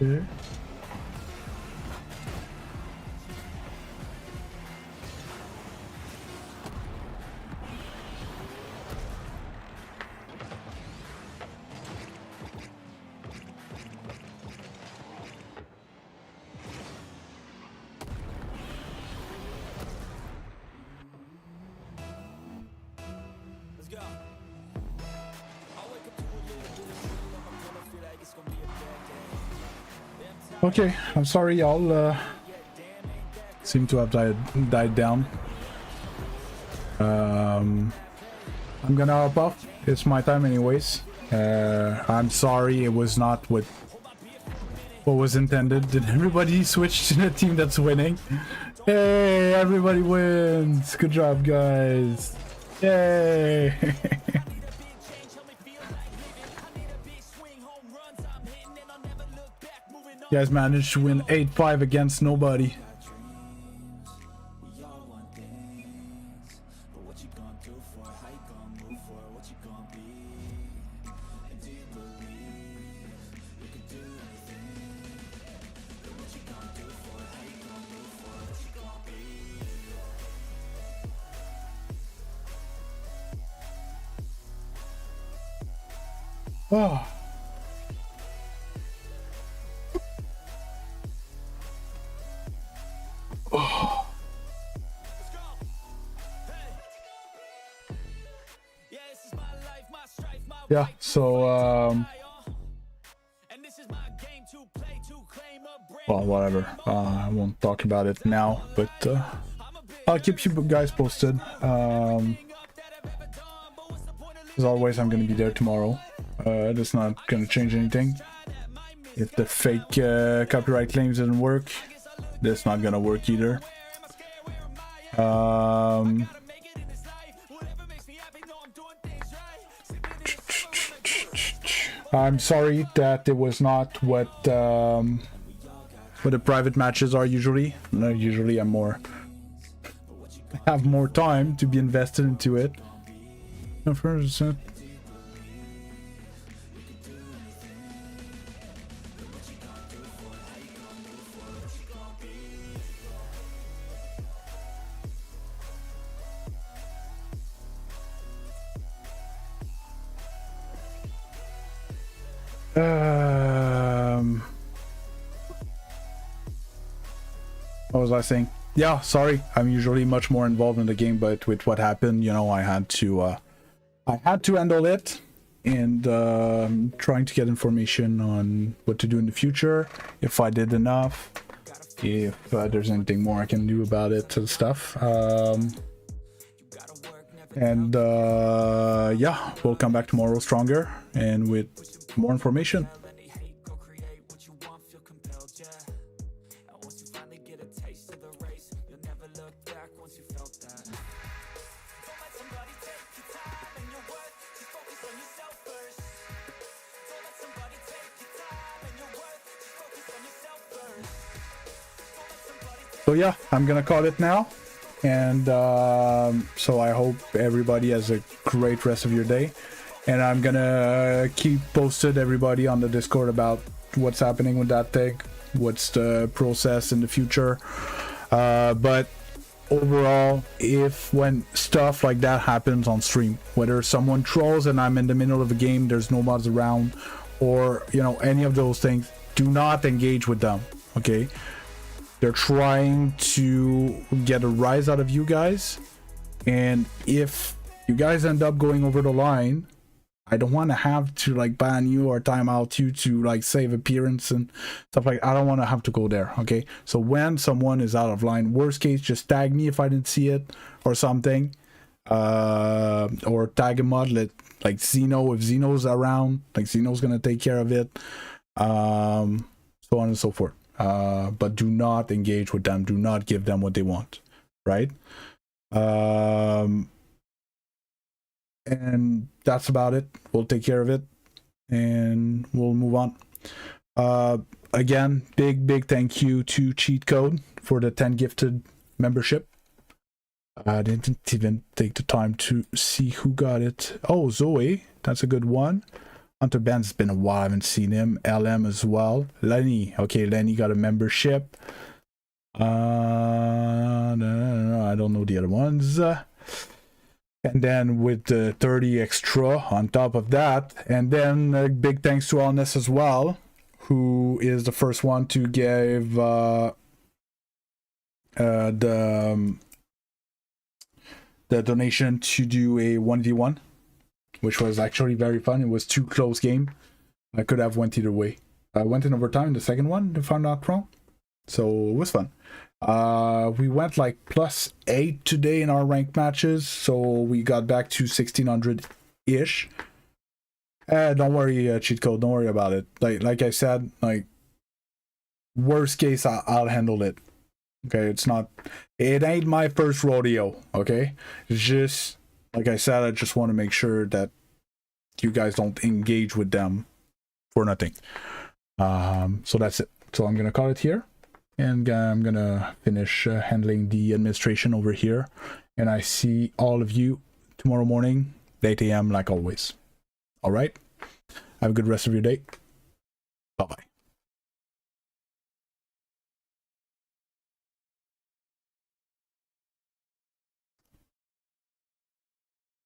Okay. Let's go. I'll wake up to a little bit of trouble. I'm gonna feel like it's gonna be a bad day. Okay, I'm sorry, y'all seem to have died down. I'm gonna hop off. It's my time anyways. I'm sorry it was not what was intended. Did everybody switch to the team that's winning? Hey, everybody wins! Good job, guys! Yay! You guys managed to win 8-5 against nobody. Oh. Oh. Yeah, so well, whatever. I won't talk about it now, but I'll keep you guys posted. As always, I'm gonna be there tomorrow. That's not gonna change anything. If the fake copyright claims didn't work, that's not gonna work either. I'm sorry that it was not what the private matches are usually. No, usually I'm more have more time to be invested into it. No, for instance. What was I saying? Yeah, sorry. I'm usually much more involved in the game, but with what happened, you know, I had to handle it, and trying to get information on what to do in the future, if I did enough, if there's anything more I can do about it and stuff. Yeah, we'll come back tomorrow stronger and with more information. So yeah, I'm gonna call it now, and so I hope everybody has a great rest of your day, and I'm gonna keep posted everybody on the Discord about what's happening with that thing, what's the process in the future. But overall, if when stuff like that happens on stream, whether someone trolls and I'm in the middle of a game, there's no mods around, or you know, any of those things, do not engage with them, okay? They're trying to get a rise out of you guys, and if you guys end up going over the line, I don't want to have to like ban you or time out you to like save appearance and stuff like I don't want to have to go there, okay? So when someone is out of line, worst case, just tag me if I didn't see it or something, or tag a mod like Zeno, if Zeno's around, like Zeno's gonna take care of it, so on and so forth. But do not engage with them, do not give them what they want, right? And that's about it. We'll take care of it and we'll move on. Again, big thank you to Cheat Code for the 10 gifted membership. I didn't even take the time to see who got it. Oh, Zoe, that's a good one. Hunter Ben's been a while. I haven't seen him. LM as well. Lenny. Okay, Lenny got a membership. No, I don't know the other ones. And then with the 30 extra on top of that. And then big thanks to Honest as well, who is the first one to give the donation to do a 1v1, which was actually very fun. It was 2 close game. I could have went either way. I went in overtime in the second one, if I'm not wrong. So it was fun. We went like +8 today in our ranked matches, so we got back to 1600-ish. Don't worry, cheat code, don't worry about it. Like I said, like, worst case, I'll handle it. Okay, it ain't my first rodeo, okay? It's just, like I said, I just want to make sure that you guys don't engage with them for nothing. So that's it. So I'm gonna call it here, and I'm gonna finish handling the administration over here, and I see all of you tomorrow morning, 8 a.m. like always. All right, have a good rest of your day.